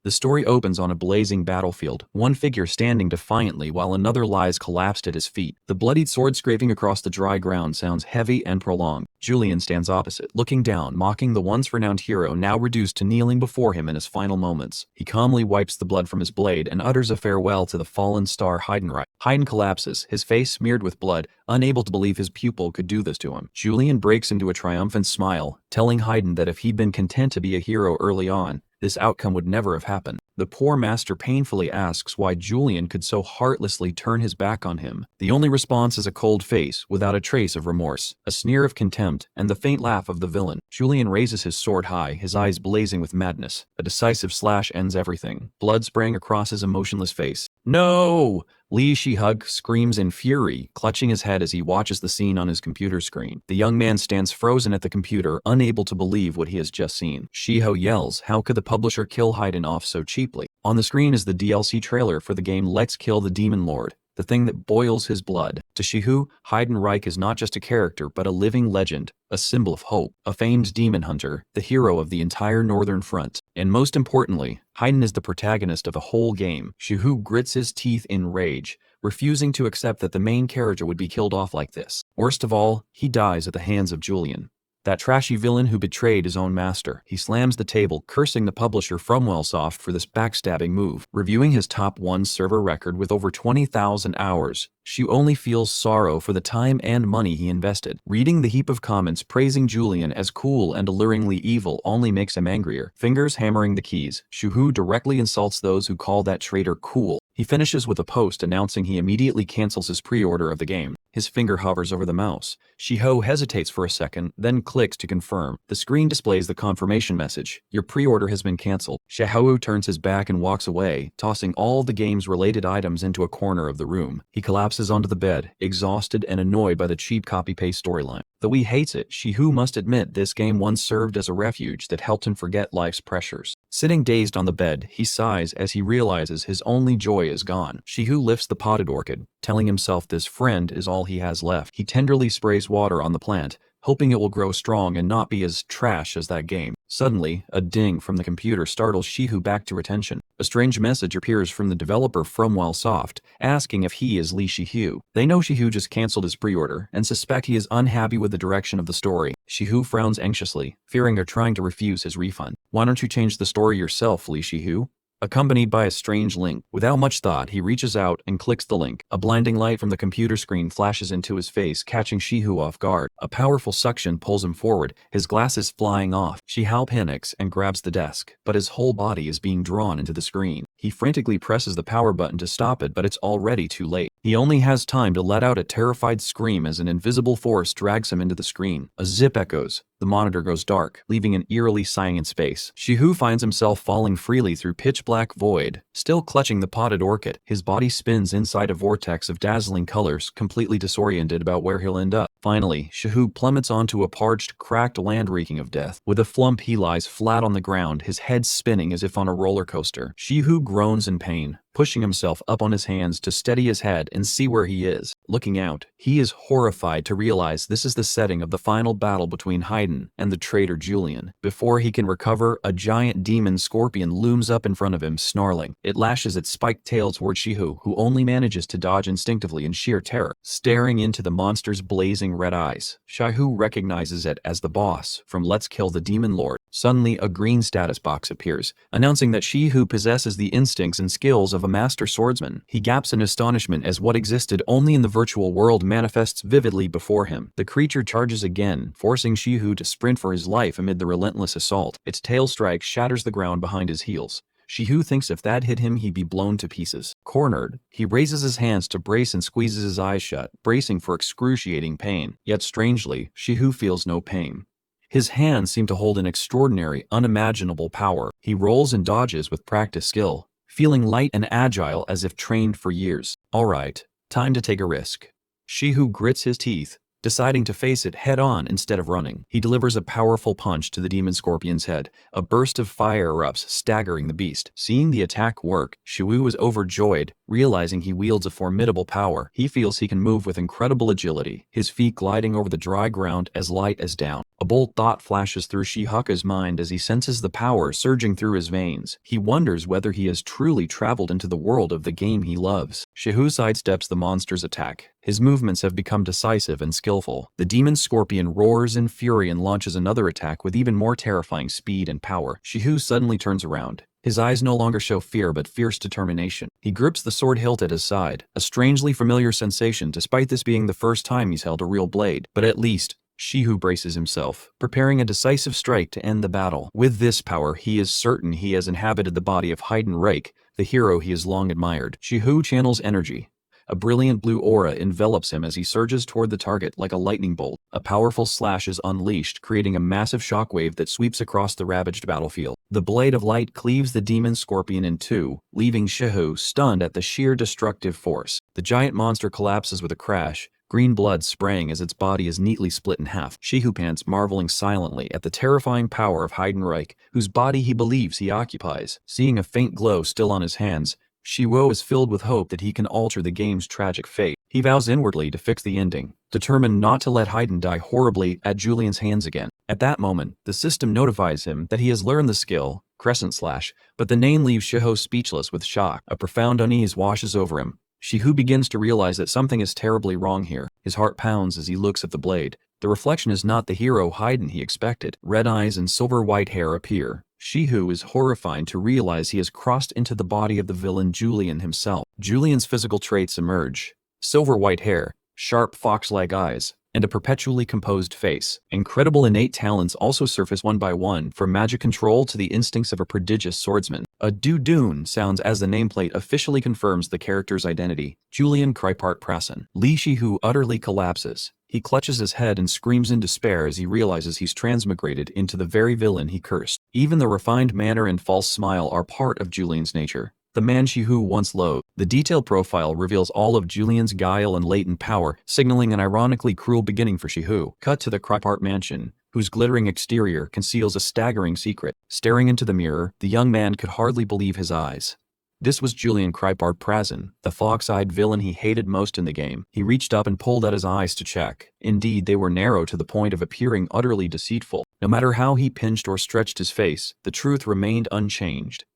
The story opens on a blazing battlefield, one figure standing defiantly while another lies collapsed at his feet. The bloodied sword scraping across the dry ground sounds heavy and prolonged. Julian stands opposite, looking down, mocking the once renowned hero now reduced to kneeling before him in his final moments. He calmly wipes the blood from his blade and utters a farewell to the fallen star Heiden. Heiden collapses, his face smeared with blood, unable to believe his pupil could do this to him. Julian breaks into a triumphant smile, telling Heiden that if he'd been content to be a hero early on, this outcome would never have happened. The poor master painfully asks why Julian could so heartlessly turn his back on him. The only response is a cold face, without a trace of remorse, a sneer of contempt, and the faint laugh of the villain. Julian raises his sword high, his eyes blazing with madness. A decisive slash ends everything. Blood spraying across his emotionless face. No! Li Shihug screams in fury, clutching his head as he watches the scene on his computer screen. The young man stands frozen at the computer, unable to believe what he has just seen. Shiho yells, how could the publisher kill Heiden off so cheaply? On the screen is the DLC trailer for the game Let's Kill the Demon Lord, the thing that boils his blood. To Shihu, Heiden is not just a character but a living legend, a symbol of hope, a famed demon hunter, the hero of the entire Northern Front. And most importantly, Heiden is the protagonist of the whole game. Shihu grits his teeth in rage, refusing to accept that the main character would be killed off like this. Worst of all, he dies at the hands of Julian, that trashy villain who betrayed his own master. He slams the table, cursing the publisher FromWellsoft for this backstabbing move. Reviewing his top 1 server record with over 20,000 hours, Shu only feels sorrow for the time and money he invested. Reading the heap of comments praising Julian as cool and alluringly evil only makes him angrier. Fingers hammering the keys, Shuhu directly insults those who call that traitor cool. He finishes with a post announcing he immediately cancels his pre-order of the game. His finger hovers over the mouse. Shiho hesitates for a second, then clicks to confirm. The screen displays the confirmation message. Your pre-order has been cancelled. Shiho turns his back and walks away, tossing all the game's related items into a corner of the room. He collapses onto the bed, exhausted and annoyed by the cheap copy-paste storyline. Though he hates it, Shihu must admit this game once served as a refuge that helped him forget life's pressures. Sitting dazed on the bed, he sighs as he realizes his only joy is gone. Shihu lifts the potted orchid, telling himself this friend is all he has left. He tenderly sprays water on the plant, hoping it will grow strong and not be as trash as that game. Suddenly, a ding from the computer startles Shihu back to attention. A strange message appears from the developer FromWellsoft, asking if he is Li Shihu. They know Shihu just cancelled his pre-order, and suspect he is unhappy with the direction of the story. Shihu frowns anxiously, fearing they're trying to refuse his refund. Why don't you change the story yourself, Li Shihu? Accompanied by a strange link. Without much thought, he reaches out and clicks the link. A blinding light from the computer screen flashes into his face, catching Shihu off guard. A powerful suction pulls him forward, his glasses flying off. Shihu panics and grabs the desk, but his whole body is being drawn into the screen. He frantically presses the power button to stop it, but it's already too late. He only has time to let out a terrified scream as an invisible force drags him into the screen. A zip echoes. The monitor goes dark, leaving an eerily silent space. Shihu finds himself falling freely through pitch-black void, still clutching the potted orchid. His body spins inside a vortex of dazzling colors, completely disoriented about where he'll end up. Finally, Shihu plummets onto a parched, cracked land reeking of death. With a flump, he lies flat on the ground, his head spinning as if on a roller coaster. Shihu groans in pain, pushing himself up on his hands to steady his head and see where he is. Looking out, he is horrified to realize this is the setting of the final battle between Heiden and the traitor Julian. Before he can recover, a giant demon scorpion looms up in front of him, snarling. It lashes its spiked tail toward Shihu, who only manages to dodge instinctively in sheer terror. Staring into the monster's blazing red eyes, Shihu recognizes it as the boss from Let's Kill the Demon Lord. Suddenly, a green status box appears, announcing that Shihu possesses the instincts and skills of a master swordsman. He gaps in astonishment as what existed only in the virtual world manifests vividly before him. The creature charges again, forcing Shihu to sprint for his life amid the relentless assault. Its tail strike shatters the ground behind his heels. Shihu thinks if that hit him, he'd be blown to pieces. Cornered, he raises his hands to brace and squeezes his eyes shut, bracing for excruciating pain. Yet strangely, Shihu feels no pain. His hands seem to hold an extraordinary, unimaginable power. He rolls and dodges with practiced skill, feeling light and agile as if trained for years. All right, time to take a risk. Shihu grits his teeth, deciding to face it head-on instead of running. He delivers a powerful punch to the demon scorpion's head. A burst of fire erupts, staggering the beast. Seeing the attack work, Shihu is overjoyed, realizing he wields a formidable power. He feels he can move with incredible agility, his feet gliding over the dry ground as light as down. A bold thought flashes through Shihaku's mind as he senses the power surging through his veins. He wonders whether he has truly traveled into the world of the game he loves. Shihu sidesteps the monster's attack. His movements have become decisive and skillful. The demon scorpion roars in fury and launches another attack with even more terrifying speed and power. Shihu suddenly turns around. His eyes no longer show fear but fierce determination. He grips the sword hilt at his side, a strangely familiar sensation despite this being the first time he's held a real blade. But at least, Shihu braces himself, preparing a decisive strike to end the battle. With this power, he is certain he has inhabited the body of Heiden, the hero he has long admired. Shihu channels energy. A brilliant blue aura envelops him as he surges toward the target like a lightning bolt. A powerful slash is unleashed, creating a massive shockwave that sweeps across the ravaged battlefield. The blade of light cleaves the demon scorpion in two, leaving Shihu stunned at the sheer destructive force. The giant monster collapses with a crash, green blood spraying as its body is neatly split in half. Shihu pants, marveling silently at the terrifying power of Heiden, whose body he believes he occupies. Seeing a faint glow still on his hands, Shihu is filled with hope that he can alter the game's tragic fate. He vows inwardly to fix the ending, determined not to let Heiden die horribly at Julian's hands again. At that moment, the system notifies him that he has learned the skill, Crescent Slash, but the name leaves Shihu speechless with shock. A profound unease washes over him. Shihu begins to realize that something is terribly wrong here. His heart pounds as he looks at the blade. The reflection is not the hero Heiden he expected. Red eyes and silver-white hair appear. Shihu is horrified to realize he has crossed into the body of the villain Julian himself. Julian's physical traits emerge: silver-white hair, sharp fox-like eyes, and a perpetually composed face. Incredible innate talents also surface one by one, from magic control to the instincts of a prodigious swordsman. A Dudun sounds as the nameplate officially confirms the character's identity: Julian Krypart Prasen. Li Shihu utterly collapses. He clutches his head and screams in despair as he realizes he's transmigrated into the very villain he cursed. Even the refined manner and false smile are part of Julian's nature. The man Shihu once loathed. The detailed profile reveals all of Julian's guile and latent power, signaling an ironically cruel beginning for Shihu. Cut to the Krypart mansion, whose glittering exterior conceals a staggering secret. Staring into the mirror, the young man could hardly believe his eyes. This was Julian Krypart Prasen, the fox-eyed villain he hated most in the game. He reached up and pulled at his eyes to check. Indeed, they were narrow to the point of appearing utterly deceitful. No matter how he pinched or stretched his face, the truth remained unchanged.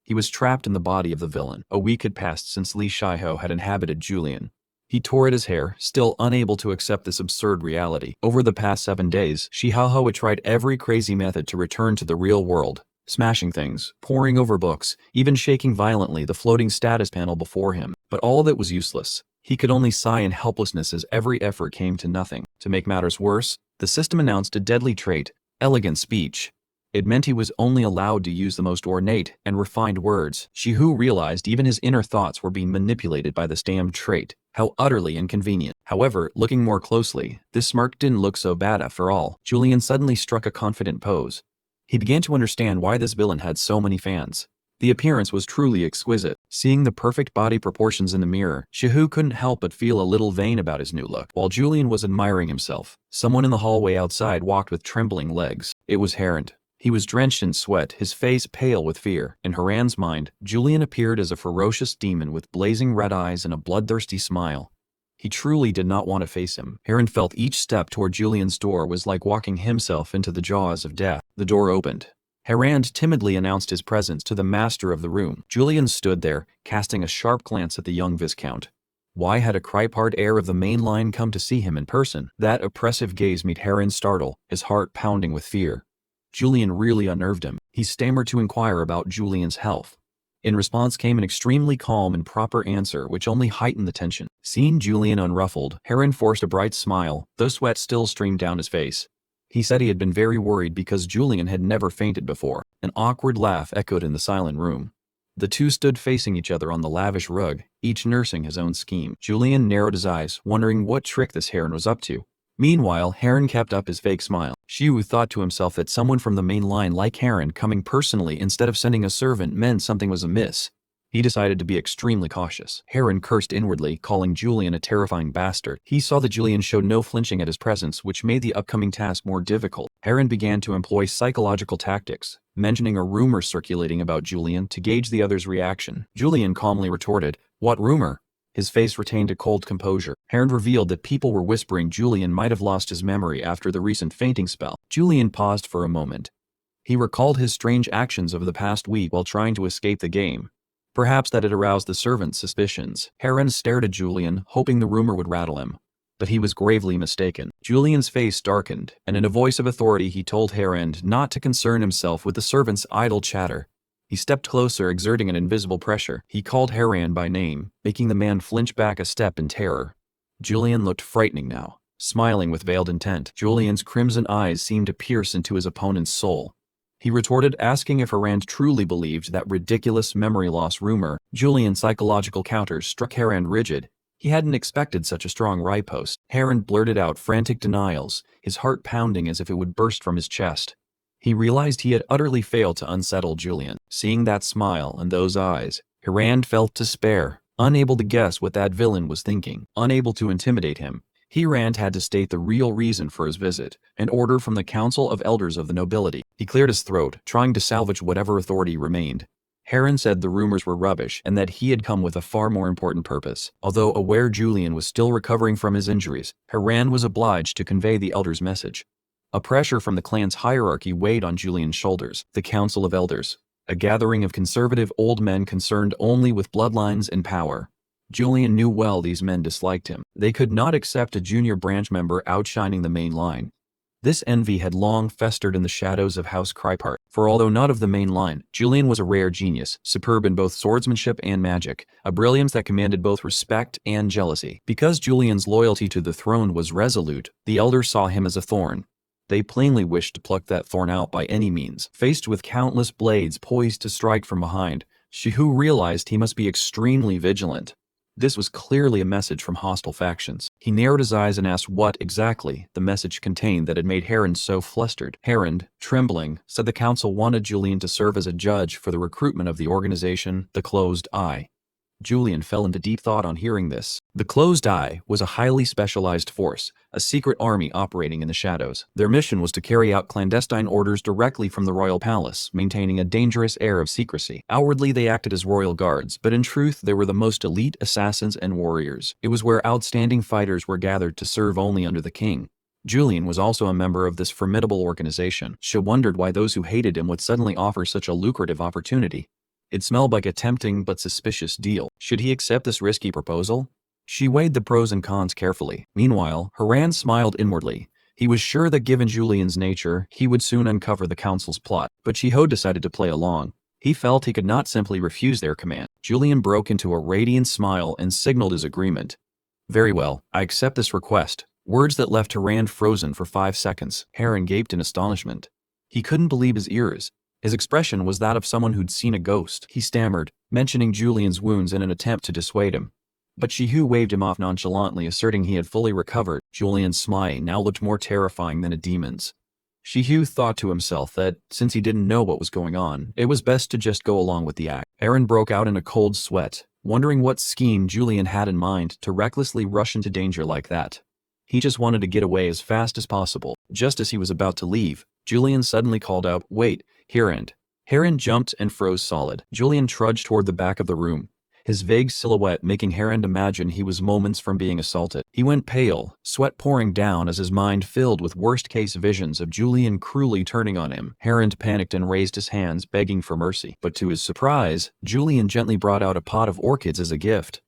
He was trapped in the body of the villain. A week had passed since Li Shihu had inhabited Julian. He tore at his hair, still unable to accept this absurd reality. Over the past 7 days, Shihu had tried every crazy method to return to the real world. Smashing things, poring over books, even shaking violently the floating status panel before him. But all of it was useless. He could only sigh in helplessness as every effort came to nothing. To make matters worse, the system announced a deadly trait: elegant speech. It meant he was only allowed to use the most ornate and refined words. Shihu realized even his inner thoughts were being manipulated by this damned trait. How utterly inconvenient. However, looking more closely, this smirk didn't look so bad after all. Julian suddenly struck a confident pose. He began to understand why this villain had so many fans. The appearance was truly exquisite. Seeing the perfect body proportions in the mirror, Shihu couldn't help but feel a little vain about his new look. While Julian was admiring himself, someone in the hallway outside walked with trembling legs. It was Heiden. He was drenched in sweat, his face pale with fear. In Heren's mind, Julian appeared as a ferocious demon with blazing red eyes and a bloodthirsty smile. He truly did not want to face him. Heiden felt each step toward Julian's door was like walking himself into the jaws of death. The door opened. Heiden timidly announced his presence to the master of the room. Julian stood there, casting a sharp glance at the young Viscount. Why had a Krypart heir of the main line come to see him in person? That oppressive gaze made Heiden startle, his heart pounding with fear. Julian really unnerved him. He stammered to inquire about Julian's health. In response came an extremely calm and proper answer which only heightened the tension. Seeing Julian unruffled, Heiden forced a bright smile, though sweat still streamed down his face. He said he had been very worried because Julian had never fainted before. An awkward laugh echoed in the silent room. The two stood facing each other on the lavish rug, each nursing his own scheme. Julian narrowed his eyes, wondering what trick this Heiden was up to. Meanwhile, Heiden kept up his fake smile. Shihu thought to himself that someone from the main line like Heiden coming personally instead of sending a servant meant something was amiss. He decided to be extremely cautious. Heiden cursed inwardly, calling Julian a terrifying bastard. He saw that Julian showed no flinching at his presence, which made the upcoming task more difficult. Heiden began to employ psychological tactics, mentioning a rumor circulating about Julian to gauge the other's reaction. Julian calmly retorted, "What rumor?" His face retained a cold composure. Heiden revealed that people were whispering Julian might have lost his memory after the recent fainting spell. Julian paused for a moment. He recalled his strange actions of the past week while trying to escape the game. Perhaps that had aroused the servant's suspicions. Heiden stared at Julian, hoping the rumor would rattle him. But he was gravely mistaken. Julian's face darkened, and in a voice of authority he told Heiden not to concern himself with the servant's idle chatter. He stepped closer, exerting an invisible pressure. He called Heiden by name, making the man flinch back a step in terror. Julian looked frightening now, smiling with veiled intent. Julian's crimson eyes seemed to pierce into his opponent's soul. He retorted, asking if Heiden truly believed that ridiculous memory loss rumor. Julian's psychological counters struck Heiden rigid. He hadn't expected such a strong riposte. Heiden blurted out frantic denials, his heart pounding as if it would burst from his chest. He realized he had utterly failed to unsettle Julian. Seeing that smile and those eyes, Heiden felt despair, unable to guess what that villain was thinking, unable to intimidate him. Heiden had to state the real reason for his visit, an order from the Council of Elders of the Nobility. He cleared his throat, trying to salvage whatever authority remained. Heiden said the rumors were rubbish and that he had come with a far more important purpose. Although aware Julian was still recovering from his injuries, Heiden was obliged to convey the Elders' message. A pressure from the clan's hierarchy weighed on Julian's shoulders. The Council of Elders, a gathering of conservative old men concerned only with bloodlines and power. Julian knew well these men disliked him. They could not accept a junior branch member outshining the main line. This envy had long festered in the shadows of House Krypart, for although not of the main line, Julian was a rare genius, superb in both swordsmanship and magic, a brilliance that commanded both respect and jealousy. Because Julian's loyalty to the throne was resolute, the elders saw him as a thorn. They plainly wished to pluck that thorn out by any means. Faced with countless blades poised to strike from behind, Shihu realized he must be extremely vigilant. This was clearly a message from hostile factions. He narrowed his eyes and asked what, exactly, the message contained that had made Heiden so flustered. Heiden, trembling, said the council wanted Julian to serve as a judge for the recruitment of the organization, the Closed Eye. Julian fell into deep thought on hearing this. The Closed Eye was a highly specialized force, a secret army operating in the shadows. Their mission was to carry out clandestine orders directly from the royal palace, maintaining a dangerous air of secrecy. Outwardly, they acted as royal guards, but in truth, they were the most elite assassins and warriors. It was where outstanding fighters were gathered to serve only under the king. Julian was also a member of this formidable organization. She wondered why those who hated him would suddenly offer such a lucrative opportunity. It smelled like a tempting but suspicious deal. Should he accept this risky proposal? She weighed the pros and cons carefully. Meanwhile, Heiden smiled inwardly. He was sure that given Julian's nature, he would soon uncover the council's plot, but Shiho decided to play along. He felt he could not simply refuse their command. Julian broke into a radiant smile and signaled his agreement. Very well, I accept this request. Words that left Heiden frozen for 5 seconds. Heiden gaped in astonishment. He couldn't believe his ears. His expression was that of someone who'd seen a ghost. He stammered, mentioning Julian's wounds in an attempt to dissuade him. But Shihu waved him off nonchalantly, asserting he had fully recovered. Julian's smile now looked more terrifying than a demon's. Shihu thought to himself that, since he didn't know what was going on, it was best to just go along with the act. Heiden broke out in a cold sweat, wondering what scheme Julian had in mind to recklessly rush into danger like that. He just wanted to get away as fast as possible. Just as he was about to leave, Julian suddenly called out, "Wait, Heiden." Heiden jumped and froze solid. Julian trudged toward the back of the room, his vague silhouette making Heiden imagine he was moments from being assaulted. He went pale, sweat pouring down as his mind filled with worst-case visions of Julian cruelly turning on him. Heiden panicked and raised his hands, begging for mercy. But to his surprise, Julian gently brought out a pot of orchids as a gift.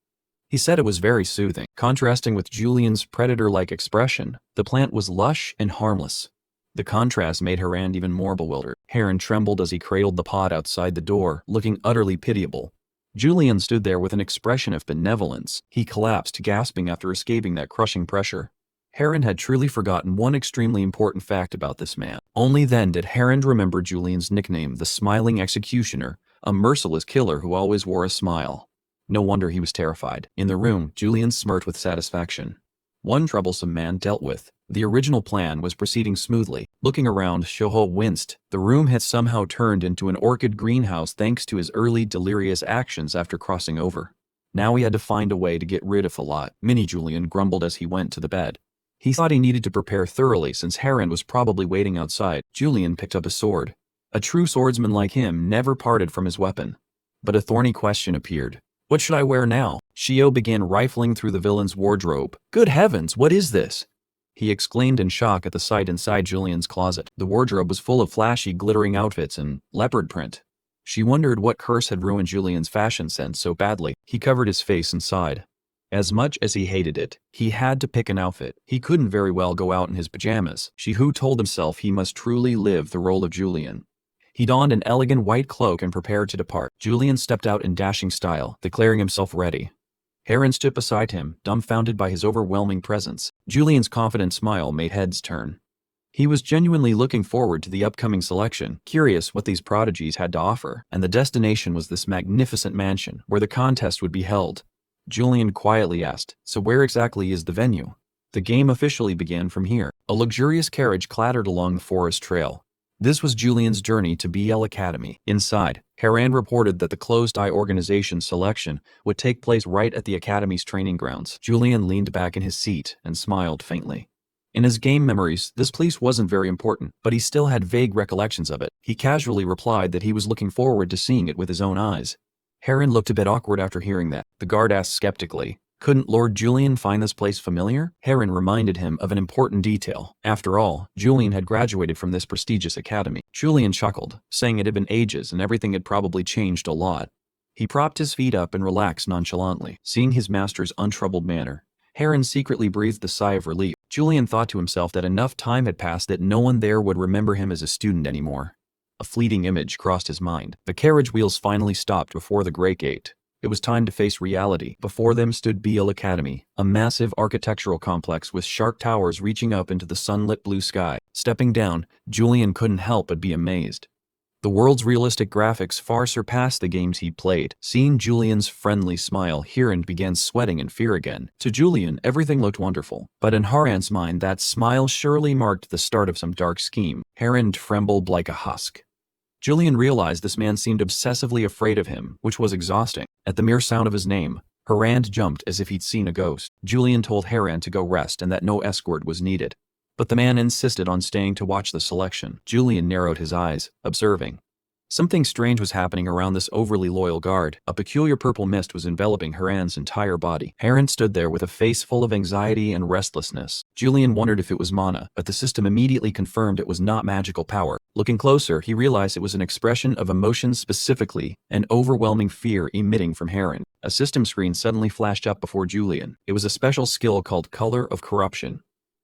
He said it was very soothing. Contrasting with Julian's predator-like expression, the plant was lush and harmless. The contrast made Heiden even more bewildered. Heiden trembled as he cradled the pot outside the door, looking utterly pitiable. Julian stood there with an expression of benevolence. He collapsed, gasping after escaping that crushing pressure. Heiden had truly forgotten one extremely important fact about this man. Only then did Heiden remember Julian's nickname, the Smiling Executioner, a merciless killer who always wore a smile. No wonder he was terrified. In the room, Julian smirked with satisfaction. One troublesome man dealt with. The original plan was proceeding smoothly. Looking around, Shoho winced. The room had somehow turned into an orchid greenhouse thanks to his early delirious actions after crossing over. Now he had to find a way to get rid of the lot. Mini Julian grumbled as he went to the bed. He thought he needed to prepare thoroughly since Heiden was probably waiting outside. Julian picked up a sword. A true swordsman like him never parted from his weapon. But a thorny question appeared. What should I wear now? Shio began rifling through the villain's wardrobe. Good heavens, what is this? he exclaimed in shock at the sight inside Julian's closet. The wardrobe was full of flashy, glittering outfits and leopard print. She wondered what curse had ruined Julian's fashion sense so badly. He covered his face and sighed. As much as he hated it, he had to pick an outfit. He couldn't very well go out in his pajamas. Who told himself he must truly live the role of Julian. He donned an elegant white cloak and prepared to depart. Julian stepped out in dashing style, declaring himself ready. Heiden stood beside him, dumbfounded by his overwhelming presence. Julian's confident smile made heads turn. He was genuinely looking forward to the upcoming selection, curious what these prodigies had to offer, and the destination was this magnificent mansion, where the contest would be held. Julian quietly asked, "So where exactly is the venue?" The game officially began from here. A luxurious carriage clattered along the forest trail. This was Julian's journey to BL Academy. Inside, Heiden reported that the closed-eye organization selection would take place right at the Academy's training grounds. Julian leaned back in his seat and smiled faintly. In his game memories, this place wasn't very important, but he still had vague recollections of it. He casually replied that he was looking forward to seeing it with his own eyes. Heiden looked a bit awkward after hearing that. The guard asked skeptically, "Couldn't Lord Julian find this place familiar?" Heiden reminded him of an important detail. After all, Julian had graduated from this prestigious academy. Julian chuckled, saying it had been ages and everything had probably changed a lot. He propped his feet up and relaxed nonchalantly. Seeing his master's untroubled manner, Heiden secretly breathed a sigh of relief. Julian thought to himself that enough time had passed that no one there would remember him as a student anymore. A fleeting image crossed his mind. The carriage wheels finally stopped before the great gate. It was time to face reality. Before them stood BL Academy, a massive architectural complex with sharp towers reaching up into the sunlit blue sky. Stepping down, Julian couldn't help but be amazed. The world's realistic graphics far surpassed the games he'd played. Seeing Julian's friendly smile, Heiden began sweating in fear again. To Julian, everything looked wonderful. But in Heiden's mind, that smile surely marked the start of some dark scheme. Heiden trembled like a husk. Julian realized this man seemed obsessively afraid of him, which was exhausting. At the mere sound of his name, Heiden jumped as if he'd seen a ghost. Julian told Heiden to go rest and that no escort was needed. But the man insisted on staying to watch the selection. Julian narrowed his eyes, observing. Something strange was happening around this overly loyal guard. A peculiar purple mist was enveloping Heiden's entire body. Heiden stood there with a face full of anxiety and restlessness. Julian wondered if it was mana, but the system immediately confirmed it was not magical power. Looking closer, he realized it was an expression of emotion, specifically an overwhelming fear emitting from Heiden. A system screen suddenly flashed up before Julian. It was a special skill called Color of Corruption.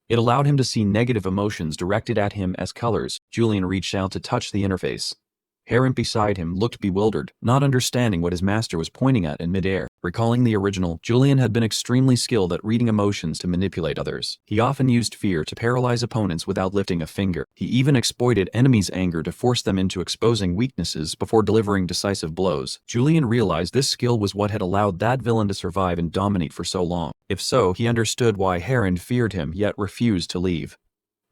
It allowed him to see negative emotions directed at him as colors. Julian reached out to touch the interface. Heiden beside him looked bewildered, not understanding what his master was pointing at in midair. Recalling the original, Julian had been extremely skilled at reading emotions to manipulate others. He often used fear to paralyze opponents without lifting a finger. He even exploited enemies' anger to force them into exposing weaknesses before delivering decisive blows. Julian realized this skill was what had allowed that villain to survive and dominate for so long. If so, he understood why Heiden feared him yet refused to leave.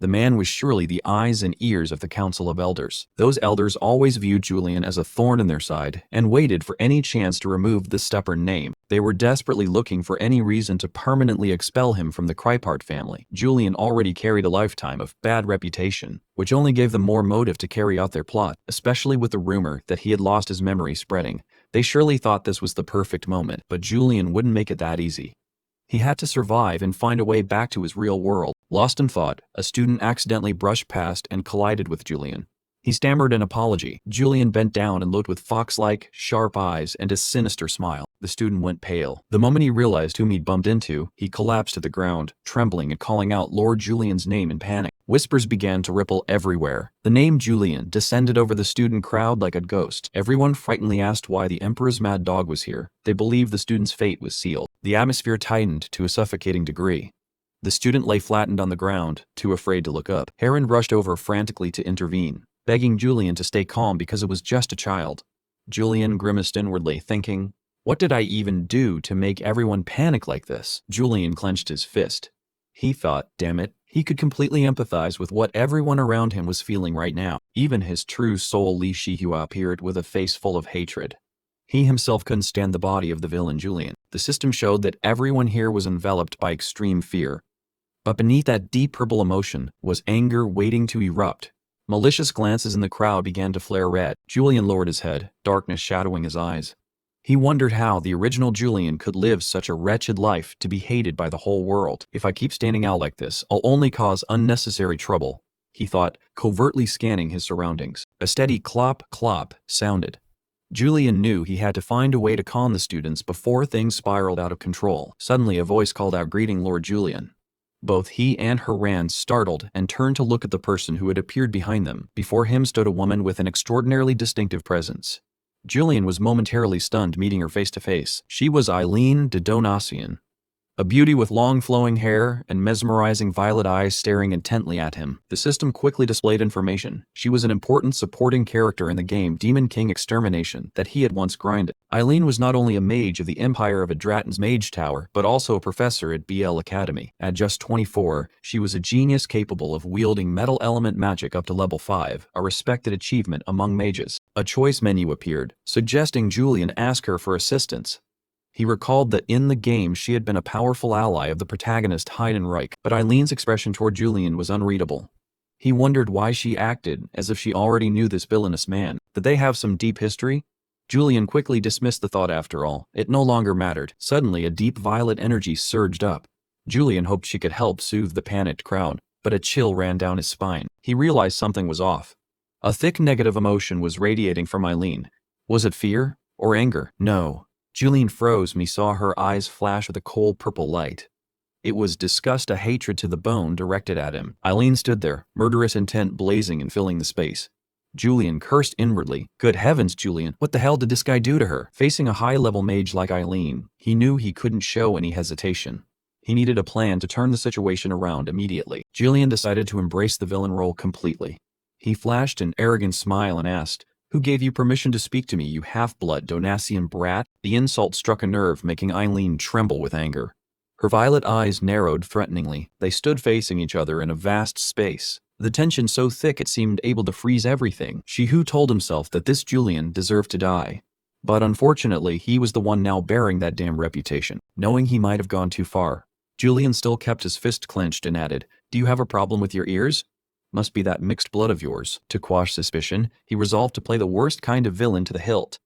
The man was surely the eyes and ears of the Council of Elders. Those elders always viewed Julian as a thorn in their side and waited for any chance to remove the stubborn name. They were desperately looking for any reason to permanently expel him from the Krypart family. Julian already carried a lifetime of bad reputation, which only gave them more motive to carry out their plot, especially with the rumor that he had lost his memory spreading. They surely thought this was the perfect moment, but Julian wouldn't make it that easy. He had to survive and find a way back to his real world. Lost in thought, a student accidentally brushed past and collided with Julian. He stammered an apology. Julian bent down and looked with fox-like, sharp eyes and a sinister smile. The student went pale. The moment he realized whom he'd bumped into, he collapsed to the ground, trembling and calling out Lord Julian's name in panic. Whispers began to ripple everywhere. The name Julian descended over the student crowd like a ghost. Everyone frightenedly asked why the Emperor's mad dog was here. They believed the student's fate was sealed. The atmosphere tightened to a suffocating degree. The student lay flattened on the ground, too afraid to look up. Heiden rushed over frantically to intervene, begging Julian to stay calm because it was just a child. Julian grimaced inwardly, thinking, "What did I even do to make everyone panic like this?" Julian clenched his fist. He thought, damn it, he could completely empathize with what everyone around him was feeling right now. Even his true soul Li Shihua appeared with a face full of hatred. He himself couldn't stand the body of the villain Julian. The system showed that everyone here was enveloped by extreme fear. But beneath that deep purple emotion was anger waiting to erupt. Malicious glances in the crowd began to flare red. Julian lowered his head, darkness shadowing his eyes. He wondered how the original Julian could live such a wretched life to be hated by the whole world. If I keep standing out like this, I'll only cause unnecessary trouble, he thought, covertly scanning his surroundings. A steady clop, clop sounded. Julian knew he had to find a way to calm the students before things spiraled out of control. Suddenly a voice called out, "Greeting, Lord Julian." Both he and Haran startled and turned to look at the person who had appeared behind them. Before him stood a woman with an extraordinarily distinctive presence. Julian was momentarily stunned meeting her face to face. She was Eileen de Donatian, a beauty with long flowing hair and mesmerizing violet eyes staring intently at him. The system quickly displayed information. She was an important supporting character in the game Demon King Extermination that he had once grinded. Eileen was not only a mage of the Empire of Adraten's Mage Tower, but also a professor at BL Academy. At just 24, she was a genius capable of wielding metal element magic up to level 5, a respected achievement among mages. A choice menu appeared, suggesting Julian ask her for assistance. He recalled that in the game she had been a powerful ally of the protagonist Heiden, but Eileen's expression toward Julian was unreadable. He wondered why she acted as if she already knew this villainous man. Did they have some deep history? Julian quickly dismissed the thought after all. It no longer mattered. Suddenly a deep violet energy surged up. Julian hoped she could help soothe the panicked crowd, but a chill ran down his spine. He realized something was off. A thick negative emotion was radiating from Eileen. Was it fear or anger? No. Julian froze when he saw her eyes flash with a cold purple light. It was disgust, a hatred to the bone directed at him. Eileen stood there, murderous intent blazing and filling the space. Julian cursed inwardly. Good heavens, Julian, what the hell did this guy do to her? Facing a high-level mage like Eileen, he knew he couldn't show any hesitation. He needed a plan to turn the situation around immediately. Julian decided to embrace the villain role completely. He flashed an arrogant smile and asked, "Who gave you permission to speak to me, you half-blood Donatian brat?" The insult struck a nerve, making Eileen tremble with anger. Her violet eyes narrowed threateningly. They stood facing each other in a vast space, the tension so thick it seemed able to freeze everything. She who told himself that this Julian deserved to die. But unfortunately, he was the one now bearing that damn reputation. Knowing he might have gone too far, Julian still kept his fist clenched and added, "Do you have a problem with your ears? Must be that mixed blood of yours." To quash suspicion, he resolved to play the worst kind of villain to the hilt.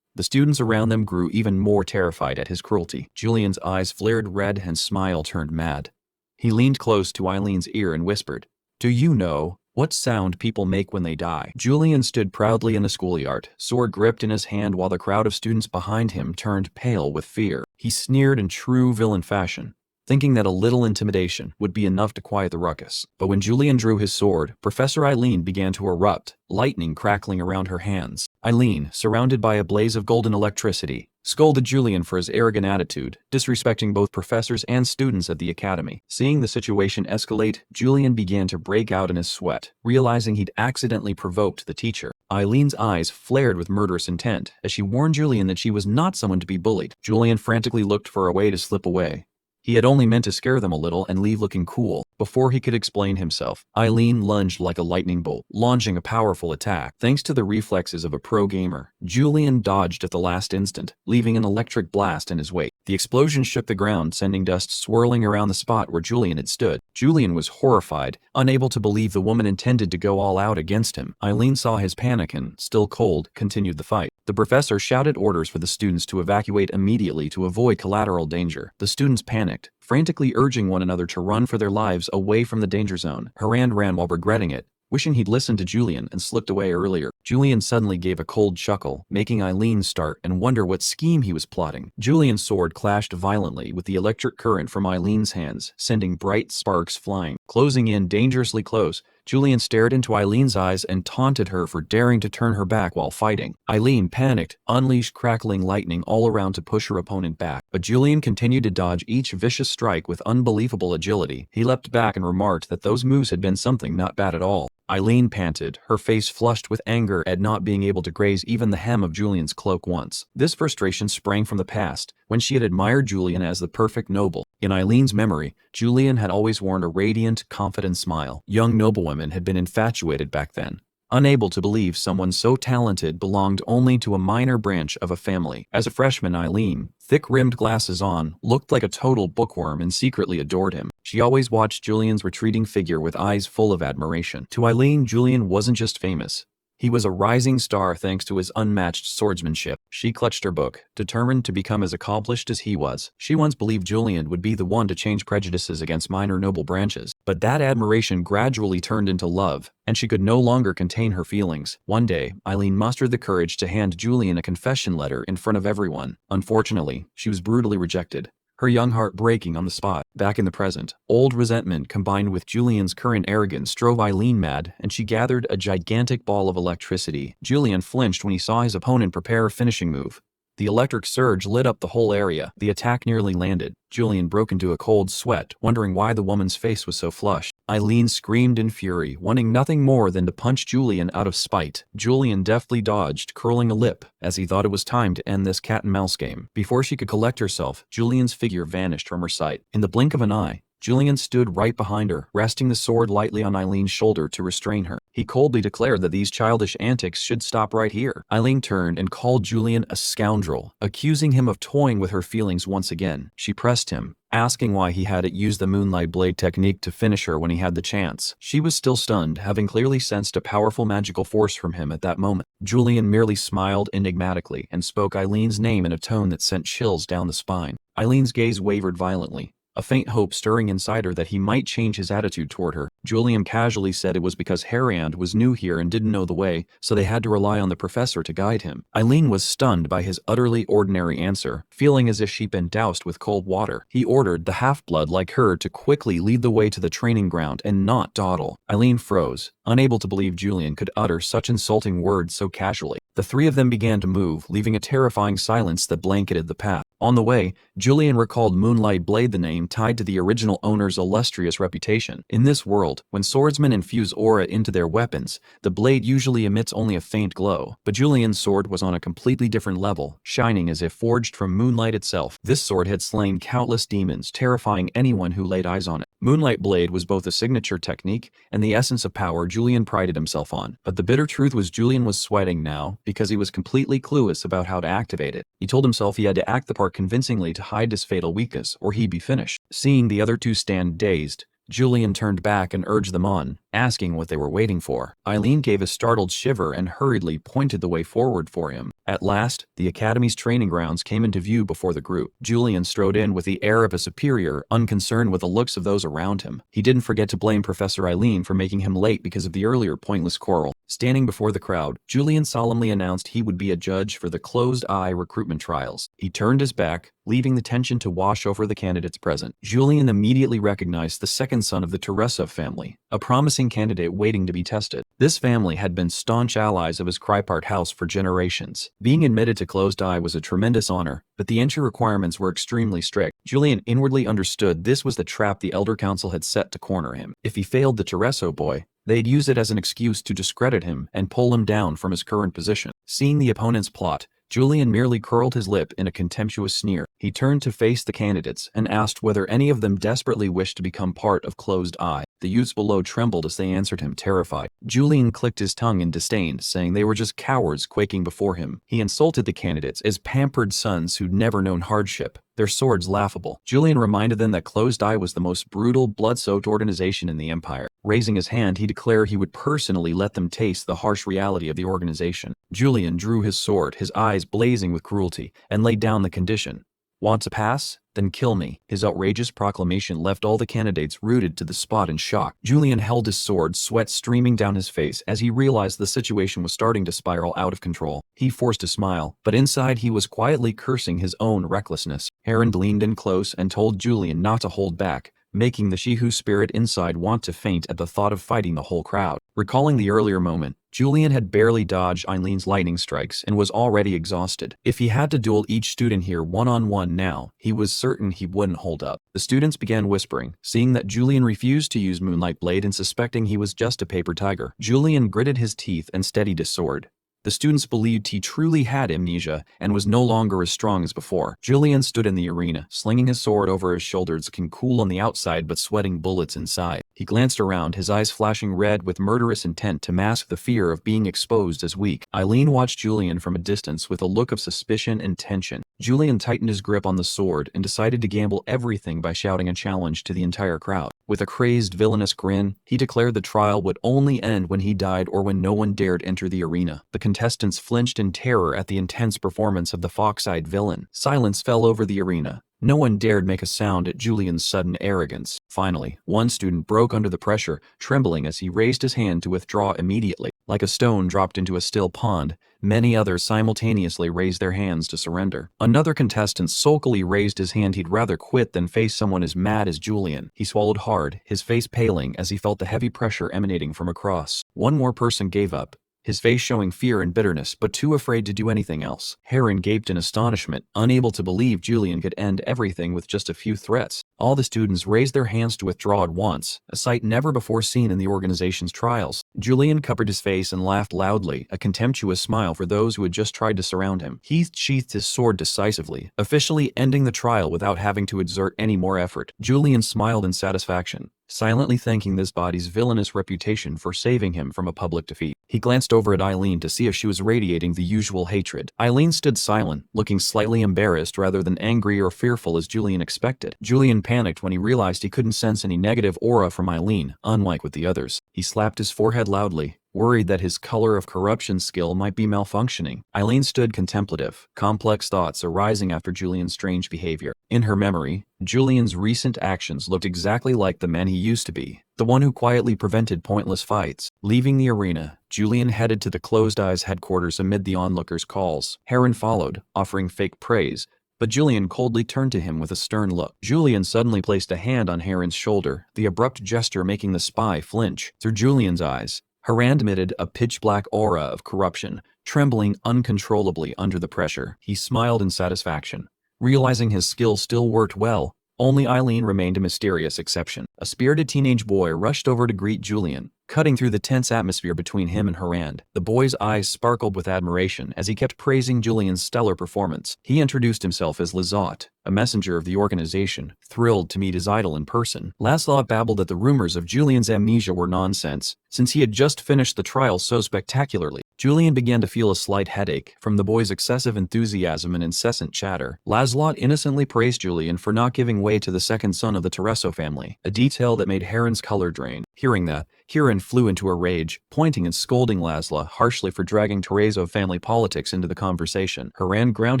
The students around them grew even more terrified at his cruelty. Julian's eyes flared red and smile turned mad. He leaned close to Eileen's ear and whispered, "Do you know what sound people make when they die?" Julian stood proudly in the schoolyard, sword gripped in his hand while the crowd of students behind him turned pale with fear. He sneered in true villain fashion, thinking that a little intimidation would be enough to quiet the ruckus. But when Julian drew his sword, Professor Eileen began to erupt, lightning crackling around her hands. Eileen, surrounded by a blaze of golden electricity, scolded Julian for his arrogant attitude, disrespecting both professors and students at the academy. Seeing the situation escalate, Julian began to break out in a sweat, realizing he'd accidentally provoked the teacher. Eileen's eyes flared with murderous intent as she warned Julian that she was not someone to be bullied. Julian frantically looked for a way to slip away. He had only meant to scare them a little and leave looking cool. Before he could explain himself, Eileen lunged like a lightning bolt, launching a powerful attack. Thanks to the reflexes of a pro gamer, Julian dodged at the last instant, leaving an electric blast in his wake. The explosion shook the ground, sending dust swirling around the spot where Julian had stood. Julian was horrified, unable to believe the woman intended to go all out against him. Eileen saw his panic and, still cold, continued the fight. The professor shouted orders for the students to evacuate immediately to avoid collateral danger. The students panicked, frantically urging one another to run for their lives away from the danger zone. Haran ran while regretting it, wishing he'd listened to Julian and slipped away earlier. Julian suddenly gave a cold chuckle, making Eileen start and wonder what scheme he was plotting. Julian's sword clashed violently with the electric current from Eileen's hands, sending bright sparks flying. Closing in dangerously close, Julian stared into Eileen's eyes and taunted her for daring to turn her back while fighting. Eileen panicked, unleashed crackling lightning all around to push her opponent back. But Julian continued to dodge each vicious strike with unbelievable agility. He leapt back and remarked that those moves had been something not bad at all. Eileen panted, her face flushed with anger at not being able to graze even the hem of Julian's cloak once. This frustration sprang from the past, when she had admired Julian as the perfect noble. In Eileen's memory, Julian had always worn a radiant, confident smile. Young noblewomen had been infatuated back then, unable to believe someone so talented belonged only to a minor branch of a family. As a freshman, Eileen, thick-rimmed glasses on, looked like a total bookworm and secretly adored him. She always watched Julian's retreating figure with eyes full of admiration. To Eileen, Julian wasn't just famous. He was a rising star thanks to his unmatched swordsmanship. She clutched her book, determined to become as accomplished as he was. She once believed Julian would be the one to change prejudices against minor noble branches, but that admiration gradually turned into love, and she could no longer contain her feelings. One day, Eileen mustered the courage to hand Julian a confession letter in front of everyone. Unfortunately, she was brutally rejected, her young heart breaking on the spot. Back in the present, old resentment combined with Julian's current arrogance drove Eileen mad, and she gathered a gigantic ball of electricity. Julian flinched when he saw his opponent prepare a finishing move. The electric surge lit up the whole area. The attack nearly landed. Julian broke into a cold sweat, wondering why the woman's face was so flushed. Eileen screamed in fury, wanting nothing more than to punch Julian out of spite. Julian deftly dodged, curling a lip, as he thought it was time to end this cat-and-mouse game. Before she could collect herself, Julian's figure vanished from her sight. In the blink of an eye, Julian stood right behind her, resting the sword lightly on Eileen's shoulder to restrain her. He coldly declared that these childish antics should stop right here. Eileen turned and called Julian a scoundrel, accusing him of toying with her feelings once again. She pressed him, asking why he hadn't used the moonlight blade technique to finish her when he had the chance. She was still stunned, having clearly sensed a powerful magical force from him at that moment. Julian merely smiled enigmatically and spoke Eileen's name in a tone that sent chills down the spine. Eileen's gaze wavered violently, a faint hope stirring inside her that he might change his attitude toward her. Julian casually said it was because Harriand was new here and didn't know the way, so they had to rely on the professor to guide him. Eileen was stunned by his utterly ordinary answer, feeling as if she'd been doused with cold water. He ordered the half-blood like her to quickly lead the way to the training ground and not dawdle. Eileen froze, unable to believe Julian could utter such insulting words so casually. The three of them began to move, leaving a terrifying silence that blanketed the path. On the way, Julian recalled Moonlight Blade, the name tied to the original owner's illustrious reputation. In this world, when swordsmen infuse aura into their weapons, the blade usually emits only a faint glow, but Julian's sword was on a completely different level, shining as if forged from moonlight itself. This sword had slain countless demons, terrifying anyone who laid eyes on it. Moonlight Blade was both a signature technique and the essence of power Julian prided himself on. But the bitter truth was Julian was sweating now because he was completely clueless about how to activate it. He told himself he had to act the part convincingly to hide his fatal weakness, or he'd be finished. Seeing the other two stand dazed, Julian turned back and urged them on, asking what they were waiting for. Eileen gave a startled shiver and hurriedly pointed the way forward for him. At last, the academy's training grounds came into view before the group. Julian strode in with the air of a superior, unconcerned with the looks of those around him. He didn't forget to blame Professor Eileen for making him late because of the earlier pointless quarrel. Standing before the crowd, Julian solemnly announced he would be a judge for the closed-eye recruitment trials. He turned his back, leaving the tension to wash over the candidates present. Julian immediately recognized the second son of the Teresov family, a promising candidate waiting to be tested. This family had been staunch allies of his Krypart house for generations. Being admitted to Closed Eye was a tremendous honor, but the entry requirements were extremely strict. Julian inwardly understood this was the trap the Elder Council had set to corner him. If he failed the Tereso boy, they'd use it as an excuse to discredit him and pull him down from his current position. Seeing the opponent's plot, Julian merely curled his lip in a contemptuous sneer. He turned to face the candidates and asked whether any of them desperately wished to become part of Closed Eye. The youths below trembled as they answered him, terrified. Julian clicked his tongue in disdain, saying they were just cowards quaking before him. He insulted the candidates as pampered sons who'd never known hardship, their swords laughable. Julian reminded them that Closed Eye was the most brutal, blood-soaked organization in the Empire. Raising his hand, he declared he would personally let them taste the harsh reality of the organization. Julian drew his sword, his eyes blazing with cruelty, and laid down the condition. Want to pass? Then kill me. His outrageous proclamation left all the candidates rooted to the spot in shock. Julian held his sword, sweat streaming down his face as he realized the situation was starting to spiral out of control. He forced a smile, but inside he was quietly cursing his own recklessness. Heiden leaned in close and told Julian not to hold back, making the Shihu spirit inside want to faint at the thought of fighting the whole crowd. Recalling the earlier moment, Julian had barely dodged Eileen's lightning strikes and was already exhausted. If he had to duel each student here one-on-one now, he was certain he wouldn't hold up. The students began whispering, seeing that Julian refused to use Moonlight Blade and suspecting he was just a paper tiger. Julian gritted his teeth and steadied his sword. The students believed he truly had amnesia and was no longer as strong as before. Julian stood in the arena, slinging his sword over his shoulders, looking cool on the outside but sweating bullets inside. He glanced around, his eyes flashing red with murderous intent to mask the fear of being exposed as weak. Eileen watched Julian from a distance with a look of suspicion and tension. Julian tightened his grip on the sword and decided to gamble everything by shouting a challenge to the entire crowd. With a crazed, villainous grin, he declared the trial would only end when he died or when no one dared enter the arena. The contestants flinched in terror at the intense performance of the fox-eyed villain. Silence fell over the arena. No one dared make a sound at Julian's sudden arrogance. Finally, one student broke under the pressure, trembling as he raised his hand to withdraw immediately. Like a stone dropped into a still pond, many others simultaneously raised their hands to surrender. Another contestant sulkily raised his hand. He'd rather quit than face someone as mad as Julian. He swallowed hard, his face paling as he felt the heavy pressure emanating from across. One more person gave up, his face showing fear and bitterness, but too afraid to do anything else. Heiden gaped in astonishment, unable to believe Julian could end everything with just a few threats. All the students raised their hands to withdraw at once, a sight never before seen in the organization's trials. Julian covered his face and laughed loudly, a contemptuous smile for those who had just tried to surround him. He sheathed his sword decisively, officially ending the trial without having to exert any more effort. Julian smiled in satisfaction, silently thanking this body's villainous reputation for saving him from a public defeat. He glanced over at Eileen to see if she was radiating the usual hatred. Eileen stood silent, looking slightly embarrassed rather than angry or fearful as Julian expected. Julian panicked when he realized he couldn't sense any negative aura from Eileen, unlike with the others. He slapped his forehead loudly, worried that his color of corruption skill might be malfunctioning. Eileen stood contemplative, complex thoughts arising after Julian's strange behavior. In her memory, Julian's recent actions looked exactly like the man he used to be, the one who quietly prevented pointless fights. Leaving the arena, Julian headed to the Closed Eyes headquarters amid the onlookers' calls. Heiden followed, offering fake praise, but Julian coldly turned to him with a stern look. Julian suddenly placed a hand on Heiden's shoulder, the abrupt gesture making the spy flinch. Through Julian's eyes, Heiden emitted a pitch-black aura of corruption, trembling uncontrollably under the pressure. He smiled in satisfaction, realizing his skill still worked well. Only Eileen remained a mysterious exception. A spirited teenage boy rushed over to greet Julian, cutting through the tense atmosphere between him and Heiden. The boy's eyes sparkled with admiration as he kept praising Julian's stellar performance. He introduced himself as Lizotte, a messenger of the organization, thrilled to meet his idol in person. Lancelot babbled that the rumors of Julian's amnesia were nonsense, since he had just finished the trial so spectacularly. Julian began to feel a slight headache from the boy's excessive enthusiasm and incessant chatter. Lancelot innocently praised Julian for not giving way to the second son of the Tereso family, a detail that made Heiden's color drain. Hearing that, Heiden flew into a rage, pointing and scolding Lancelot harshly for dragging Tereso family politics into the conversation. Heiden ground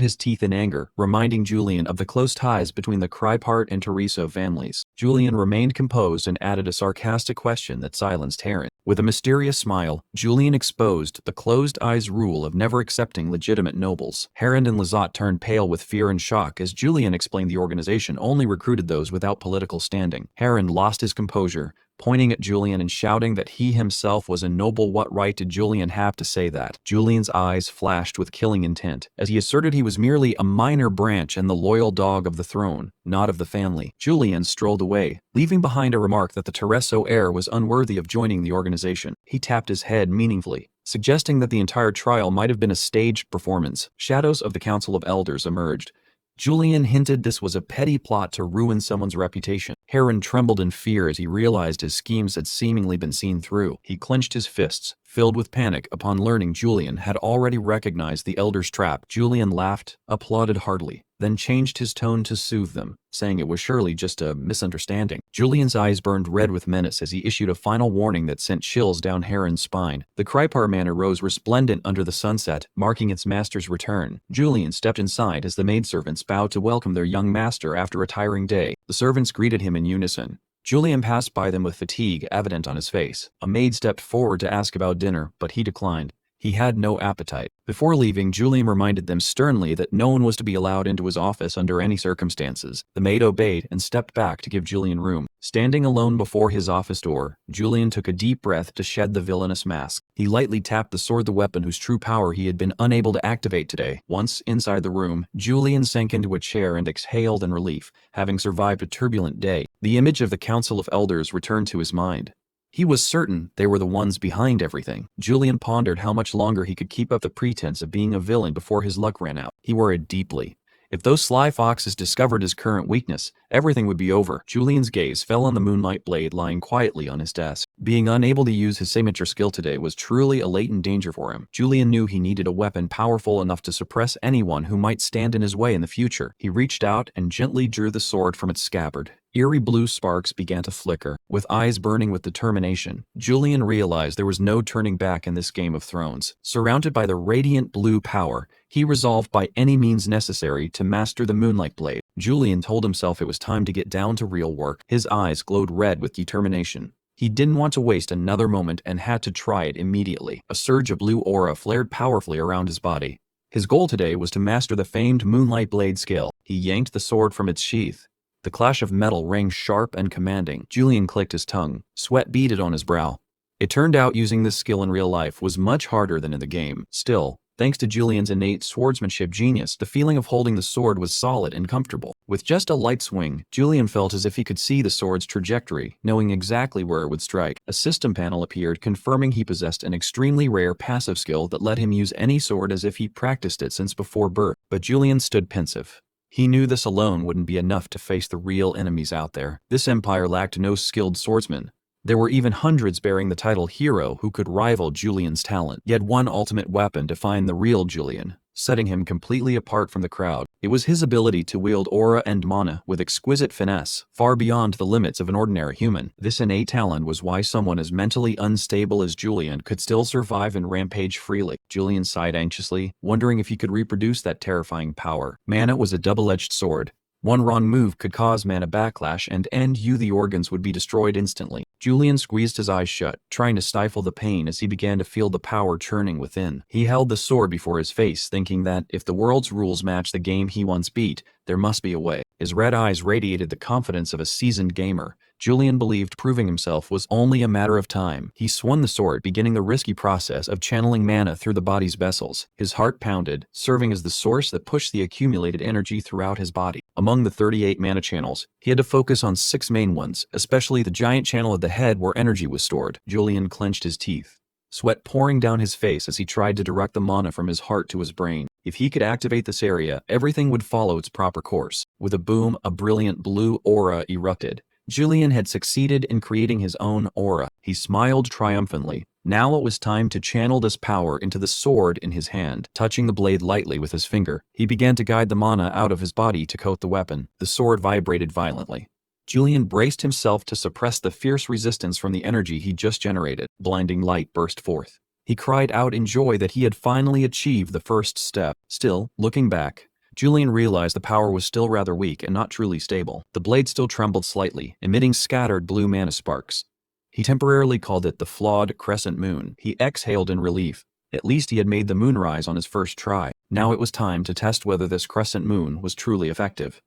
his teeth in anger, reminding Julian of the close ties between the Krypart and Tereso families. Julian remained composed and added a sarcastic question that silenced Heiden. With a mysterious smile, Julian exposed the Closed Eyes rule of never accepting legitimate nobles. Heiden and Lizotte turned pale with fear and shock as Julian explained the organization only recruited those without political standing. Heiden lost his composure, pointing at Julian and shouting that he himself was a noble. What right did Julian have to say that? Julian's eyes flashed with killing intent as he asserted he was merely a minor branch and the loyal dog of the throne, not of the family. Julian strolled away, leaving behind a remark that the Tereso heir was unworthy of joining the organization. He tapped his head meaningfully, suggesting that the entire trial might have been a staged performance. Shadows of the Council of Elders emerged. Julian hinted this was a petty plot to ruin someone's reputation. Heiden trembled in fear as he realized his schemes had seemingly been seen through. He clenched his fists, filled with panic upon learning Julian had already recognized the Elder's trap. Julian laughed, applauded heartily, then changed his tone to soothe them, saying it was surely just a misunderstanding. Julian's eyes burned red with menace as he issued a final warning that sent chills down Heiden's spine. The Krypar manor rose resplendent under the sunset, marking its master's return. Julian stepped inside as the maidservants bowed to welcome their young master after a tiring day. The servants greeted him in unison. Julian passed by them with fatigue evident on his face. A maid stepped forward to ask about dinner, but he declined. He had no appetite. Before leaving, Julian reminded them sternly that no one was to be allowed into his office under any circumstances. The maid obeyed and stepped back to give Julian room. Standing alone before his office door, Julian took a deep breath to shed the villainous mask. He lightly tapped the sword, the weapon whose true power he had been unable to activate today. Once inside the room, Julian sank into a chair and exhaled in relief, having survived a turbulent day. The image of the Council of Elders returned to his mind. He was certain they were the ones behind everything. Julian pondered how much longer he could keep up the pretense of being a villain before his luck ran out. He worried deeply. If those sly foxes discovered his current weakness, everything would be over. Julian's gaze fell on the moonlight blade lying quietly on his desk. Being unable to use his signature skill today was truly a latent danger for him. Julian knew he needed a weapon powerful enough to suppress anyone who might stand in his way in the future. He reached out and gently drew the sword from its scabbard. Eerie blue sparks began to flicker. With eyes burning with determination, Julian realized there was no turning back in this Game of Thrones. Surrounded by the radiant blue power, he resolved by any means necessary to master the moonlight blade. Julian told himself it was time to get down to real work. His eyes glowed red with determination. He didn't want to waste another moment and had to try it immediately. A surge of blue aura flared powerfully around his body. His goal today was to master the famed moonlight blade skill. He yanked the sword from its sheath. The clash of metal rang sharp and commanding. Julian clicked his tongue. Sweat beaded on his brow. It turned out using this skill in real life was much harder than in the game. Still, thanks to Julian's innate swordsmanship genius, the feeling of holding the sword was solid and comfortable. With just a light swing, Julian felt as if he could see the sword's trajectory, knowing exactly where it would strike. A system panel appeared, confirming he possessed an extremely rare passive skill that let him use any sword as if he practiced it since before birth. But Julian stood pensive. He knew this alone wouldn't be enough to face the real enemies out there. This empire lacked no skilled swordsmen. There were even hundreds bearing the title hero who could rival Julian's talent. Yet one ultimate weapon defined the real Julian, setting him completely apart from the crowd. It was his ability to wield aura and mana with exquisite finesse, far beyond the limits of an ordinary human. This innate talent was why someone as mentally unstable as Julian could still survive and rampage freely. Julian sighed anxiously, wondering if he could reproduce that terrifying power. Mana was a double-edged sword. One wrong move could cause mana backlash and the organs would be destroyed instantly. Julian squeezed his eyes shut, trying to stifle the pain as he began to feel the power churning within. He held the sword before his face, thinking that if the world's rules match the game he once beat, there must be a way. His red eyes radiated the confidence of a seasoned gamer. Julian believed proving himself was only a matter of time. He swung the sword, beginning the risky process of channeling mana through the body's vessels. His heart pounded, serving as the source that pushed the accumulated energy throughout his body. Among the 38 mana channels, he had to focus on 6 main ones, especially the giant channel at the head where energy was stored. Julian clenched his teeth, sweat pouring down his face as he tried to direct the mana from his heart to his brain. If he could activate this area, everything would follow its proper course. With a boom, a brilliant blue aura erupted. Julian had succeeded in creating his own aura. He smiled triumphantly. Now it was time to channel this power into the sword in his hand. Touching the blade lightly with his finger, he began to guide the mana out of his body to coat the weapon. The sword vibrated violently. Julian braced himself to suppress the fierce resistance from the energy he just generated. Blinding light burst forth. He cried out in joy that he had finally achieved the first step. Still, looking back, Julian realized the power was still rather weak and not truly stable. The blade still trembled slightly, emitting scattered blue mana sparks. He temporarily called it the flawed crescent moon. He exhaled in relief. At least he had made the moon rise on his first try. Now it was time to test whether this crescent moon was truly effective.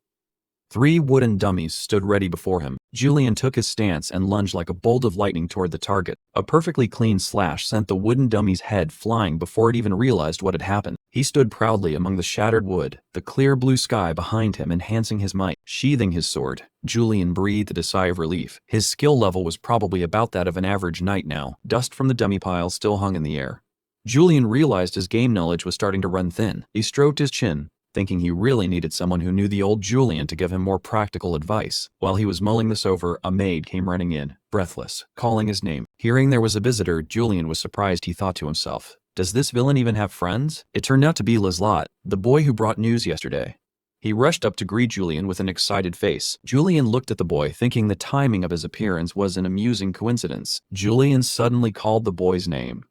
3 wooden dummies stood ready before him. Julian took his stance and lunged like a bolt of lightning toward the target. A perfectly clean slash sent the wooden dummy's head flying before it even realized what had happened. He stood proudly among the shattered wood, the clear blue sky behind him enhancing his might. Sheathing his sword, Julian breathed a sigh of relief. His skill level was probably about that of an average knight now. Dust from the dummy pile still hung in the air. Julian realized his game knowledge was starting to run thin. He stroked his chin, thinking he really needed someone who knew the old Julian to give him more practical advice. While he was mulling this over, a maid came running in, breathless, calling his name. Hearing there was a visitor, Julian was surprised. He thought to himself, does this villain even have friends? It turned out to be Lazlot, the boy who brought news yesterday. He rushed up to greet Julian with an excited face. Julian looked at the boy, thinking the timing of his appearance was an amusing coincidence. Julian suddenly called the boy's name.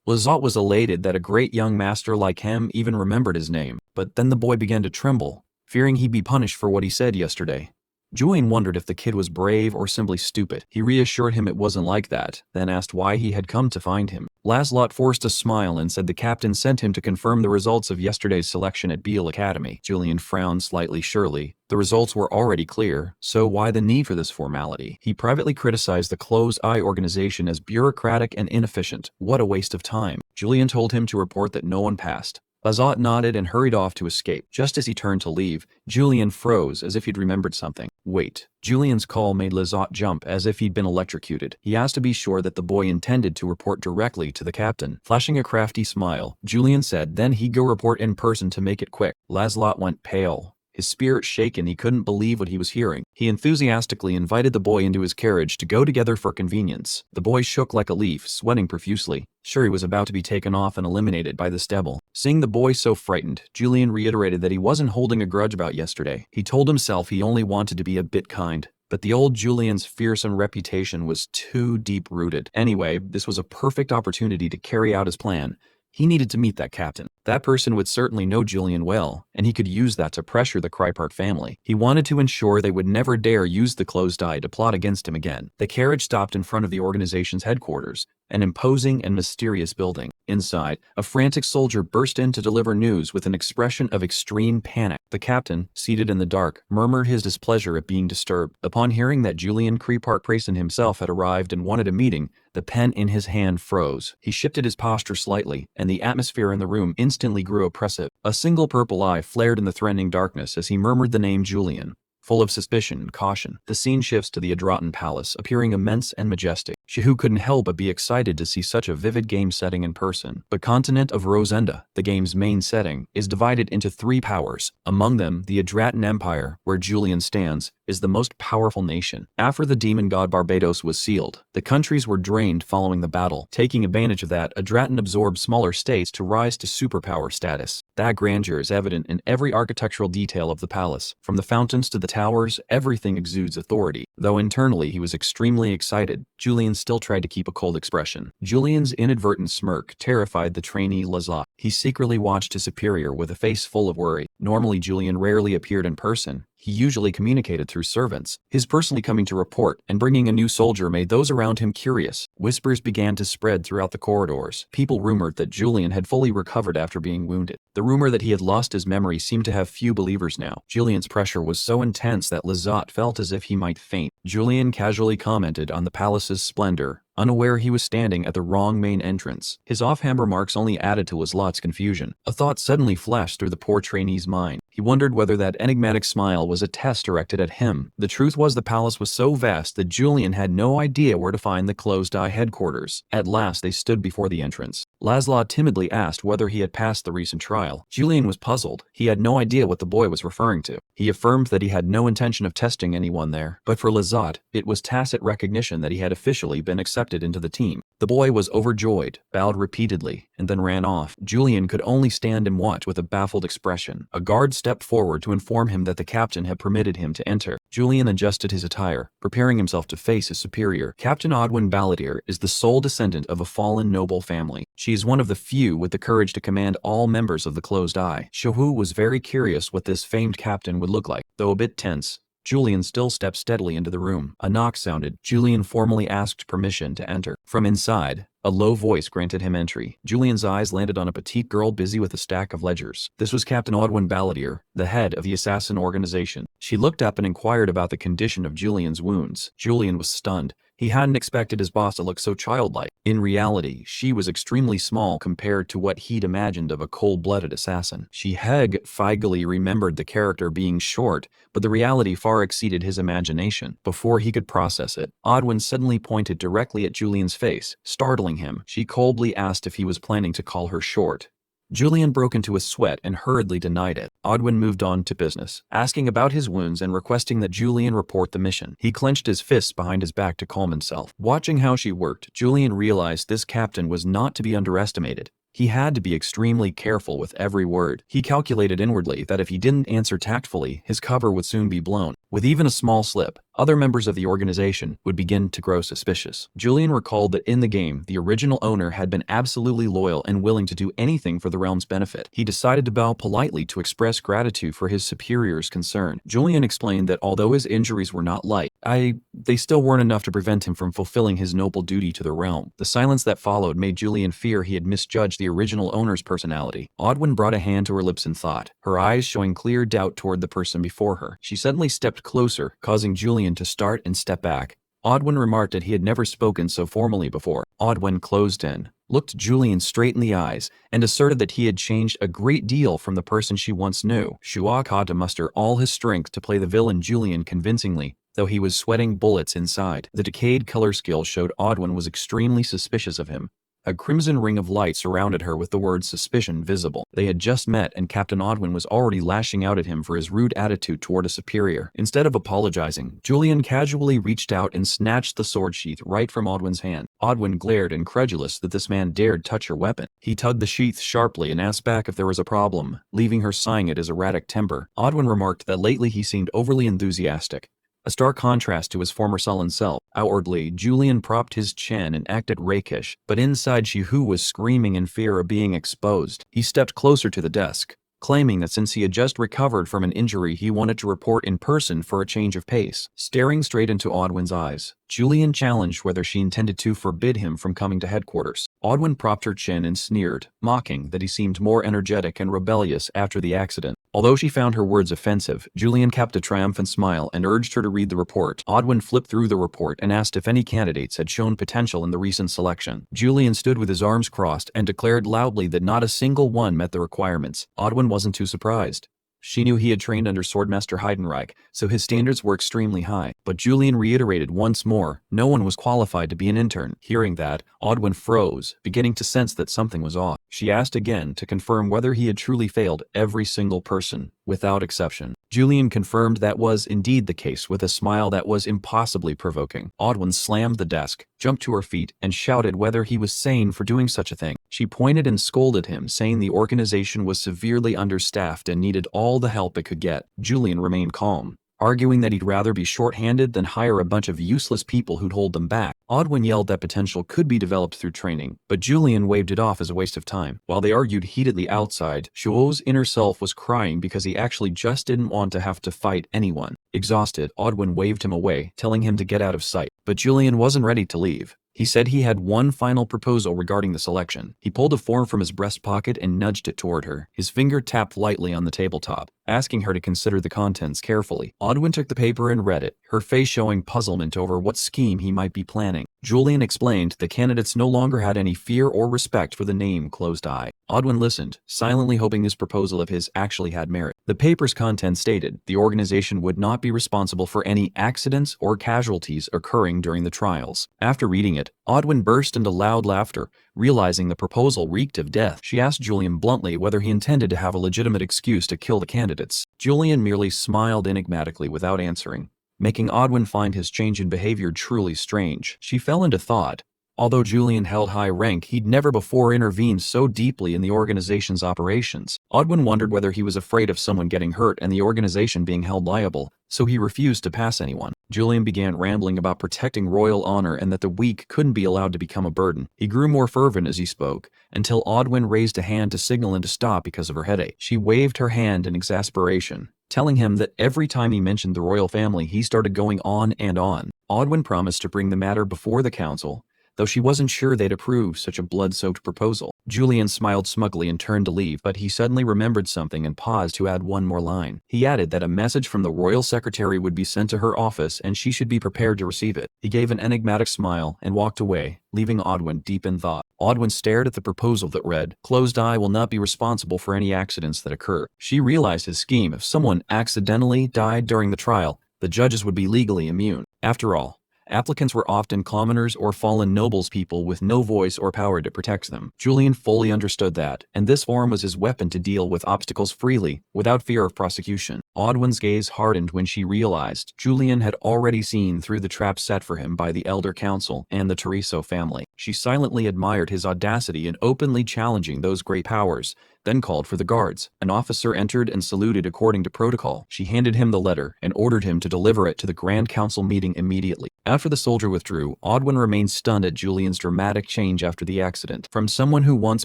Lazlot was elated that a great young master like him even remembered his name, but then the boy began to tremble, fearing he'd be punished for what he said yesterday. Julian wondered if the kid was brave or simply stupid. He reassured him it wasn't like that, then asked why he had come to find him. Lazlot forced a smile and said the captain sent him to confirm the results of yesterday's selection at Beale Academy. Julian frowned slightly. Surely, the results were already clear, so why the need for this formality? He privately criticized the close-eye organization as bureaucratic and inefficient. What a waste of time. Julian told him to report that no one passed. Lazlot nodded and hurried off to escape. Just as he turned to leave, Julian froze as if he'd remembered something. Wait. Julian's call made Lazlot jump as if he'd been electrocuted. He asked to be sure that the boy intended to report directly to the captain. Flashing a crafty smile, Julian said then he'd go report in person to make it quick. Lazlot went pale. His spirit shaken, he couldn't believe what he was hearing. He enthusiastically invited the boy into his carriage to go together for convenience. The boy shook like a leaf, sweating profusely. Sure, he was about to be taken off and eliminated by this devil. Seeing the boy so frightened, Julian reiterated that he wasn't holding a grudge about yesterday. He told himself he only wanted to be a bit kind. But the old Julian's fearsome reputation was too deep-rooted. Anyway, this was a perfect opportunity to carry out his plan. He needed to meet that captain. That person would certainly know Julian well, and he could use that to pressure the Krypart family. He wanted to ensure they would never dare use the closed eye to plot against him again. The carriage stopped in front of the organization's headquarters, an imposing and mysterious building. Inside, a frantic soldier burst in to deliver news with an expression of extreme panic. The captain, seated in the dark, murmured his displeasure at being disturbed. Upon hearing that Julian Krypart Prayson himself had arrived and wanted a meeting, the pen in his hand froze. He shifted his posture slightly, and the atmosphere in the room instantly grew oppressive. A single purple eye flared in the threatening darkness as he murmured the name Julian. Full of suspicion and caution, the scene shifts to the Adratan Palace, appearing immense and majestic. Shehu couldn't help but be excited to see such a vivid game setting in person. The continent of Rosenda, the game's main setting, is divided into 3 powers. Among them, the Adratan Empire, where Julian stands, is the most powerful nation. After the demon god Barbados was sealed, the countries were drained following the battle. Taking advantage of that, Adratan absorbed smaller states to rise to superpower status. That grandeur is evident in every architectural detail of the palace. From the fountains to the towers, everything exudes authority. Though internally he was extremely excited, Julian still tried to keep a cold expression. Julian's inadvertent smirk terrified the trainee Lazat. He secretly watched his superior with a face full of worry. Normally Julian rarely appeared in person. He usually communicated through servants. His personally coming to report and bringing a new soldier made those around him curious. Whispers began to spread throughout the corridors. People rumored that Julian had fully recovered after being wounded. The rumor that he had lost his memory seemed to have few believers now. Julian's pressure was so intense that Lazat felt as if he might faint. Julian casually commented on the palace's splendor, unaware he was standing at the wrong main entrance. His offhand remarks only added to Lazat's confusion. A thought suddenly flashed through the poor trainee's mind. He wondered whether that enigmatic smile was a test directed at him. The truth was the palace was so vast that Julian had no idea where to find the closed-eye headquarters. At last they stood before the entrance. Laszlo timidly asked whether he had passed the recent trial. Julian was puzzled. He had no idea what the boy was referring to. He affirmed that he had no intention of testing anyone there. But for Lazat, it was tacit recognition that he had officially been accepted into the team. The boy was overjoyed, bowed repeatedly, and then ran off. Julian could only stand and watch with a baffled expression. A guard stepped forward to inform him that the captain had permitted him to enter. Julian adjusted his attire, preparing himself to face his superior. Captain Odwin Balladeer is the sole descendant of a fallen noble family. She is one of the few with the courage to command all members of the Closed Eye. Shehu was very curious what this famed captain would look like. Though a bit tense, Julian still stepped steadily into the room. A knock sounded. Julian formally asked permission to enter. From inside, a low voice granted him entry. Julian's eyes landed on a petite girl busy with a stack of ledgers. This was Captain Odwin Balladeer, the head of the assassin organization. She looked up and inquired about the condition of Julian's wounds. Julian was stunned. He hadn't expected his boss to look so childlike. In reality, she was extremely small compared to what he'd imagined of a cold-blooded assassin. She vaguely remembered the character being short, but the reality far exceeded his imagination. Before he could process it, Odwin suddenly pointed directly at Julian's face, startling him. She coldly asked if he was planning to call her short. Julian broke into a sweat and hurriedly denied it. Odwin moved on to business, asking about his wounds and requesting that Julian report the mission. He clenched his fists behind his back to calm himself. Watching how she worked, Julian realized this captain was not to be underestimated. He had to be extremely careful with every word. He calculated inwardly that if he didn't answer tactfully, his cover would soon be blown. With even a small slip, other members of the organization would begin to grow suspicious. Julian recalled that in the game, the original owner had been absolutely loyal and willing to do anything for the realm's benefit. He decided to bow politely to express gratitude for his superior's concern. Julian explained that although his injuries were not light, they still weren't enough to prevent him from fulfilling his noble duty to the realm. The silence that followed made Julian fear he had misjudged the original owner's personality. Odwin brought a hand to her lips in thought, her eyes showing clear doubt toward the person before her. She suddenly stepped closer, causing Julian to start and step back. Odwin remarked that he had never spoken so formally before. Odwin closed in, looked Julian straight in the eyes, and asserted that he had changed a great deal from the person she once knew. Shuak had to muster all his strength to play the villain Julian convincingly, though he was sweating bullets inside. The decayed color skill showed Odwin was extremely suspicious of him. A crimson ring of light surrounded her with the word suspicion visible. They had just met and Captain Odwin was already lashing out at him for his rude attitude toward a superior. Instead of apologizing, Julian casually reached out and snatched the sword sheath right from Odwin's hand. Odwin glared, incredulous that this man dared touch her weapon. He tugged the sheath sharply and asked back if there was a problem, leaving her sighing at his erratic temper. Odwin remarked that lately he seemed overly enthusiastic, a stark contrast to his former sullen self. Outwardly, Julian propped his chin and acted rakish, but inside Shihu was screaming in fear of being exposed. He stepped closer to the desk, claiming that since he had just recovered from an injury he wanted to report in person for a change of pace. Staring straight into Odwin's eyes, Julian challenged whether she intended to forbid him from coming to headquarters. Odwin propped her chin and sneered, mocking that he seemed more energetic and rebellious after the accident. Although she found her words offensive, Julian kept a triumphant smile and urged her to read the report. Odwin flipped through the report and asked if any candidates had shown potential in the recent selection. Julian stood with his arms crossed and declared loudly that not a single one met the requirements. Odwin wasn't too surprised. She knew he had trained under Swordmaster Heidenreich, so his standards were extremely high. But Julian reiterated once more, no one was qualified to be an intern. Hearing that, Odwin froze, beginning to sense that something was off. She asked again to confirm whether he had truly failed every single person, without exception. Julian confirmed that was indeed the case with a smile that was impossibly provoking. Odwin slammed the desk, jumped to her feet, and shouted whether he was sane for doing such a thing. She pointed and scolded him, saying the organization was severely understaffed and needed all the help it could get. Julian remained calm, arguing that he'd rather be short-handed than hire a bunch of useless people who'd hold them back. Odwin yelled that potential could be developed through training, but Julian waved it off as a waste of time. While they argued heatedly outside, Shuo's inner self was crying because he actually just didn't want to have to fight anyone. Exhausted, Odwin waved him away, telling him to get out of sight. But Julian wasn't ready to leave. He said he had one final proposal regarding the selection. He pulled a form from his breast pocket and nudged it toward her. His finger tapped lightly on the tabletop, asking her to consider the contents carefully. Odwin took the paper and read it, her face showing puzzlement over what scheme he might be planning. Julian explained the candidates no longer had any fear or respect for the name Closed Eye. Odwin listened, silently hoping this proposal of his actually had merit. The paper's content stated the organization would not be responsible for any accidents or casualties occurring during the trials. After reading it, Odwin burst into loud laughter, realizing the proposal reeked of death. She asked Julian bluntly whether he intended to have a legitimate excuse to kill the candidates. Julian merely smiled enigmatically without answering, making Odwin find his change in behavior truly strange. She fell into thought. Although Julian held high rank, he'd never before intervened so deeply in the organization's operations. Odwin wondered whether he was afraid of someone getting hurt and the organization being held liable, so he refused to pass anyone. Julian began rambling about protecting royal honor and that the weak couldn't be allowed to become a burden. He grew more fervent as he spoke, until Odwin raised a hand to signal him to stop because of her headache. She waved her hand in exasperation, telling him that every time he mentioned the royal family he started going on and on. Odwin promised to bring the matter before the council, though she wasn't sure they'd approve such a blood-soaked proposal. Julian smiled smugly and turned to leave, but he suddenly remembered something and paused to add one more line. He added that a message from the royal secretary would be sent to her office and she should be prepared to receive it. He gave an enigmatic smile and walked away, leaving Odwin deep in thought. Odwin stared at the proposal that read, "Closed Eye will not be responsible for any accidents that occur." She realized his scheme: if someone accidentally died during the trial, the judges would be legally immune. After all, applicants were often commoners or fallen nobles, people with no voice or power to protect them. Julian fully understood that, and this form was his weapon to deal with obstacles freely, without fear of prosecution. Odwin's gaze hardened when she realized Julian had already seen through the trap set for him by the Elder Council and the Teriso family. She silently admired his audacity in openly challenging those great powers, then called for the guards. An officer entered and saluted according to protocol. She handed him the letter and ordered him to deliver it to the Grand Council meeting immediately. After the soldier withdrew, Odwin remained stunned at Julian's dramatic change after the accident. From someone who once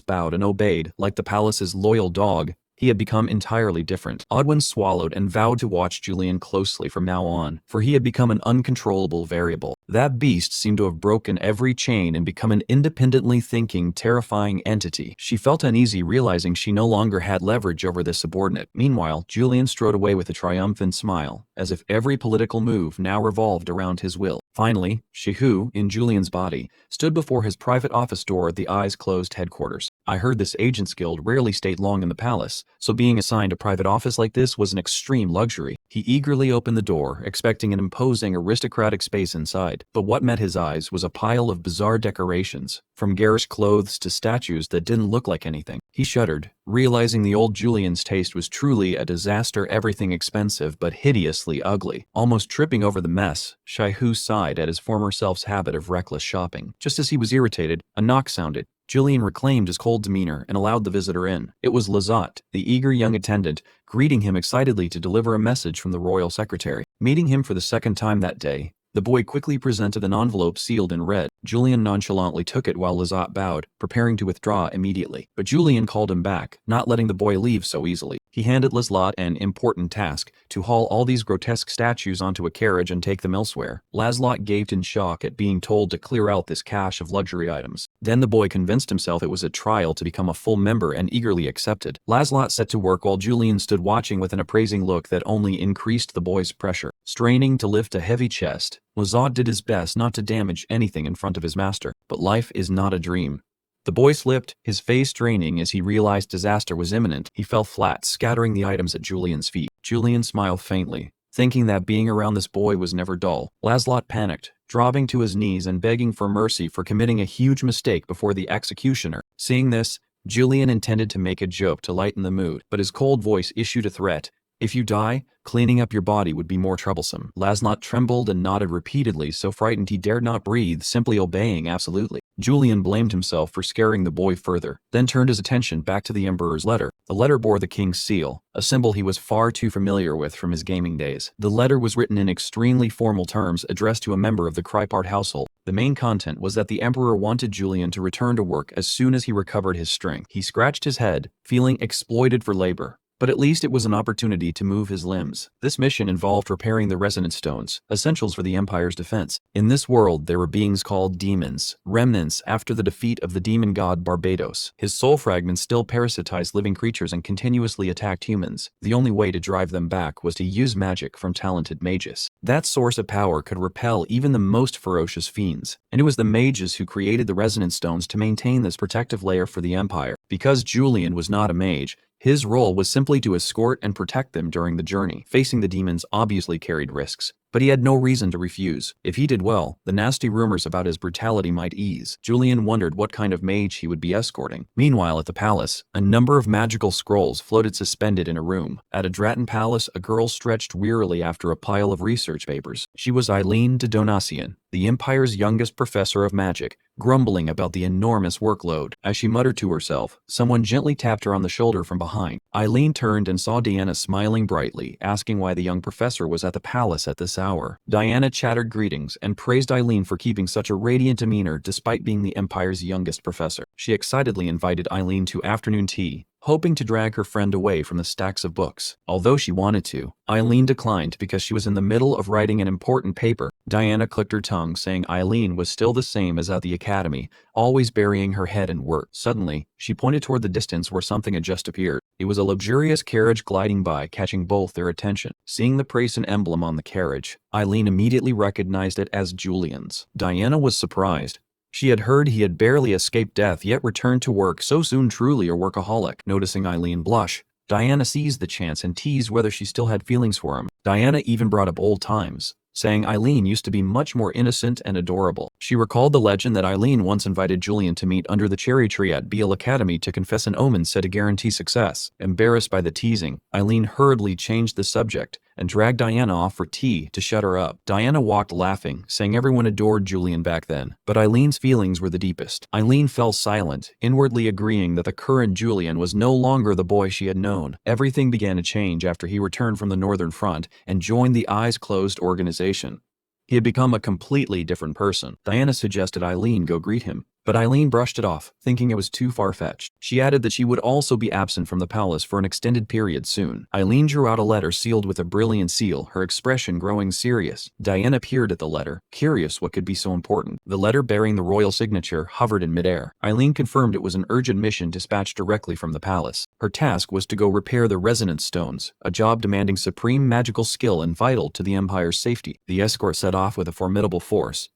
bowed and obeyed, like the palace's loyal dog, he had become entirely different. Odwin swallowed and vowed to watch Julian closely from now on, for he had become an uncontrollable variable. That beast seemed to have broken every chain and become an independently thinking, terrifying entity. She felt uneasy realizing she no longer had leverage over this subordinate. Meanwhile, Julian strode away with a triumphant smile, as if every political move now revolved around his will. Finally, Shihu, in Julian's body, stood before his private office door at the eyes-closed headquarters. I heard this agent's guild rarely stayed long in the palace, so being assigned a private office like this was an extreme luxury. He eagerly opened the door, expecting an imposing aristocratic space inside, but what met his eyes was a pile of bizarre decorations, from garish clothes to statues that didn't look like anything. He shuddered, realizing the old Julian's taste was truly a disaster, everything expensive but hideously ugly. Almost tripping over the mess, Shaihu sighed at his former self's habit of reckless shopping. Just as he was irritated, a knock sounded. Julian reclaimed his cold demeanor and allowed the visitor in. It was Lazat, the eager young attendant, greeting him excitedly to deliver a message from the royal secretary. Meeting him for the second time that day, the boy quickly presented an envelope sealed in red. Julian nonchalantly took it while Lazat bowed, preparing to withdraw immediately. But Julian called him back, not letting the boy leave so easily. He handed Lazat an important task, to haul all these grotesque statues onto a carriage and take them elsewhere. Lazat gaped in shock at being told to clear out this cache of luxury items. Then the boy convinced himself it was a trial to become a full member and eagerly accepted. Lazat set to work while Julian stood watching with an appraising look that only increased the boy's pressure. Straining to lift a heavy chest, Lazat did his best not to damage anything in front of his master. But life is not a dream. The boy slipped, his face straining as he realized disaster was imminent. He fell flat, scattering the items at Julian's feet. Julian smiled faintly, thinking that being around this boy was never dull. Lazat panicked, dropping to his knees and begging for mercy for committing a huge mistake before the executioner. Seeing this, Julian intended to make a joke to lighten the mood, but his cold voice issued a threat. If you die, cleaning up your body would be more troublesome. Lazat trembled and nodded repeatedly, so frightened he dared not breathe, simply obeying absolutely. Julian blamed himself for scaring the boy further, then turned his attention back to the Emperor's letter. The letter bore the king's seal, a symbol he was far too familiar with from his gaming days. The letter was written in extremely formal terms addressed to a member of the Krypart household. The main content was that the Emperor wanted Julian to return to work as soon as he recovered his strength. He scratched his head, feeling exploited for labor. But at least it was an opportunity to move his limbs. This mission involved repairing the resonance stones, essentials for the Empire's defense. In this world, there were beings called demons, remnants after the defeat of the demon god Barbados. His soul fragments still parasitized living creatures and continuously attacked humans. The only way to drive them back was to use magic from talented mages. That source of power could repel even the most ferocious fiends, and it was the mages who created the resonance stones to maintain this protective layer for the Empire. Because Julian was not a mage, his role was simply to escort and protect them during the journey. Facing the demons obviously carried risks, but he had no reason to refuse. If he did well, the nasty rumors about his brutality might ease. Julian wondered what kind of mage he would be escorting. Meanwhile, at the palace, a number of magical scrolls floated suspended in a room. At a Draton palace, a girl stretched wearily after a pile of research papers. She was Eileen de Donatian, the Empire's youngest professor of magic, grumbling about the enormous workload. As she muttered to herself, someone gently tapped her on the shoulder from behind. Eileen turned and saw Diana smiling brightly, asking why the young professor was at the palace at this hour. Diana chattered greetings and praised Eileen for keeping such a radiant demeanor despite being the Empire's youngest professor. She excitedly invited Eileen to afternoon tea, hoping to drag her friend away from the stacks of books. Although she wanted to, Eileen declined because she was in the middle of writing an important paper. Diana clicked her tongue, saying Eileen was still the same as at the academy, always burying her head in work. Suddenly, she pointed toward the distance where something had just appeared. It was a luxurious carriage gliding by, catching both their attention. Seeing the Prayson emblem on the carriage, Eileen immediately recognized it as Julian's. Diana was surprised. She had heard he had barely escaped death yet returned to work so soon, truly a workaholic. Noticing Eileen blush, Diana seized the chance and teased whether she still had feelings for him. Diana even brought up old times, saying Eileen used to be much more innocent and adorable. She recalled the legend that Eileen once invited Julian to meet under the cherry tree at Beale Academy to confess an omen said to guarantee success. Embarrassed by the teasing, Eileen hurriedly changed the subject and dragged Diana off for tea to shut her up. Diana walked laughing, saying everyone adored Julian back then, but Eileen's feelings were the deepest. Eileen fell silent, inwardly agreeing that the current Julian was no longer the boy she had known. Everything began to change after he returned from the Northern Front and joined the Eyes Closed organization. He had become a completely different person. Diana suggested Eileen go greet him, but Eileen brushed it off, thinking it was too far-fetched. She added that she would also be absent from the palace for an extended period soon. Eileen drew out a letter sealed with a brilliant seal, her expression growing serious. Diana peered at the letter, curious what could be so important. The letter bearing the royal signature hovered in midair. Eileen confirmed it was an urgent mission dispatched directly from the palace. Her task was to go repair the resonance stones, a job demanding supreme magical skill and vital to the Empire's safety. The escort set off with a formidable force.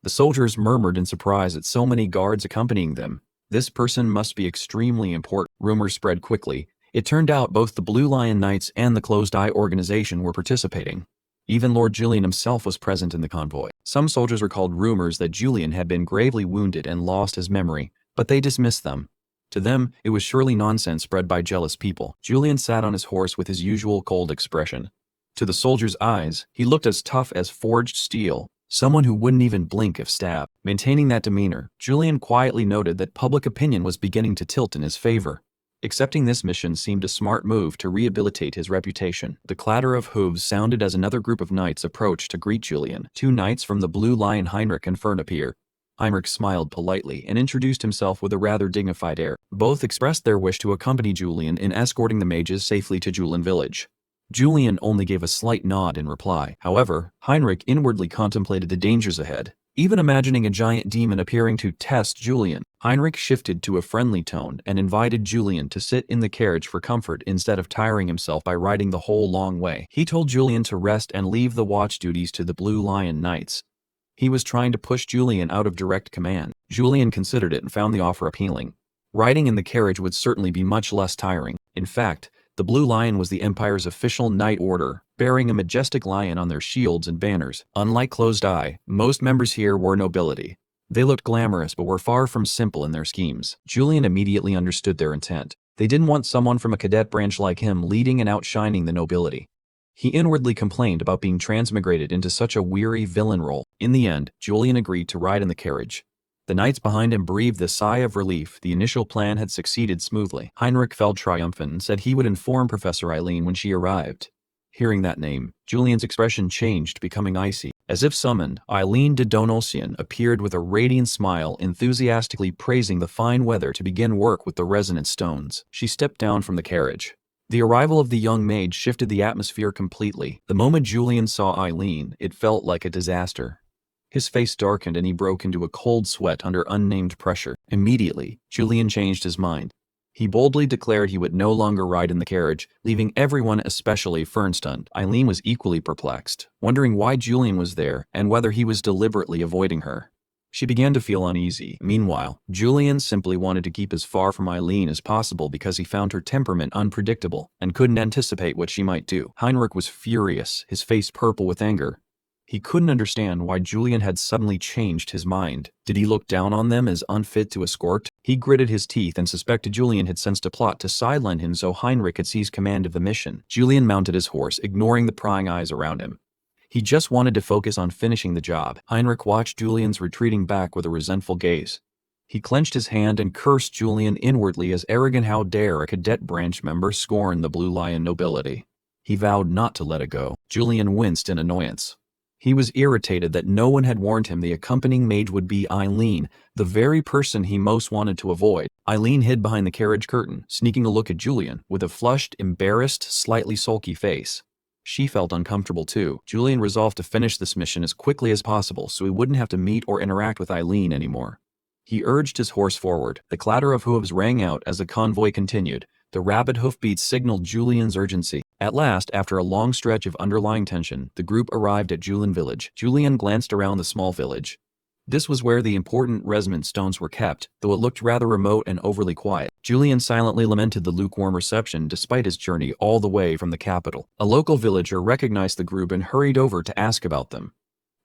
The soldiers murmured in surprise at so many guards accompanying them. This person must be extremely important. Rumors spread quickly. It turned out both the Blue Lion Knights and the Closed Eye organization were participating. Even Lord Julian himself was present in the convoy. Some soldiers recalled rumors that Julian had been gravely wounded and lost his memory, but they dismissed them. To them, it was surely nonsense spread by jealous people. Julian sat on his horse with his usual cold expression. To the soldier's eyes, he looked as tough as forged steel, someone who wouldn't even blink if stabbed. Maintaining that demeanor, Julian quietly noted that public opinion was beginning to tilt in his favor. Accepting this mission seemed a smart move to rehabilitate his reputation. The clatter of hooves sounded as another group of knights approached to greet Julian. Two knights from the Blue Lion, Heinrich and Fern, appeared. Heinrich smiled politely and introduced himself with a rather dignified air. Both expressed their wish to accompany Julian in escorting the mages safely to Julian village. Julian only gave a slight nod in reply. However, Heinrich inwardly contemplated the dangers ahead, even imagining a giant demon appearing to test Julian. Heinrich shifted to a friendly tone and invited Julian to sit in the carriage for comfort instead of tiring himself by riding the whole long way. He told Julian to rest and leave the watch duties to the Blue Lion Knights. He was trying to push Julian out of direct command. Julian considered it and found the offer appealing. Riding in the carriage would certainly be much less tiring. In fact, the Blue Lion was the Empire's official knight order, bearing a majestic lion on their shields and banners. Unlike Closed Eye, most members here were nobility. They looked glamorous but were far from simple in their schemes. Julian immediately understood their intent. They didn't want someone from a cadet branch like him leading and outshining the nobility. He inwardly complained about being transmigrated into such a weary villain role. In the end, Julian agreed to ride in the carriage. The knights behind him breathed a sigh of relief. The initial plan had succeeded smoothly. Heinrich felt triumphant and said he would inform Professor Eileen when she arrived. Hearing that name, Julian's expression changed, becoming icy. As if summoned, Eileen de Donosian appeared with a radiant smile, enthusiastically praising the fine weather to begin work with the resonant stones. She stepped down from the carriage. The arrival of the young maid shifted the atmosphere completely. The moment Julian saw Eileen, it felt like a disaster. His face darkened and he broke into a cold sweat under unnamed pressure. Immediately, Julian changed his mind. He boldly declared he would no longer ride in the carriage, leaving everyone, especially Fern, stunned. Eileen was equally perplexed, wondering why Julian was there and whether he was deliberately avoiding her. She began to feel uneasy. Meanwhile, Julian simply wanted to keep as far from Eileen as possible because he found her temperament unpredictable and couldn't anticipate what she might do. Heinrich was furious, his face purple with anger. He couldn't understand why Julian had suddenly changed his mind. Did he look down on them as unfit to escort? He gritted his teeth and suspected Julian had sensed a plot to sideline him so Heinrich could seize command of the mission. Julian mounted his horse, ignoring the prying eyes around him. He just wanted to focus on finishing the job. Heinrich watched Julian's retreating back with a resentful gaze. He clenched his hand and cursed Julian inwardly as arrogant. How dare a cadet branch member scorn the Blue Lion nobility? He vowed not to let it go. Julian winced in annoyance. He was irritated that no one had warned him the accompanying mage would be Eileen, the very person he most wanted to avoid. Eileen hid behind the carriage curtain, sneaking a look at Julian, with a flushed, embarrassed, slightly sulky face. She felt uncomfortable too. Julian resolved to finish this mission as quickly as possible so he wouldn't have to meet or interact with Eileen anymore. He urged his horse forward. The clatter of hooves rang out as the convoy continued. The rapid hoofbeats signaled Julian's urgency. At last, after a long stretch of underlying tension, the group arrived at Julian village. Julian glanced around the small village. This was where the important resonant stones were kept, though it looked rather remote and overly quiet. Julian silently lamented the lukewarm reception despite his journey all the way from the capital. A local villager recognized the group and hurried over to ask about them.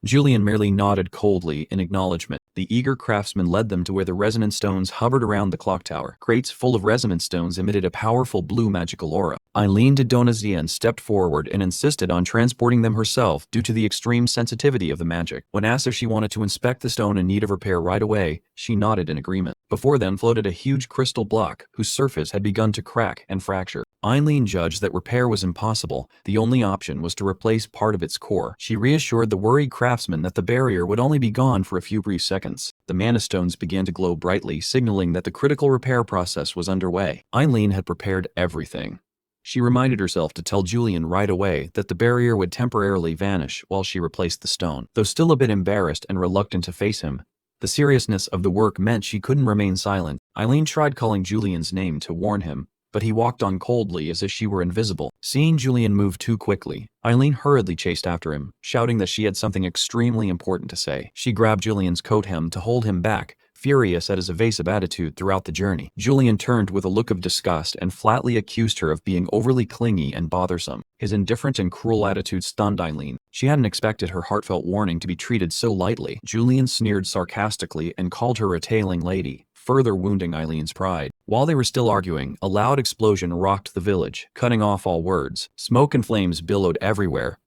Julian merely nodded coldly in acknowledgement. The eager craftsman led them to where the resonant stones hovered around the clock tower. Crates full of resonant stones emitted a powerful blue magical aura. Eileen de Donosian stepped forward and insisted on transporting them herself due to the extreme sensitivity of the magic. When asked if she wanted to inspect the stone in need of repair right away, she nodded in agreement. Before them floated a huge crystal block whose surface had begun to crack and fracture. Eileen judged that repair was impossible. The only option was to replace part of its core. She reassured the worried craftsman that the barrier would only be gone for a few brief seconds. The mana stones began to glow brightly, signaling that the critical repair process was underway. Eileen had prepared everything. She reminded herself to tell Julian right away that the barrier would temporarily vanish while she replaced the stone. Though still a bit embarrassed and reluctant to face him, the seriousness of the work meant she couldn't remain silent. Eileen tried calling Julian's name to warn him, but he walked on coldly as if she were invisible. Seeing Julian move too quickly, Eileen hurriedly chased after him, shouting that she had something extremely important to say. She grabbed Julian's coat hem to hold him back, furious at his evasive attitude throughout the journey. Julian turned with a look of disgust and flatly accused her of being overly clingy and bothersome. His indifferent and cruel attitude stunned Eileen. She hadn't expected her heartfelt warning to be treated so lightly. Julian sneered sarcastically and called her a tailing lady, further wounding Eileen's pride. While they were still arguing, a loud explosion rocked the village, cutting off all words. Smoke and flames billowed everywhere.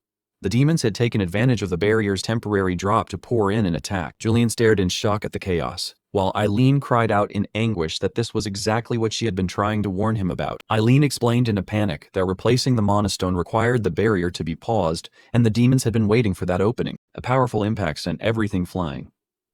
The demons had taken advantage of the barrier's temporary drop to pour in and attack. Julian stared in shock at the chaos, while Eileen cried out in anguish that this was exactly what she had been trying to warn him about. Eileen explained in a panic that replacing the monostone required the barrier to be paused, and the demons had been waiting for that opening. A powerful impact sent everything flying.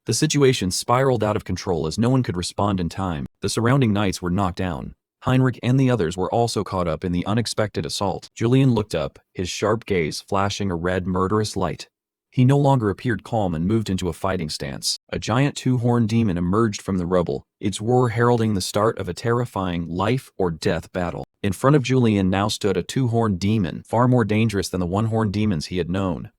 The situation spiraled out of control as no one could respond in time. The surrounding knights were knocked down. Heinrich and the others were also caught up in the unexpected assault. Julian looked up, his sharp gaze flashing a red, murderous light. He no longer appeared calm and moved into a fighting stance. A giant two-horned demon emerged from the rubble, its roar heralding the start of a terrifying life-or-death battle. In front of Julian now stood a two-horned demon, far more dangerous than the one-horned demons he had known.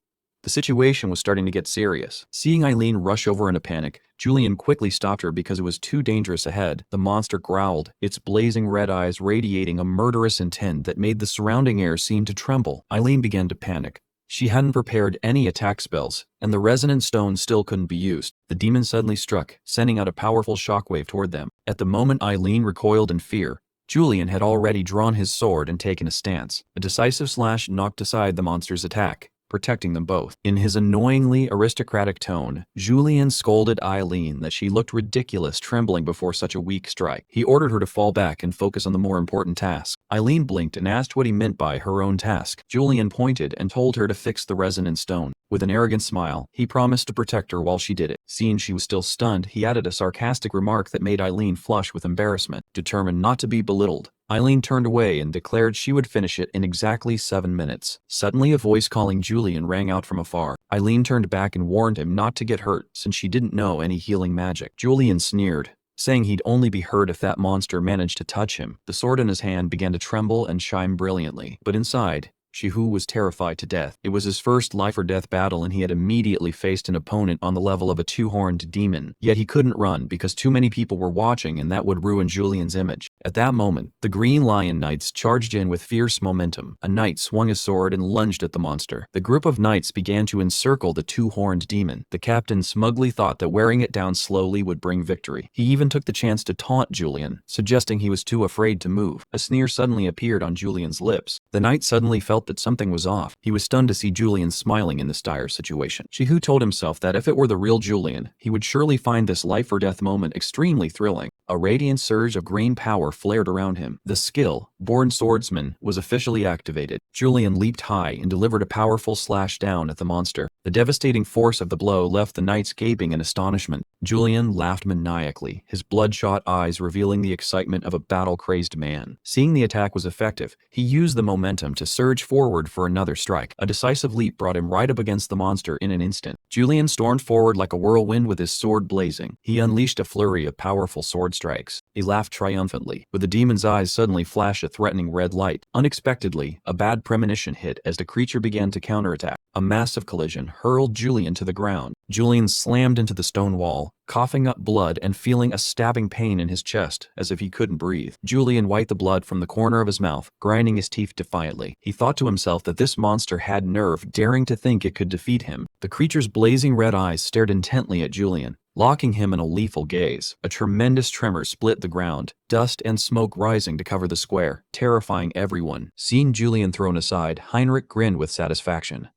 The situation was starting to get serious. Seeing Eileen rush over in a panic, Julian quickly stopped her because it was too dangerous ahead. The monster growled, its blazing red eyes radiating a murderous intent that made the surrounding air seem to tremble. Eileen began to panic. She hadn't prepared any attack spells, and the resonant stone still couldn't be used. The demon suddenly struck, sending out a powerful shockwave toward them. At the moment Eileen recoiled in fear, Julian had already drawn his sword and taken a stance. A decisive slash knocked aside the monster's attack, protecting them both. In his annoyingly aristocratic tone, Julian scolded Eileen that she looked ridiculous trembling before such a weak strike. He ordered her to fall back and focus on the more important task. Eileen blinked and asked what he meant by her own task. Julian pointed and told her to fix the resonant stone. With an arrogant smile, he promised to protect her while she did it. Seeing she was still stunned, he added a sarcastic remark that made Eileen flush with embarrassment. Determined not to be belittled, Eileen turned away and declared she would finish it in exactly 7 minutes. Suddenly a voice calling Julian rang out from afar. Eileen turned back and warned him not to get hurt since she didn't know any healing magic. Julian sneered, saying he'd only be hurt if that monster managed to touch him. The sword in his hand began to tremble and shine brilliantly, but inside, Shihu was terrified to death. It was his first life-or-death battle and he had immediately faced an opponent on the level of a two-horned demon. Yet he couldn't run because too many people were watching and that would ruin Julian's image. At that moment, the Green Lion Knights charged in with fierce momentum. A knight swung his sword and lunged at the monster. The group of knights began to encircle the two-horned demon. The captain smugly thought that wearing it down slowly would bring victory. He even took the chance to taunt Julian, suggesting he was too afraid to move. A sneer suddenly appeared on Julian's lips. The knight suddenly felt that something was off. He was stunned to see Julian smiling in this dire situation. Shihu told himself that if it were the real Julian, he would surely find this life-or-death moment extremely thrilling. A radiant surge of green power flared around him. The skill, Born Swordsman, was officially activated. Julian leaped high and delivered a powerful slash down at the monster. The devastating force of the blow left the knights gaping in astonishment. Julian laughed maniacally, his bloodshot eyes revealing the excitement of a battle-crazed man. Seeing the attack was effective, he used the momentum to surge forward for another strike. A decisive leap brought him right up against the monster in an instant. Julian stormed forward like a whirlwind with his sword blazing. He unleashed a flurry of powerful sword strikes. He laughed triumphantly, with the demon's eyes suddenly flash a threatening red light. Unexpectedly, a bad premonition hit as the creature began to counterattack. A massive collision hurled Julian to the ground. Julian slammed into the stone wall, coughing up blood and feeling a stabbing pain in his chest, as if he couldn't breathe. Julian wiped the blood from the corner of his mouth, grinding his teeth defiantly. He thought to himself that this monster had nerve daring to think it could defeat him. The creature's blazing red eyes stared intently at Julian, locking him in a lethal gaze. A tremendous tremor split the ground, dust and smoke rising to cover the square, terrifying everyone. Seeing Julian thrown aside, Heinrich grinned with satisfaction.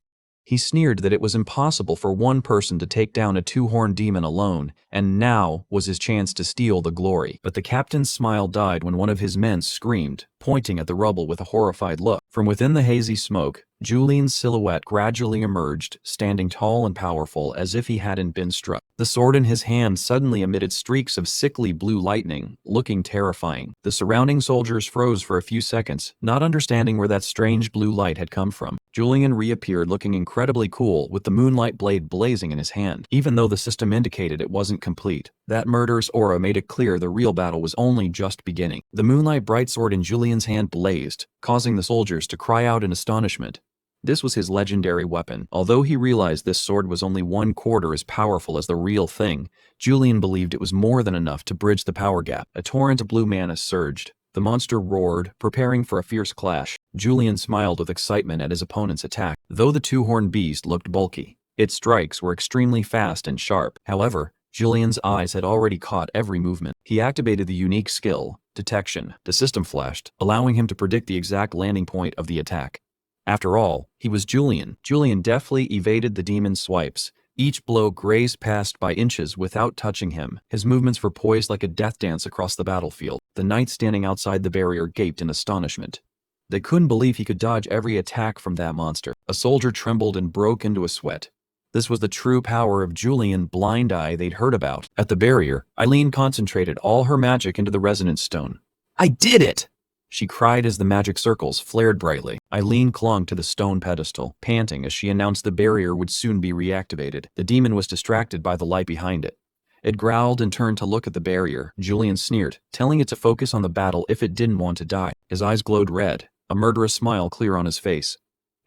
He sneered that it was impossible for one person to take down a two-horned demon alone, and now was his chance to steal the glory. But the captain's smile died when one of his men screamed, pointing at the rubble with a horrified look. From within the hazy smoke, Julian's silhouette gradually emerged, standing tall and powerful as if he hadn't been struck. The sword in his hand suddenly emitted streaks of sickly blue lightning, looking terrifying. The surrounding soldiers froze for a few seconds, not understanding where that strange blue light had come from. Julian reappeared looking incredibly cool with the moonlight blade blazing in his hand. Even though the system indicated it wasn't complete, that murderous aura made it clear the real battle was only just beginning. The moonlight bright sword in Julian's hand blazed, causing the soldiers to cry out in astonishment. This was his legendary weapon. Although he realized this sword was only 1/4 as powerful as the real thing, Julian believed it was more than enough to bridge the power gap. A torrent of blue mana surged. The monster roared, preparing for a fierce clash. Julian smiled with excitement at his opponent's attack. Though the two-horned beast looked bulky, its strikes were extremely fast and sharp. However, Julian's eyes had already caught every movement. He activated the unique skill, Detection. The system flashed, allowing him to predict the exact landing point of the attack. After all, he was Julian. Julian deftly evaded the demon's swipes. Each blow grazed past by inches without touching him. His movements were poised like a death dance across the battlefield. The knights standing outside the barrier gaped in astonishment. They couldn't believe he could dodge every attack from that monster. A soldier trembled and broke into a sweat. This was the true power of Julian Blind Eye they'd heard about. At the barrier, Eileen concentrated all her magic into the resonance stone. "I did it!" she cried as the magic circles flared brightly. Eileen clung to the stone pedestal, panting as she announced the barrier would soon be reactivated. The demon was distracted by the light behind it. It growled and turned to look at the barrier. Julian sneered, telling it to focus on the battle if it didn't want to die. His eyes glowed red, a murderous smile clear on his face.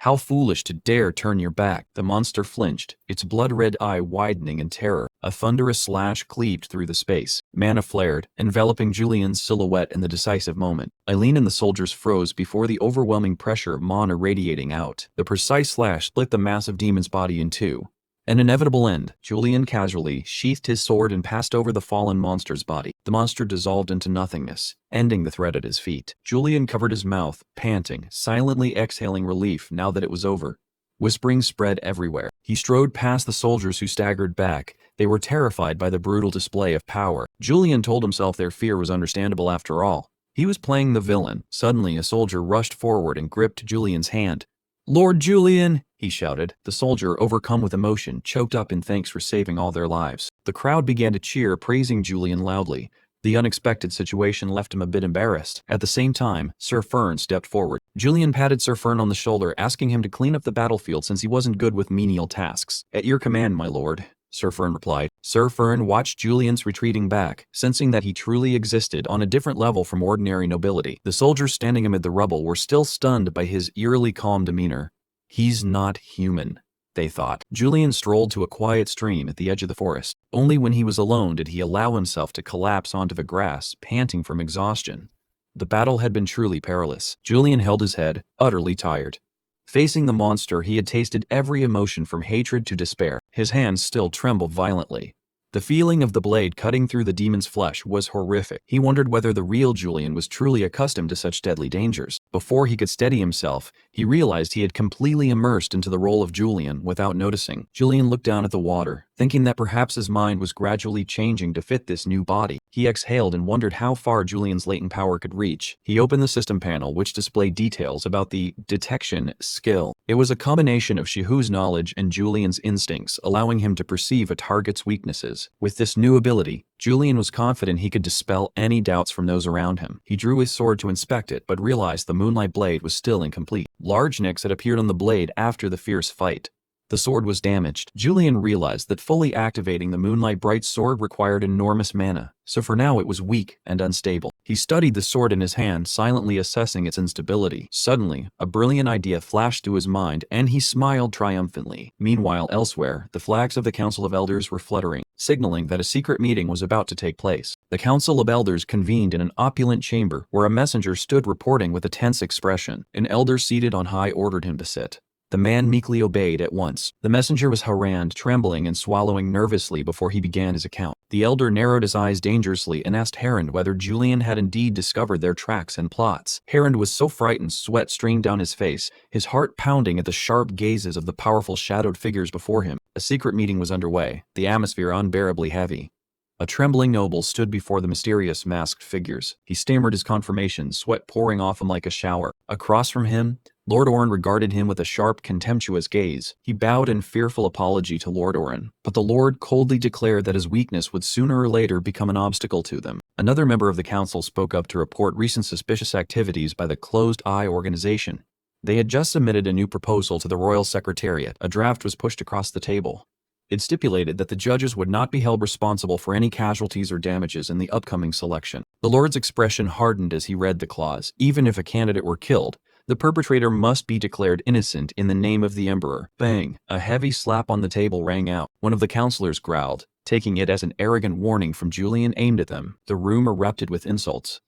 "How foolish to dare turn your back." The monster flinched, its blood-red eye widening in terror. A thunderous slash cleaved through the space. Mana flared, enveloping Julian's silhouette in the decisive moment. Eileen and the soldiers froze before the overwhelming pressure of mana radiating out. The precise slash split the massive demon's body in two. An inevitable end. Julian casually sheathed his sword and passed over the fallen monster's body. The monster dissolved into nothingness, ending the threat at his feet. Julian covered his mouth, panting, silently exhaling relief now that it was over. Whispering spread everywhere. He strode past the soldiers who staggered back. They were terrified by the brutal display of power. Julian told himself their fear was understandable after all. He was playing the villain. Suddenly, a soldier rushed forward and gripped Julian's hand. "Lord Julian!" he shouted. The soldier, overcome with emotion, choked up in thanks for saving all their lives. The crowd began to cheer, praising Julian loudly. The unexpected situation left him a bit embarrassed. At the same time, Sir Fern stepped forward. Julian patted Sir Fern on the shoulder, asking him to clean up the battlefield since he wasn't good with menial tasks. "At your command, my lord," Sir Fern replied. Sir Fern watched Julian's retreating back, sensing that he truly existed on a different level from ordinary nobility. The soldiers standing amid the rubble were still stunned by his eerily calm demeanor. "He's not human," they thought. Julian strolled to a quiet stream at the edge of the forest. Only when he was alone did he allow himself to collapse onto the grass, panting from exhaustion. The battle had been truly perilous. Julian held his head, utterly tired. Facing the monster, he had tasted every emotion from hatred to despair. His hands still trembled violently. The feeling of the blade cutting through the demon's flesh was horrific. He wondered whether the real Julian was truly accustomed to such deadly dangers. Before he could steady himself, he realized he had completely immersed into the role of Julian without noticing. Julian looked down at the water, thinking that perhaps his mind was gradually changing to fit this new body. He exhaled and wondered how far Julian's latent power could reach. He opened the system panel, which displayed details about the detection skill. It was a combination of Shihu's knowledge and Julian's instincts, allowing him to perceive a target's weaknesses. With this new ability, Julian was confident he could dispel any doubts from those around him. He drew his sword to inspect it, but realized the moonlight blade was still incomplete. Large nicks had appeared on the blade after the fierce fight. The sword was damaged. Julian realized that fully activating the Moonlight Bright sword required enormous mana, so for now it was weak and unstable. He studied the sword in his hand, silently assessing its instability. Suddenly, a brilliant idea flashed through his mind, and he smiled triumphantly. Meanwhile, elsewhere, the flags of the Council of Elders were fluttering, signaling that a secret meeting was about to take place. The Council of Elders convened in an opulent chamber, where a messenger stood reporting with a tense expression. An elder seated on high ordered him to sit. The man meekly obeyed at once. The messenger was harangued, trembling and swallowing nervously before he began his account. The elder narrowed his eyes dangerously and asked Heiden whether Julian had indeed discovered their tracks and plots. Heiden was so frightened, sweat streamed down his face, his heart pounding at the sharp gazes of the powerful shadowed figures before him. A secret meeting was underway, the atmosphere unbearably heavy. A trembling noble stood before the mysterious masked figures. He stammered his confirmation, sweat pouring off him like a shower. Across from him, Lord Orin regarded him with a sharp, contemptuous gaze. He bowed in fearful apology to Lord Orin, but the Lord coldly declared that his weakness would sooner or later become an obstacle to them. Another member of the council spoke up to report recent suspicious activities by the Closed Eye organization. They had just submitted a new proposal to the Royal Secretariat. A draft was pushed across the table. It stipulated that the judges would not be held responsible for any casualties or damages in the upcoming selection. The Lord's expression hardened as he read the clause. Even if a candidate were killed, The perpetrator must be declared innocent in the name of the Emperor. Bang! A heavy slap on the table rang out. One of the counselors growled, taking it as an arrogant warning from Julian aimed at them. The room erupted with insults.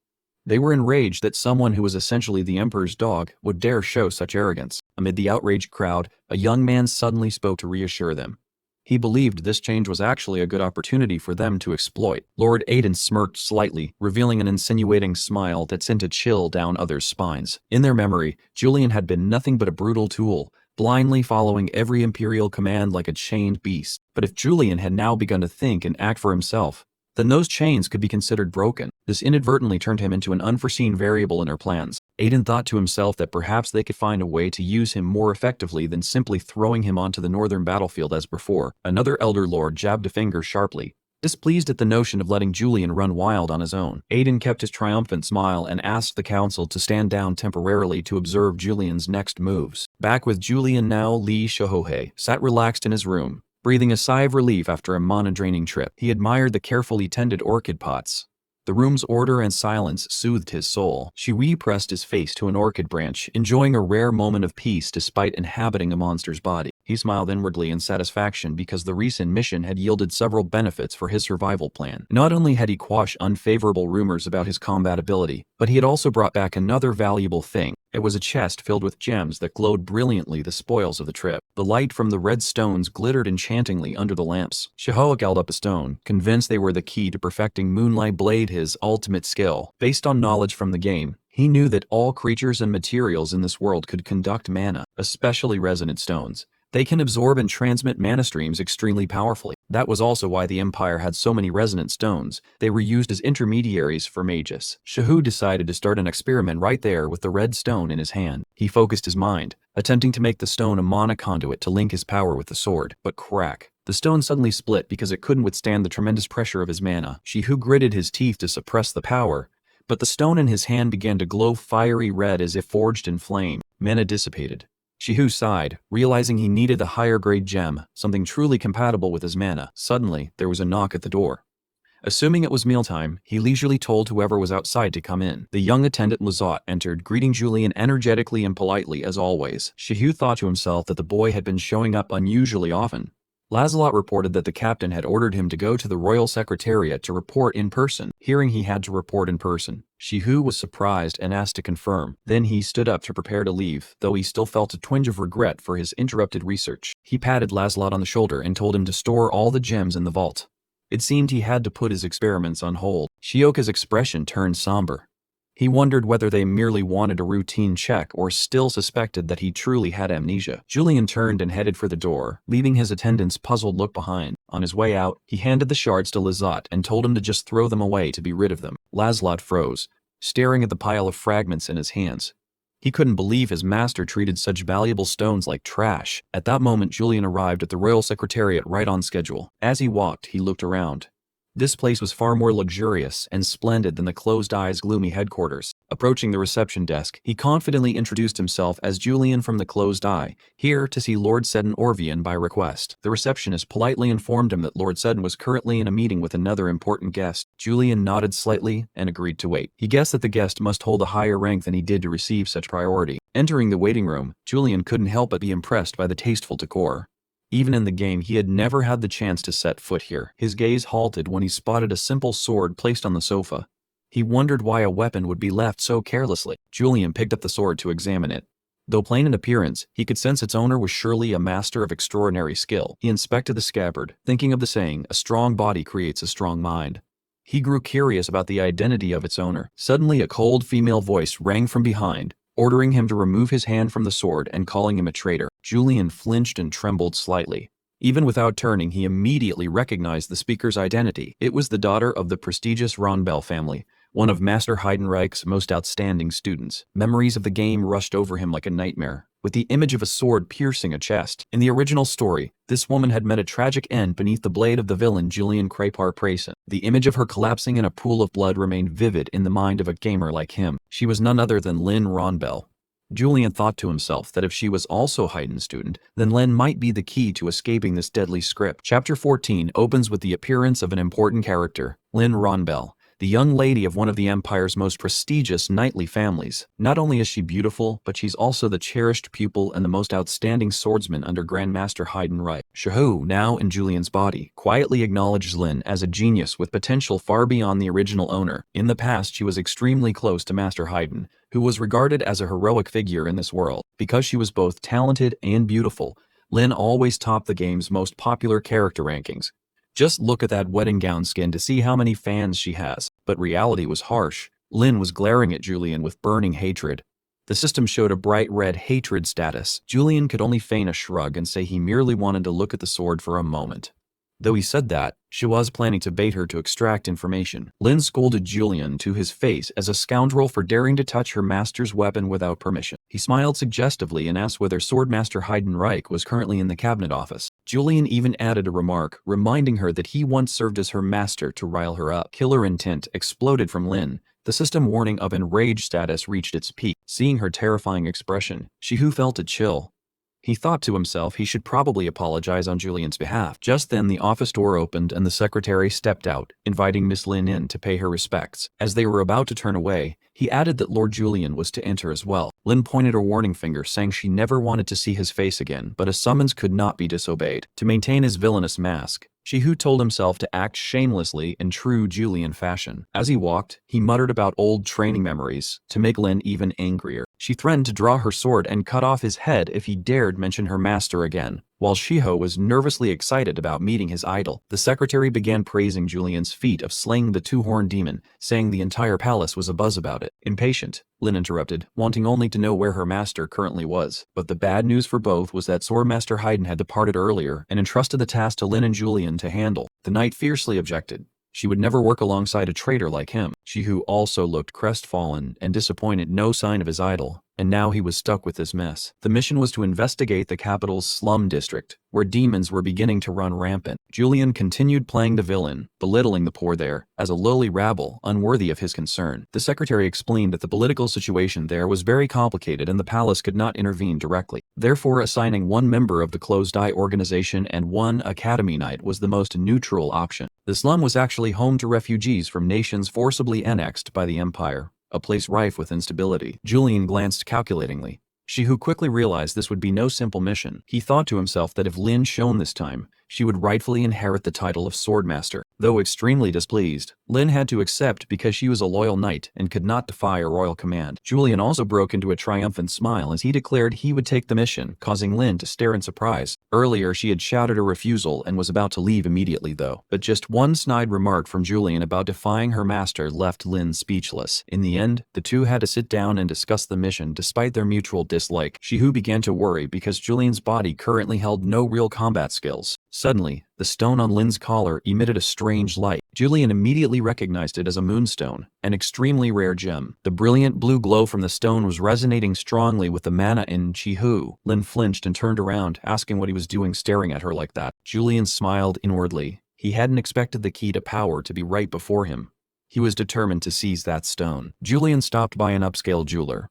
They were enraged that someone who was essentially the Emperor's dog would dare show such arrogance. Amid the outraged crowd, a young man suddenly spoke to reassure them. He believed this change was actually a good opportunity for them to exploit. Lord Heiden smirked slightly, revealing an insinuating smile that sent a chill down others' spines. In their memory, Julian had been nothing but a brutal tool, blindly following every imperial command like a chained beast. But if Julian had now begun to think and act for himself, then those chains could be considered broken. This inadvertently turned him into an unforeseen variable in her plans. Heiden thought to himself that perhaps they could find a way to use him more effectively than simply throwing him onto the northern battlefield as before. Another elder lord jabbed a finger sharply, displeased at the notion of letting Julian run wild on his own. Heiden kept his triumphant smile and asked the council to stand down temporarily to observe Julian's next moves. Back with Julian now, Li Shaohei sat relaxed in his room, breathing a sigh of relief after a mana-draining trip. He admired the carefully tended orchid pots. The room's order and silence soothed his soul. Shui pressed his face to an orchid branch, enjoying a rare moment of peace despite inhabiting a monster's body. He smiled inwardly in satisfaction because the recent mission had yielded several benefits for his survival plan. Not only had he quashed unfavorable rumors about his combat ability, but he had also brought back another valuable thing. It was a chest filled with gems that glowed brilliantly, the spoils of the trip. The light from the red stones glittered enchantingly under the lamps. Shahoa held up a stone, convinced they were the key to perfecting Moonlight Blade, his ultimate skill. Based on knowledge from the game, he knew that all creatures and materials in this world could conduct mana, especially resonant stones. They can absorb and transmit mana streams extremely powerfully. That was also why the Empire had so many resonant stones. They were used as intermediaries for mages. Shahu decided to start an experiment right there with the red stone in his hand. He focused his mind, attempting to make the stone a mana conduit to link his power with the sword. But crack. The stone suddenly split because it couldn't withstand the tremendous pressure of his mana. Shahu gritted his teeth to suppress the power, but the stone in his hand began to glow fiery red as if forged in flame. Mana dissipated. Shihu sighed, realizing he needed a higher-grade gem, something truly compatible with his mana. Suddenly, there was a knock at the door. Assuming it was mealtime, he leisurely told whoever was outside to come in. The young attendant Lazat entered, greeting Julian energetically and politely as always. Shihu thought to himself that the boy had been showing up unusually often. Lazalot reported that the captain had ordered him to go to the royal secretariat to report in person. Hearing he had to report in person, Shihu was surprised and asked to confirm. Then he stood up to prepare to leave, though he still felt a twinge of regret for his interrupted research. He patted Lazalot on the shoulder and told him to store all the gems in the vault. It seemed he had to put his experiments on hold. Shioka's expression turned somber. He wondered whether they merely wanted a routine check or still suspected that he truly had amnesia. Julian turned and headed for the door, leaving his attendant's puzzled look behind. On his way out, he handed the shards to Lazat and told him to just throw them away to be rid of them. Lazlot froze, staring at the pile of fragments in his hands. He couldn't believe his master treated such valuable stones like trash. At that moment, Julian arrived at the royal secretariat right on schedule. As he walked, he looked around. This place was far more luxurious and splendid than the closed-eyes gloomy headquarters. Approaching the reception desk, he confidently introduced himself as Julian from the Closed Eye, here to see Lord Seddon Orvian by request. The receptionist politely informed him that Lord Seddon was currently in a meeting with another important guest. Julian nodded slightly and agreed to wait. He guessed that the guest must hold a higher rank than he did to receive such priority. Entering the waiting room, Julian couldn't help but be impressed by the tasteful decor. Even in the game, he had never had the chance to set foot here. His gaze halted when he spotted a simple sword placed on the sofa. He wondered why a weapon would be left so carelessly. Julian picked up the sword to examine it. Though plain in appearance, he could sense its owner was surely a master of extraordinary skill. He inspected the scabbard, thinking of the saying, "A strong body creates a strong mind." He grew curious about the identity of its owner. Suddenly, a cold female voice rang from behind, ordering him to remove his hand from the sword and calling him a traitor. Julian flinched and trembled slightly. Even without turning, he immediately recognized the speaker's identity. It was the daughter of the prestigious Ronbell family, one of Master Heidenreich's most outstanding students. Memories of the game rushed over him like a nightmare, with the image of a sword piercing a chest. In the original story, this woman had met a tragic end beneath the blade of the villain Julian Crepar Prayson. The image of her collapsing in a pool of blood remained vivid in the mind of a gamer like him. She was none other than Lynn Ronbell. Julian thought to himself that if she was also Heiden's student, then Lynn might be the key to escaping this deadly script. Chapter 14 opens with the appearance of an important character, Lynn Ronbell, the young lady of one of the Empire's most prestigious knightly families. Not only is she beautiful, but she's also the cherished pupil and the most outstanding swordsman under Grandmaster Heiden Reich. Shahu, now in Julian's body, quietly acknowledged Lynn as a genius with potential far beyond the original owner. In the past, she was extremely close to Master Heiden, who was regarded as a heroic figure in this world. Because she was both talented and beautiful, Lynn always topped the game's most popular character rankings. Just look at that wedding gown skin to see how many fans she has. But reality was harsh. Lynn was glaring at Julian with burning hatred. The system showed a bright red hatred status. Julian could only feign a shrug and say he merely wanted to look at the sword for a moment. Though he said that, she was planning to bait her to extract information. Lynn scolded Julian to his face as a scoundrel for daring to touch her master's weapon without permission. He smiled suggestively and asked whether Swordmaster Heiden Reich was currently in the cabinet office. Julian even added a remark, reminding her that he once served as her master to rile her up. Killer intent exploded from Lynn. The system warning of enraged status reached its peak. Seeing her terrifying expression, Shihu felt a chill. He thought to himself he should probably apologize on Julian's behalf. Just then the office door opened and the secretary stepped out, inviting Miss Lynn in to pay her respects. As they were about to turn away, he added that Lord Julian was to enter as well. Lynn pointed a warning finger, saying she never wanted to see his face again, but a summons could not be disobeyed. To maintain his villainous mask, Shihu told himself to act shamelessly in true Julian fashion. As he walked, he muttered about old training memories, to make Lynn even angrier. She threatened to draw her sword and cut off his head if he dared mention her master again. While Shiho was nervously excited about meeting his idol, the secretary began praising Julian's feat of slaying the two-horned demon, saying the entire palace was abuzz about it. Impatient, Lynn interrupted, wanting only to know where her master currently was. But the bad news for both was that Swordmaster Heiden had departed earlier and entrusted the task to Lynn and Julian to handle. The knight fiercely objected. She would never work alongside a traitor like him. Shihu also looked crestfallen and disappointed, no sign of his idol, and now he was stuck with this mess. The mission was to investigate the capital's slum district, where demons were beginning to run rampant. Julian continued playing the villain, belittling the poor there, as a lowly rabble, unworthy of his concern. The secretary explained that the political situation there was very complicated and the palace could not intervene directly. Therefore, assigning one member of the closed-eye organization and one academy knight was the most neutral option. The slum was actually home to refugees from nations forcibly annexed by the Empire, a place rife with instability. Julian glanced calculatingly. Shihu quickly realized this would be no simple mission. He thought to himself that if Lynn shone this time, she would rightfully inherit the title of Swordmaster. Though extremely displeased, Lynn had to accept because she was a loyal knight and could not defy a royal command. Julian also broke into a triumphant smile as he declared he would take the mission, causing Lynn to stare in surprise. Earlier, she had shouted a refusal and was about to leave immediately though. But just one snide remark from Julian about defying her master left Lynn speechless. In the end, the two had to sit down and discuss the mission despite their mutual dislike. Shihu began to worry because Julian's body currently held no real combat skills. Suddenly, the stone on Lynn's collar emitted a strange light. Julian immediately recognized it as a moonstone, an extremely rare gem. The brilliant blue glow from the stone was resonating strongly with the mana in Shihu. Lynn flinched and turned around, asking what he was doing staring at her like that. Julian smiled inwardly. He hadn't expected the key to power to be right before him. He was determined to seize that stone. Julian stopped by an upscale jeweler.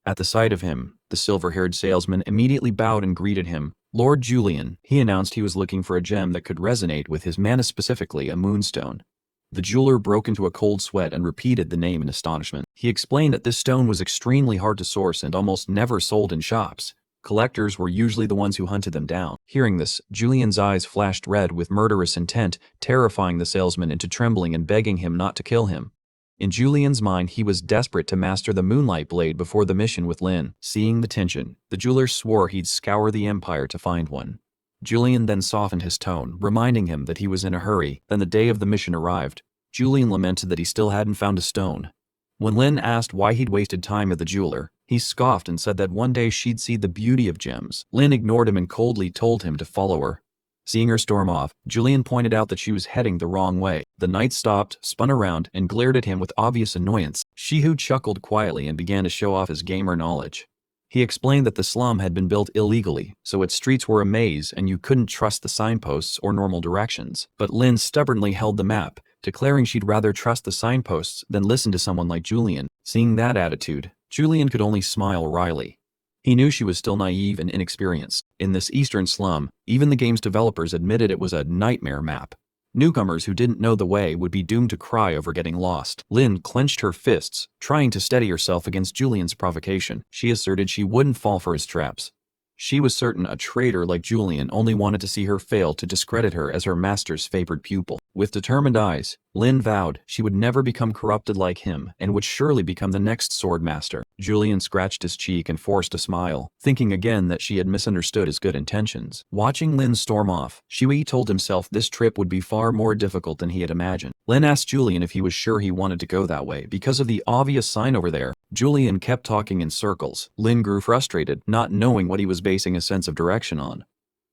At the sight of him, the silver-haired salesman immediately bowed and greeted him. Lord Julian, he announced he was looking for a gem that could resonate with his mana, specifically a moonstone. The jeweler broke into a cold sweat and repeated the name in astonishment. He explained that this stone was extremely hard to source and almost never sold in shops. Collectors were usually the ones who hunted them down. Hearing this, Julian's eyes flashed red with murderous intent, terrifying the salesman into trembling and begging him not to kill him. In Julian's mind, he was desperate to master the moonlight blade before the mission with Lynn. Seeing the tension, the jeweler swore he'd scour the empire to find one. Julian then softened his tone, reminding him that he was in a hurry. Then the day of the mission arrived. Julian lamented that he still hadn't found a stone. When Lynn asked why he'd wasted time at the jeweler, he scoffed and said that one day she'd see the beauty of gems. Lynn ignored him and coldly told him to follow her. Seeing her storm off, Julian pointed out that she was heading the wrong way. The knight stopped, spun around, and glared at him with obvious annoyance. Shihu chuckled quietly and began to show off his gamer knowledge. He explained that the slum had been built illegally, so its streets were a maze and you couldn't trust the signposts or normal directions. But Lynn stubbornly held the map, declaring she'd rather trust the signposts than listen to someone like Julian. Seeing that attitude, Julian could only smile wryly. He knew she was still naive and inexperienced. In this eastern slum, even the game's developers admitted it was a nightmare map. Newcomers who didn't know the way would be doomed to cry over getting lost. Lynn clenched her fists, trying to steady herself against Julian's provocation. She asserted she wouldn't fall for his traps. She was certain a traitor like Julian only wanted to see her fail to discredit her as her master's favored pupil. With determined eyes, Lynn vowed she would never become corrupted like him and would surely become the next sword master. Julian scratched his cheek and forced a smile, thinking again that she had misunderstood his good intentions. Watching Lynn storm off, Shui told himself this trip would be far more difficult than he had imagined. Lynn asked Julian if he was sure he wanted to go that way because of the obvious sign over there. Julian kept talking in circles. Lynn grew frustrated, not knowing what he was basing a sense of direction on.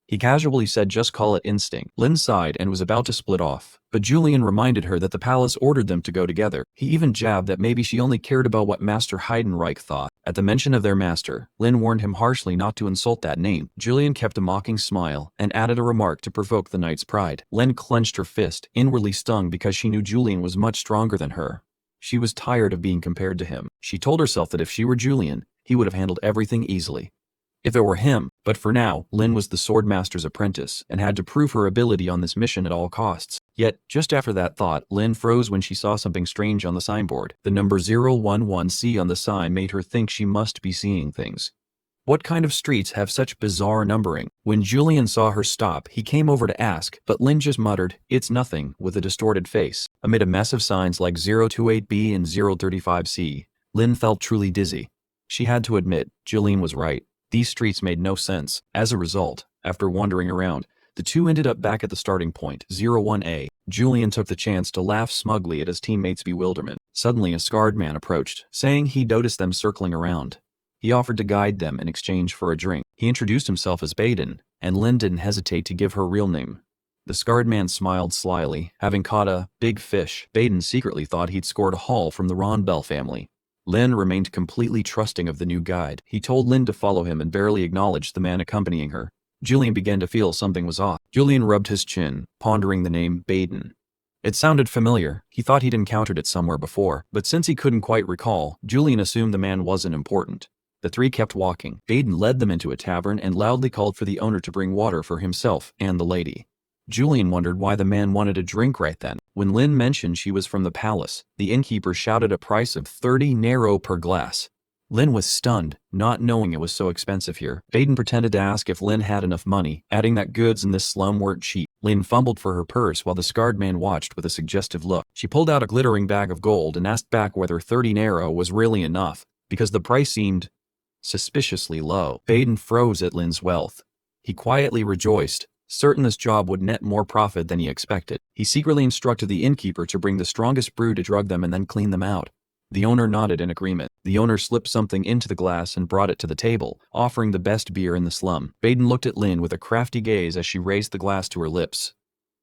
He casually said just call it instinct. Lynn sighed and was about to split off, but Julian reminded her that the palace ordered them to go together. He even jabbed that maybe she only cared about what Master Heiden thought. At the mention of their master, Lynn warned him harshly not to insult that name. Julian kept a mocking smile and added a remark to provoke the knight's pride. Lynn clenched her fist, inwardly stung because she knew Julian was much stronger than her. She was tired of being compared to him. She told herself that if she were Julian, he would have handled everything easily. If it were him, but for now, Lynn was the swordmaster's apprentice and had to prove her ability on this mission at all costs. Yet, just after that thought, Lynn froze when she saw something strange on the signboard. The number 011C on the sign made her think she must be seeing things. What kind of streets have such bizarre numbering? When Julian saw her stop, he came over to ask, but Lynn just muttered, "It's nothing," with a distorted face. Amid a mess of signs like 028B and 035C, Lynn felt truly dizzy. She had to admit, Julian was right. These streets made no sense. As a result, after wandering around, the two ended up back at the starting point, 01A. Julian took the chance to laugh smugly at his teammates' bewilderment. Suddenly a scarred man approached, saying he noticed them circling around. He offered to guide them in exchange for a drink. He introduced himself as Heiden, and Lynn didn't hesitate to give her real name. The scarred man smiled slyly, having caught a big fish. Heiden secretly thought he'd scored a haul from the Ronbell family. Lynn remained completely trusting of the new guide. He told Lynn to follow him and barely acknowledged the man accompanying her. Julian began to feel something was off. Julian rubbed his chin, pondering the name Heiden. It sounded familiar. He thought he'd encountered it somewhere before, but since he couldn't quite recall, Julian assumed the man wasn't important. The three kept walking. Heiden led them into a tavern and loudly called for the owner to bring water for himself and the lady. Julian wondered why the man wanted a drink right then. When Lynn mentioned she was from the palace, the innkeeper shouted a price of 30 enro per glass. Lynn was stunned, not knowing it was so expensive here. Heiden pretended to ask if Lynn had enough money, adding that goods in this slum weren't cheap. Lynn fumbled for her purse while the scarred man watched with a suggestive look. She pulled out a glittering bag of gold and asked back whether 30 enro was really enough, because the price seemed suspiciously low. Heiden froze at Lynn's wealth. He quietly rejoiced, certain this job would net more profit than he expected. He secretly instructed the innkeeper to bring the strongest brew to drug them and then clean them out. The owner nodded in agreement. The owner slipped something into the glass and brought it to the table, offering the best beer in the slum. Heiden looked at Lynn with a crafty gaze as she raised the glass to her lips.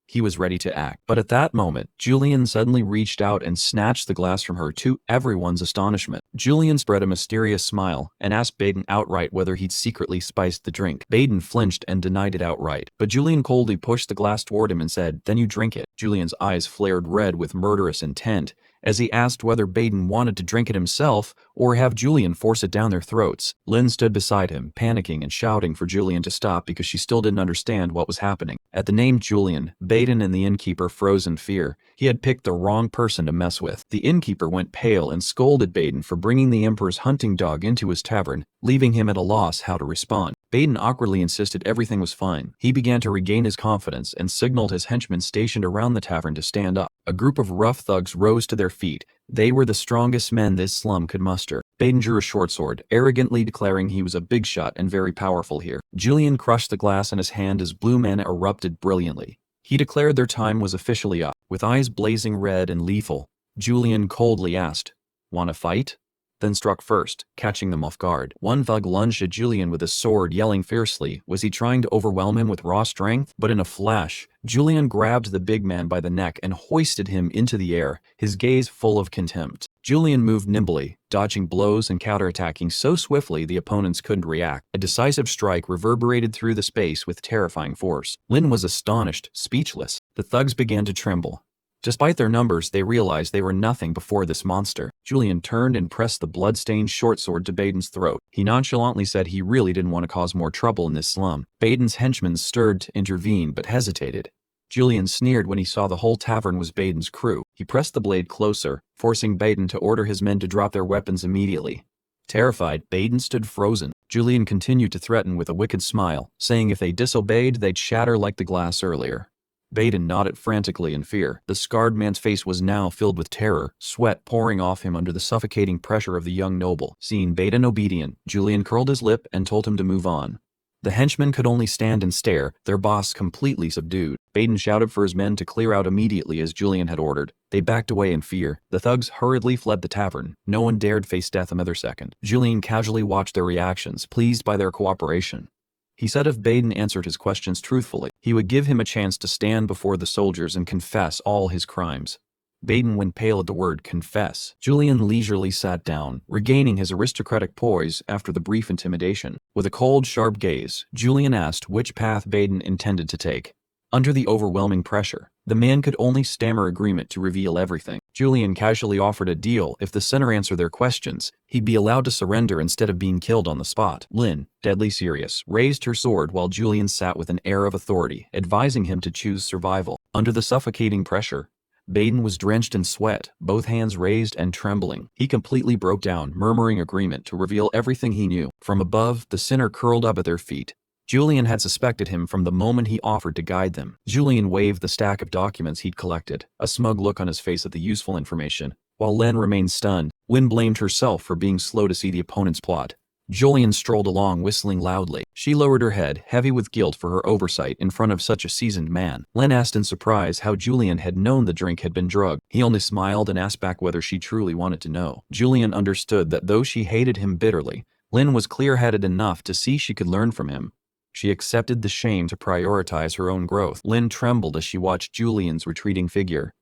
He was ready to act. But at that moment, Julian suddenly reached out and snatched the glass from her to everyone's astonishment. Julian spread a mysterious smile and asked Heiden outright whether he'd secretly spiced the drink. Heiden flinched and denied it outright, but Julian coldly pushed the glass toward him and said, "Then you drink it." Julian's eyes flared red with murderous intent as he asked whether Heiden wanted to drink it himself or have Julian force it down their throats. Lynn stood beside him, panicking and shouting for Julian to stop because she still didn't understand what was happening. At the name Julian, Heiden and the innkeeper froze in fear. He had picked the wrong person to mess with. The innkeeper went pale and scolded Heiden for bringing the emperor's hunting dog into his tavern, leaving him at a loss how to respond. Heiden awkwardly insisted everything was fine. He began to regain his confidence and signaled his henchmen stationed around the tavern to stand up. A group of rough thugs rose to their feet. They were the strongest men this slum could muster. Heiden drew a short sword, arrogantly declaring he was a big shot and very powerful here. Julian crushed the glass in his hand as blue men erupted brilliantly. He declared their time was officially up. With eyes blazing red and lethal, Julian coldly asked, "Want to fight?" Then struck first, catching them off guard. One thug lunged at Julian with his sword, yelling fiercely. Was he trying to overwhelm him with raw strength? But in a flash, Julian grabbed the big man by the neck and hoisted him into the air, his gaze full of contempt. Julian moved nimbly, dodging blows and counterattacking so swiftly the opponents couldn't react. A decisive strike reverberated through the space with terrifying force. Lynn was astonished, speechless. The thugs began to tremble. Despite their numbers, they realized they were nothing before this monster. Julian turned and pressed the blood-stained short sword to Heiden's throat. He nonchalantly said he really didn't want to cause more trouble in this slum. Heiden's henchmen stirred to intervene but hesitated. Julian sneered when he saw the whole tavern was Baden's crew. He pressed the blade closer, forcing Baden to order his men to drop their weapons immediately. Terrified, Baden stood frozen. Julian continued to threaten with a wicked smile, saying if they disobeyed, they'd shatter like the glass earlier. Baden nodded frantically in fear. The scarred man's face was now filled with terror, sweat pouring off him under the suffocating pressure of the young noble. Seeing Baden obedient, Julian curled his lip and told him to move on. The henchmen could only stand and stare, their boss completely subdued. Baden shouted for his men to clear out immediately as Julian had ordered. They backed away in fear. The thugs hurriedly fled the tavern. No one dared face death another second. Julian casually watched their reactions, pleased by their cooperation. He said if Baden answered his questions truthfully, he would give him a chance to stand before the soldiers and confess all his crimes. Baden went pale at the word confess. Julian leisurely sat down, regaining his aristocratic poise after the brief intimidation. With a cold, sharp gaze, Julian asked which path Baden intended to take. Under the overwhelming pressure, the man could only stammer agreement to reveal everything. Julian casually offered a deal if the center answered their questions, he'd be allowed to surrender instead of being killed on the spot. Lynn, deadly serious, raised her sword while Julian sat with an air of authority, advising him to choose survival. Under the suffocating pressure, Baden was drenched in sweat, both hands raised and trembling. He completely broke down, murmuring agreement to reveal everything he knew. From above, the sinner curled up at their feet. Julian had suspected him from the moment he offered to guide them. Julian waved the stack of documents he'd collected, a smug look on his face at the useful information. While Lynn remained stunned, Lynn blamed herself for being slow to see the opponent's plot. Julian strolled along whistling loudly. She lowered her head, heavy with guilt for her oversight in front of such a seasoned man. Lynn asked in surprise how Julian had known the drink had been drugged. He only smiled and asked back whether she truly wanted to know. Julian understood that though she hated him bitterly, Lynn was clear-headed enough to see she could learn from him. She accepted the shame to prioritize her own growth. Lynn trembled as she watched Julian's retreating figure.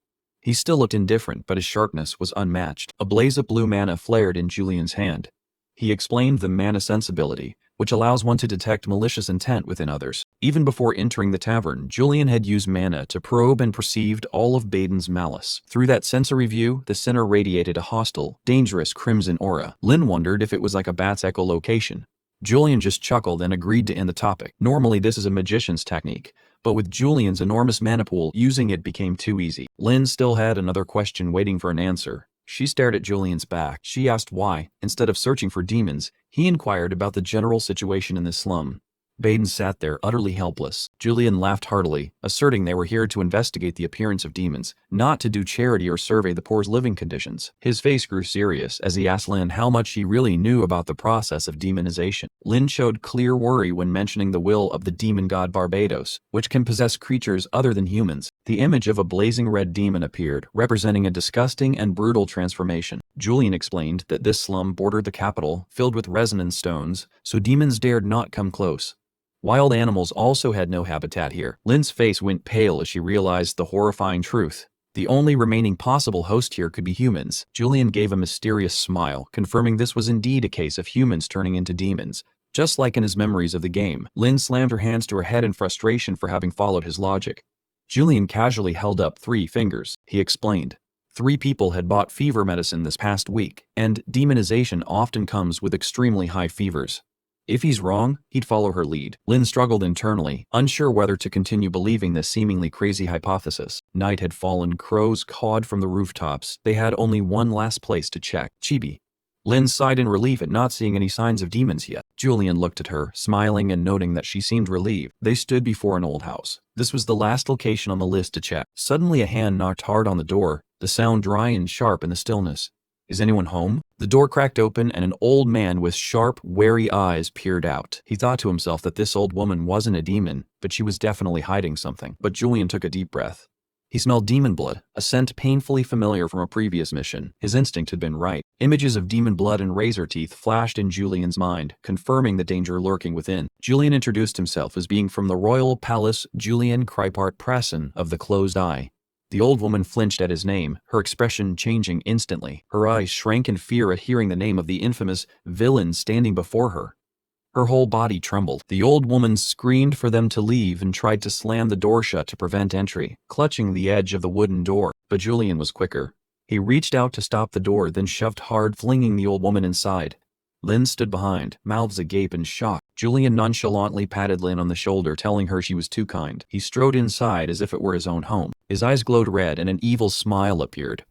He still looked indifferent, but his sharpness was unmatched. A blaze of blue mana flared in Julian's hand. He explained the mana sensibility, which allows one to detect malicious intent within others. Even before entering the tavern, Julian had used mana to probe and perceived all of Baden's malice. Through that sensory view, the sinner radiated a hostile, dangerous crimson aura. Lynn wondered if it was like a bat's echolocation. Julian just chuckled and agreed to end the topic. Normally this is a magician's technique, but with Julian's enormous mana pool, using it became too easy. Lynn still had another question waiting for an answer. She stared at Julian's back. She asked why, instead of searching for demons, he inquired about the general situation in the slum. Baden sat there, utterly helpless. Julian laughed heartily, asserting they were here to investigate the appearance of demons, not to do charity or survey the poor's living conditions. His face grew serious as he asked Lynn how much she really knew about the process of demonization. Lynn showed clear worry when mentioning the will of the demon god Barbados, which can possess creatures other than humans. The image of a blazing red demon appeared, representing a disgusting and brutal transformation. Julian explained that this slum bordered the capital, filled with resonance stones, so demons dared not come close. Wild animals also had no habitat here. Lynn's face went pale as she realized the horrifying truth. The only remaining possible host here could be humans. Julian gave a mysterious smile, confirming this was indeed a case of humans turning into demons, just like in his memories of the game. Lynn slammed her hands to her head in frustration for having followed his logic. Julian casually held up 3 fingers. He explained. 3 people had bought fever medicine this past week, and demonization often comes with extremely high fevers. If he's wrong, he'd follow her lead. Lynn struggled internally, unsure whether to continue believing this seemingly crazy hypothesis. Night had fallen, crows cawed from the rooftops. They had only one last place to check. Chibi. Lynn sighed in relief at not seeing any signs of demons yet. Julian looked at her, smiling and noting that she seemed relieved. They stood before an old house. This was the last location on the list to check. Suddenly a hand knocked hard on the door, the sound dry and sharp in the stillness. Is anyone home? The door cracked open and an old man with sharp, wary eyes peered out. He thought to himself that this old woman wasn't a demon, but she was definitely hiding something. But Julian took a deep breath. He smelled demon blood, a scent painfully familiar from a previous mission. His instinct had been right. Images of demon blood and razor teeth flashed in Julian's mind, confirming the danger lurking within. Julian introduced himself as being from the Royal Palace Julian Krypart Prasen of the Closed Eye. The old woman flinched at his name, her expression changing instantly. Her eyes shrank in fear at hearing the name of the infamous villain standing before her. Her whole body trembled. The old woman screamed for them to leave and tried to slam the door shut to prevent entry, clutching the edge of the wooden door. But Julian was quicker. He reached out to stop the door, then shoved hard, flinging the old woman inside. Lynn stood behind, mouths agape in shock. Julian nonchalantly patted Lynn on the shoulder, telling her she was too kind. He strode inside as if it were his own home. His eyes glowed red and an evil smile appeared.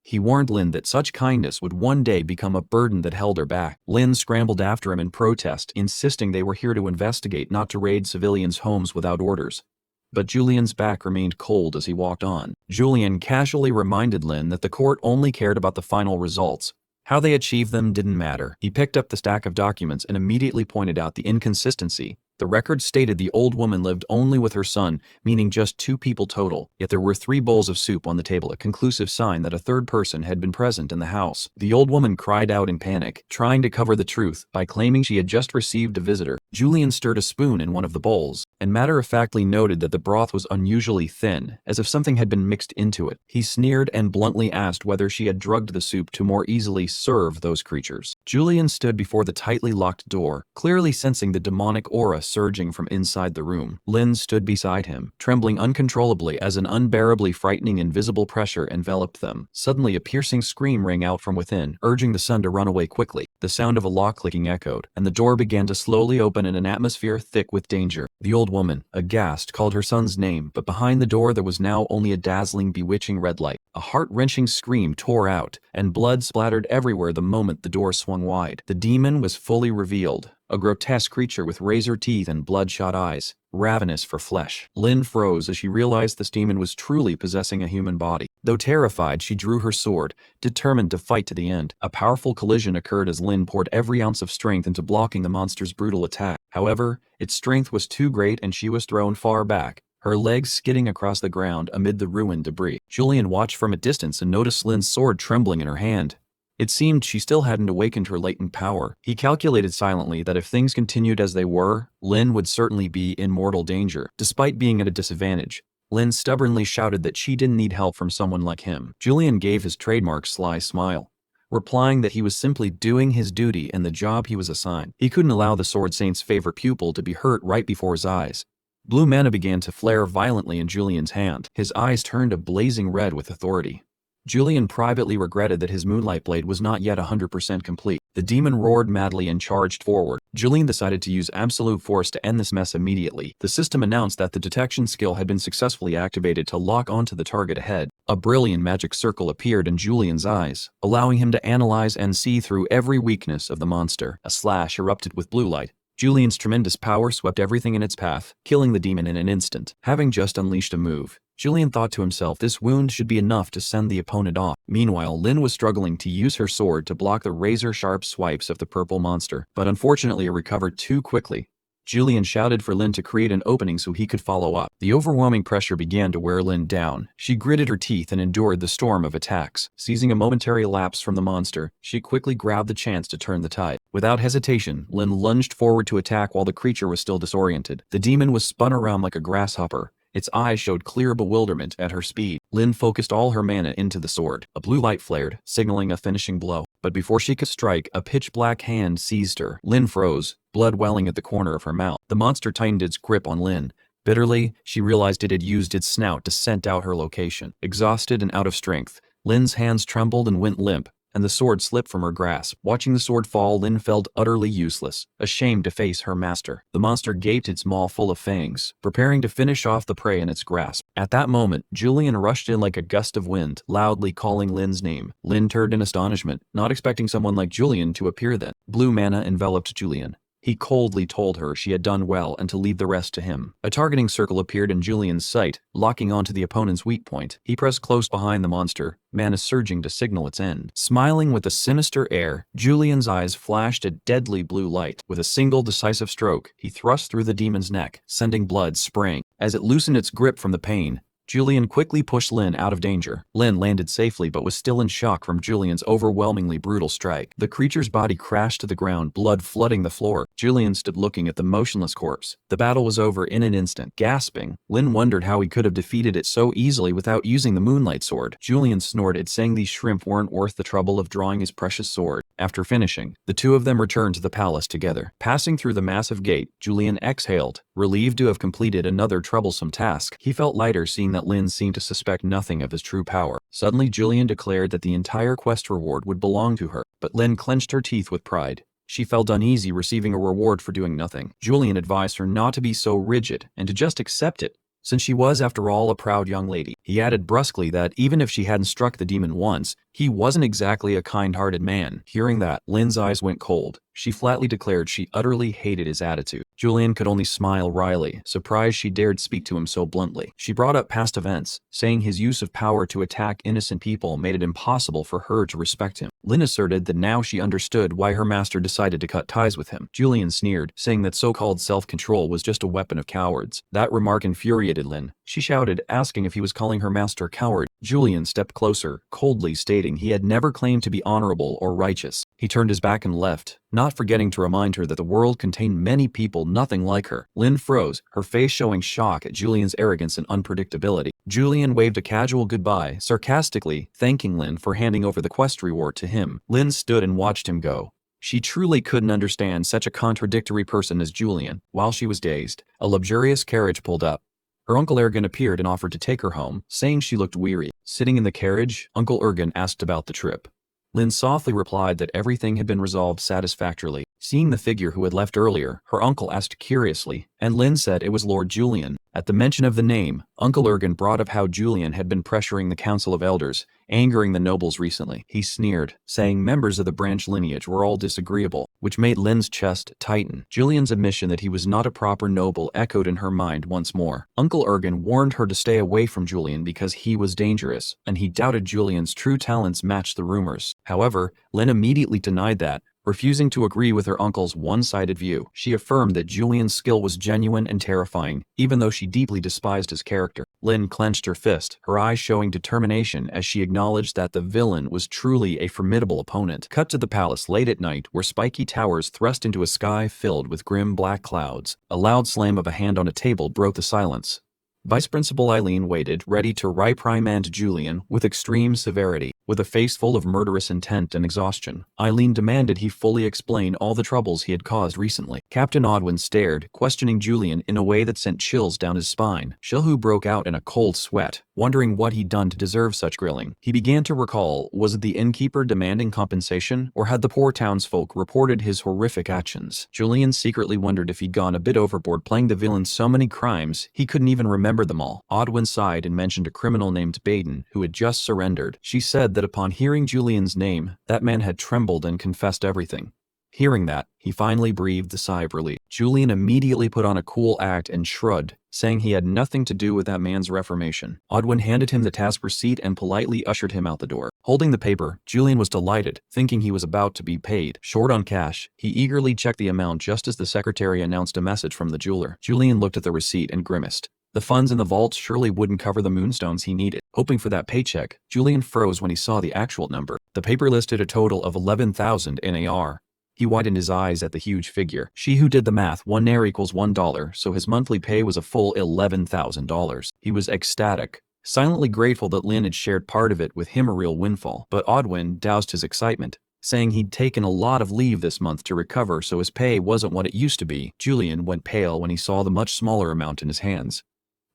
He warned Lynn that such kindness would one day become a burden that held her back. Lynn scrambled after him in protest, insisting they were here to investigate, not to raid civilians' homes without orders. But Julian's back remained cold as he walked on. Julian casually reminded Lynn that the court only cared about the final results. How they achieved them didn't matter. He picked up the stack of documents and immediately pointed out the inconsistency. The record stated the old woman lived only with her son, meaning just 2 people total, yet there were 3 bowls of soup on the table, a conclusive sign that a third person had been present in the house. The old woman cried out in panic, trying to cover the truth by claiming she had just received a visitor. Julian stirred a spoon in one of the bowls, and matter-of-factly noted that the broth was unusually thin, as if something had been mixed into it. He sneered and bluntly asked whether she had drugged the soup to more easily serve those creatures. Julian stood before the tightly locked door, clearly sensing the demonic aura surging from inside the room. Lynn stood beside him, trembling uncontrollably as an unbearably frightening invisible pressure enveloped them. Suddenly a piercing scream rang out from within, urging the son to run away quickly. The sound of a lock clicking echoed, and the door began to slowly open in an atmosphere thick with danger. The old woman, aghast, called her son's name, but behind the door there was now only a dazzling, bewitching red light. A heart-wrenching scream tore out, and blood splattered everywhere the moment the door swung wide. The demon was fully revealed, a grotesque creature with razor teeth and bloodshot eyes, ravenous for flesh. Lynn froze as she realized this demon was truly possessing a human body. Though terrified, she drew her sword, determined to fight to the end. A powerful collision occurred as Lynn poured every ounce of strength into blocking the monster's brutal attack. However, its strength was too great and she was thrown far back, her legs skidding across the ground amid the ruined debris. Julian watched from a distance and noticed Lynn's sword trembling in her hand. It seemed she still hadn't awakened her latent power. He calculated silently that if things continued as they were, Lynn would certainly be in mortal danger. Despite being at a disadvantage, Lynn stubbornly shouted that she didn't need help from someone like him. Julian gave his trademark sly smile, replying that he was simply doing his duty and the job he was assigned. He couldn't allow the Sword Saint's favorite pupil to be hurt right before his eyes. Blue mana began to flare violently in Julian's hand. His eyes turned a blazing red with authority. Julian privately regretted that his moonlight blade was not yet 100% complete. The demon roared madly and charged forward. Julian decided to use absolute force to end this mess immediately. The system announced that the detection skill had been successfully activated to lock onto the target ahead. A brilliant magic circle appeared in Julian's eyes, allowing him to analyze and see through every weakness of the monster. A slash erupted with blue light. Julian's tremendous power swept everything in its path, killing the demon in an instant. Having just unleashed a move, Julian thought to himself this wound should be enough to send the opponent off. Meanwhile, Lynn was struggling to use her sword to block the razor-sharp swipes of the purple monster, but unfortunately it recovered too quickly. Julian shouted for Lynn to create an opening so he could follow up. The overwhelming pressure began to wear Lynn down. She gritted her teeth and endured the storm of attacks. Seizing a momentary lapse from the monster, she quickly grabbed the chance to turn the tide. Without hesitation, Lynn lunged forward to attack while the creature was still disoriented. The demon was spun around like a grasshopper. Its eyes showed clear bewilderment at her speed. Lynn focused all her mana into the sword. A blue light flared, signaling a finishing blow. But before she could strike, a pitch-black hand seized her. Lynn froze, blood welling at the corner of her mouth. The monster tightened its grip on Lynn. Bitterly, she realized it had used its snout to scent out her location. Exhausted and out of strength, Lynn's hands trembled and went limp, and the sword slipped from her grasp. Watching the sword fall, Lynn felt utterly useless, ashamed to face her master. The monster gaped its maw full of fangs, preparing to finish off the prey in its grasp. At that moment, Julian rushed in like a gust of wind, loudly calling Lynn's name. Lynn turned in astonishment, not expecting someone like Julian to appear then. Blue mana enveloped Julian. He coldly told her she had done well and to leave the rest to him. A targeting circle appeared in Julian's sight, locking onto the opponent's weak point. He pressed close behind the monster, mana surging to signal its end. Smiling with a sinister air, Julian's eyes flashed a deadly blue light. With a single decisive stroke, he thrust through the demon's neck, sending blood spraying. As it loosened its grip from the pain, Julian quickly pushed Lynn out of danger. Lynn landed safely but was still in shock from Julian's overwhelmingly brutal strike. The creature's body crashed to the ground, blood flooding the floor. Julian stood looking at the motionless corpse. The battle was over in an instant. Gasping, Lynn wondered how he could have defeated it so easily without using the moonlight sword. Julian snorted, saying these shrimp weren't worth the trouble of drawing his precious sword. After finishing, the two of them returned to the palace together. Passing through the massive gate, Julian exhaled, relieved to have completed another troublesome task. He felt lighter seeing that Lynn seemed to suspect nothing of his true power. Suddenly, Julian declared that the entire quest reward would belong to her, but Lynn clenched her teeth with pride. She felt uneasy receiving a reward for doing nothing. Julian advised her not to be so rigid and to just accept it, since she was, after all, a proud young lady. He added brusquely that even if she hadn't struck the demon once, he wasn't exactly a kind-hearted man. Hearing that, Lynn's eyes went cold. She flatly declared she utterly hated his attitude. Julian could only smile wryly, surprised she dared speak to him so bluntly. She brought up past events, saying his use of power to attack innocent people made it impossible for her to respect him. Lynn asserted that now she understood why her master decided to cut ties with him. Julian sneered, saying that so-called self-control was just a weapon of cowards. That remark infuriated Lynn. She shouted, asking if he was calling her master a coward. Julian stepped closer, coldly stating he had never claimed to be honorable or righteous. He turned his back and left, not forgetting to remind her that the world contained many people nothing like her. Lynn froze, her face showing shock at Julian's arrogance and unpredictability. Julian waved a casual goodbye, sarcastically thanking Lynn for handing over the quest reward to him. Lynn stood and watched him go. She truly couldn't understand such a contradictory person as Julian. While she was dazed, a luxurious carriage pulled up. Her Uncle Ergen appeared and offered to take her home, saying she looked weary. Sitting in the carriage, Uncle Ergen asked about the trip. Lynn softly replied that everything had been resolved satisfactorily. Seeing the figure who had left earlier, her uncle asked curiously, and Lynn said it was Lord Julian. At the mention of the name, Uncle Ergen brought up how Julian had been pressuring the Council of Elders, angering the nobles recently. He sneered, saying members of the branch lineage were all disagreeable, which made Lynn's chest tighten. Julian's admission that he was not a proper noble echoed in her mind once more. Uncle Ergen warned her to stay away from Julian because he was dangerous, and he doubted Julian's true talents matched the rumors. However, Lynn immediately denied that, refusing to agree with her uncle's one-sided view. She affirmed that Julian's skill was genuine and terrifying, even though she deeply despised his character. Lynn clenched her fist, her eyes showing determination as she acknowledged that the villain was truly a formidable opponent. Cut to the palace late at night, where spiky towers thrust into a sky filled with grim black clouds. A loud slam of a hand on a table broke the silence. Vice Principal Eileen waited, ready to reprimand Julian with extreme severity. With a face full of murderous intent and exhaustion, Eileen demanded he fully explain all the troubles he had caused recently. Captain Odwin stared, questioning Julian in a way that sent chills down his spine. Shilhu broke out in a cold sweat, wondering what he'd done to deserve such grilling. He began to recall, was it the innkeeper demanding compensation, or had the poor townsfolk reported his horrific actions? Julian secretly wondered if he'd gone a bit overboard playing the villain so many crimes he couldn't even remember them all. Odwin sighed and mentioned a criminal named Baden who had just surrendered. She said that upon hearing Julian's name, that man had trembled and confessed everything. Hearing that, he finally breathed a sigh of relief. Julian immediately put on a cool act and shrugged, saying he had nothing to do with that man's reformation. Odwin handed him the task receipt and politely ushered him out the door. Holding the paper, Julian was delighted, thinking he was about to be paid. Short on cash, he eagerly checked the amount just as the secretary announced a message from the jeweler. Julian looked at the receipt and grimaced. The funds in the vault surely wouldn't cover the moonstones he needed. Hoping for that paycheck, Julian froze when he saw the actual number. The paper listed a total of 11,000 NAR. He widened his eyes at the huge figure. She who did the math, 1 NAR equals $1, so his monthly pay was a full $11,000. He was ecstatic, silently grateful that Lynn had shared part of it with him, a real windfall. But Odwin doused his excitement, saying he'd taken a lot of leave this month to recover, so his pay wasn't what it used to be. Julian went pale when he saw the much smaller amount in his hands.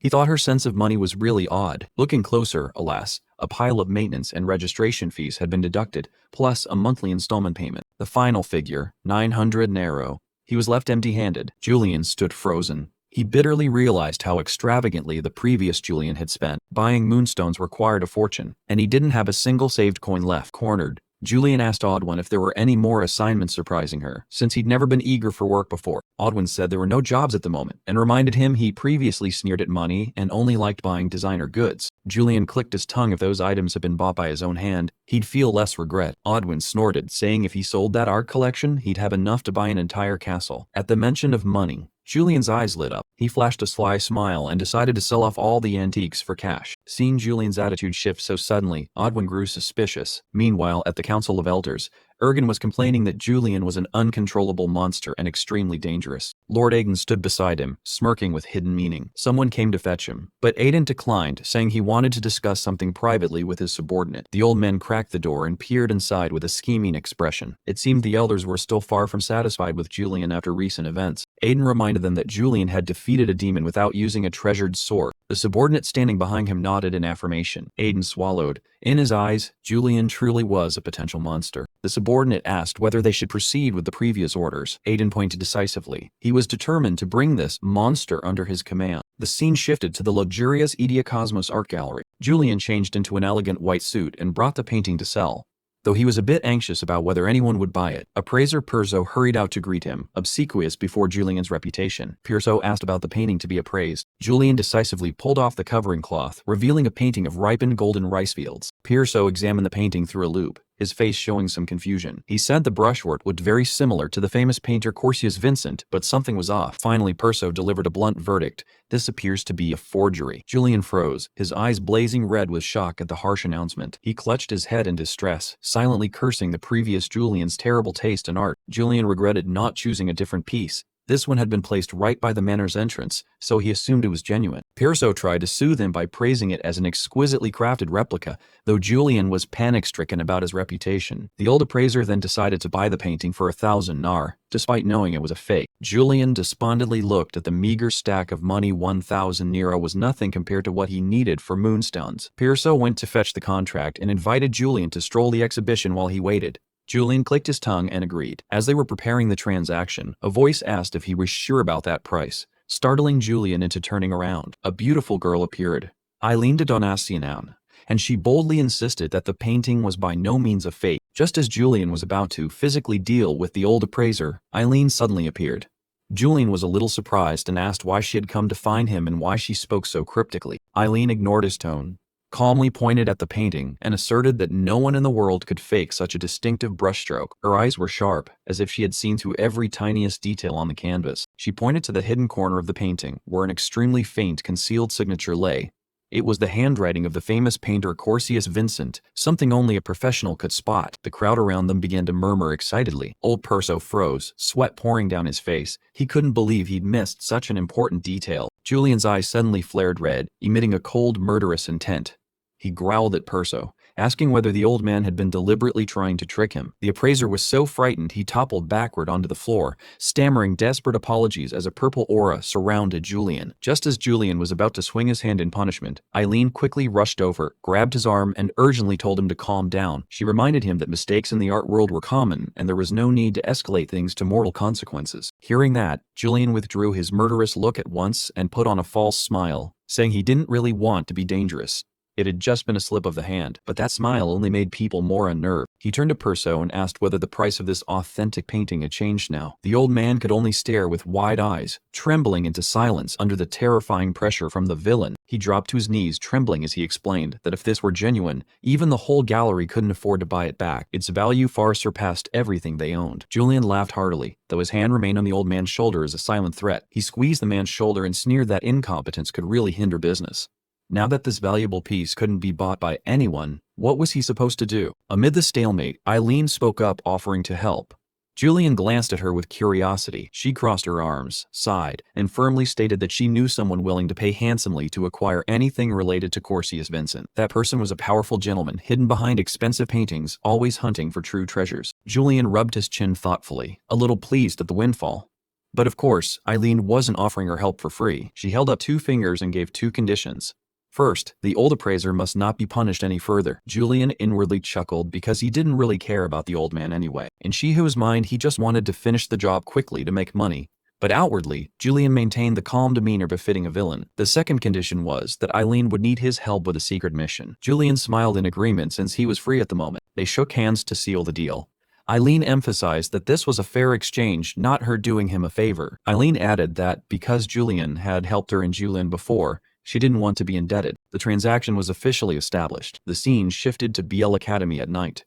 He thought her sense of money was really odd. Looking closer, alas, a pile of maintenance and registration fees had been deducted, plus a monthly installment payment. The final figure, 900 NAR. He was left empty-handed. Julian stood frozen. He bitterly realized how extravagantly the previous Julian had spent. Buying moonstones required a fortune, and he didn't have a single saved coin left. Cornered, Julian asked Odwin if there were any more assignments surprising her, since he'd never been eager for work before. Odwin said there were no jobs at the moment, and reminded him he previously sneered at money and only liked buying designer goods. Julian clicked his tongue. If those items had been bought by his own hand, he'd feel less regret. Odwin snorted, saying if he sold that art collection, he'd have enough to buy an entire castle. At the mention of money, Julian's eyes lit up. He flashed a sly smile and decided to sell off all the antiques for cash. Seeing Julian's attitude shift so suddenly, Odwin grew suspicious. Meanwhile, at the Council of Elders, Ergen was complaining that Julian was an uncontrollable monster and extremely dangerous. Lord Aiden stood beside him, smirking with hidden meaning. Someone came to fetch him, but Aiden declined, saying he wanted to discuss something privately with his subordinate. The old man cracked the door and peered inside with a scheming expression. It seemed the elders were still far from satisfied with Julian after recent events. Aiden reminded them that Julian had defeated a demon without using a treasured sword. The subordinate standing behind him nodded in affirmation. Aiden swallowed. In his eyes, Julian truly was a potential monster. The subordinate asked whether they should proceed with the previous orders. Aiden pointed decisively. He was determined to bring this monster under his command. The scene shifted to the luxurious Cosmos art gallery. Julian changed into an elegant white suit and brought the painting to sell. Though he was a bit anxious about whether anyone would buy it, appraiser Perso hurried out to greet him, obsequious before Julian's reputation. Perso asked about the painting to be appraised. Julian decisively pulled off the covering cloth, revealing a painting of ripened golden rice fields. Perso examined the painting through a loupe, his face showing some confusion. He said the brushwork looked very similar to the famous painter Corsius Vincent, but something was off. Finally, Perso delivered a blunt verdict. This appears to be a forgery. Julian froze, his eyes blazing red with shock at the harsh announcement. He clutched his head in distress, silently cursing the previous Julian's terrible taste in art. Julian regretted not choosing a different piece. This one had been placed right by the manor's entrance, so he assumed it was genuine. Perso tried to soothe him by praising it as an exquisitely crafted replica, though Julian was panic-stricken about his reputation. The old appraiser then decided to buy the painting for 1,000 nar, despite knowing it was a fake. Julian despondently looked at the meager stack of money. 1,000 nero was nothing compared to what he needed for moonstones. Perso went to fetch the contract and invited Julian to stroll the exhibition while he waited. Julian clicked his tongue and agreed. As they were preparing the transaction, a voice asked if he was sure about that price, startling Julian into turning around. A beautiful girl appeared, Eileen de Donacianan, and she boldly insisted that the painting was by no means a fake. Just as Julian was about to physically deal with the old appraiser, Eileen suddenly appeared. Julian was a little surprised and asked why she had come to find him and why she spoke so cryptically. Eileen ignored his tone, calmly pointed at the painting, and asserted that no one in the world could fake such a distinctive brushstroke. Her eyes were sharp, as if she had seen through every tiniest detail on the canvas. She pointed to the hidden corner of the painting, where an extremely faint, concealed signature lay. It was the handwriting of the famous painter Corsius Vincent, something only a professional could spot. The crowd around them began to murmur excitedly. Old Perso froze, sweat pouring down his face. He couldn't believe he'd missed such an important detail. Julian's eyes suddenly flared red, emitting a cold, murderous intent. He growled at Perso, asking whether the old man had been deliberately trying to trick him. The appraiser was so frightened he toppled backward onto the floor, stammering desperate apologies as a purple aura surrounded Julian. Just as Julian was about to swing his hand in punishment, Eileen quickly rushed over, grabbed his arm, and urgently told him to calm down. She reminded him that mistakes in the art world were common, and there was no need to escalate things to mortal consequences. Hearing that, Julian withdrew his murderous look at once and put on a false smile, saying he didn't really want to be dangerous. It had just been a slip of the hand, but that smile only made people more unnerved. He turned to Perso and asked whether the price of this authentic painting had changed now. The old man could only stare with wide eyes, trembling into silence under the terrifying pressure from the villain. He dropped to his knees, trembling as he explained that if this were genuine, even the whole gallery couldn't afford to buy it back. Its value far surpassed everything they owned. Julian laughed heartily, though his hand remained on the old man's shoulder as a silent threat. He squeezed the man's shoulder and sneered that incompetence could really hinder business. Now that this valuable piece couldn't be bought by anyone, what was he supposed to do? Amid the stalemate, Eileen spoke up, offering to help. Julian glanced at her with curiosity. She crossed her arms, sighed, and firmly stated that she knew someone willing to pay handsomely to acquire anything related to Corsius Vincent. That person was a powerful gentleman, hidden behind expensive paintings, always hunting for true treasures. Julian rubbed his chin thoughtfully, a little pleased at the windfall. But of course, Eileen wasn't offering her help for free. She held up 2 fingers and gave 2 conditions. First, the old appraiser must not be punished any further. Julian inwardly chuckled because he didn't really care about the old man anyway. In Shihu's mind, he just wanted to finish the job quickly to make money. But outwardly, Julian maintained the calm demeanor befitting a villain. The second condition was that Eileen would need his help with a secret mission. Julian smiled in agreement since he was free at the moment. They shook hands to seal the deal. Eileen emphasized that this was a fair exchange, not her doing him a favor. Eileen added that because Julian had helped her in Julian before, she didn't want to be indebted. The transaction was officially established. The scene shifted to BL Academy at night.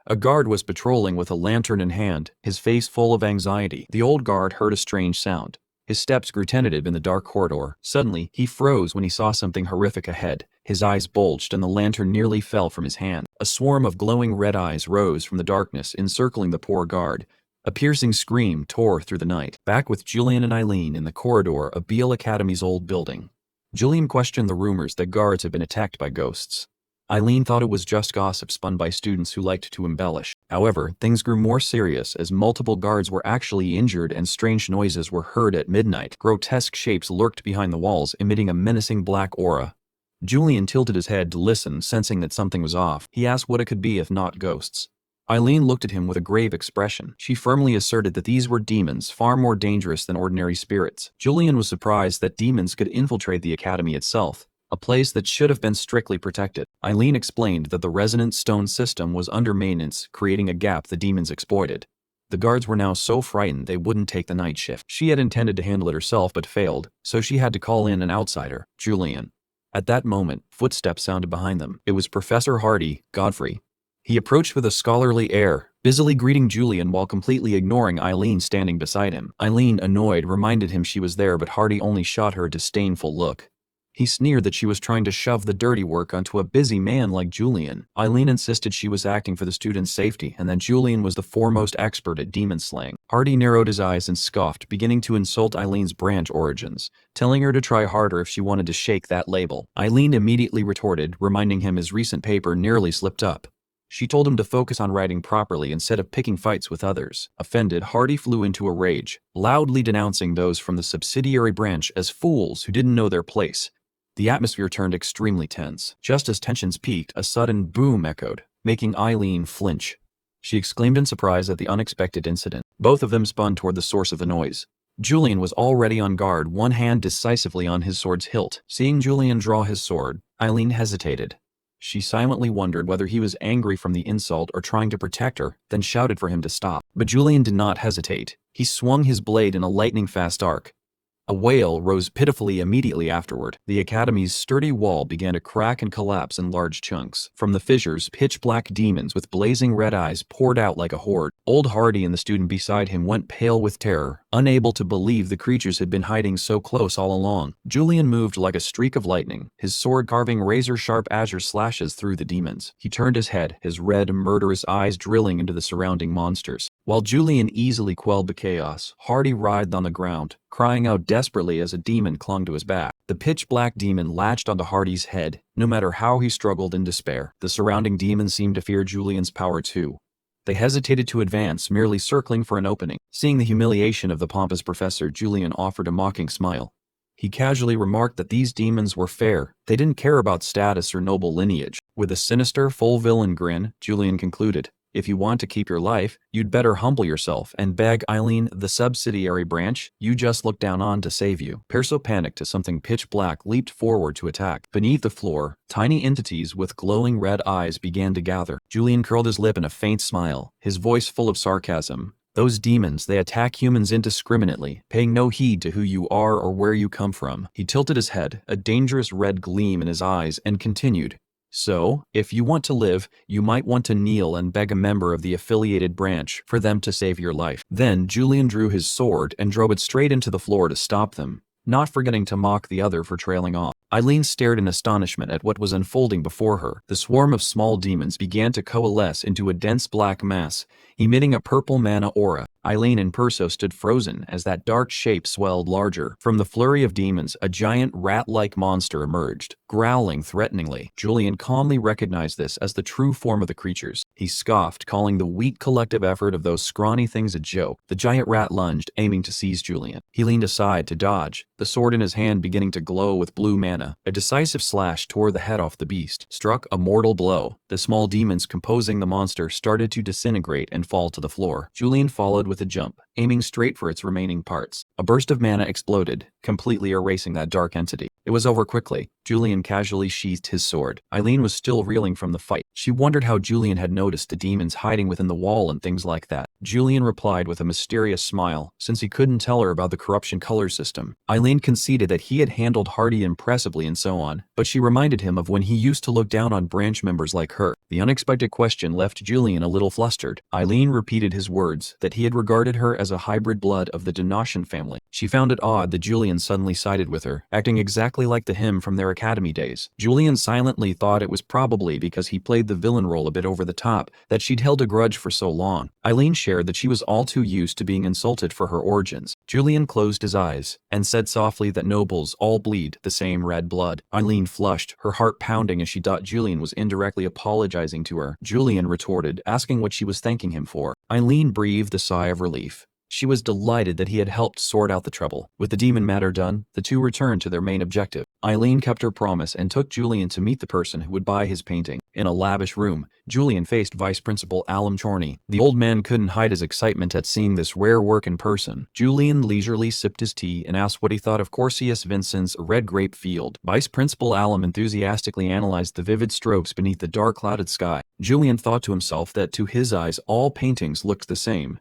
A guard was patrolling with a lantern in hand, his face full of anxiety. The old guard heard a strange sound. His steps grew tentative in the dark corridor. Suddenly, he froze when he saw something horrific ahead. His eyes bulged and the lantern nearly fell from his hand. A swarm of glowing red eyes rose from the darkness, encircling the poor guard. A piercing scream tore through the night. Back with Julian and Eileen in the corridor of Beale Academy's old building. Julian questioned the rumors that guards had been attacked by ghosts. Eileen thought it was just gossip spun by students who liked to embellish. However, things grew more serious as multiple guards were actually injured and strange noises were heard at midnight. Grotesque shapes lurked behind the walls, emitting a menacing black aura. Julian tilted his head to listen, sensing that something was off. He asked what it could be if not ghosts. Eileen looked at him with a grave expression. She firmly asserted that these were demons, far more dangerous than ordinary spirits. Julian was surprised that demons could infiltrate the academy itself, a place that should have been strictly protected. Eileen explained that the resonant stone system was under maintenance, creating a gap the demons exploited. The guards were now so frightened they wouldn't take the night shift. She had intended to handle it herself but failed, so she had to call in an outsider, Julian. At that moment, footsteps sounded behind them. It was Professor Hardy, Godfrey. He approached with a scholarly air, busily greeting Julian while completely ignoring Eileen standing beside him. Eileen, annoyed, reminded him she was there, but Hardy only shot her a disdainful look. He sneered that she was trying to shove the dirty work onto a busy man like Julian. Eileen insisted she was acting for the students' safety and that Julian was the foremost expert at demon slaying. Hardy narrowed his eyes and scoffed, beginning to insult Eileen's branch origins, telling her to try harder if she wanted to shake that label. Eileen immediately retorted, reminding him his recent paper nearly slipped up. She told him to focus on writing properly instead of picking fights with others. Offended, Hardy flew into a rage, loudly denouncing those from the subsidiary branch as fools who didn't know their place. The atmosphere turned extremely tense. Just as tensions peaked, a sudden boom echoed, making Eileen flinch. She exclaimed in surprise at the unexpected incident. Both of them spun toward the source of the noise. Julian was already on guard, one hand decisively on his sword's hilt. Seeing Julian draw his sword, Eileen hesitated. She silently wondered whether he was angry from the insult or trying to protect her, then shouted for him to stop. But Julian did not hesitate. He swung his blade in a lightning-fast arc. A wail rose pitifully immediately afterward. The academy's sturdy wall began to crack and collapse in large chunks. From the fissures, pitch-black demons with blazing red eyes poured out like a horde. Old Hardy and the student beside him went pale with terror, unable to believe the creatures had been hiding so close all along. Julian moved like a streak of lightning, his sword carving razor-sharp azure slashes through the demons. He turned his head, his red, murderous eyes drilling into the surrounding monsters. While Julian easily quelled the chaos, Hardy writhed on the ground, crying out desperately as a demon clung to his back. The pitch-black demon latched onto Hardy's head, no matter how he struggled in despair. The surrounding demons seemed to fear Julian's power too. They hesitated to advance, merely circling for an opening. Seeing the humiliation of the pompous professor, Julian offered a mocking smile. He casually remarked that these demons were fair. They didn't care about status or noble lineage. With a sinister, full-villain grin, Julian concluded, "If you want to keep your life, you'd better humble yourself and beg Eileen, the subsidiary branch you just looked down on, to save you." Perso panicked as something pitch black leaped forward to attack. Beneath the floor, tiny entities with glowing red eyes began to gather. Julian curled his lip in a faint smile, his voice full of sarcasm. "Those demons, they attack humans indiscriminately, paying no heed to who you are or where you come from." He tilted his head, a dangerous red gleam in his eyes, and continued. "So, if you want to live, you might want to kneel and beg a member of the affiliated branch for them to save your life." Then Julian drew his sword and drove it straight into the floor to stop them, not forgetting to mock the other for trailing off. Eileen stared in astonishment at what was unfolding before her. The swarm of small demons began to coalesce into a dense black mass, emitting a purple mana aura. Eileen and Perso stood frozen as that dark shape swelled larger. From the flurry of demons, a giant rat-like monster emerged, growling threateningly. Julian calmly recognized this as the true form of the creatures. He scoffed, calling the weak collective effort of those scrawny things a joke. The giant rat lunged, aiming to seize Julian. He leaned aside to dodge, the sword in his hand beginning to glow with blue mana. A decisive slash tore the head off the beast, struck a mortal blow. The small demons composing the monster started to disintegrate and fall to the floor. Julian followed with a jump, aiming straight for its remaining parts. A burst of mana exploded, completely erasing that dark entity. It was over quickly. Julian casually sheathed his sword. Eileen was still reeling from the fight. She wondered how Julian had noticed the demons hiding within the wall and things like that. Julian replied with a mysterious smile, since he couldn't tell her about the corruption color system. Eileen conceded that he had handled Hardy impressively and so on, but she reminded him of when he used to look down on branch members like her. The unexpected question left Julian a little flustered. Eileen repeated his words, that he had regarded her as a hybrid blood of the Demonization family. She found it odd that Julian suddenly sided with her, acting exactly like the him from their academy days. Julian silently thought it was probably because he played the villain role a bit over the top that she'd held a grudge for so long. Eileen shared shared that she was all too used to being insulted for her origins. Julian closed his eyes and said softly that nobles all bleed the same red blood. Eileen flushed, her heart pounding as she thought Julian was indirectly apologizing to her. Julian retorted, asking what she was thanking him for. Eileen breathed a sigh of relief. She was delighted that he had helped sort out the trouble. With the demon matter done, the two returned to their main objective. Eileen kept her promise and took Julian to meet the person who would buy his painting. In a lavish room, Julian faced Vice Principal Alan Chorney. The old man couldn't hide his excitement at seeing this rare work in person. Julian leisurely sipped his tea and asked what he thought of Corsius Vincent's Red Grape Field. Vice Principal Alan enthusiastically analyzed the vivid strokes beneath the dark clouded sky. Julian thought to himself that to his eyes all paintings looked the same.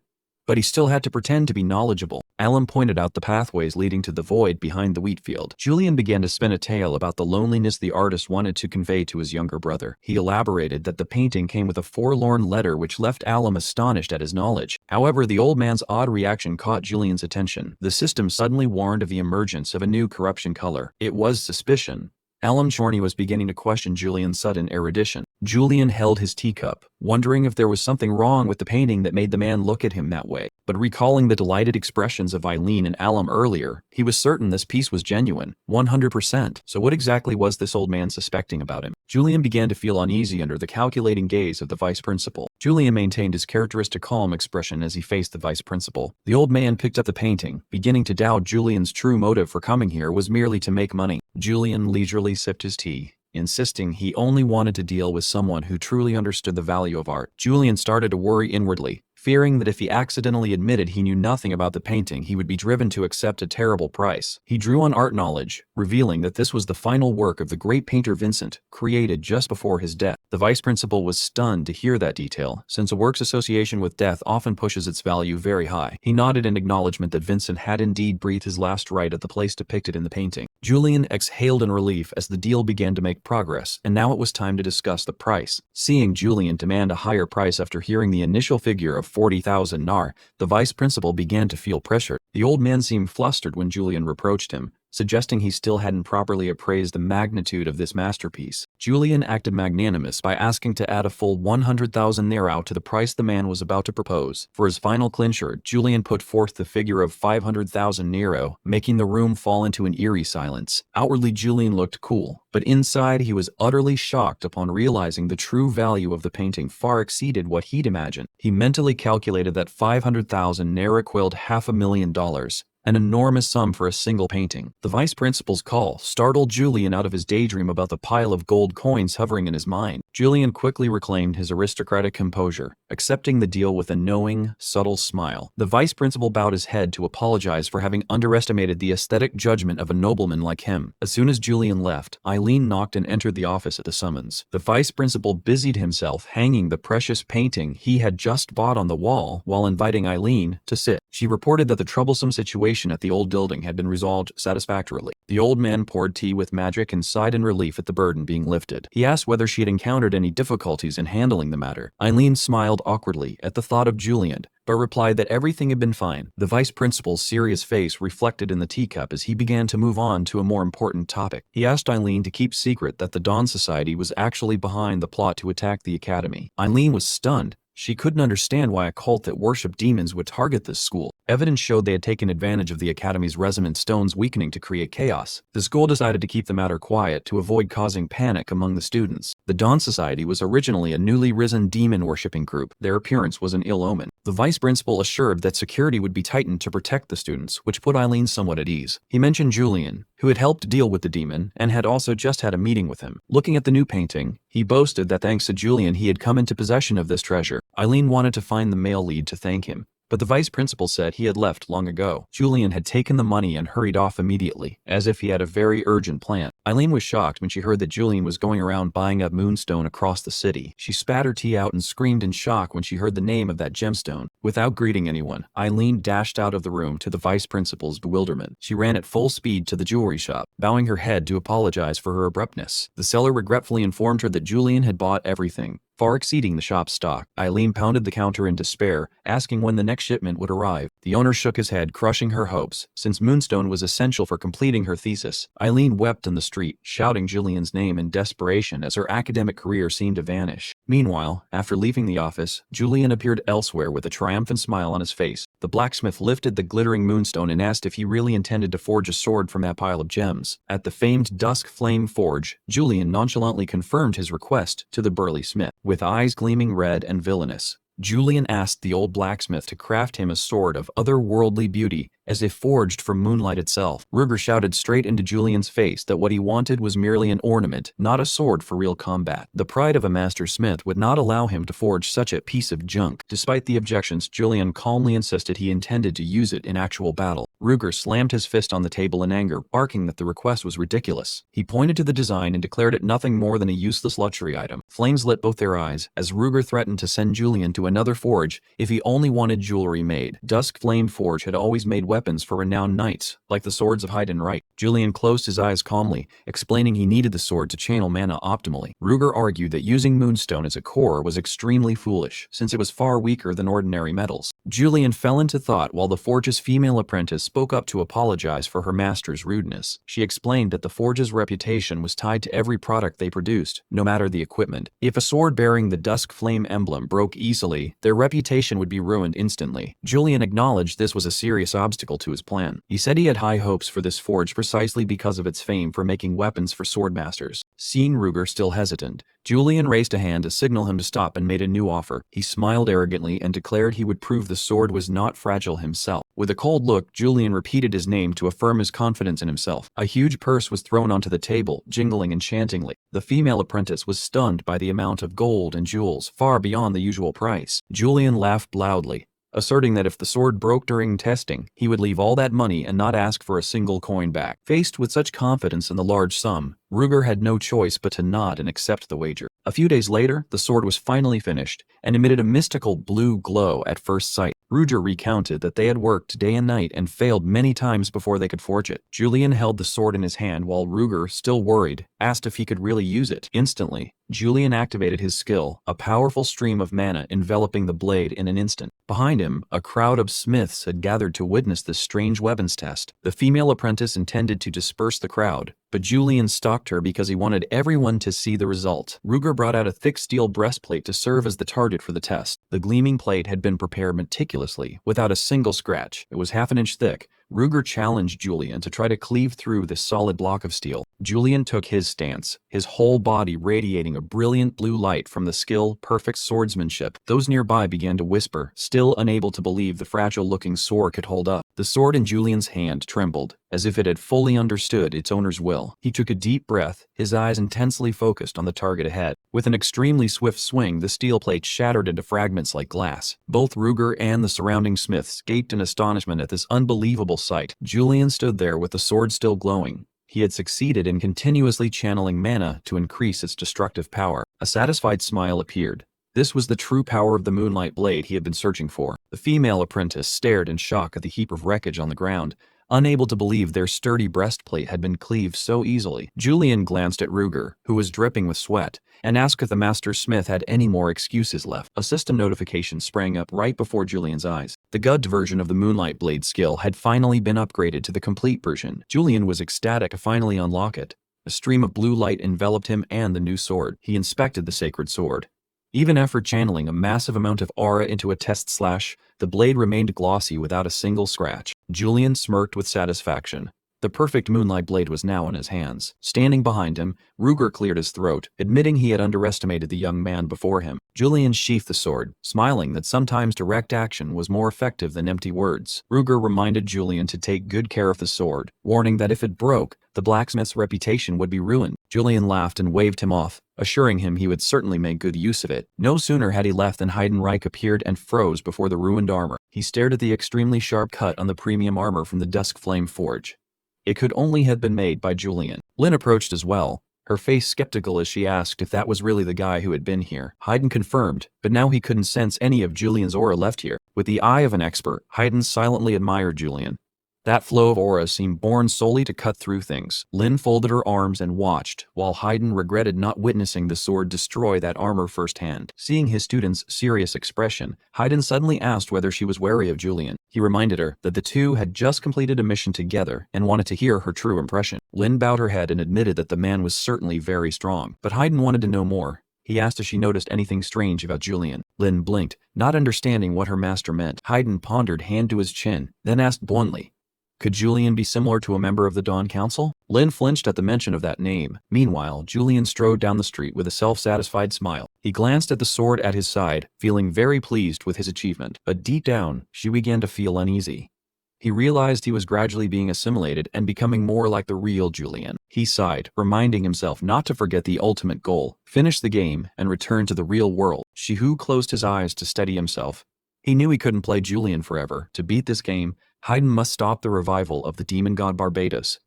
But he still had to pretend to be knowledgeable. Alan pointed out the pathways leading to the void behind the wheat field. Julian began to spin a tale about the loneliness the artist wanted to convey to his younger brother. He elaborated that the painting came with a forlorn letter which left Alan astonished at his knowledge. However, the old man's odd reaction caught Julian's attention. The system suddenly warned of the emergence of a new corruption color. It was suspicion. Alan Chorney was beginning to question Julian's sudden erudition. Julian held his teacup, wondering if there was something wrong with the painting that made the man look at him that way. But recalling the delighted expressions of Eileen and Alan earlier, he was certain this piece was genuine, 100%. So what exactly was this old man suspecting about him? Julian began to feel uneasy under the calculating gaze of the vice principal. Julian maintained his characteristic calm expression as he faced the vice principal. The old man picked up the painting, beginning to doubt Julian's true motive for coming here was merely to make money. Julian leisurely sipped his tea, insisting he only wanted to deal with someone who truly understood the value of art. Julian started to worry inwardly, fearing that if he accidentally admitted he knew nothing about the painting, he would be driven to accept a terrible price. He drew on art knowledge, revealing that this was the final work of the great painter Vincent, created just before his death. The vice principal was stunned to hear that detail, since a work's association with death often pushes its value very high. He nodded in acknowledgement that Vincent had indeed breathed his last rite at the place depicted in the painting. Julian exhaled in relief as the deal began to make progress, and now it was time to discuss the price. Seeing Julian demand a higher price after hearing the initial figure of 40,000 nar, the vice principal began to feel pressured. The old man seemed flustered when Julian reproached him, suggesting he still hadn't properly appraised the magnitude of this masterpiece. Julian acted magnanimous by asking to add a full 100,000 nero to the price the man was about to propose. For his final clincher, Julian put forth the figure of 500,000 nero, making the room fall into an eerie silence. Outwardly, Julian looked cool, but inside he was utterly shocked upon realizing the true value of the painting far exceeded what he'd imagined. He mentally calculated that 500,000 nero equaled $500,000. An enormous sum for a single painting. The vice principal's call startled Julian out of his daydream about the pile of gold coins hovering in his mind. Julian quickly reclaimed his aristocratic composure, accepting the deal with a knowing, subtle smile. The vice principal bowed his head to apologize for having underestimated the aesthetic judgment of a nobleman like him. As soon as Julian left, Eileen knocked and entered the office at the summons. The vice principal busied himself hanging the precious painting he had just bought on the wall while inviting Eileen to sit. She reported that the troublesome situation at the old building had been resolved satisfactorily. The old man poured tea with magic and sighed in relief at the burden being lifted. He asked whether she had encountered any difficulties in handling the matter. Eileen smiled awkwardly at the thought of Julian, but replied that everything had been fine. The vice principal's serious face reflected in the teacup as he began to move on to a more important topic. He asked Eileen to keep secret that the Dawn Society was actually behind the plot to attack the academy. Eileen was stunned. She couldn't understand why a cult that worshipped demons would target this school. Evidence showed they had taken advantage of the Academy's resonant stones weakening to create chaos. The school decided to keep the matter quiet to avoid causing panic among the students. The Dawn Society was originally a newly risen demon-worshipping group. Their appearance was an ill omen. The vice principal assured that security would be tightened to protect the students, which put Eileen somewhat at ease. He mentioned Julian, who had helped deal with the demon and had also just had a meeting with him. Looking at the new painting, he boasted that thanks to Julian he had come into possession of this treasure. Eileen wanted to find the male lead to thank him, but the vice principal said he had left long ago. Julian had taken the money and hurried off immediately, as if he had a very urgent plan. Eileen was shocked when she heard that Julian was going around buying up moonstone across the city. She spat her tea out and screamed in shock when she heard the name of that gemstone. Without greeting anyone, Eileen dashed out of the room to the vice principal's bewilderment. She ran at full speed to the jewelry shop, bowing her head to apologize for her abruptness. The seller regretfully informed her that Julian had bought everything, far exceeding the shop's stock. Eileen pounded the counter in despair, asking when the next shipment would arrive. The owner shook his head, crushing her hopes, since moonstone was essential for completing her thesis. Eileen wept in the street, shouting Julian's name in desperation as her academic career seemed to vanish. Meanwhile, after leaving the office, Julian appeared elsewhere with a triumphant smile on his face. The blacksmith lifted the glittering moonstone and asked if he really intended to forge a sword from that pile of gems. At the famed Dusk Flame Forge, Julian nonchalantly confirmed his request to the burly smith. With eyes gleaming red and villainous, Julian asked the old blacksmith to craft him a sword of otherworldly beauty, as if forged from moonlight itself. Ruger shouted straight into Julian's face that what he wanted was merely an ornament, not a sword for real combat. The pride of a master smith would not allow him to forge such a piece of junk. Despite the objections, Julian calmly insisted he intended to use it in actual battle. Ruger slammed his fist on the table in anger, barking that the request was ridiculous. He pointed to the design and declared it nothing more than a useless luxury item. Flames lit both their eyes, as Ruger threatened to send Julian to another forge if he only wanted jewelry made. Dusk Flame Forge had always made weapons for renowned knights, like the swords of Heiden. Julian closed his eyes calmly, explaining he needed the sword to channel mana optimally. Ruger argued that using moonstone as a core was extremely foolish, since it was far weaker than ordinary metals. Julian fell into thought while the forge's female apprentice spoke up to apologize for her master's rudeness. She explained that the forge's reputation was tied to every product they produced, no matter the equipment. If a sword bearing the Dusk Flame emblem broke easily, their reputation would be ruined instantly. Julian acknowledged this was a serious obstacle to his plan. He said he had high hopes for this forge precisely because of its fame for making weapons for swordmasters. Seeing Ruger still hesitant, Julian raised a hand to signal him to stop and made a new offer. He smiled arrogantly and declared he would prove the sword was not fragile himself. With a cold look, Julian repeated his name to affirm his confidence in himself. A huge purse was thrown onto the table, jingling enchantingly. The female apprentice was stunned by the amount of gold and jewels, far beyond the usual price. Julian laughed loudly, asserting that if the sword broke during testing, he would leave all that money and not ask for a single coin back. Faced with such confidence in the large sum, Ruger had no choice but to nod and accept the wager. A few days later, the sword was finally finished and emitted a mystical blue glow at first sight. Ruger recounted that they had worked day and night and failed many times before they could forge it. Julian held the sword in his hand while Ruger, still worried, asked if he could really use it. Instantly, Julian activated his skill, a powerful stream of mana enveloping the blade in an instant. Behind him, a crowd of smiths had gathered to witness this strange weapons test. The female apprentice intended to disperse the crowd, but Julian stalked her because he wanted everyone to see the result. Ruger brought out a thick steel breastplate to serve as the target for the test. The gleaming plate had been prepared meticulously, without a single scratch. It was half an inch thick. Ruger challenged Julian to try to cleave through this solid block of steel. Julian took his stance, his whole body radiating a brilliant blue light from the skill, perfect swordsmanship. Those nearby began to whisper, still unable to believe the fragile-looking sword could hold up. The sword in Julian's hand trembled, as if it had fully understood its owner's will. He took a deep breath, his eyes intensely focused on the target ahead. With an extremely swift swing, the steel plate shattered into fragments like glass. Both Ruger and the surrounding smiths gaped in astonishment at this unbelievable sight. Julian stood there with the sword still glowing. He had succeeded in continuously channeling mana to increase its destructive power. A satisfied smile appeared. This was the true power of the moonlight blade he had been searching for. The female apprentice stared in shock at the heap of wreckage on the ground, unable to believe their sturdy breastplate had been cleaved so easily. Julian glanced at Ruger, who was dripping with sweat, and asked if the master smith had any more excuses left. A system notification sprang up right before Julian's eyes. The GUD version of the moonlight blade skill had finally been upgraded to the complete version. Julian was ecstatic to finally unlock it. A stream of blue light enveloped him and the new sword. He inspected the sacred sword. Even after channeling a massive amount of aura into a test slash, the blade remained glossy without a single scratch. Julian smirked with satisfaction. The perfect moonlight blade was now in his hands. Standing behind him, Ruger cleared his throat, admitting he had underestimated the young man before him. Julian sheathed the sword, smiling that sometimes direct action was more effective than empty words. Ruger reminded Julian to take good care of the sword, warning that if it broke, the blacksmith's reputation would be ruined. Julian laughed and waved him off, assuring him he would certainly make good use of it. No sooner had he left than Heiden appeared and froze before the ruined armor. He stared at the extremely sharp cut on the premium armor from the Dusk Flame Forge. It could only have been made by Julian. Lynn approached as well, her face skeptical as she asked if that was really the guy who had been here. Heiden confirmed, but now he couldn't sense any of Julian's aura left here. With the eye of an expert, Heiden silently admired Julian. That flow of aura seemed born solely to cut through things. Lynn folded her arms and watched, while Heiden regretted not witnessing the sword destroy that armor firsthand. Seeing his student's serious expression, Heiden suddenly asked whether she was wary of Julian. He reminded her that the two had just completed a mission together and wanted to hear her true impression. Lynn bowed her head and admitted that the man was certainly very strong, but Heiden wanted to know more. He asked if she noticed anything strange about Julian. Lynn blinked, not understanding what her master meant. Heiden pondered, hand to his chin, then asked bluntly, "Could Julian be similar to a member of the Dawn Council?" Lynn flinched at the mention of that name. Meanwhile, Julian strode down the street with a self-satisfied smile. He glanced at the sword at his side, feeling very pleased with his achievement. But deep down, she began to feel uneasy. He realized he was gradually being assimilated and becoming more like the real Julian. He sighed, reminding himself not to forget the ultimate goal: finish the game and return to the real world. Shihu closed his eyes to steady himself. He knew he couldn't play Julian forever. To beat this game, Heiden must stop the revival of the demon god Barbados.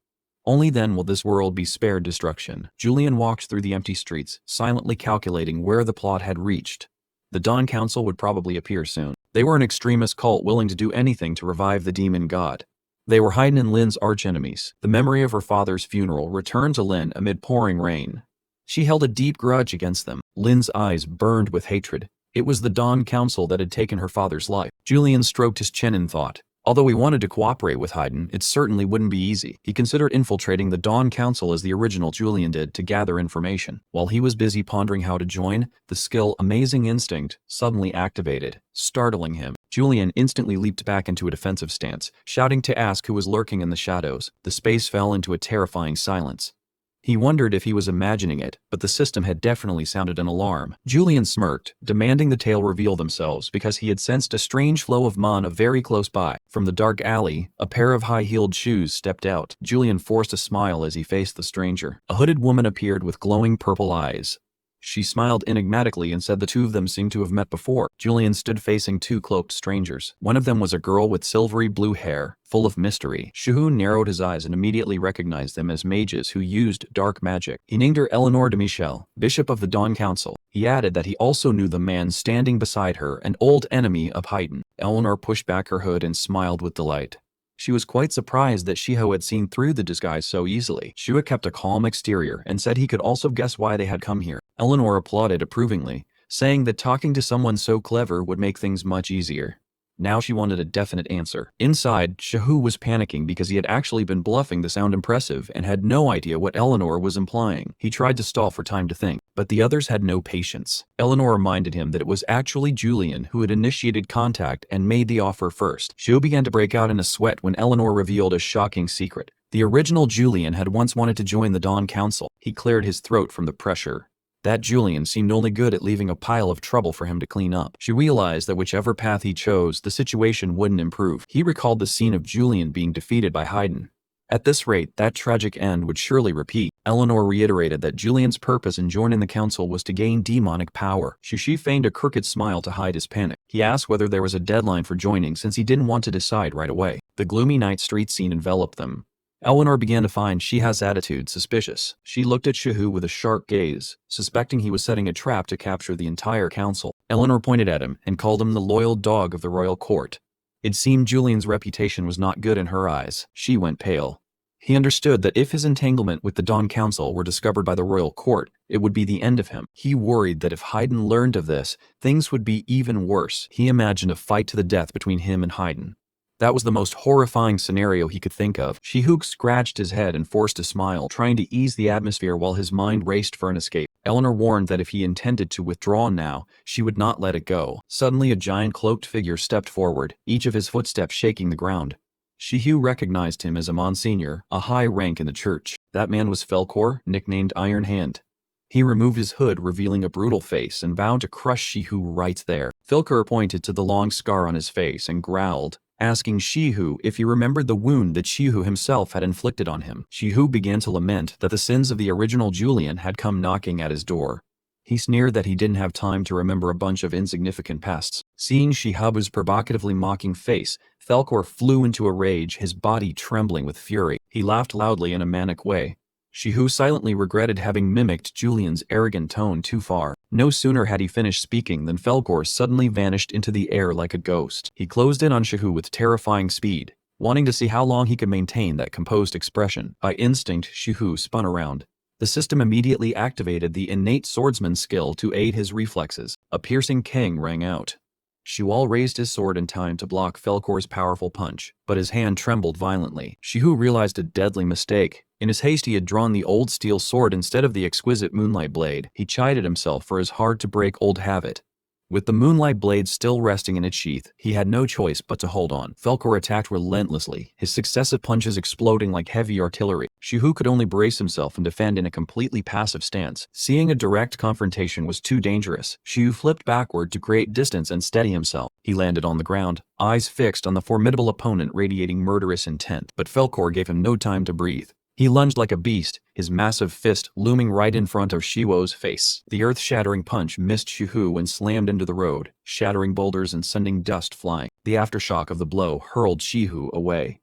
Only then will this world be spared destruction. Julian walked through the empty streets, silently calculating where the plot had reached. The Dawn Council would probably appear soon. They were an extremist cult willing to do anything to revive the demon god. They were Heiden and Lynn's archenemies. The memory of her father's funeral returned to Lynn amid pouring rain. She held a deep grudge against them. Lynn's eyes burned with hatred. It was the Dawn Council that had taken her father's life. Julian stroked his chin in thought. Although he wanted to cooperate with Heiden, it certainly wouldn't be easy. He considered infiltrating the Dawn Council as the original Julian did to gather information. While he was busy pondering how to join, the skill Amazing Instinct suddenly activated, startling him. Julian instantly leaped back into a defensive stance, shouting to ask who was lurking in the shadows. The space fell into a terrifying silence. He wondered if he was imagining it, but the system had definitely sounded an alarm. Julian smirked, demanding the tale reveal themselves because he had sensed a strange flow of mana very close by. From the dark alley, a pair of high-heeled shoes stepped out. Julian forced a smile as he faced the stranger. A hooded woman appeared with glowing purple eyes. She smiled enigmatically and said the two of them seemed to have met before. Julian stood facing two cloaked strangers. One of them was a girl with silvery blue hair, full of mystery. Shihu narrowed his eyes and immediately recognized them as mages who used dark magic. He named her Eleanor de Michel, Bishop of the Dawn Council. He added that he also knew the man standing beside her, an old enemy of Heiden. Eleanor pushed back her hood and smiled with delight. She was quite surprised that Shiho had seen through the disguise so easily. Shua kept a calm exterior and said he could also guess why they had come here. Eleanor applauded approvingly, saying that talking to someone so clever would make things much easier. Now she wanted a definite answer. Inside, Shahu was panicking because he had actually been bluffing to sound impressive and had no idea what Eleanor was implying. He tried to stall for time to think, but the others had no patience. Eleanor reminded him that it was actually Julian who had initiated contact and made the offer first. Shahu began to break out in a sweat when Eleanor revealed a shocking secret. The original Julian had once wanted to join the Dawn Council. He cleared his throat from the pressure. That Julian seemed only good at leaving a pile of trouble for him to clean up. She realized that whichever path he chose, the situation wouldn't improve. He recalled the scene of Julian being defeated by Heiden. At this rate, that tragic end would surely repeat. Eleanor reiterated that Julian's purpose in joining the council was to gain demonic power. Shishi feigned a crooked smile to hide his panic. He asked whether there was a deadline for joining since he didn't want to decide right away. The gloomy night street scene enveloped them. Eleanor began to find Shiha's attitude suspicious. She looked at Shihu with a sharp gaze, suspecting he was setting a trap to capture the entire council. Eleanor pointed at him and called him the loyal dog of the royal court. It seemed Julian's reputation was not good in her eyes. She went pale. He understood that if his entanglement with the Dawn Council were discovered by the royal court, it would be the end of him. He worried that if Heiden learned of this, things would be even worse. He imagined a fight to the death between him and Heiden. That was the most horrifying scenario he could think of. Shihuk scratched his head and forced a smile, trying to ease the atmosphere while his mind raced for an escape. Eleanor warned that if he intended to withdraw now, she would not let it go. Suddenly a giant cloaked figure stepped forward, each of his footsteps shaking the ground. Shihu recognized him as a Monsignor, a high rank in the church. That man was Felor, nicknamed Iron Hand. He removed his hood, revealing a brutal face, and vowed to crush Shihu right there. Felor pointed to the long scar on his face and growled, asking Shihu if he remembered the wound that Shihu himself had inflicted on him. Shihu began to lament that the sins of the original Julian had come knocking at his door. He sneered that he didn't have time to remember a bunch of insignificant pests. Seeing Shihabu's provocatively mocking face, Felor flew into a rage, his body trembling with fury. He laughed loudly in a manic way. Shihu silently regretted having mimicked Julian's arrogant tone too far. No sooner had he finished speaking than Felor suddenly vanished into the air like a ghost. He closed in on Shihu with terrifying speed, wanting to see how long he could maintain that composed expression. By instinct, Shihu spun around. The system immediately activated the innate swordsman skill to aid his reflexes. A piercing kang rang out. Shual raised his sword in time to block Felor's powerful punch, but his hand trembled violently. Shihu realized a deadly mistake. In his haste he had drawn the old steel sword instead of the exquisite moonlight blade. He chided himself for his hard-to-break old habit. With the moonlight blade still resting in its sheath, he had no choice but to hold on. Felor attacked relentlessly, his successive punches exploding like heavy artillery. Shihu could only brace himself and defend in a completely passive stance. Seeing a direct confrontation was too dangerous, Shihu flipped backward to create distance and steady himself. He landed on the ground, eyes fixed on the formidable opponent radiating murderous intent, but Felor gave him no time to breathe. He lunged like a beast, his massive fist looming right in front of Shihu's face. The earth-shattering punch missed Shihu and slammed into the road, shattering boulders and sending dust flying. The aftershock of the blow hurled Shihu away.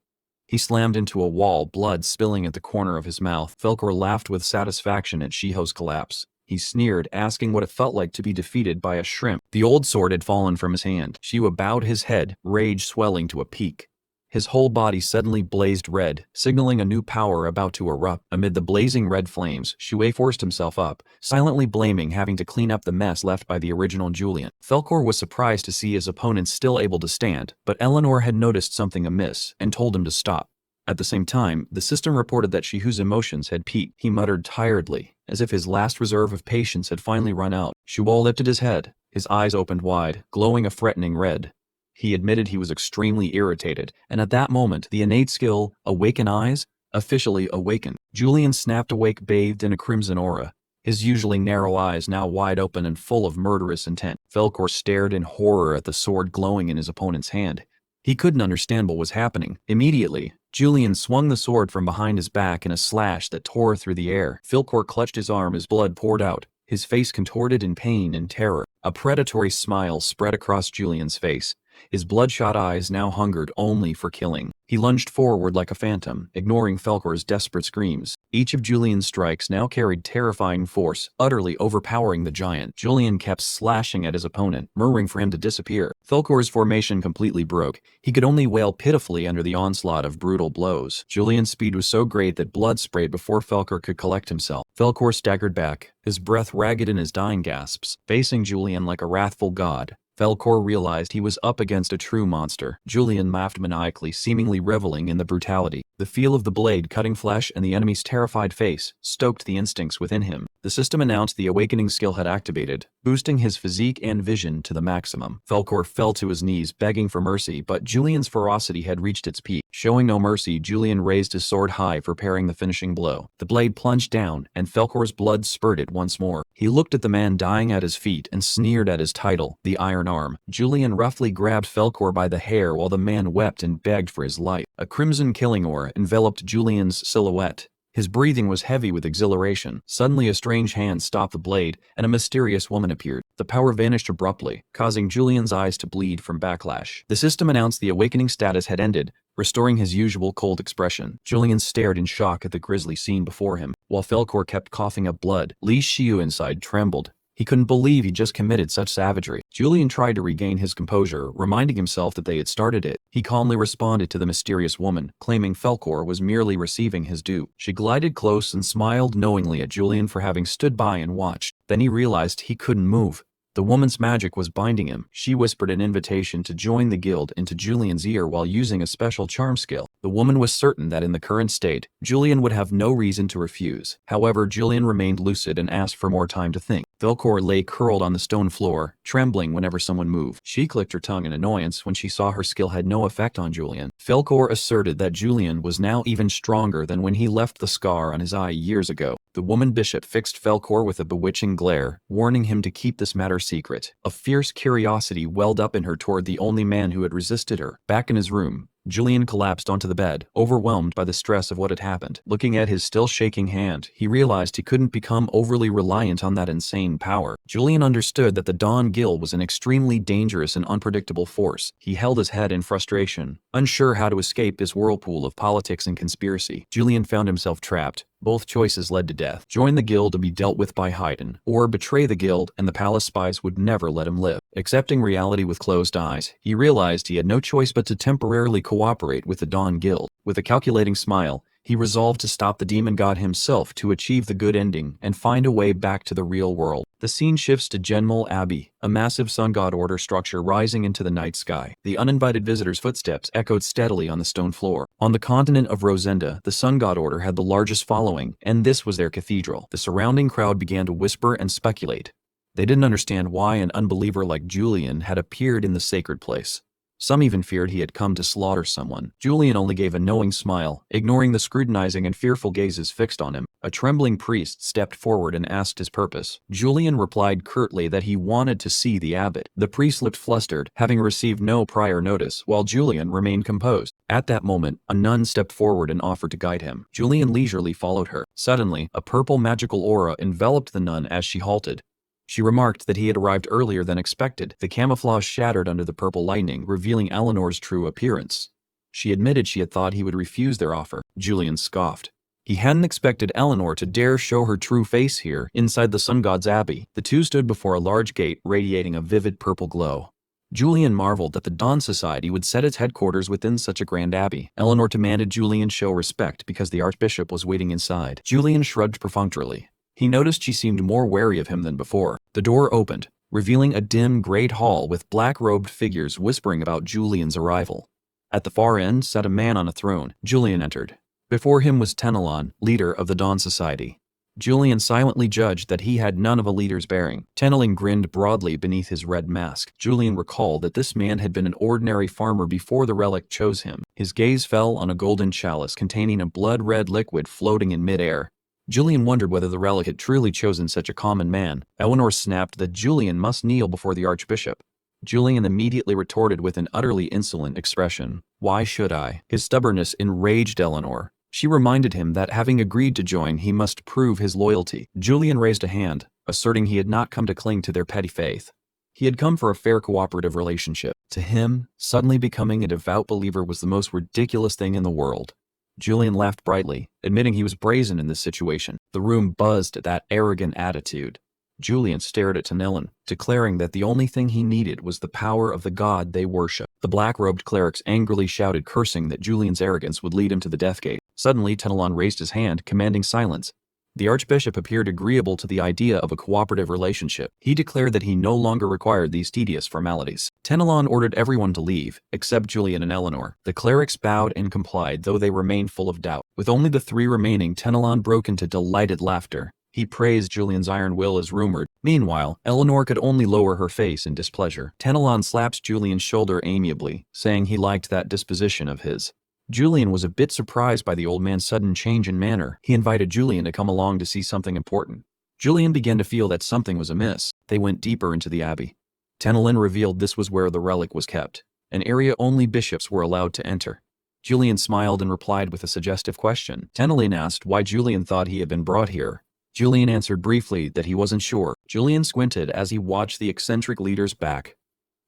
He slammed into a wall, blood spilling at the corner of his mouth. Felor laughed with satisfaction at Shihu's collapse. He sneered, asking what it felt like to be defeated by a shrimp. The old sword had fallen from his hand. Shihu bowed his head, rage swelling to a peak. His whole body suddenly blazed red, signaling a new power about to erupt. Amid the blazing red flames, Shui forced himself up, silently blaming having to clean up the mess left by the original Julian. Felor was surprised to see his opponent still able to stand, but Eleanor had noticed something amiss and told him to stop. At the same time, the system reported that Shihu's emotions had peaked. He muttered tiredly, as if his last reserve of patience had finally run out. Shui lifted his head, his eyes opened wide, glowing a threatening red. He admitted he was extremely irritated, and at that moment, the innate skill, Awaken Eyes, officially awakened. Julian snapped awake, bathed in a crimson aura, his usually narrow eyes now wide open and full of murderous intent. Felor stared in horror at the sword glowing in his opponent's hand. He couldn't understand what was happening. Immediately, Julian swung the sword from behind his back in a slash that tore through the air. Felor clutched his arm as blood poured out, his face contorted in pain and terror. A predatory smile spread across Julian's face. His bloodshot eyes now hungered only for killing. He lunged forward like a phantom, ignoring Felor's desperate screams. Each of Julian's strikes now carried terrifying force, utterly overpowering the giant. Julian kept slashing at his opponent, murmuring for him to disappear. Felor's formation completely broke. He could only wail pitifully under the onslaught of brutal blows. Julian's speed was so great that blood sprayed before Felor could collect himself. Felor staggered back, his breath ragged in his dying gasps, facing Julian like a wrathful god. Felor realized he was up against a true monster. Julian laughed maniacally, seemingly reveling in the brutality. The feel of the blade cutting flesh and the enemy's terrified face stoked the instincts within him. The system announced the awakening skill had activated, boosting his physique and vision to the maximum. Felor fell to his knees, begging for mercy, but Julian's ferocity had reached its peak. Showing no mercy, Julian raised his sword high, preparing the finishing blow. The blade plunged down, and Felor's blood spurted once more. He looked at the man dying at his feet and sneered at his title, the Iron Arm. Julian roughly grabbed Felor by the hair while the man wept and begged for his life. A crimson killing aura enveloped Julian's silhouette. His breathing was heavy with exhilaration. Suddenly a strange hand stopped the blade, and a mysterious woman appeared. The power vanished abruptly, causing Julian's eyes to bleed from backlash. The system announced the awakening status had ended, restoring his usual cold expression. Julian stared in shock at the grisly scene before him, while Felor kept coughing up blood. Li Xiu inside trembled. He couldn't believe he just committed such savagery. Julian tried to regain his composure, reminding himself that they had started it. He calmly responded to the mysterious woman, claiming Felor was merely receiving his due. She glided close and smiled knowingly at Julian for having stood by and watched. Then he realized he couldn't move. The woman's magic was binding him. She whispered an invitation to join the guild into Julian's ear while using a special charm skill. The woman was certain that in the current state, Julian would have no reason to refuse. However, Julian remained lucid and asked for more time to think. Felor lay curled on the stone floor, trembling whenever someone moved. She clicked her tongue in annoyance when she saw her skill had no effect on Julian. Felor asserted that Julian was now even stronger than when he left the scar on his eye years ago. The woman bishop fixed Felor with a bewitching glare, warning him to keep this matter secret. A fierce curiosity welled up in her toward the only man who had resisted her. Back in his room, Julian collapsed onto the bed, overwhelmed by the stress of what had happened. Looking at his still shaking hand, he realized he couldn't become overly reliant on that insane power. Julian understood that the Dawn Guild was an extremely dangerous and unpredictable force. He held his head in frustration, unsure how to escape this whirlpool of politics and conspiracy. Julian found himself trapped. Both choices led to death. Join the guild to be dealt with by Heiden, or betray the guild and the palace spies would never let him live. Accepting reality with closed eyes, he realized he had no choice but to temporarily cooperate with the Dawn Guild. With a calculating smile, He resolved to stop the demon god himself to achieve the good ending and find a way back to the real world. The scene shifts to Genmol Abbey, a massive sun god order structure rising into the night sky. The uninvited visitors' footsteps echoed steadily on the stone floor. On the continent of Rosenda, the sun god order had the largest following, and this was their cathedral. The surrounding crowd began to whisper and speculate. They didn't understand why an unbeliever like Julian had appeared in the sacred place. Some even feared he had come to slaughter someone. Julian only gave a knowing smile, ignoring the scrutinizing and fearful gazes fixed on him. A trembling priest stepped forward and asked his purpose. Julian replied curtly that he wanted to see the abbot. The priest looked flustered, having received no prior notice, while Julian remained composed. At that moment, a nun stepped forward and offered to guide him. Julian leisurely followed her. Suddenly, a purple magical aura enveloped the nun as she halted. She remarked that he had arrived earlier than expected. The camouflage shattered under the purple lightning, revealing Eleanor's true appearance. She admitted she had thought he would refuse their offer. Julian scoffed. He hadn't expected Eleanor to dare show her true face here, inside the sun god's abbey. The two stood before a large gate radiating a vivid purple glow. Julian marveled that the Dawn Society would set its headquarters within such a grand abbey. Eleanor demanded Julian show respect because the archbishop was waiting inside. Julian shrugged perfunctorily. He noticed she seemed more wary of him than before. The door opened, revealing a dim, great hall with black-robed figures whispering about Julian's arrival. At the far end sat a man on a throne. Julian entered. Before him was Tenelon, leader of the Dawn Society. Julian silently judged that he had none of a leader's bearing. Tenelon grinned broadly beneath his red mask. Julian recalled that this man had been an ordinary farmer before the relic chose him. His gaze fell on a golden chalice containing a blood-red liquid floating in midair. Julian wondered whether the relic had truly chosen such a common man. Eleanor snapped that Julian must kneel before the archbishop. Julian immediately retorted with an utterly insolent expression. Why should I? His stubbornness enraged Eleanor. She reminded him that having agreed to join, he must prove his loyalty. Julian raised a hand, asserting he had not come to cling to their petty faith. He had come for a fair cooperative relationship. To him, suddenly becoming a devout believer was the most ridiculous thing in the world. Julian laughed brightly, admitting he was brazen in this situation. The room buzzed at that arrogant attitude. Julian stared at Tenelon, declaring that the only thing he needed was the power of the god they worship. The black-robed clerics angrily shouted, cursing that Julian's arrogance would lead him to the death gate. Suddenly, Tenelon raised his hand, commanding silence. The archbishop appeared agreeable to the idea of a cooperative relationship. He declared that he no longer required these tedious formalities. Tenelon ordered everyone to leave, except Julian and Eleanor. The clerics bowed and complied, though they remained full of doubt. With only the three remaining, Tenelon broke into delighted laughter. He praised Julian's iron will as rumored. Meanwhile, Eleanor could only lower her face in displeasure. Tenelon slapped Julian's shoulder amiably, saying he liked that disposition of his. Julian was a bit surprised by the old man's sudden change in manner. He invited Julian to come along to see something important. Julian began to feel that something was amiss. They went deeper into the abbey. Tenelon revealed this was where the relic was kept, an area only bishops were allowed to enter. Julian smiled and replied with a suggestive question. Tenelon asked why Julian thought he had been brought here. Julian answered briefly that he wasn't sure. Julian squinted as he watched the eccentric leader's back.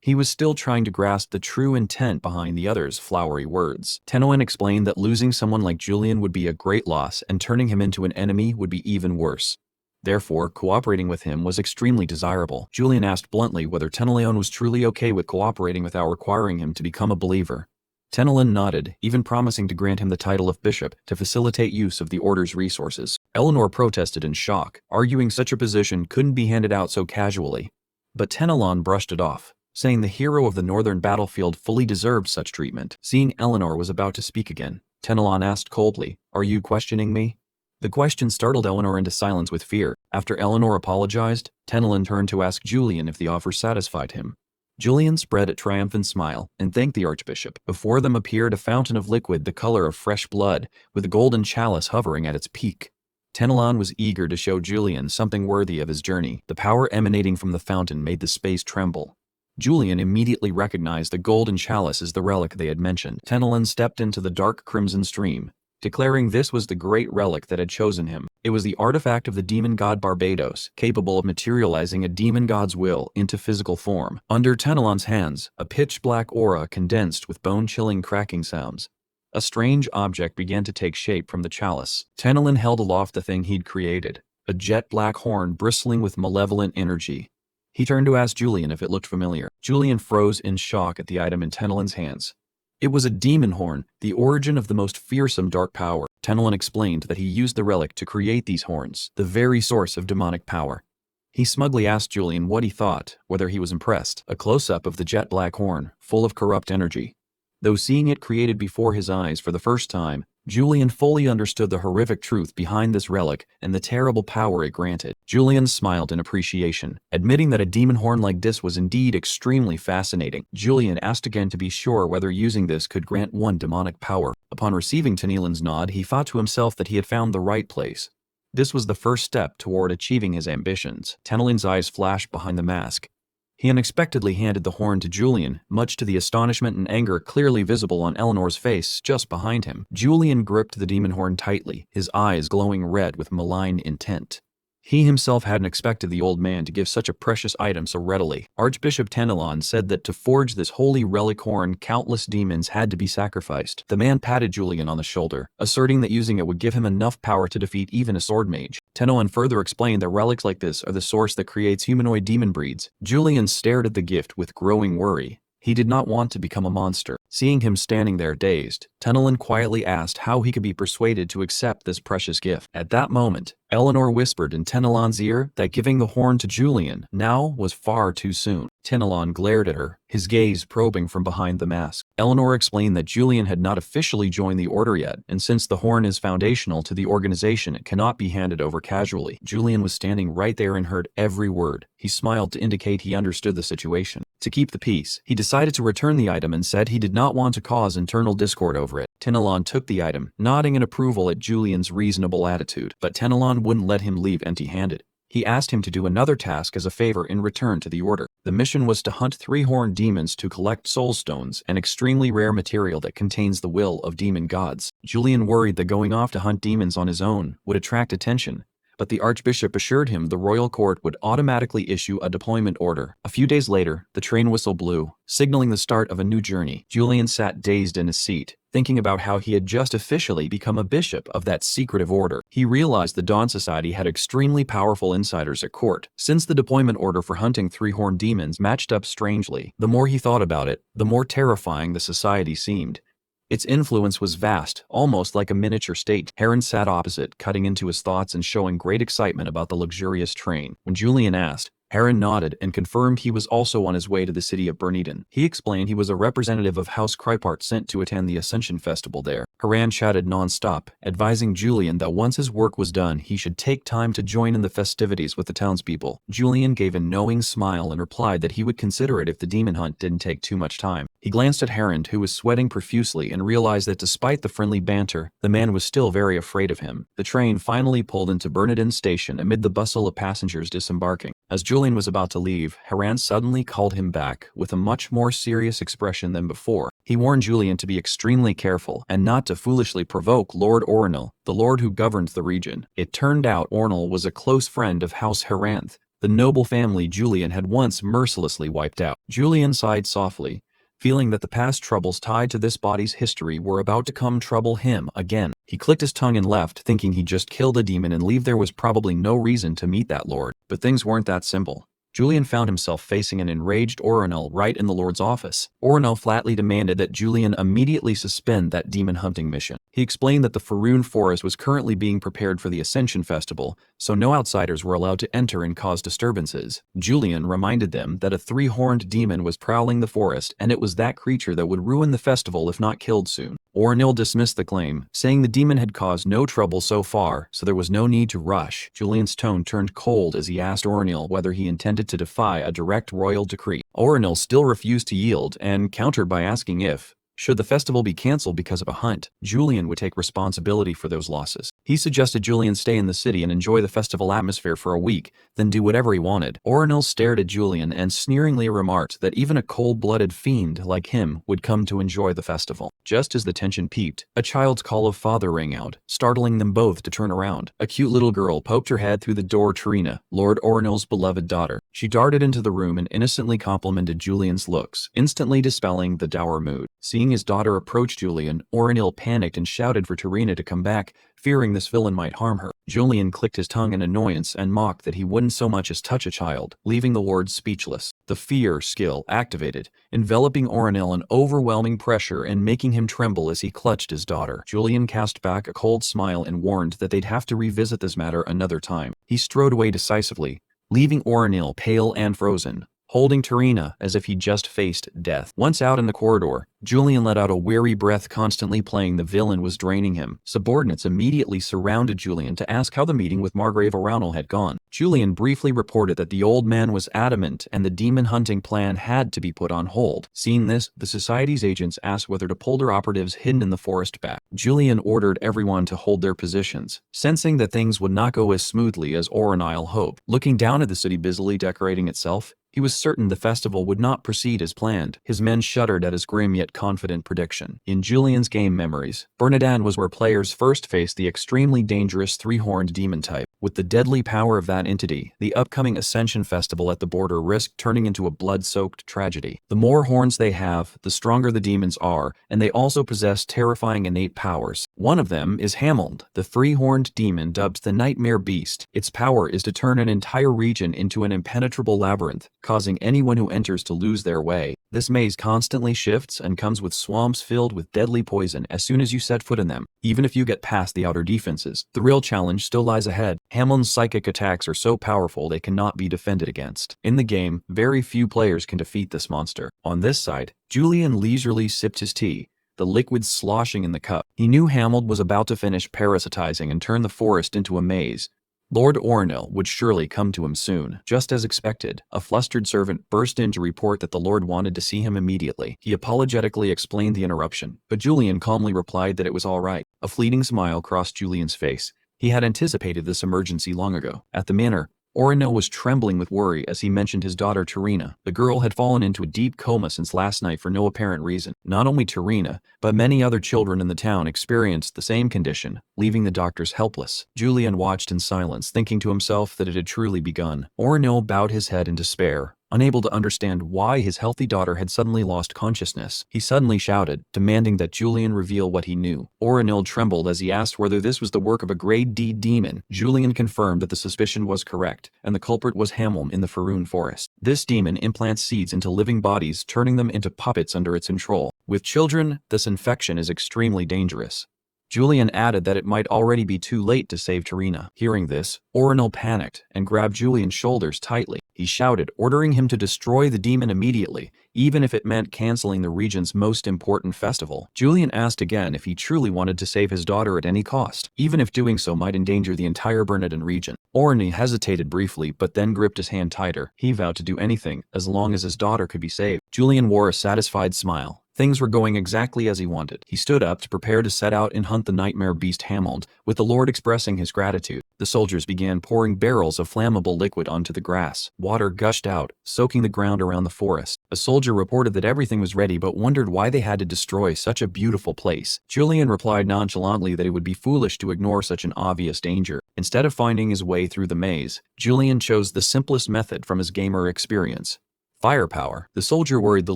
He was still trying to grasp the true intent behind the other's flowery words. Tenelon explained that losing someone like Julian would be a great loss and turning him into an enemy would be even worse. Therefore, cooperating with him was extremely desirable. Julian asked bluntly whether Tenelon was truly okay with cooperating without requiring him to become a believer. Tenelon nodded, even promising to grant him the title of bishop to facilitate use of the order's resources. Eleanor protested in shock, arguing such a position couldn't be handed out so casually. But Tenelon brushed it off, saying the hero of the northern battlefield fully deserved such treatment. Seeing Eleanor was about to speak again, Tenelon asked coldly, "Are you questioning me?" The question startled Eleanor into silence with fear. After Eleanor apologized, Tenelon turned to ask Julian if the offer satisfied him. Julian spread a triumphant smile and thanked the archbishop. Before them appeared a fountain of liquid the color of fresh blood, with a golden chalice hovering at its peak. Tenelon was eager to show Julian something worthy of his journey. The power emanating from the fountain made the space tremble. Julian immediately recognized the golden chalice as the relic they had mentioned. Tenelon stepped into the dark crimson stream, declaring this was the great relic that had chosen him. It was the artifact of the demon god Barbados, capable of materializing a demon god's will into physical form. Under Tenelon's hands, a pitch-black aura condensed with bone-chilling cracking sounds. A strange object began to take shape from the chalice. Tenelon held aloft the thing he'd created, a jet-black horn bristling with malevolent energy. He turned to ask Julian if it looked familiar. Julian froze in shock at the item in Tenelon's hands. It was a demon horn, the origin of the most fearsome dark power. Tenelon explained that he used the relic to create these horns, the very source of demonic power. He smugly asked Julian what he thought, whether he was impressed. A close-up of the jet black horn, full of corrupt energy. Though seeing it created before his eyes for the first time, Julian fully understood the horrific truth behind this relic and the terrible power it granted. Julian smiled in appreciation, admitting that a demon horn like this was indeed extremely fascinating. Julian asked again to be sure whether using this could grant one demonic power. Upon receiving Tenelon's nod, he thought to himself that he had found the right place. This was the first step toward achieving his ambitions. Tenelon's eyes flashed behind the mask. He unexpectedly handed the horn to Julian, much to the astonishment and anger clearly visible on Eleanor's face just behind him. Julian gripped the demon horn tightly, his eyes glowing red with malign intent. He himself hadn't expected the old man to give such a precious item so readily. Archbishop Tenelon said that to forge this holy relic horn, countless demons had to be sacrificed. The man patted Julian on the shoulder, asserting that using it would give him enough power to defeat even a sword mage. Tenelon further explained that relics like this are the source that creates humanoid demon breeds. Julian stared at the gift with growing worry. He did not want to become a monster. Seeing him standing there dazed, Tenelon quietly asked how he could be persuaded to accept this precious gift. At that moment, Eleanor whispered in Tenelon's ear that giving the horn to Julian now was far too soon. Tenelon glared at her, his gaze probing from behind the mask. Eleanor explained that Julian had not officially joined the order yet, and since the horn is foundational to the organization, it cannot be handed over casually. Julian was standing right there and heard every word. He smiled to indicate he understood the situation. To keep the peace, he decided to return the item and said he did not want to cause internal discord over it. Tenelon took the item, nodding in approval at Julian's reasonable attitude, but Tenelon wouldn't let him leave empty-handed. He asked him to do another task as a favor in return to the order. The mission was to hunt 3 horned demons to collect soul stones, an extremely rare material that contains the will of demon gods. Julian worried that going off to hunt demons on his own would attract attention, but the Archbishop assured him the royal court would automatically issue a deployment order. A few days later, the train whistle blew, signaling the start of a new journey. Julian sat dazed in his seat, thinking about how he had just officially become a bishop of that secretive order. He realized the Dawn Society had extremely powerful insiders at court. Since the deployment order for hunting 3 horned demons matched up strangely, the more he thought about it, the more terrifying the society seemed. Its influence was vast, almost like a miniature state. Heiden sat opposite, cutting into his thoughts and showing great excitement about the luxurious train. When Julian asked, Heiden nodded and confirmed he was also on his way to the city of Berniden. He explained he was a representative of House Krypart sent to attend the Ascension Festival there. Heiden chatted non-stop, advising Julian that once his work was done, he should take time to join in the festivities with the townspeople. Julian gave a knowing smile and replied that he would consider it if the demon hunt didn't take too much time. He glanced at Heiden, who was sweating profusely, and realized that despite the friendly banter, the man was still very afraid of him. The train finally pulled into Berniden station amid the bustle of passengers disembarking. As Julian was about to leave, Heiden suddenly called him back with a much more serious expression than before. He warned Julian to be extremely careful and not to foolishly provoke Lord Orinil, the lord who governed the region. It turned out Orinil was a close friend of House Heiden, the noble family Julian had once mercilessly wiped out. Julian sighed softly, feeling that the past troubles tied to this body's history were about to come trouble him again. He clicked his tongue and left, thinking he'd just killed a demon and leave. There was probably no reason to meet that lord. But things weren't that simple. Julian found himself facing an enraged Orinil right in the Lord's office. Orinil flatly demanded that Julian immediately suspend that demon hunting mission. He explained that the Faroon forest was currently being prepared for the Ascension Festival, so no outsiders were allowed to enter and cause disturbances. Julian reminded them that a 3-horned demon was prowling the forest, and it was that creature that would ruin the festival if not killed soon. Orinil dismissed the claim, saying the demon had caused no trouble so far, so there was no need to rush. Julian's tone turned cold as he asked Orinil whether he intended to defy a direct royal decree. Orinil still refused to yield and countered by asking if, should the festival be cancelled because of a hunt, Julian would take responsibility for those losses. He suggested Julian stay in the city and enjoy the festival atmosphere for a week, then do whatever he wanted. Orinil stared at Julian and sneeringly remarked that even a cold-blooded fiend like him would come to enjoy the festival. Just as the tension peaked, a child's call of father rang out, startling them both to turn around. A cute little girl poked her head through the door. Trina, Lord Orinil's beloved daughter. She darted into the room and innocently complimented Julian's looks, instantly dispelling the dour mood. Seeing his daughter approach Julian, Orinil panicked and shouted for Tarina to come back, fearing this villain might harm her. Julian clicked his tongue in annoyance and mocked that he wouldn't so much as touch a child, leaving the Lord speechless. The fear skill activated, enveloping Orinil in overwhelming pressure and making him tremble as he clutched his daughter. Julian cast back a cold smile and warned that they'd have to revisit this matter another time. He strode away decisively, leaving Orinil pale and frozen, holding Tarina as if he just faced death. Once out in the corridor, Julian let out a weary breath. Constantly playing the villain was draining him. Subordinates immediately surrounded Julian to ask how the meeting with Margrave Orinil had gone. Julian briefly reported that the old man was adamant and the demon hunting plan had to be put on hold. Seeing this, the Society's agents asked whether to pull their operatives hidden in the forest back. Julian ordered everyone to hold their positions, sensing that things would not go as smoothly as Orinil hoped. Looking down at the city busily decorating itself, he was certain the festival would not proceed as planned. His men shuddered at his grim yet confident prediction. In Julian's game memories, Bernadan was where players first faced the extremely dangerous three-horned demon type. With the deadly power of that entity, the upcoming Ascension Festival at the border risked turning into a blood-soaked tragedy. The more horns they have, the stronger the demons are, and they also possess terrifying innate powers. One of them is Hammond, the three-horned demon dubbed the Nightmare Beast. Its power is to turn an entire region into an impenetrable labyrinth, causing anyone who enters to lose their way. This maze constantly shifts and comes with swamps filled with deadly poison as soon as you set foot in them. Even if you get past the outer defenses, the real challenge still lies ahead. Hammond's psychic attacks are so powerful they cannot be defended against. In the game, very few players can defeat this monster. On this side, Julian leisurely sipped his tea, the liquid sloshing in the cup. He knew Hammond was about to finish parasitizing and turn the forest into a maze. Lord Orinil would surely come to him soon. Just as expected, a flustered servant burst in to report that the Lord wanted to see him immediately. He apologetically explained the interruption, but Julian calmly replied that it was all right. A fleeting smile crossed Julian's face. He had anticipated this emergency long ago. At the manor, Orinil was trembling with worry as he mentioned his daughter Tarina. The girl had fallen into a deep coma since last night for no apparent reason. Not only Tarina, but many other children in the town experienced the same condition, leaving the doctors helpless. Julian watched in silence, thinking to himself that it had truly begun. Orinil bowed his head in despair, unable to understand why his healthy daughter had suddenly lost consciousness. He suddenly shouted, demanding that Julian reveal what he knew. Orinil trembled as he asked whether this was the work of a grade D demon. Julian confirmed that the suspicion was correct, and the culprit was Hammond in the Faroon forest. This demon implants seeds into living bodies, turning them into puppets under its control. With children, this infection is extremely dangerous. Julian added that it might already be too late to save Tarina. Hearing this, Orinil panicked and grabbed Julian's shoulders tightly. He shouted, ordering him to destroy the demon immediately, even if it meant canceling the region's most important festival. Julian asked again if he truly wanted to save his daughter at any cost, even if doing so might endanger the entire Bernadan region. Orinil hesitated briefly but then gripped his hand tighter. He vowed to do anything as long as his daughter could be saved. Julian wore a satisfied smile. Things were going exactly as he wanted. He stood up to prepare to set out and hunt the nightmare beast Hammond, with the Lord expressing his gratitude. The soldiers began pouring barrels of flammable liquid onto the grass. Water gushed out, soaking the ground around the forest. A soldier reported that everything was ready but wondered why they had to destroy such a beautiful place. Julian replied nonchalantly that it would be foolish to ignore such an obvious danger. Instead of finding his way through the maze, Julian chose the simplest method from his gamer experience: firepower. The soldier worried the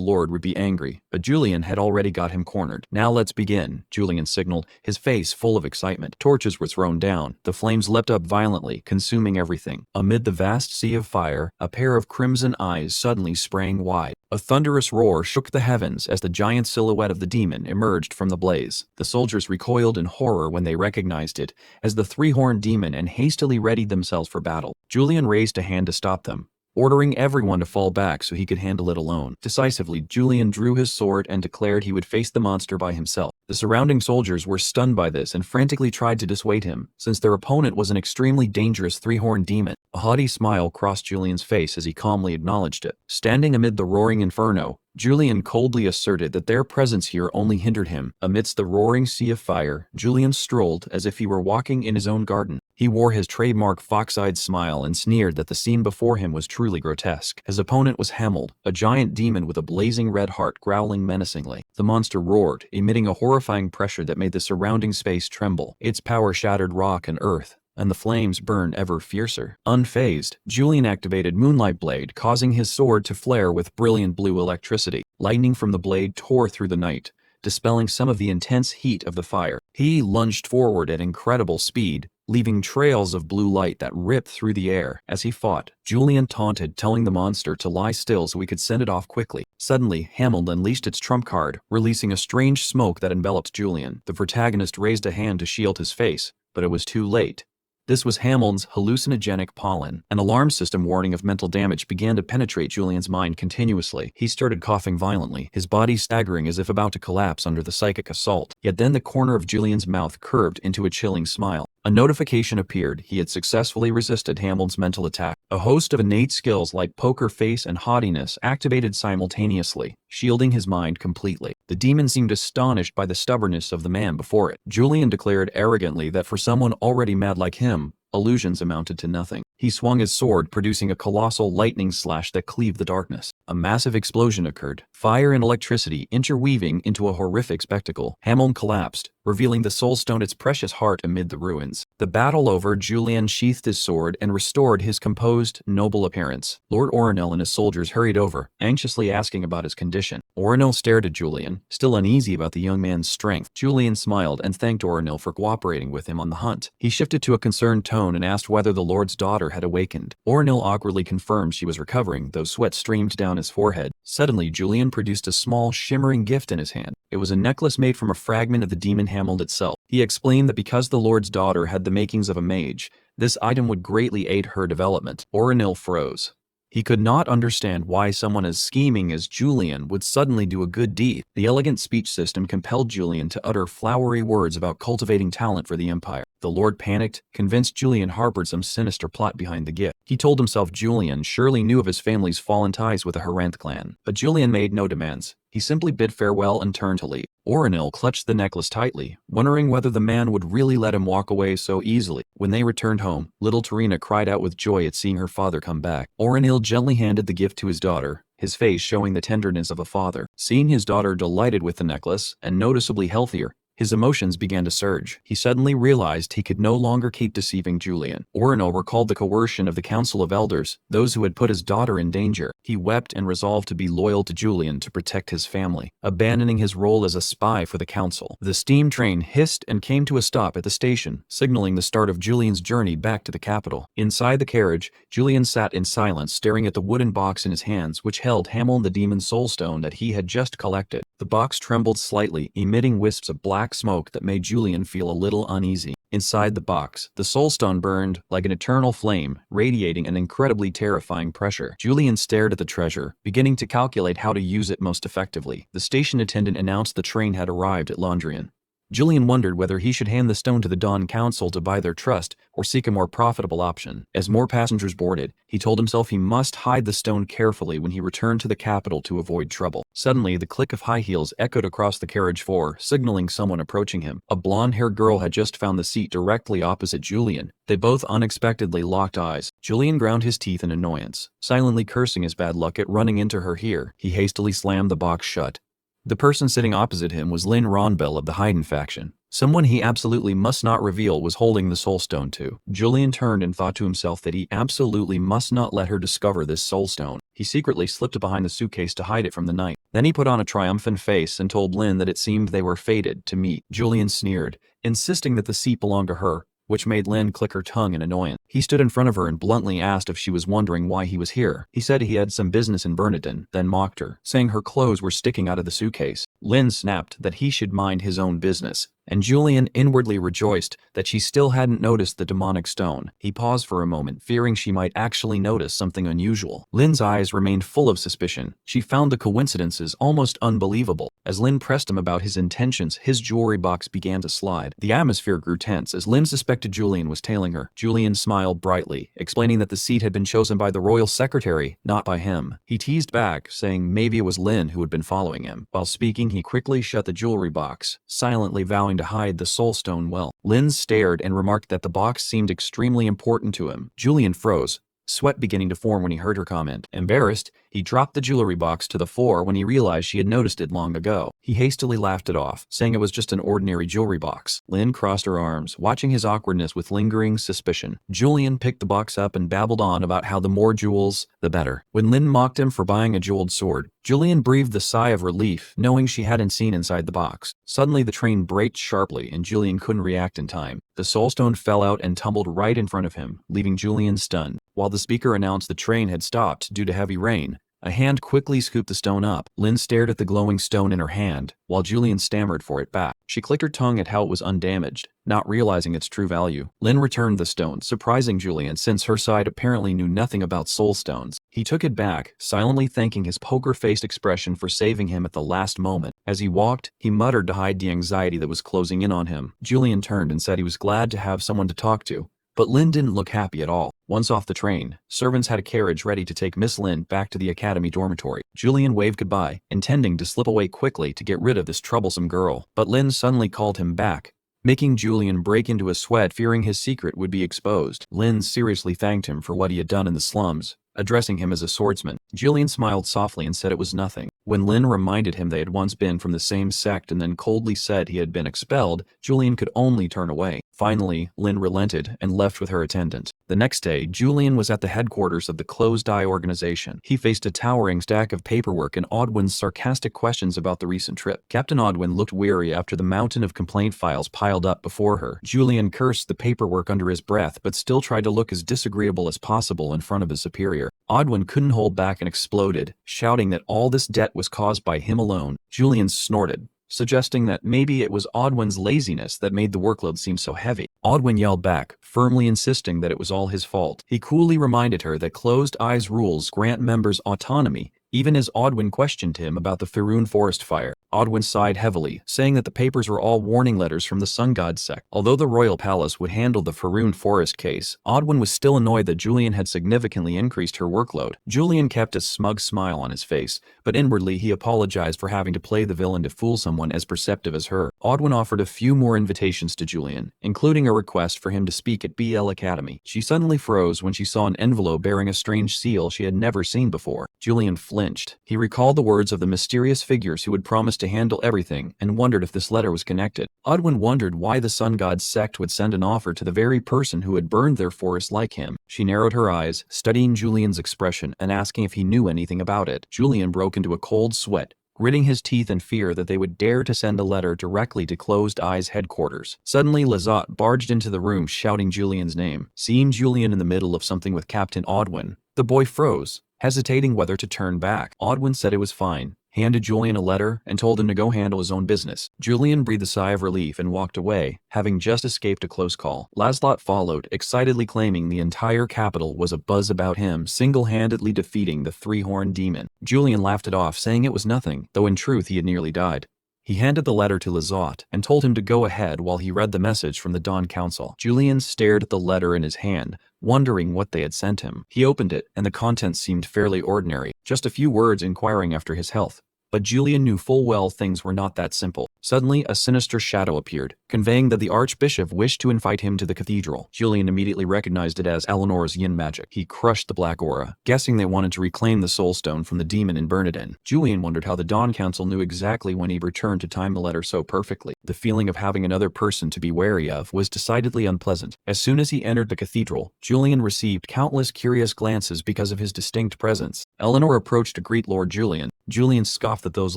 Lord would be angry, but Julian had already got him cornered. Now let's begin, Julian signaled, his face full of excitement. Torches were thrown down. The flames leapt up violently, consuming everything. Amid the vast sea of fire, a pair of crimson eyes suddenly sprang wide. A thunderous roar shook the heavens as the giant silhouette of the demon emerged from the blaze. The soldiers recoiled in horror when they recognized it as the three-horned demon and hastily readied themselves for battle. Julian raised a hand to stop them, ordering everyone to fall back so he could handle it alone. Decisively, Julian drew his sword and declared he would face the monster by himself. The surrounding soldiers were stunned by this and frantically tried to dissuade him, since their opponent was an extremely dangerous three-horned demon. A haughty smile crossed Julian's face as he calmly acknowledged it. Standing amid the roaring inferno, Julian coldly asserted that their presence here only hindered him. Amidst the roaring sea of fire, Julian strolled as if he were walking in his own garden. He wore his trademark fox-eyed smile and sneered that the scene before him was truly grotesque. His opponent was Hammond, a giant demon with a blazing red heart growling menacingly. The monster roared, emitting a horrifying pressure that made the surrounding space tremble. Its power shattered rock and earth, and the flames burned ever fiercer. Unfazed, Julian activated Moonlight Blade, causing his sword to flare with brilliant blue electricity. Lightning from the blade tore through the night, dispelling some of the intense heat of the fire. He lunged forward at incredible speed, leaving trails of blue light that ripped through the air. As he fought, Julian taunted, telling the monster to lie still so we could send it off quickly. Suddenly, Hamel unleashed its trump card, releasing a strange smoke that enveloped Julian. The protagonist raised a hand to shield his face, but it was too late. This was Hameln's hallucinogenic pollen. An alarm system warning of mental damage began to penetrate Julian's mind continuously. He started coughing violently, his body staggering as if about to collapse under the psychic assault. Yet then the corner of Julian's mouth curved into a chilling smile. A notification appeared. He had successfully resisted Hameln's mental attack. A host of innate skills like poker face and haughtiness activated simultaneously, shielding his mind completely. The demon seemed astonished by the stubbornness of the man before it. Julian declared arrogantly that for someone already mad like him, illusions amounted to nothing. He swung his sword, producing a colossal lightning slash that cleaved the darkness. A massive explosion occurred, fire and electricity interweaving into a horrific spectacle. Hamel collapsed, revealing the soulstone, its precious heart, amid the ruins. The battle over, Julian sheathed his sword and restored his composed, noble appearance. Lord Orinil and his soldiers hurried over, anxiously asking about his condition. Orinil stared at Julian, still uneasy about the young man's strength. Julian smiled and thanked Orinil for cooperating with him on the hunt. He shifted to a concerned tone and asked whether the Lord's daughter had awakened. Orinil awkwardly confirmed she was recovering, though sweat streamed down his forehead. Suddenly, Julian produced a small, shimmering gift in his hand. It was a necklace made from a fragment of the demon Hamel itself. He explained that because the Lord's daughter had the makings of a mage, this item would greatly aid her development. Orinil froze. He could not understand why someone as scheming as Julian would suddenly do a good deed. The elegant speech system compelled Julian to utter flowery words about cultivating talent for the Empire. The Lord panicked, convinced Julian harbored some sinister plot behind the gift. He told himself Julian surely knew of his family's fallen ties with the Herenth clan. But Julian made no demands. He simply bid farewell and turned to leave. Orinil clutched the necklace tightly, wondering whether the man would really let him walk away so easily. When they returned home, little Tarina cried out with joy at seeing her father come back. Orinil gently handed the gift to his daughter, his face showing the tenderness of a father. Seeing his daughter delighted with the necklace, and noticeably healthier, his emotions began to surge. He suddenly realized he could no longer keep deceiving Julian. Orinil recalled the coercion of the Council of Elders, those who had put his daughter in danger. He wept and resolved to be loyal to Julian to protect his family, abandoning his role as a spy for the Council. The steam train hissed and came to a stop at the station, signaling the start of Julian's journey back to the capital. Inside the carriage, Julian sat in silence, staring at the wooden box in his hands, which held Hamel the demon soulstone that he had just collected. The box trembled slightly, emitting wisps of black smoke that made Julian feel a little uneasy. Inside the box, the soulstone burned like an eternal flame, radiating an incredibly terrifying pressure. Julian stared at the treasure, beginning to calculate how to use it most effectively. The station attendant announced the train had arrived at Londrian. Julian wondered whether he should hand the stone to the Dawn Council to buy their trust or seek a more profitable option. As more passengers boarded, he told himself he must hide the stone carefully when he returned to the capital to avoid trouble. Suddenly, the click of high heels echoed across the carriage floor, signaling someone approaching him. A blonde-haired girl had just found the seat directly opposite Julian. They both unexpectedly locked eyes. Julian ground his teeth in annoyance, silently cursing his bad luck at running into her here. He hastily slammed the box shut. The person sitting opposite him was Lynn Ronbell of the Heiden faction. Someone he absolutely must not reveal was holding the soulstone too. Julian turned and thought to himself that he absolutely must not let her discover this soulstone. He secretly slipped behind the suitcase to hide it from the night. Then he put on a triumphant face and told Lynn that it seemed they were fated to meet. Julian sneered, insisting that the seat belonged to her, which made Lynn click her tongue in annoyance. He stood in front of her and bluntly asked if she was wondering why he was here. He said he had some business in Bernardin, then mocked her, saying her clothes were sticking out of the suitcase. Lynn snapped that he should mind his own business, and Julian inwardly rejoiced that she still hadn't noticed the demonic stone. He paused for a moment, fearing she might actually notice something unusual. Lynn's eyes remained full of suspicion. She found the coincidences almost unbelievable. As Lynn pressed him about his intentions, his jewelry box began to slide. The atmosphere grew tense as Lynn suspected Julian was tailing her. Julian smiled brightly, explaining that the seat had been chosen by the royal secretary, not by him. He teased back, saying maybe it was Lynn who had been following him. While speaking, he quickly shut the jewelry box, silently vowing to hide the soulstone well. Lynn stared and remarked that the box seemed extremely important to him. Julian froze, sweat beginning to form when he heard her comment. Embarrassed, he dropped the jewelry box to the floor when he realized she had noticed it long ago. He hastily laughed it off, saying it was just an ordinary jewelry box. Lynn crossed her arms, watching his awkwardness with lingering suspicion. Julian picked the box up and babbled on about how the more jewels, the better. When Lynn mocked him for buying a jeweled sword, Julian breathed a sigh of relief, knowing she hadn't seen inside the box. Suddenly the train braked sharply and Julian couldn't react in time. The soulstone fell out and tumbled right in front of him, leaving Julian stunned. While the speaker announced the train had stopped due to heavy rain, a hand quickly scooped the stone up. Lynn stared at the glowing stone in her hand, while Julian stammered for it back. She clicked her tongue at how it was undamaged, not realizing its true value. Lynn returned the stone, surprising Julian since her side apparently knew nothing about soulstones. He took it back, silently thanking his poker-faced expression for saving him at the last moment. As he walked, he muttered to hide the anxiety that was closing in on him. Julian turned and said he was glad to have someone to talk to, but Lynn didn't look happy at all. Once off the train, servants had a carriage ready to take Miss Lynn back to the academy dormitory. Julian waved goodbye, intending to slip away quickly to get rid of this troublesome girl, but Lynn suddenly called him back, making Julian break into a sweat, fearing his secret would be exposed. Lynn seriously thanked him for what he had done in the slums, addressing him as a swordsman. Julian smiled softly and said it was nothing. When Lynn reminded him they had once been from the same sect and then coldly said he had been expelled, Julian could only turn away. Finally, Lynn relented and left with her attendant. The next day, Julian was at the headquarters of the Closed-Eye organization. He faced a towering stack of paperwork and Odwin's sarcastic questions about the recent trip. Captain Odwin looked weary after the mountain of complaint files piled up before her. Julian cursed the paperwork under his breath but still tried to look as disagreeable as possible in front of his superior. Odwin couldn't hold back and exploded, shouting that all this debt was caused by him alone. Julian snorted, suggesting that maybe it was Odwin's laziness that made the workload seem so heavy. Odwin yelled back, firmly insisting that it was all his fault. He coolly reminded her that Closed Eye's rules grant members autonomy, even as Odwin questioned him about the Faerun forest fire. Odwin sighed heavily, saying that the papers were all warning letters from the Sun God sect. Although the royal palace would handle the Faerun forest case, Odwin was still annoyed that Julian had significantly increased her workload. Julian kept a smug smile on his face, but inwardly he apologized for having to play the villain to fool someone as perceptive as her. Odwin offered a few more invitations to Julian, including a request for him to speak at BL Academy. She suddenly froze when she saw an envelope bearing a strange seal she had never seen before. Julian flinched. He recalled the words of the mysterious figures who had promised to handle everything and wondered if this letter was connected. Odwin wondered why the Sun God sect would send an offer to the very person who had burned their forest like him. She narrowed her eyes, studying Julian's expression and asking if he knew anything about it. Julian broke into a cold sweat, gritting his teeth in fear that they would dare to send a letter directly to Closed Eye's headquarters. Suddenly, Lizotte barged into the room shouting Julian's name. Seeing Julian in the middle of something with Captain Odwin, the boy froze, hesitating whether to turn back. Odwin said it was fine, handed Julian a letter, and told him to go handle his own business. Julian breathed a sigh of relief and walked away, having just escaped a close call. Laszlo followed, excitedly claiming the entire capital was abuzz about him single-handedly defeating the three-horned demon. Julian laughed it off, saying it was nothing, though in truth he had nearly died. He handed the letter to Lizotte and told him to go ahead while he read the message from the Dawn Council. Julian stared at the letter in his hand, wondering what they had sent him. He opened it, and the contents seemed fairly ordinary, just a few words inquiring after his health. But Julian knew full well things were not that simple. Suddenly, a sinister shadow appeared, conveying that the Archbishop wished to invite him to the cathedral. Julian immediately recognized it as Eleanor's yin magic. He crushed the black aura, guessing they wanted to reclaim the soul stone from the demon and burn it in. Julian wondered how the Dawn Council knew exactly when he returned to time the letter so perfectly. The feeling of having another person to be wary of was decidedly unpleasant. As soon as he entered the cathedral, Julian received countless curious glances because of his distinct presence. Eleanor approached to greet Lord Julian. Julian scoffed that those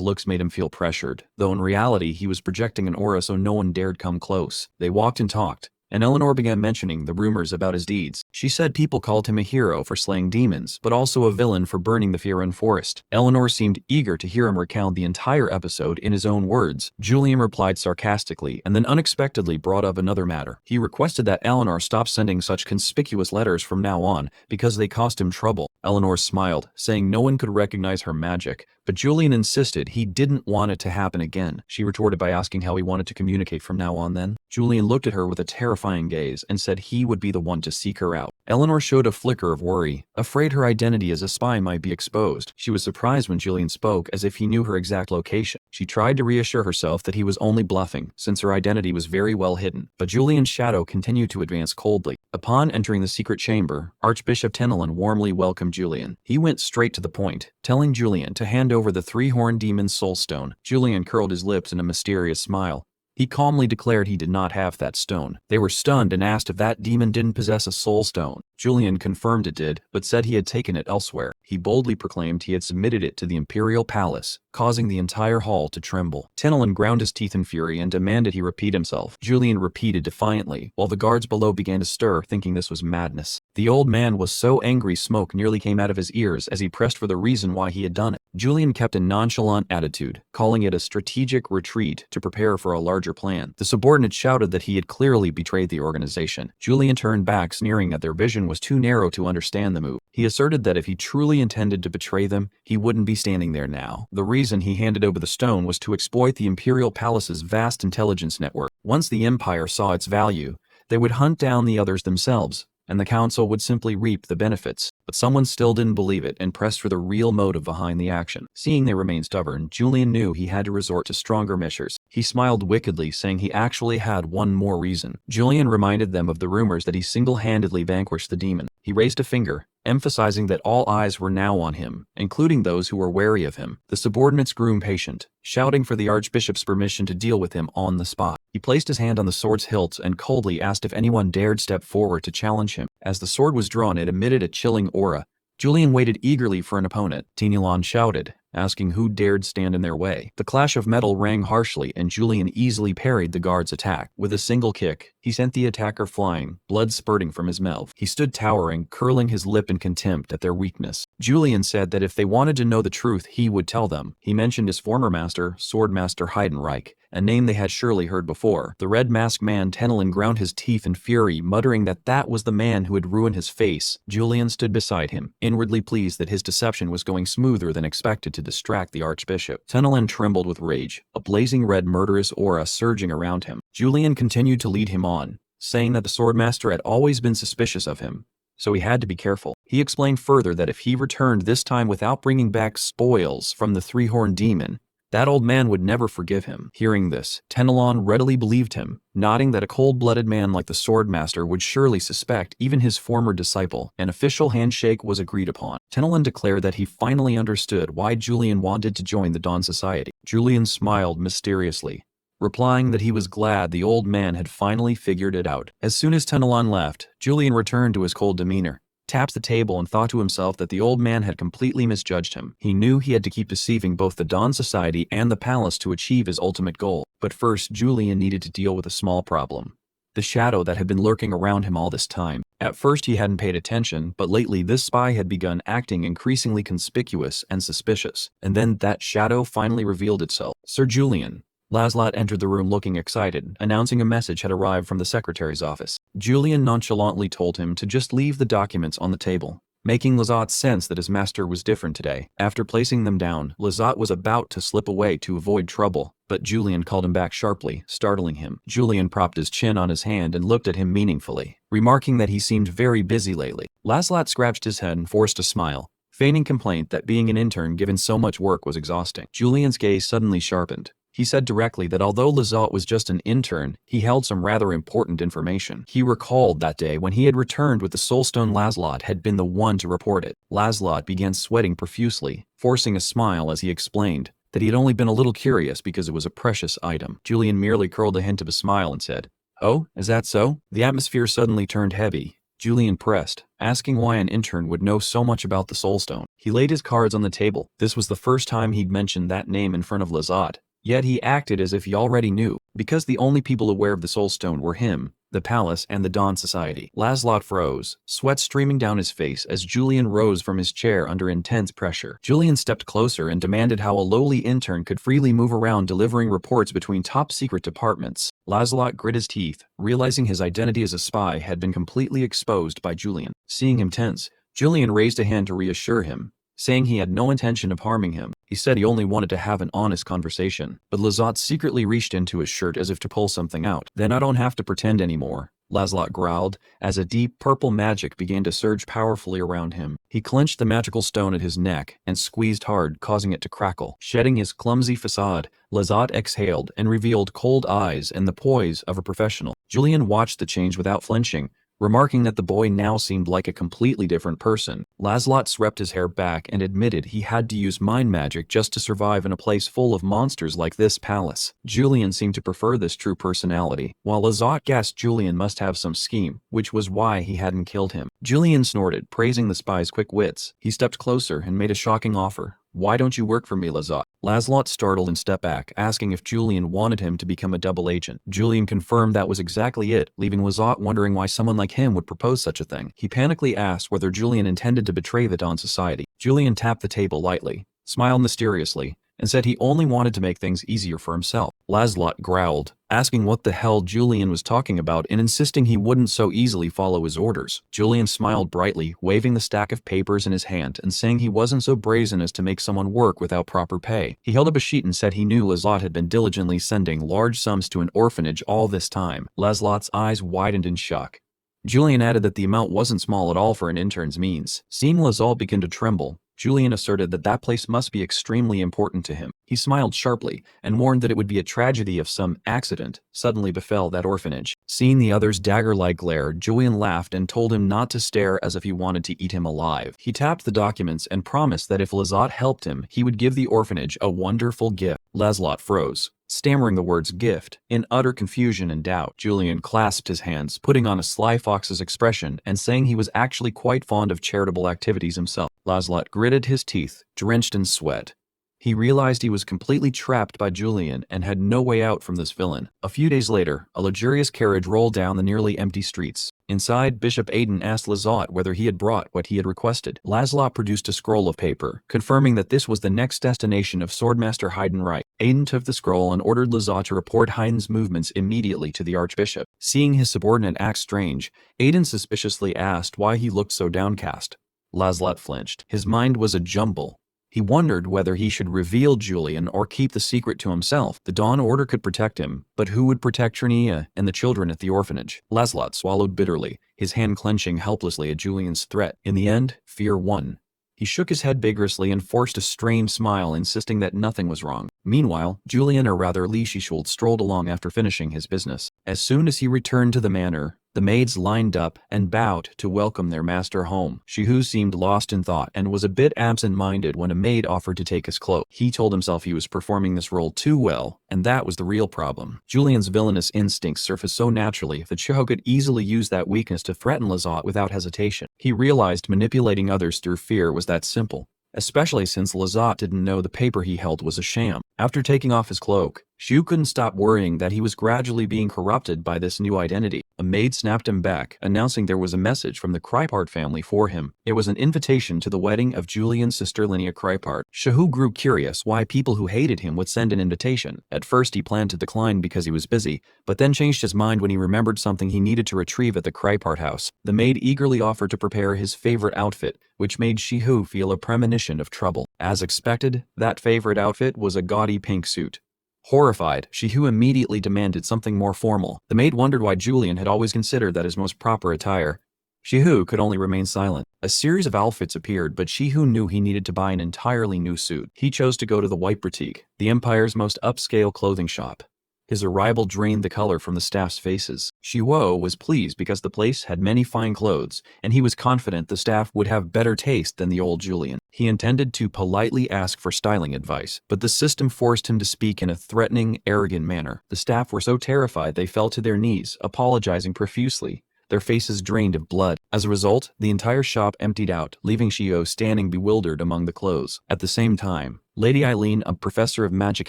looks made him feel pressured, though in reality he was projecting an aura so no one dared come close. They walked and talked, and Eleanor began mentioning the rumors about his deeds. She said people called him a hero for slaying demons, but also a villain for burning the Faerun forest. Eleanor seemed eager to hear him recount the entire episode in his own words. Julian replied sarcastically and then unexpectedly brought up another matter. He requested that Eleanor stop sending such conspicuous letters from now on because they cost him trouble. Eleanor smiled, saying no one could recognize her magic, but Julian insisted he didn't want it to happen again. She retorted by asking how he wanted to communicate from now on then. Julian looked at her with a terrifying gaze and said he would be the one to seek her out. Eleanor showed a flicker of worry, afraid her identity as a spy might be exposed. She was surprised when Julian spoke as if he knew her exact location. She tried to reassure herself that he was only bluffing, since her identity was very well hidden, but Julian's shadow continued to advance coldly. Upon entering the secret chamber, Archbishop Tenelin warmly welcomed Julian. He went straight to the point, telling Julian to hand over the three-horned demon's soul stone. Julian curled his lips in a mysterious smile. He calmly declared he did not have that stone. They were stunned and asked if that demon didn't possess a soul stone. Julian confirmed it did, but said he had taken it elsewhere. He boldly proclaimed he had submitted it to the imperial palace, causing the entire hall to tremble. Tenelin ground his teeth in fury and demanded he repeat himself. Julian repeated defiantly, while the guards below began to stir, thinking this was madness. The old man was so angry smoke nearly came out of his ears as he pressed for the reason why he had done it. Julian kept a nonchalant attitude, calling it a strategic retreat to prepare for a larger plan. The subordinate shouted that he had clearly betrayed the organization. Julian turned back, sneering that their vision was too narrow to understand the move. He asserted that if he truly intended to betray them, he wouldn't be standing there now. The reason he handed over the stone was to exploit the Imperial Palace's vast intelligence network. Once the Empire saw its value, they would hunt down the others themselves, and the Council would simply reap the benefits. But someone still didn't believe it and pressed for the real motive behind the action. Seeing they remained stubborn, Julian knew he had to resort to stronger measures. He smiled wickedly, saying he actually had one more reason. Julian reminded them of the rumors that he single-handedly vanquished the demon. He raised a finger, emphasizing that all eyes were now on him, including those who were wary of him. The subordinates grew impatient, shouting for the Archbishop's permission to deal with him on the spot. He placed his hand on the sword's hilt and coldly asked if anyone dared step forward to challenge him. As the sword was drawn, it emitted a chilling aura. Julian waited eagerly for an opponent. Tenelin shouted, asking who dared stand in their way. The clash of metal rang harshly, and Julian easily parried the guard's attack. With a single kick, he sent the attacker flying, blood spurting from his mouth. He stood towering, curling his lip in contempt at their weakness. Julian said that if they wanted to know the truth, he would tell them. He mentioned his former master, Swordmaster Heiden, a name they had surely heard before. The red-masked man Tenelin ground his teeth in fury, muttering that that was the man who had ruined his face. Julian stood beside him, inwardly pleased that his deception was going smoother than expected to distract the Archbishop. Tenelin trembled with rage, a blazing red murderous aura surging around him. Julian continued to lead him on, saying that the Swordmaster had always been suspicious of him, so he had to be careful. He explained further that if he returned this time without bringing back spoils from the three-horned demon, that old man would never forgive him. Hearing this, Tenelin readily believed him, nodding that a cold-blooded man like the Swordmaster would surely suspect even his former disciple. An official handshake was agreed upon. Tenelin declared that he finally understood why Julian wanted to join the Dawn Society. Julian smiled mysteriously, replying that he was glad the old man had finally figured it out. As soon as Tenelin left, Julian returned to his cold demeanor, tapped the table and thought to himself that the old man had completely misjudged him. He knew he had to keep deceiving both the Dawn Society and the palace to achieve his ultimate goal. But first, Julian needed to deal with a small problem: the shadow that had been lurking around him all this time. At first he hadn't paid attention, but lately this spy had begun acting increasingly conspicuous and suspicious. And then that shadow finally revealed itself. Sir Julian. Laszlo entered the room looking excited, announcing a message had arrived from the secretary's office. Julian nonchalantly told him to just leave the documents on the table, making Laszlo sense that his master was different today. After placing them down, Laszlo was about to slip away to avoid trouble, but Julian called him back sharply, startling him. Julian propped his chin on his hand and looked at him meaningfully, remarking that he seemed very busy lately. Laszlo scratched his head and forced a smile, feigning complaint that being an intern given so much work was exhausting. Julian's gaze suddenly sharpened. He said directly that although Laszlo was just an intern, he held some rather important information. He recalled that day when he had returned with the soulstone. Laszlo had been the one to report it. Laszlo began sweating profusely, forcing a smile as he explained that he had only been a little curious because it was a precious item. Julian merely curled a hint of a smile and said, "Oh, is that so?" The atmosphere suddenly turned heavy. Julian pressed, asking why an intern would know so much about the soulstone. He laid his cards on the table. This was the first time he'd mentioned that name in front of Laszlo. Yet he acted as if he already knew, because the only people aware of the soulstone were him, the palace, and the Dawn Society. Laszlo froze, sweat streaming down his face as Julian rose from his chair under intense pressure. Julian stepped closer and demanded how a lowly intern could freely move around delivering reports between top-secret departments. Laszlo grit his teeth, realizing his identity as a spy had been completely exposed by Julian. Seeing him tense, Julian raised a hand to reassure him, saying he had no intention of harming him. He said he only wanted to have an honest conversation. But Laszlo secretly reached into his shirt as if to pull something out. "Then I don't have to pretend anymore," Laszlo growled, as a deep purple magic began to surge powerfully around him. He clenched the magical stone at his neck and squeezed hard, causing it to crackle. Shedding his clumsy facade, Laszlo exhaled and revealed cold eyes and the poise of a professional. Julian watched the change without flinching, remarking that the boy now seemed like a completely different person. Laszlo swept his hair back and admitted he had to use mind magic just to survive in a place full of monsters like this palace. Julian seemed to prefer this true personality, while Laszlo guessed Julian must have some scheme, which was why he hadn't killed him. Julian snorted, praising the spy's quick wits. He stepped closer and made a shocking offer. "Why don't you work for me, Laszlo?" Laszlo startled and stepped back, asking if Julian wanted him to become a double agent. Julian confirmed that was exactly it, leaving Laszlo wondering why someone like him would propose such a thing. He panically asked whether Julian intended to betray the Dawn Society. Julian tapped the table lightly, smiled mysteriously, and said he only wanted to make things easier for himself. Laszlo growled, asking what the hell Julian was talking about and insisting he wouldn't so easily follow his orders. Julian smiled brightly, waving the stack of papers in his hand and saying he wasn't so brazen as to make someone work without proper pay. He held up a sheet and said he knew Laszlo had been diligently sending large sums to an orphanage all this time. Laszlo's eyes widened in shock. Julian added that the amount wasn't small at all for an intern's means. Seeing Laszlo begin to tremble, Julian asserted that that place must be extremely important to him. He smiled sharply and warned that it would be a tragedy if some accident suddenly befell that orphanage. Seeing the other's dagger-like glare, Julian laughed and told him not to stare as if he wanted to eat him alive. He tapped the documents and promised that if Laszlo helped him, he would give the orphanage a wonderful gift. Laszlo froze, stammering the words gift. In utter confusion and doubt, Julian clasped his hands, putting on a sly fox's expression and saying he was actually quite fond of charitable activities himself. Laszlo gritted his teeth, drenched in sweat. He realized he was completely trapped by Julian and had no way out from this villain. A few days later, a luxurious carriage rolled down the nearly empty streets. Inside, Bishop Heiden asked Laszlo whether he had brought what he had requested. Laszlo produced a scroll of paper, confirming that this was the next destination of Swordmaster Heiden Wright. Heiden took the scroll and ordered Laszlo to report Heiden's movements immediately to the Archbishop. Seeing his subordinate act strange, Heiden suspiciously asked why he looked so downcast. Laszlo flinched. His mind was a jumble. He wondered whether he should reveal Julian or keep the secret to himself. The Dawn Order could protect him, but who would protect Trinia and the children at the orphanage? Laszlo swallowed bitterly, his hand clenching helplessly at Julian's threat. In the end, fear won. He shook his head vigorously and forced a strained smile, insisting that nothing was wrong. Meanwhile, Julian, or rather Li Shishuld, strolled along after finishing his business. As soon as he returned to the manor, the maids lined up and bowed to welcome their master home. Shihu seemed lost in thought and was a bit absent-minded when a maid offered to take his cloak. He told himself he was performing this role too well, and that was the real problem. Julian's villainous instincts surfaced so naturally that Shihu could easily use that weakness to threaten Laszlo without hesitation. He realized manipulating others through fear was that simple, especially since Laszlo didn't know the paper he held was a sham. After taking off his cloak, Shu couldn't stop worrying that he was gradually being corrupted by this new identity. A maid snapped him back, announcing there was a message from the Krypart family for him. It was an invitation to the wedding of Julian's sister Linnea Krypart. Shahu grew curious why people who hated him would send an invitation. At first he planned to decline because he was busy, but then changed his mind when he remembered something he needed to retrieve at the Krypart house. The maid eagerly offered to prepare his favorite outfit, which made Shihu feel a premonition of trouble. As expected, that favorite outfit was a gaudy pink suit. Horrified, Shihu immediately demanded something more formal. The maid wondered why Julian had always considered that his most proper attire. Shihu could only remain silent. A series of outfits appeared, but Shihu knew he needed to buy an entirely new suit. He chose to go to the White Boutique, the Empire's most upscale clothing shop. His arrival drained the color from the staff's faces. Shihuo was pleased because the place had many fine clothes, and he was confident the staff would have better taste than the old Julian. He intended to politely ask for styling advice, but the system forced him to speak in a threatening, arrogant manner. The staff were so terrified they fell to their knees, apologizing profusely, their faces drained of blood. As a result, the entire shop emptied out, leaving Shihuo standing bewildered among the clothes. At the same time, Lady Eileen, a professor of magic,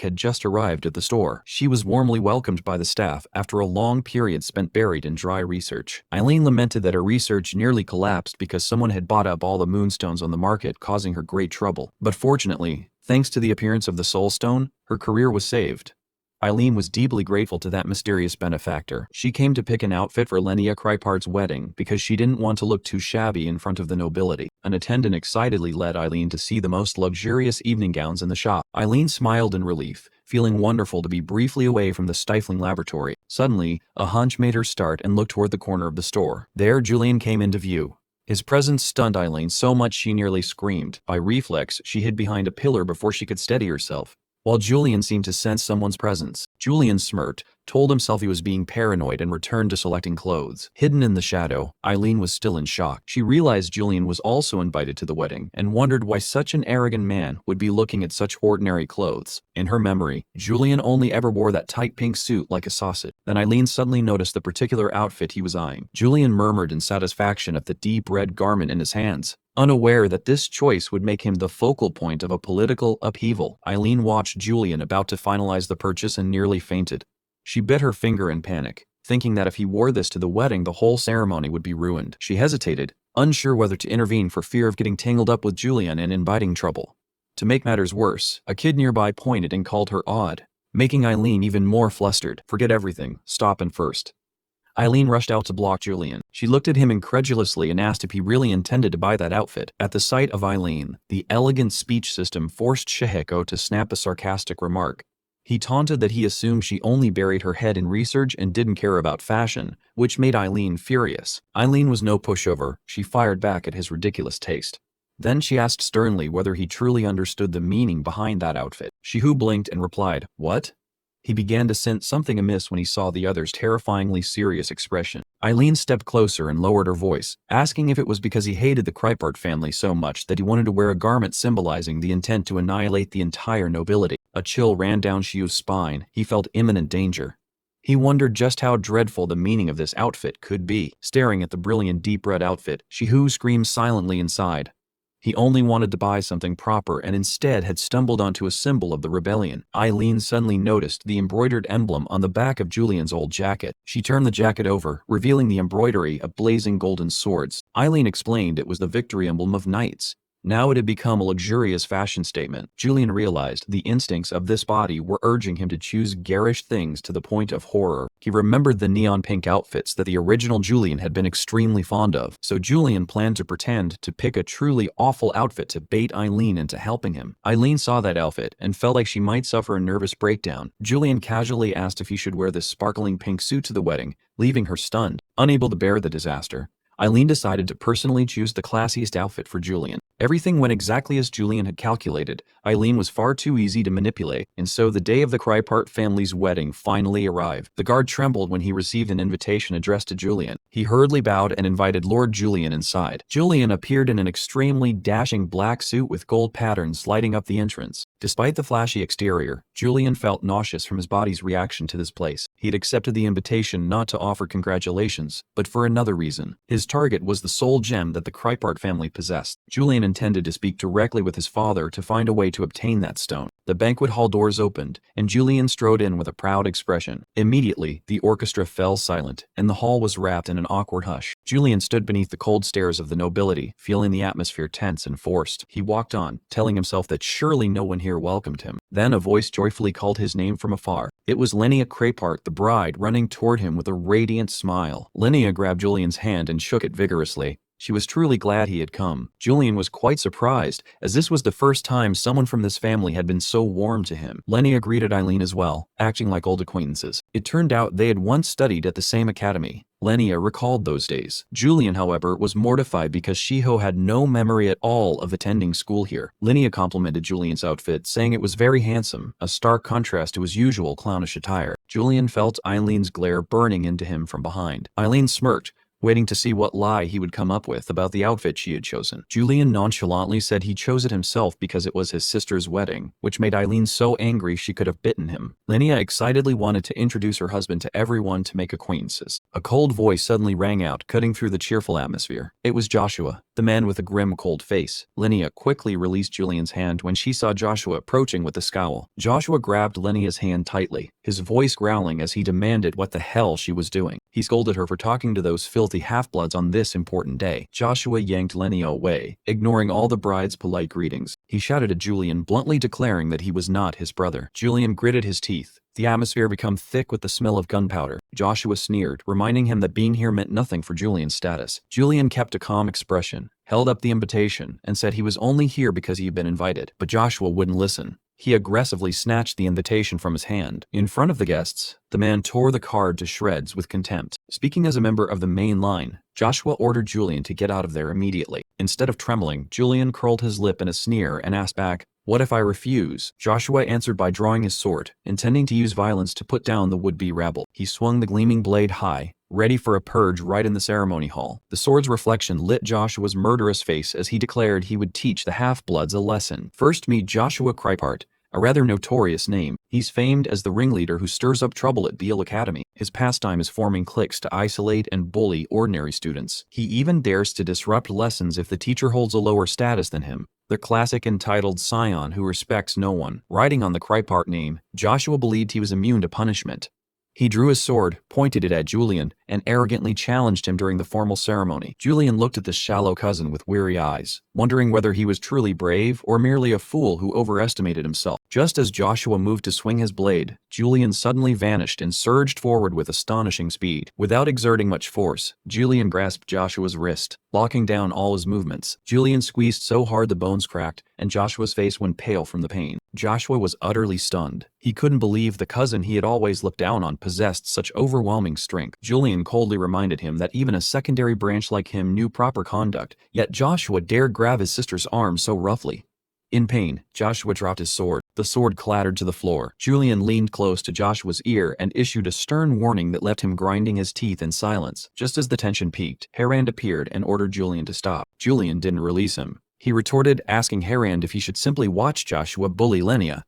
had just arrived at the store. She was warmly welcomed by the staff after a long period spent buried in dry research. Eileen lamented that her research nearly collapsed because someone had bought up all the moonstones on the market, causing her great trouble. But fortunately, thanks to the appearance of the Soul Stone, her career was saved. Eileen was deeply grateful to that mysterious benefactor. She came to pick an outfit for Linnea Krypart's wedding because she didn't want to look too shabby in front of the nobility. An attendant excitedly led Eileen to see the most luxurious evening gowns in the shop. Eileen smiled in relief, feeling wonderful to be briefly away from the stifling laboratory. Suddenly, a hunch made her start and look toward the corner of the store. There, Julian came into view. His presence stunned Eileen so much she nearly screamed. By reflex, she hid behind a pillar before she could steady herself. While Julian seemed to sense someone's presence, Julian smirked, told himself he was being paranoid and returned to selecting clothes. Hidden in the shadow, Eileen was still in shock. She realized Julian was also invited to the wedding and wondered why such an arrogant man would be looking at such ordinary clothes. In her memory, Julian only ever wore that tight pink suit like a sausage. Then Eileen suddenly noticed the particular outfit he was eyeing. Julian murmured in satisfaction at the deep red garment in his hands, unaware that this choice would make him the focal point of a political upheaval. Eileen watched Julian about to finalize the purchase and nearly fainted. She bit her finger in panic, thinking that if he wore this to the wedding, the whole ceremony would be ruined. She hesitated, unsure whether to intervene for fear of getting tangled up with Julian and inviting trouble. To make matters worse, a kid nearby pointed and called her odd, making Eileen even more flustered. Forget everything, stop and first. Eileen rushed out to block Julian. She looked at him incredulously and asked if he really intended to buy that outfit. At the sight of Eileen, the elegant speech system forced Shiheko to snap a sarcastic remark. He taunted that he assumed she only buried her head in research and didn't care about fashion, which made Eileen furious. Eileen was no pushover. She fired back at his ridiculous taste. Then she asked sternly whether he truly understood the meaning behind that outfit. Shihu blinked and replied, "What?" He began to sense something amiss when he saw the other's terrifyingly serious expression. Eileen stepped closer and lowered her voice, asking if it was because he hated the Krypart family so much that he wanted to wear a garment symbolizing the intent to annihilate the entire nobility. A chill ran down Shiu's spine. He felt imminent danger. He wondered just how dreadful the meaning of this outfit could be. Staring at the brilliant deep red outfit, Shihu screamed silently inside. He only wanted to buy something proper and instead had stumbled onto a symbol of the rebellion. Eileen suddenly noticed the embroidered emblem on the back of Julian's old jacket. She turned the jacket over, revealing the embroidery of blazing golden swords. Eileen explained it was the victory emblem of knights. Now it had become a luxurious fashion statement. Julian realized the instincts of this body were urging him to choose garish things to the point of horror. He remembered the neon pink outfits that the original Julian had been extremely fond of, so Julian planned to pretend to pick a truly awful outfit to bait Eileen into helping him. Eileen saw that outfit and felt like she might suffer a nervous breakdown. Julian casually asked if he should wear this sparkling pink suit to the wedding, leaving her stunned. Unable to bear the disaster, Eileen decided to personally choose the classiest outfit for Julian. Everything went exactly as Julian had calculated. Eileen was far too easy to manipulate, and so the day of the Krypart family's wedding finally arrived. The guard trembled when he received an invitation addressed to Julian. He hurriedly bowed and invited Lord Julian inside. Julian appeared in an extremely dashing black suit with gold patterns lighting up the entrance. Despite the flashy exterior, Julian felt nauseous from his body's reaction to this place. He had accepted the invitation not to offer congratulations, but for another reason. His target was the sole gem that the Krypart family possessed. Julian intended to speak directly with his father to find a way to obtain that stone. The banquet hall doors opened, and Julian strode in with a proud expression. Immediately, the orchestra fell silent, and the hall was wrapped in an awkward hush. Julian stood beneath the cold stares of the nobility, feeling the atmosphere tense and forced. He walked on, telling himself that surely no one here welcomed him. Then a voice joyfully called his name from afar. It was Linnea Krypart, the bride, running toward him with a radiant smile. Linnea grabbed Julian's hand and shook it vigorously. She was truly glad he had come. Julian was quite surprised, as this was the first time someone from this family had been so warm to him. Linnea greeted Eileen as well, acting like old acquaintances. It turned out they had once studied at the same academy. Linnea recalled those days. Julian, however, was mortified because Shiho had no memory at all of attending school here. Linnea complimented Julian's outfit, saying it was very handsome, a stark contrast to his usual clownish attire. Julian felt Eileen's glare burning into him from behind. Eileen smirked, waiting to see what lie he would come up with about the outfit she had chosen. Julian nonchalantly said he chose it himself because it was his sister's wedding, which made Eileen so angry she could have bitten him. Linnea excitedly wanted to introduce her husband to everyone to make acquaintances. A cold voice suddenly rang out, cutting through the cheerful atmosphere. It was Joshua, the man with a grim, cold face. Linnea quickly released Julian's hand when she saw Joshua approaching with a scowl. Joshua grabbed Linnea's hand tightly, his voice growling as he demanded what the hell she was doing. He scolded her for talking to those filthy half-bloods on this important day. Joshua yanked Linnea away, ignoring all the bride's polite greetings. He shouted at Julian, bluntly declaring that he was not his brother. Julian gritted his teeth, the atmosphere became thick with the smell of gunpowder. Joshua sneered, reminding him that being here meant nothing for Julian's status. Julian kept a calm expression, held up the invitation, and said he was only here because he had been invited. But Joshua wouldn't listen. He aggressively snatched the invitation from his hand. In front of the guests, the man tore the card to shreds with contempt. Speaking as a member of the main line, Joshua ordered Julian to get out of there immediately. Instead of trembling, Julian curled his lip in a sneer and asked back, "What if I refuse?" Joshua answered by drawing his sword, intending to use violence to put down the would-be rebel. He swung the gleaming blade high, ready for a purge right in the ceremony hall. The sword's reflection lit Joshua's murderous face as he declared he would teach the half-bloods a lesson. First meet Joshua Krypart, a rather notorious name. He's famed as the ringleader who stirs up trouble at Beale Academy. His pastime is forming cliques to isolate and bully ordinary students. He even dares to disrupt lessons if the teacher holds a lower status than him. The classic entitled scion who respects no one. Riding on the Krypart name, Joshua believed he was immune to punishment. He drew his sword, pointed it at Julian, and arrogantly challenged him during the formal ceremony. Julian looked at this shallow cousin with weary eyes, wondering whether he was truly brave or merely a fool who overestimated himself. Just as Joshua moved to swing his blade, Julian suddenly vanished and surged forward with astonishing speed. Without exerting much force, Julian grasped Joshua's wrist, locking down all his movements. Julian squeezed so hard the bones cracked, and Joshua's face went pale from the pain. Joshua was utterly stunned. He couldn't believe the cousin he had always looked down on possessed such overwhelming strength. Julian coldly reminded him that even a secondary branch like him knew proper conduct, yet Joshua dared grab his sister's arm so roughly. In pain, Joshua dropped his sword. The sword clattered to the floor. Julian leaned close to Joshua's ear and issued a stern warning that left him grinding his teeth in silence. Just as the tension peaked, Heiden appeared and ordered Julian to stop. Julian didn't release him. He retorted, asking Heiden if he should simply watch Joshua bully Lynn.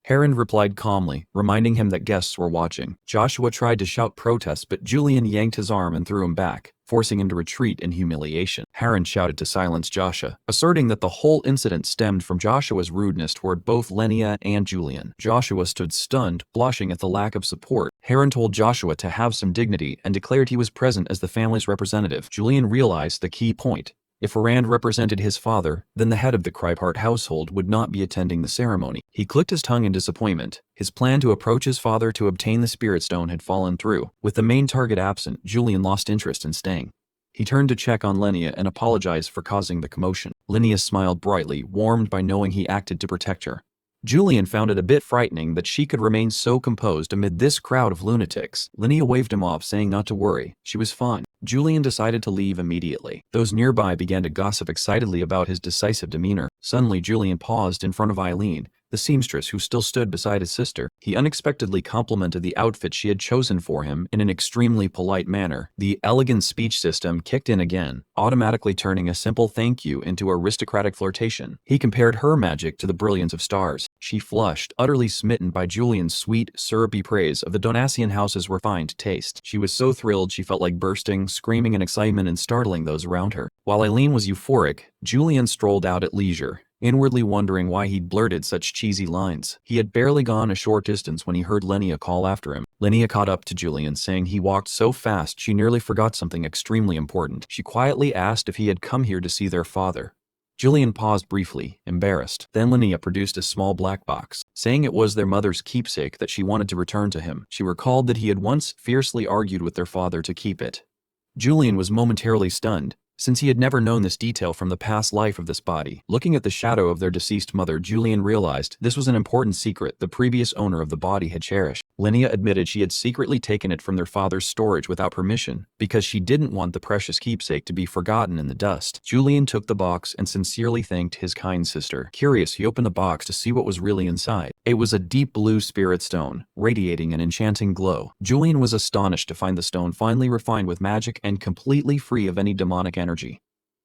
Heiden replied calmly, reminding him that guests were watching. Joshua tried to shout protests, but Julian yanked his arm and threw him back, forcing him to retreat in humiliation. Heiden shouted to silence Joshua, asserting that the whole incident stemmed from Joshua's rudeness toward both Lynn and Julian. Joshua stood stunned, blushing at the lack of support. Heiden told Joshua to have some dignity and declared he was present as the family's representative. Julian realized the key point. If Rand represented his father, then the head of the Krypart household would not be attending the ceremony. He clicked his tongue in disappointment. His plan to approach his father to obtain the Spirit Stone had fallen through. With the main target absent, Julian lost interest in staying. He turned to check on Lynn and apologized for causing the commotion. Lynn smiled brightly, warmed by knowing he acted to protect her. Julian found it a bit frightening that she could remain so composed amid this crowd of lunatics. Lynn waved him off, saying not to worry. She was fine. Julian decided to leave immediately. Those nearby began to gossip excitedly about his decisive demeanor. Suddenly, Julian paused in front of Eileen, the seamstress who still stood beside his sister. He unexpectedly complimented the outfit she had chosen for him in an extremely polite manner. The elegant speech system kicked in again, automatically turning a simple thank you into aristocratic flirtation. He compared her magic to the brilliance of stars. She flushed, utterly smitten by Julian's sweet, syrupy praise of the Donacian house's refined taste. She was so thrilled she felt like bursting, screaming in excitement and startling those around her. While Eileen was euphoric, Julian strolled out at leisure, inwardly wondering why he'd blurted such cheesy lines. He had barely gone a short distance when he heard Lynn call after him. Lynn caught up to Julian, saying he walked so fast she nearly forgot something extremely important. She quietly asked if he had come here to see their father. Julian paused briefly, embarrassed. Then Lynn produced a small black box, saying it was their mother's keepsake that she wanted to return to him. She recalled that he had once fiercely argued with their father to keep it. Julian was momentarily stunned, since he had never known this detail from the past life of this body. Looking at the shadow of their deceased mother, Julian realized this was an important secret the previous owner of the body had cherished. Lynn admitted she had secretly taken it from their father's storage without permission, because she didn't want the precious keepsake to be forgotten in the dust. Julian took the box and sincerely thanked his kind sister. Curious, he opened the box to see what was really inside. It was a deep blue spirit stone, radiating an enchanting glow. Julian was astonished to find the stone finely refined with magic and completely free of any demonic energy.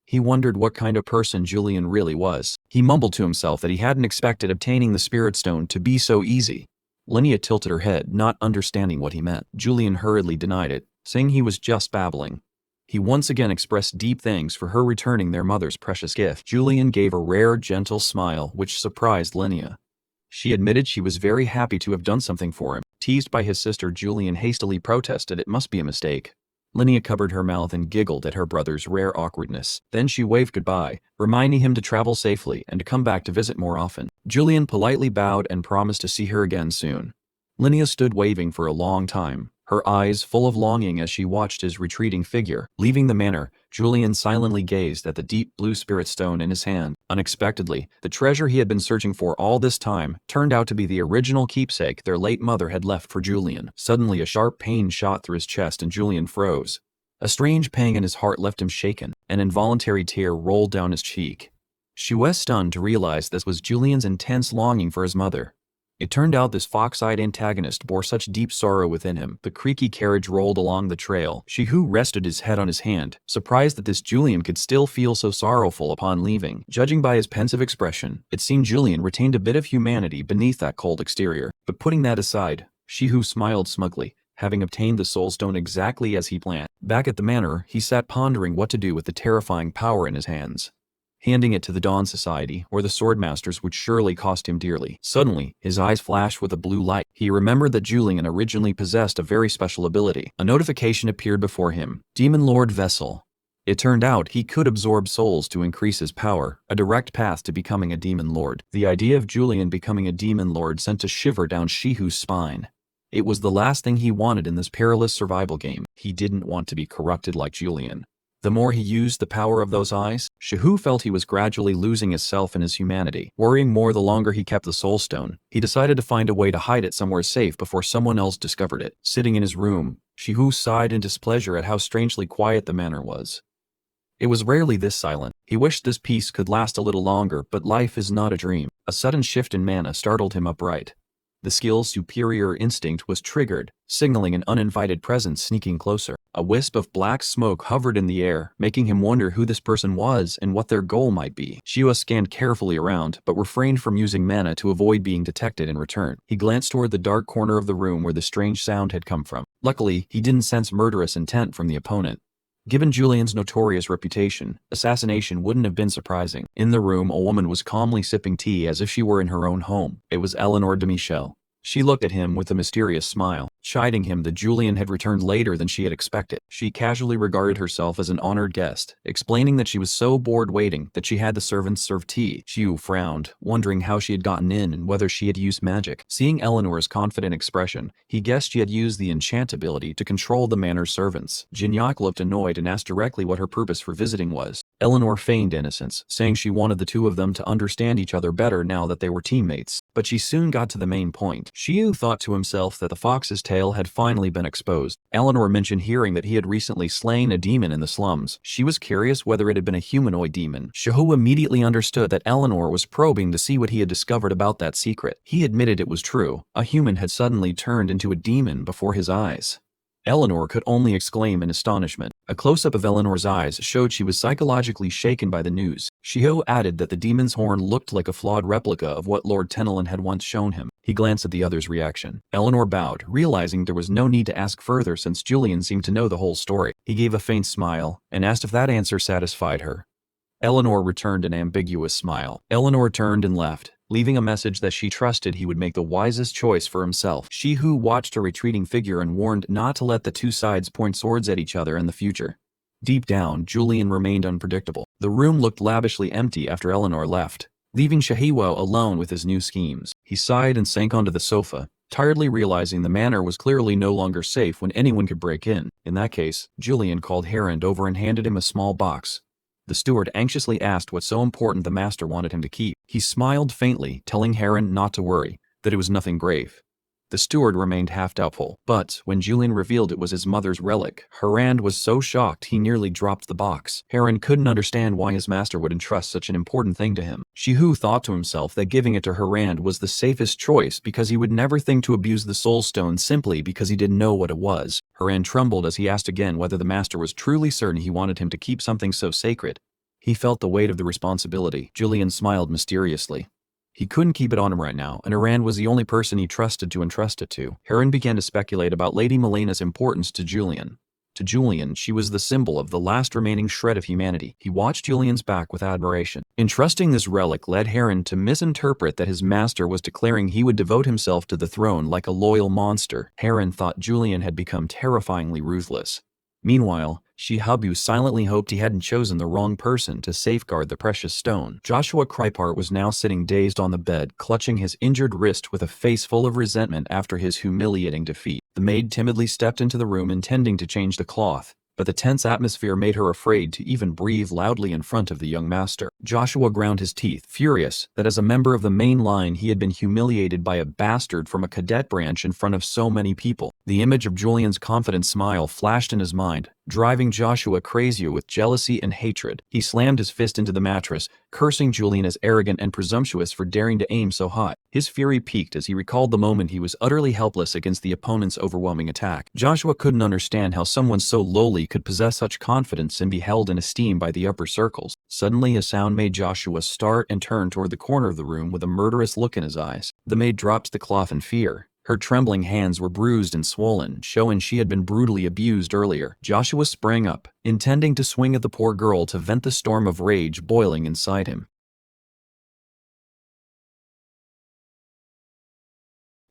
He wondered what kind of person Julian really was. He mumbled to himself that he hadn't expected obtaining the Spirit Stone to be so easy. Lynn tilted her head, not understanding what he meant. Julian hurriedly denied it, saying he was just babbling. He once again expressed deep thanks for her returning their mother's precious gift. Julian gave a rare, gentle smile, which surprised Lynn. She admitted she was very happy to have done something for him. Teased by his sister, Julian hastily protested it must be a mistake. Lynn covered her mouth and giggled at her brother's rare awkwardness. Then she waved goodbye, reminding him to travel safely and to come back to visit more often. Julian politely bowed and promised to see her again soon. Lynn stood waving for a long time, her eyes full of longing as she watched his retreating figure. Leaving the manor, Julian silently gazed at the deep blue spirit stone in his hand. Unexpectedly, the treasure he had been searching for all this time turned out to be the original keepsake their late mother had left for Julian. Suddenly, a sharp pain shot through his chest and Julian froze. A strange pang in his heart left him shaken. An involuntary tear rolled down his cheek. She was stunned to realize this was Julian's intense longing for his mother. It turned out this fox-eyed antagonist bore such deep sorrow within him. The creaky carriage rolled along the trail. Shihu rested his head on his hand, surprised that this Julian could still feel so sorrowful upon leaving. Judging by his pensive expression, it seemed Julian retained a bit of humanity beneath that cold exterior. But putting that aside, Shihu smiled smugly, having obtained the soul stone exactly as he planned. Back at the manor, he sat pondering what to do with the terrifying power in his hands. Handing it to the Dawn Society, or the Swordmasters, would surely cost him dearly. Suddenly, his eyes flashed with a blue light. He remembered that Julian originally possessed a very special ability. A notification appeared before him. Demon Lord Vessel. It turned out he could absorb souls to increase his power, a direct path to becoming a demon lord. The idea of Julian becoming a demon lord sent a shiver down Shihu's spine. It was the last thing he wanted in this perilous survival game. He didn't want to be corrupted like Julian. The more he used the power of those eyes, Shihu felt he was gradually losing his self and his humanity. Worrying more the longer he kept the soul stone, he decided to find a way to hide it somewhere safe before someone else discovered it. Sitting in his room, Shihu sighed in displeasure at how strangely quiet the manor was. It was rarely this silent. He wished this peace could last a little longer, but life is not a dream. A sudden shift in mana startled him upright. The skill's superior instinct was triggered, signaling an uninvited presence sneaking closer. A wisp of black smoke hovered in the air, making him wonder who this person was and what their goal might be. Shiwa scanned carefully around, but refrained from using mana to avoid being detected in return. He glanced toward the dark corner of the room where the strange sound had come from. Luckily, he didn't sense murderous intent from the opponent. Given Julian's notorious reputation, assassination wouldn't have been surprising. In the room, a woman was calmly sipping tea as if she were in her own home. It was Eleanor de Michel. She looked at him with a mysterious smile, chiding him that Julian had returned later than she had expected. She casually regarded herself as an honored guest, explaining that she was so bored waiting that she had the servants serve tea. Xiu frowned, wondering how she had gotten in and whether she had used magic. Seeing Eleanor's confident expression, he guessed she had used the enchant ability to control the manor's servants. Jinyak looked annoyed and asked directly what her purpose for visiting was. Eleanor feigned innocence, saying she wanted the two of them to understand each other better now that they were teammates. But she soon got to the main point. Xiu thought to himself that the fox's tail had finally been exposed. Eleanor mentioned hearing that he had recently slain a demon in the slums. She was curious whether it had been a humanoid demon. Xiu immediately understood that Eleanor was probing to see what he had discovered about that secret. He admitted it was true. A human had suddenly turned into a demon before his eyes. Eleanor could only exclaim in astonishment. A close-up of Eleanor's eyes showed she was psychologically shaken by the news. Xiu added that the demon's horn looked like a flawed replica of what Lord Tenelin had once shown him. He glanced at the other's reaction. Eleanor bowed, realizing there was no need to ask further since Julian seemed to know the whole story. He gave a faint smile, and asked if that answer satisfied her. Eleanor returned an ambiguous smile. Eleanor turned and left, leaving a message that she trusted he would make the wisest choice for himself. Shihu watched her retreating figure and warned not to let the two sides point swords at each other in the future. Deep down, Julian remained unpredictable. The room looked lavishly empty after Eleanor left, leaving Shahiwo alone with his new schemes. He sighed and sank onto the sofa, tiredly realizing the manor was clearly no longer safe when anyone could break in. In that case, Julian called Heiden over and handed him a small box. The steward anxiously asked what so important the master wanted him to keep. He smiled faintly, telling Heiden not to worry, that it was nothing grave. The steward remained half doubtful, but when Julian revealed it was his mother's relic, Heiden was so shocked he nearly dropped the box. Heiden couldn't understand why his master would entrust such an important thing to him. Shihu thought to himself that giving it to Heiden was the safest choice because he would never think to abuse the soul stone simply because he didn't know what it was. Heiden trembled as he asked again whether the master was truly certain he wanted him to keep something so sacred. He felt the weight of the responsibility. Julian smiled mysteriously. He couldn't keep it on him right now, and Heiden was the only person he trusted to entrust it to. Heiden began to speculate about Lady Melena's importance to Julian. To Julian, she was the symbol of the last remaining shred of humanity. He watched Julian's back with admiration. Entrusting this relic led Heiden to misinterpret that his master was declaring he would devote himself to the throne like a loyal monster. Heiden thought Julian had become terrifyingly ruthless. Meanwhile, Shihabu silently hoped he hadn't chosen the wrong person to safeguard the precious stone. Joshua Krypart was now sitting dazed on the bed, clutching his injured wrist with a face full of resentment after his humiliating defeat. The maid timidly stepped into the room intending to change the cloth, but the tense atmosphere made her afraid to even breathe loudly in front of the young master. Joshua ground his teeth, furious that as a member of the main line he had been humiliated by a bastard from a cadet branch in front of so many people. The image of Julian's confident smile flashed in his mind, driving Joshua crazy with jealousy and hatred. He slammed his fist into the mattress, cursing Julian as arrogant and presumptuous for daring to aim so high. His fury peaked as he recalled the moment he was utterly helpless against the opponent's overwhelming attack. Joshua couldn't understand how someone so lowly could possess such confidence and be held in esteem by the upper circles. Suddenly, a sound made Joshua start and turn toward the corner of the room with a murderous look in his eyes. The maid dropped the cloth in fear. Her trembling hands were bruised and swollen, showing she had been brutally abused earlier. Joshua sprang up, intending to swing at the poor girl to vent the storm of rage boiling inside him.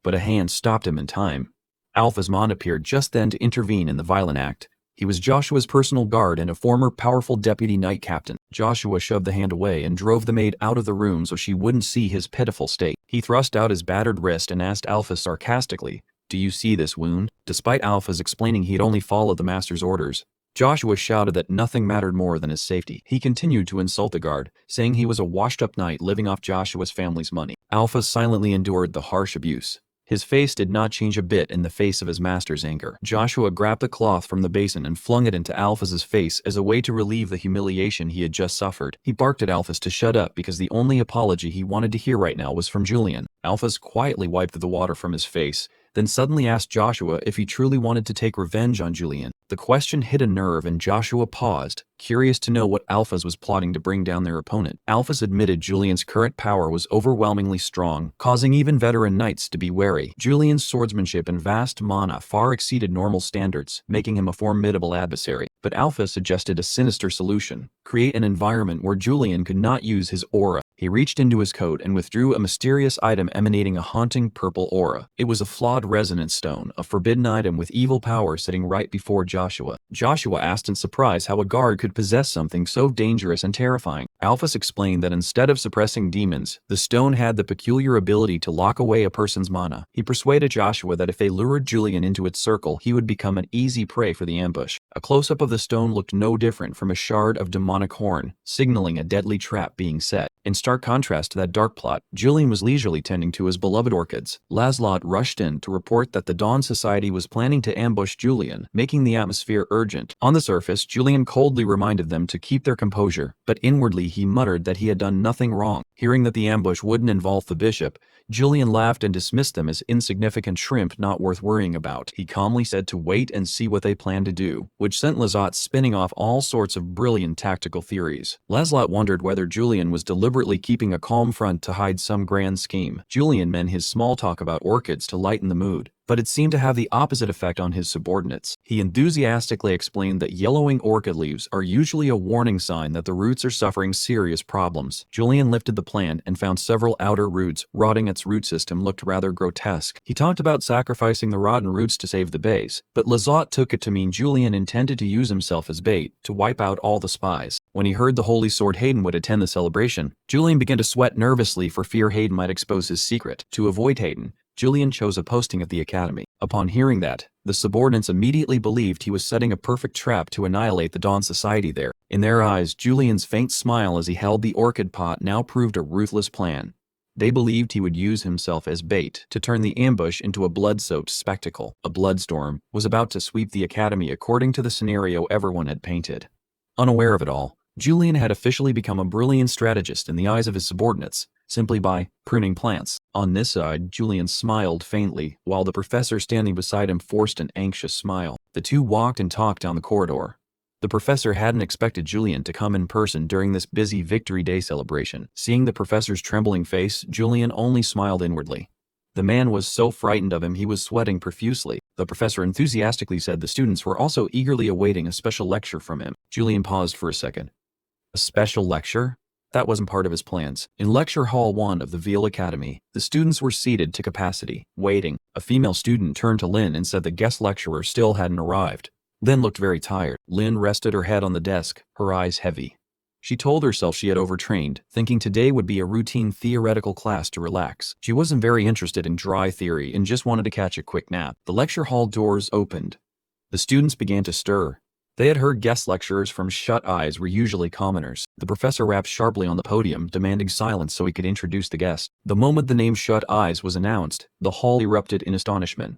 But a hand stopped him in time. Alpha's Mon appeared just then to intervene in the violent act. He was Joshua's personal guard and a former powerful deputy knight captain. Joshua shoved the hand away and drove the maid out of the room so she wouldn't see his pitiful state. He thrust out his battered wrist and asked Alpha sarcastically, "Do you see this wound?" Despite Alpha's explaining he'd only followed the master's orders, Joshua shouted that nothing mattered more than his safety. He continued to insult the guard, saying he was a washed-up knight living off Joshua's family's money. Alpha silently endured the harsh abuse. His face did not change a bit in the face of his master's anger. Joshua grabbed the cloth from the basin and flung it into Alphas' face as a way to relieve the humiliation he had just suffered. He barked at Alphas to shut up because the only apology he wanted to hear right now was from Julian. Alphas quietly wiped the water from his face, then suddenly asked Joshua if he truly wanted to take revenge on Julian. The question hit a nerve and Joshua paused, curious to know what Alphas was plotting to bring down their opponent. Alphas admitted Julian's current power was overwhelmingly strong, causing even veteran knights to be wary. Julian's swordsmanship and vast mana far exceeded normal standards, making him a formidable adversary. But Alpha suggested a sinister solution: create an environment where Julian could not use his aura. He reached into his coat and withdrew a mysterious item emanating a haunting purple aura. It was a flawed resonance stone, a forbidden item with evil power sitting right before Joshua. Joshua asked in surprise how a guard could possess something so dangerous and terrifying. Alphas explained that instead of suppressing demons, the stone had the peculiar ability to lock away a person's mana. He persuaded Joshua that if they lured Julian into its circle, he would become an easy prey for the ambush. A close-up of the stone looked no different from a shard of demonic horn, signaling a deadly trap being set. In stark contrast to that dark plot, Julian was leisurely tending to his beloved orchids. Laszlo rushed in to report that the Dawn Society was planning to ambush Julian, making the atmosphere urgent. On the surface, Julian coldly reminded them to keep their composure, but inwardly he muttered that he had done nothing wrong. Hearing that the ambush wouldn't involve the bishop, Julian laughed and dismissed them as insignificant shrimp not worth worrying about. He calmly said to wait and see what they planned to do, which sent Laszlo spinning off all sorts of brilliant tactical theories. Laszlo wondered whether Julian was deliberately keeping a calm front to hide some grand scheme. Julian meant his small talk about orchids to lighten the mood, but it seemed to have the opposite effect on his subordinates. He enthusiastically explained that yellowing orchid leaves are usually a warning sign that the roots are suffering serious problems. Julian lifted the plant and found several outer roots rotting. Its root system looked rather grotesque. He talked about sacrificing the rotten roots to save the base, but Laszlo took it to mean Julian intended to use himself as bait to wipe out all the spies. When he heard the Holy Sword Heiden would attend the celebration, Julian began to sweat nervously for fear Heiden might expose his secret. To avoid Heiden, Julian chose a posting at the academy. Upon hearing that, the subordinates immediately believed he was setting a perfect trap to annihilate the Dawn Society there. In their eyes, Julian's faint smile as he held the orchid pot now proved a ruthless plan. They believed he would use himself as bait to turn the ambush into a blood-soaked spectacle. A bloodstorm was about to sweep the academy according to the scenario everyone had painted. Unaware of it all, Julian had officially become a brilliant strategist in the eyes of his subordinates, simply by pruning plants. On this side, Julian smiled faintly, while the professor standing beside him forced an anxious smile. The two walked and talked down the corridor. The professor hadn't expected Julian to come in person during this busy Victory Day celebration. Seeing the professor's trembling face, Julian only smiled inwardly. The man was so frightened of him he was sweating profusely. The professor enthusiastically said the students were also eagerly awaiting a special lecture from him. Julian paused for a second. A special lecture? That wasn't part of his plans. In Lecture Hall 1 of the Veil Academy, the students were seated to capacity, waiting. A female student turned to Lynn and said the guest lecturer still hadn't arrived. Lynn looked very tired. Lynn rested her head on the desk, her eyes heavy. She told herself she had overtrained, thinking today would be a routine theoretical class to relax. She wasn't very interested in dry theory and just wanted to catch a quick nap. The lecture hall doors opened. The students began to stir. They had heard guest lecturers from Shut Eyes were usually commoners. The professor rapped sharply on the podium, demanding silence so he could introduce the guest. The moment the name Shut Eyes was announced, the hall erupted in astonishment.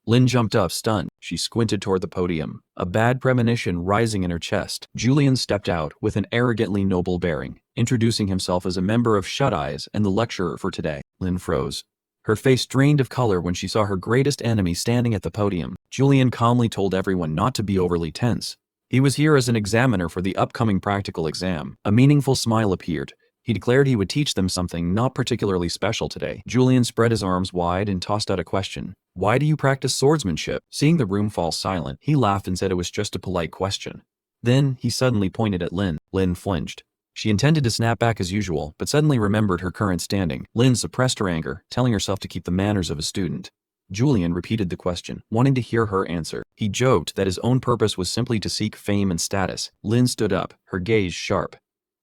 Lynn jumped up, stunned. She squinted toward the podium, a bad premonition rising in her chest. Julian stepped out with an arrogantly noble bearing, introducing himself as a member of Shut Eyes and the lecturer for today. Lynn froze. Her face drained of color when she saw her greatest enemy standing at the podium. Julian calmly told everyone not to be overly tense. He was here as an examiner for the upcoming practical exam. A meaningful smile appeared. He declared he would teach them something not particularly special today. Julian spread his arms wide and tossed out a question. Why do you practice swordsmanship? Seeing the room fall silent, he laughed and said it was just a polite question. Then, he suddenly pointed at Lynn. Lynn flinched. She intended to snap back as usual, but suddenly remembered her current standing. Lynn suppressed her anger, telling herself to keep the manners of a student. Julian repeated the question, wanting to hear her answer. He joked that his own purpose was simply to seek fame and status. Lynn stood up, her gaze sharp.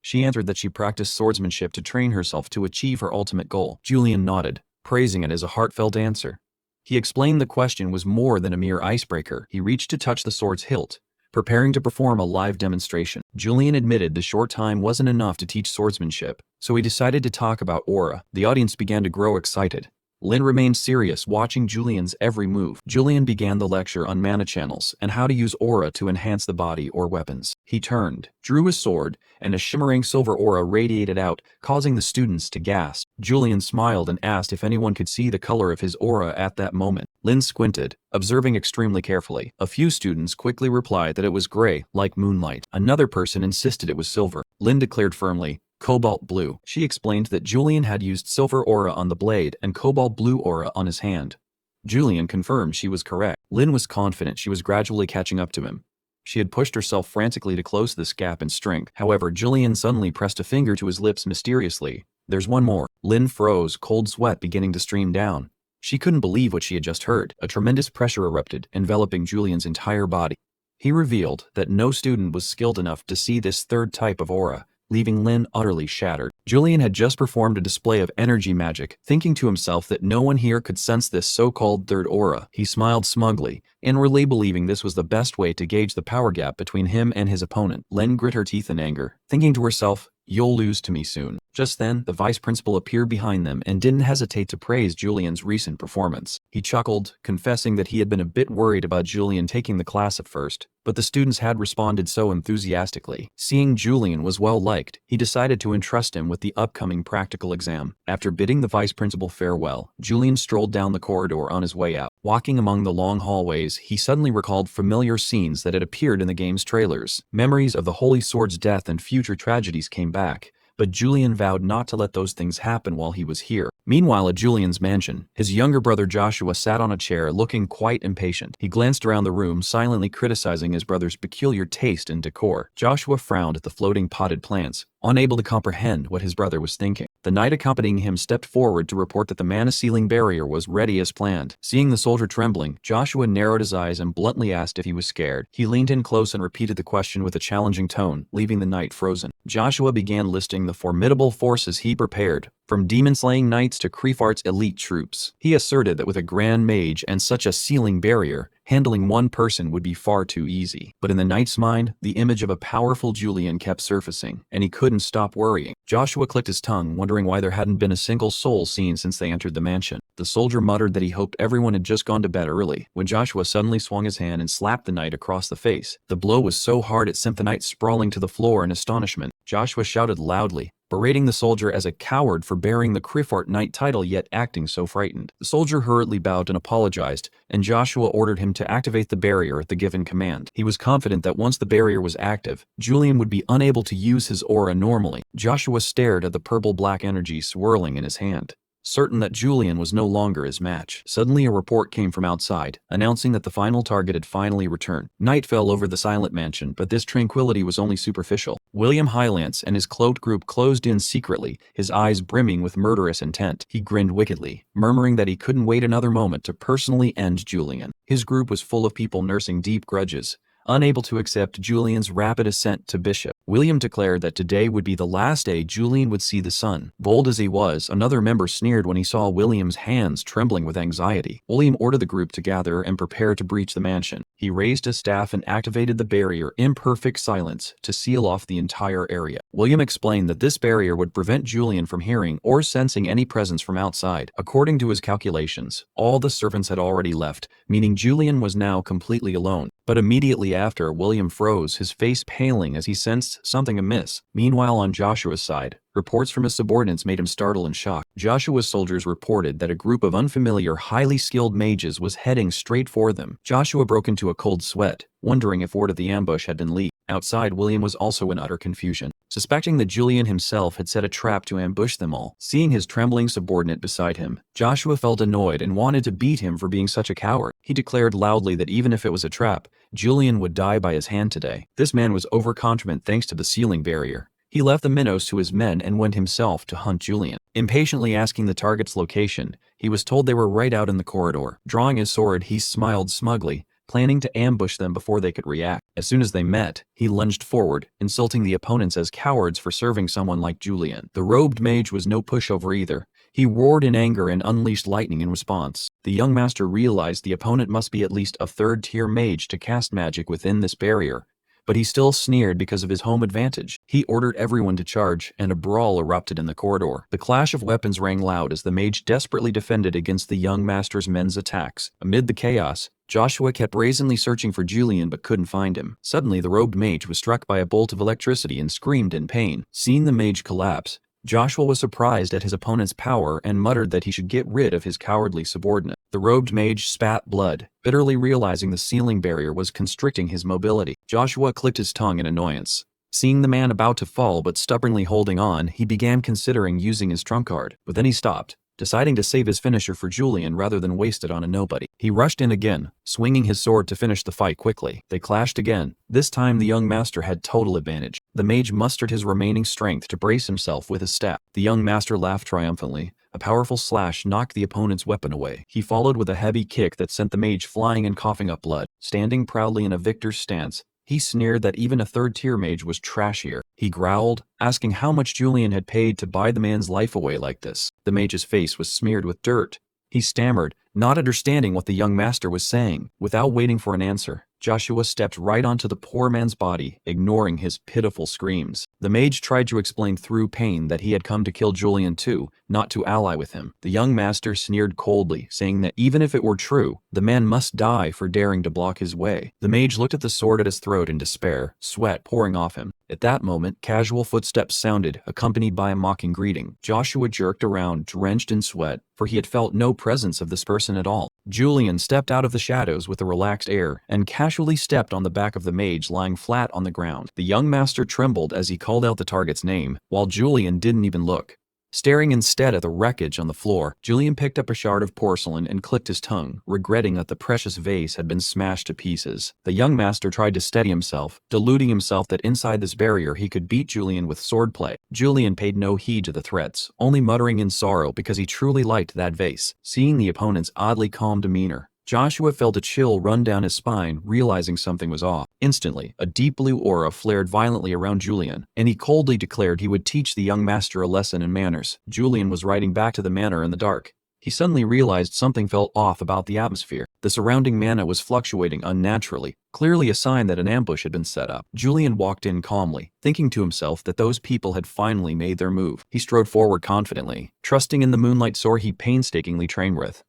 She answered that she practiced swordsmanship to train herself to achieve her ultimate goal. Julian nodded, praising it as a heartfelt answer. He explained the question was more than a mere icebreaker. He reached to touch the sword's hilt, preparing to perform a live demonstration. Julian admitted the short time wasn't enough to teach swordsmanship, so he decided to talk about aura. The audience began to grow excited. Lynn remained serious, watching Julian's every move. Julian began the lecture on mana channels and how to use aura to enhance the body or weapons. He turned, drew his sword, and a shimmering silver aura radiated out, causing the students to gasp. Julian smiled and asked if anyone could see the color of his aura at that moment. Lynn squinted, observing extremely carefully. A few students quickly replied that it was gray, like moonlight. Another person insisted it was silver. Lynn declared firmly, cobalt blue. She explained that Julian had used silver aura on the blade and cobalt blue aura on his hand. Julian confirmed she was correct. Lynn was confident she was gradually catching up to him. She had pushed herself frantically to close this gap in strength. However, Julian suddenly pressed a finger to his lips mysteriously. There's one more. Lynn froze, cold sweat beginning to stream down. She couldn't believe what she had just heard. A tremendous pressure erupted, enveloping Julian's entire body. He revealed that no student was skilled enough to see this third type of aura, leaving Lynn utterly shattered. Julian had just performed a display of energy magic, thinking to himself that no one here could sense this so-called third aura. He smiled smugly, inwardly believing this was the best way to gauge the power gap between him and his opponent. Lynn grit her teeth in anger, thinking to herself, "You'll lose to me soon." Just then, the vice principal appeared behind them and didn't hesitate to praise Julian's recent performance. He chuckled, confessing that he had been a bit worried about Julian taking the class at first, but the students had responded so enthusiastically. Seeing Julian was well liked, he decided to entrust him with the upcoming practical exam. After bidding the vice principal farewell, Julian strolled down the corridor on his way out. Walking among the long hallways, he suddenly recalled familiar scenes that had appeared in the game's trailers. Memories of the Holy Sword's death and future tragedies came back, but Julian vowed not to let those things happen while he was here. Meanwhile, at Julian's mansion, his younger brother Joshua sat on a chair looking quite impatient. He glanced around the room, silently criticizing his brother's peculiar taste and decor. Joshua frowned at the floating potted plants, unable to comprehend what his brother was thinking. The knight accompanying him stepped forward to report that the mana sealing barrier was ready as planned. Seeing the soldier trembling, Joshua narrowed his eyes and bluntly asked if he was scared. He leaned in close and repeated the question with a challenging tone, leaving the knight frozen. Joshua began listing the formidable forces he prepared, from demon-slaying knights to Kreefart's elite troops. He asserted that with a grand mage and such a sealing barrier, handling one person would be far too easy. But in the knight's mind, the image of a powerful Julian kept surfacing, and he couldn't stop worrying. Joshua clicked his tongue, wondering why there hadn't been a single soul seen since they entered the mansion. The soldier muttered that he hoped everyone had just gone to bed early, when Joshua suddenly swung his hand and slapped the knight across the face. The blow was so hard it sent the knight sprawling to the floor in astonishment. Joshua shouted loudly, berating the soldier as a coward for bearing the Kreefart Knight title yet acting so frightened. The soldier hurriedly bowed and apologized, and Joshua ordered him to activate the barrier at the given command. He was confident that once the barrier was active, Julian would be unable to use his aura normally. Joshua stared at the purple-black energy swirling in his hand, certain that Julian was no longer his match. Suddenly a report came from outside, announcing that the final target had finally returned. Night fell over the silent mansion, but this tranquility was only superficial. William Hylance and his cloaked group closed in secretly, his eyes brimming with murderous intent. He grinned wickedly, murmuring that he couldn't wait another moment to personally end Julian. His group was full of people nursing deep grudges, unable to accept Julian's rapid ascent to bishop. William declared that today would be the last day Julian would see the sun. Bold as he was, another member sneered when he saw William's hands trembling with anxiety. William ordered the group to gather and prepare to breach the mansion. He raised his staff and activated the barrier in perfect silence to seal off the entire area. William explained that this barrier would prevent Julian from hearing or sensing any presence from outside. According to his calculations, all the servants had already left, meaning Julian was now completely alone. But immediately after, William froze, his face paling as he sensed something amiss. Meanwhile, on Joshua's side, reports from his subordinates made him startle and shocked. Joshua's soldiers reported that a group of unfamiliar, highly skilled mages was heading straight for them. Joshua broke into a cold sweat, wondering if word of the ambush had been leaked. Outside, William was also in utter confusion, suspecting that Julian himself had set a trap to ambush them all. Seeing his trembling subordinate beside him, Joshua felt annoyed and wanted to beat him for being such a coward. He declared loudly that even if it was a trap, Julian would die by his hand today. This man was overconfident thanks to the ceiling barrier. He left the minnows to his men and went himself to hunt Julian. Impatiently asking the target's location, he was told they were right out in the corridor. Drawing his sword, he smiled smugly, planning to ambush them before they could react. As soon as they met, he lunged forward, insulting the opponents as cowards for serving someone like Julian. The robed mage was no pushover either. He roared in anger and unleashed lightning in response. The young master realized the opponent must be at least a third-tier mage to cast magic within this barrier, but he still sneered because of his home advantage. He ordered everyone to charge, and a brawl erupted in the corridor. The clash of weapons rang loud as the mage desperately defended against the young master's men's attacks. Amid the chaos, Joshua kept brazenly searching for Julian but couldn't find him. Suddenly, the robed mage was struck by a bolt of electricity and screamed in pain. Seeing the mage collapse, Joshua was surprised at his opponent's power and muttered that he should get rid of his cowardly subordinate. The robed mage spat blood, bitterly realizing the ceiling barrier was constricting his mobility. Joshua clicked his tongue in annoyance. Seeing the man about to fall but stubbornly holding on, he began considering using his trump card, but then he stopped, deciding to save his finisher for Julian rather than waste it on a nobody. He rushed in again, swinging his sword to finish the fight quickly. They clashed again. This time the young master had total advantage. The mage mustered his remaining strength to brace himself with his staff. The young master laughed triumphantly. A powerful slash knocked the opponent's weapon away. He followed with a heavy kick that sent the mage flying and coughing up blood. Standing proudly in a victor's stance, he sneered that even a third-tier mage was trashier. He growled, asking how much Julian had paid to buy the man's life away like this. The mage's face was smeared with dirt. He stammered, not understanding what the young master was saying. Without waiting for an answer, Joshua stepped right onto the poor man's body, ignoring his pitiful screams. The mage tried to explain through pain that he had come to kill Julian too, not to ally with him. The young master sneered coldly, saying that even if it were true, the man must die for daring to block his way. The mage looked at the sword at his throat in despair, sweat pouring off him. At that moment, casual footsteps sounded, accompanied by a mocking greeting. Joshua jerked around, drenched in sweat, for he had felt no presence of this person at all. Julian stepped out of the shadows with a relaxed air, and casually stepped on the back of the mage lying flat on the ground. The young master trembled as he called out the target's name, while Julian didn't even look. Staring instead at the wreckage on the floor, Julian picked up a shard of porcelain and clicked his tongue, regretting that the precious vase had been smashed to pieces. The young master tried to steady himself, deluding himself that inside this barrier he could beat Julian with swordplay. Julian paid no heed to the threats, only muttering in sorrow because he truly liked that vase. Seeing the opponent's oddly calm demeanor, Joshua felt a chill run down his spine, realizing something was off. Instantly, a deep blue aura flared violently around Julian, and he coldly declared he would teach the young master a lesson in manners. Julian was riding back to the manor in the dark. He suddenly realized something felt off about the atmosphere. The surrounding mana was fluctuating unnaturally, clearly a sign that an ambush had been set up. Julian walked in calmly, thinking to himself that those people had finally made their move. He strode forward confidently, trusting in the moonlight sword he painstakingly trained with.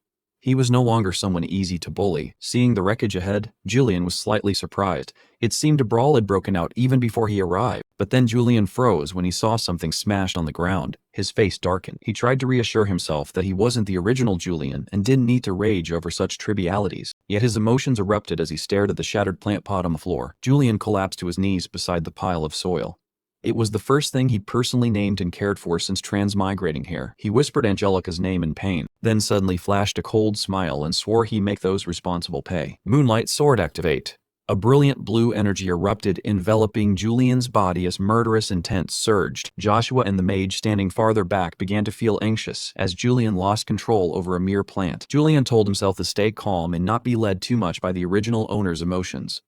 He was no longer someone easy to bully. Seeing the wreckage ahead, Julian was slightly surprised. It seemed a brawl had broken out even before he arrived. But then Julian froze when he saw something smashed on the ground. His face darkened. He tried to reassure himself that he wasn't the original Julian and didn't need to rage over such trivialities. Yet his emotions erupted as he stared at the shattered plant pot on the floor. Julian collapsed to his knees beside the pile of soil. It was the first thing he personally named and cared for since transmigrating here. He whispered Angelica's name in pain, then suddenly flashed a cold smile and swore he'd make those responsible pay. Moonlight sword activate. A brilliant blue energy erupted, enveloping Julian's body as murderous intent surged. Joshua and the mage standing farther back began to feel anxious as Julian lost control over a mere plant. Julian told himself to stay calm and not be led too much by the original owner's emotions.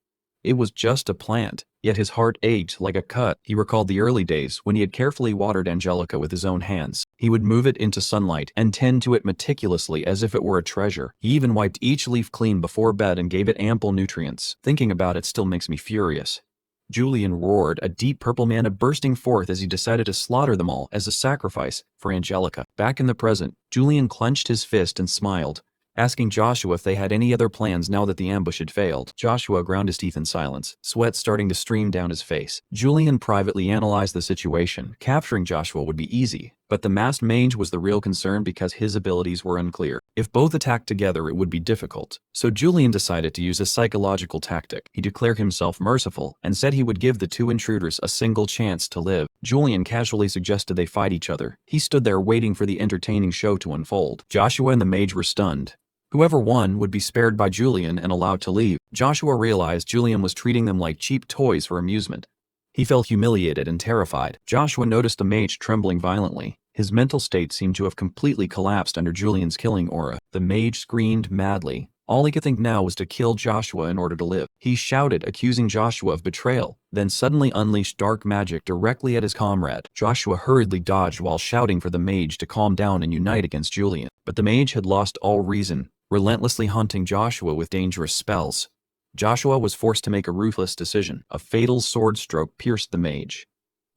It was just a plant, yet his heart ached like a cut. He recalled the early days when he had carefully watered Angelica with his own hands. He would move it into sunlight and tend to it meticulously as if it were a treasure. He even wiped each leaf clean before bed and gave it ample nutrients. Thinking about it still makes me furious. Julian roared, a deep purple mana bursting forth as he decided to slaughter them all as a sacrifice for Angelica. Back in the present, Julian clenched his fist and smiled, asking Joshua if they had any other plans now that the ambush had failed. Joshua ground his teeth in silence, sweat starting to stream down his face. Julian privately analyzed the situation. Capturing Joshua would be easy, but the masked mage was the real concern because his abilities were unclear. If both attacked together, it would be difficult. So Julian decided to use a psychological tactic. He declared himself merciful and said he would give the two intruders a single chance to live. Julian casually suggested they fight each other. He stood there waiting for the entertaining show to unfold. Joshua and the mage were stunned. Whoever won would be spared by Julian and allowed to leave. Joshua realized Julian was treating them like cheap toys for amusement. He felt humiliated and terrified. Joshua noticed the mage trembling violently. His mental state seemed to have completely collapsed under Julian's killing aura. The mage screamed madly. All he could think now was to kill Joshua in order to live. He shouted, accusing Joshua of betrayal, then suddenly unleashed dark magic directly at his comrade. Joshua hurriedly dodged while shouting for the mage to calm down and unite against Julian. But the mage had lost all reason, relentlessly hunting Joshua with dangerous spells. Joshua was forced to make a ruthless decision. A fatal sword stroke pierced the mage.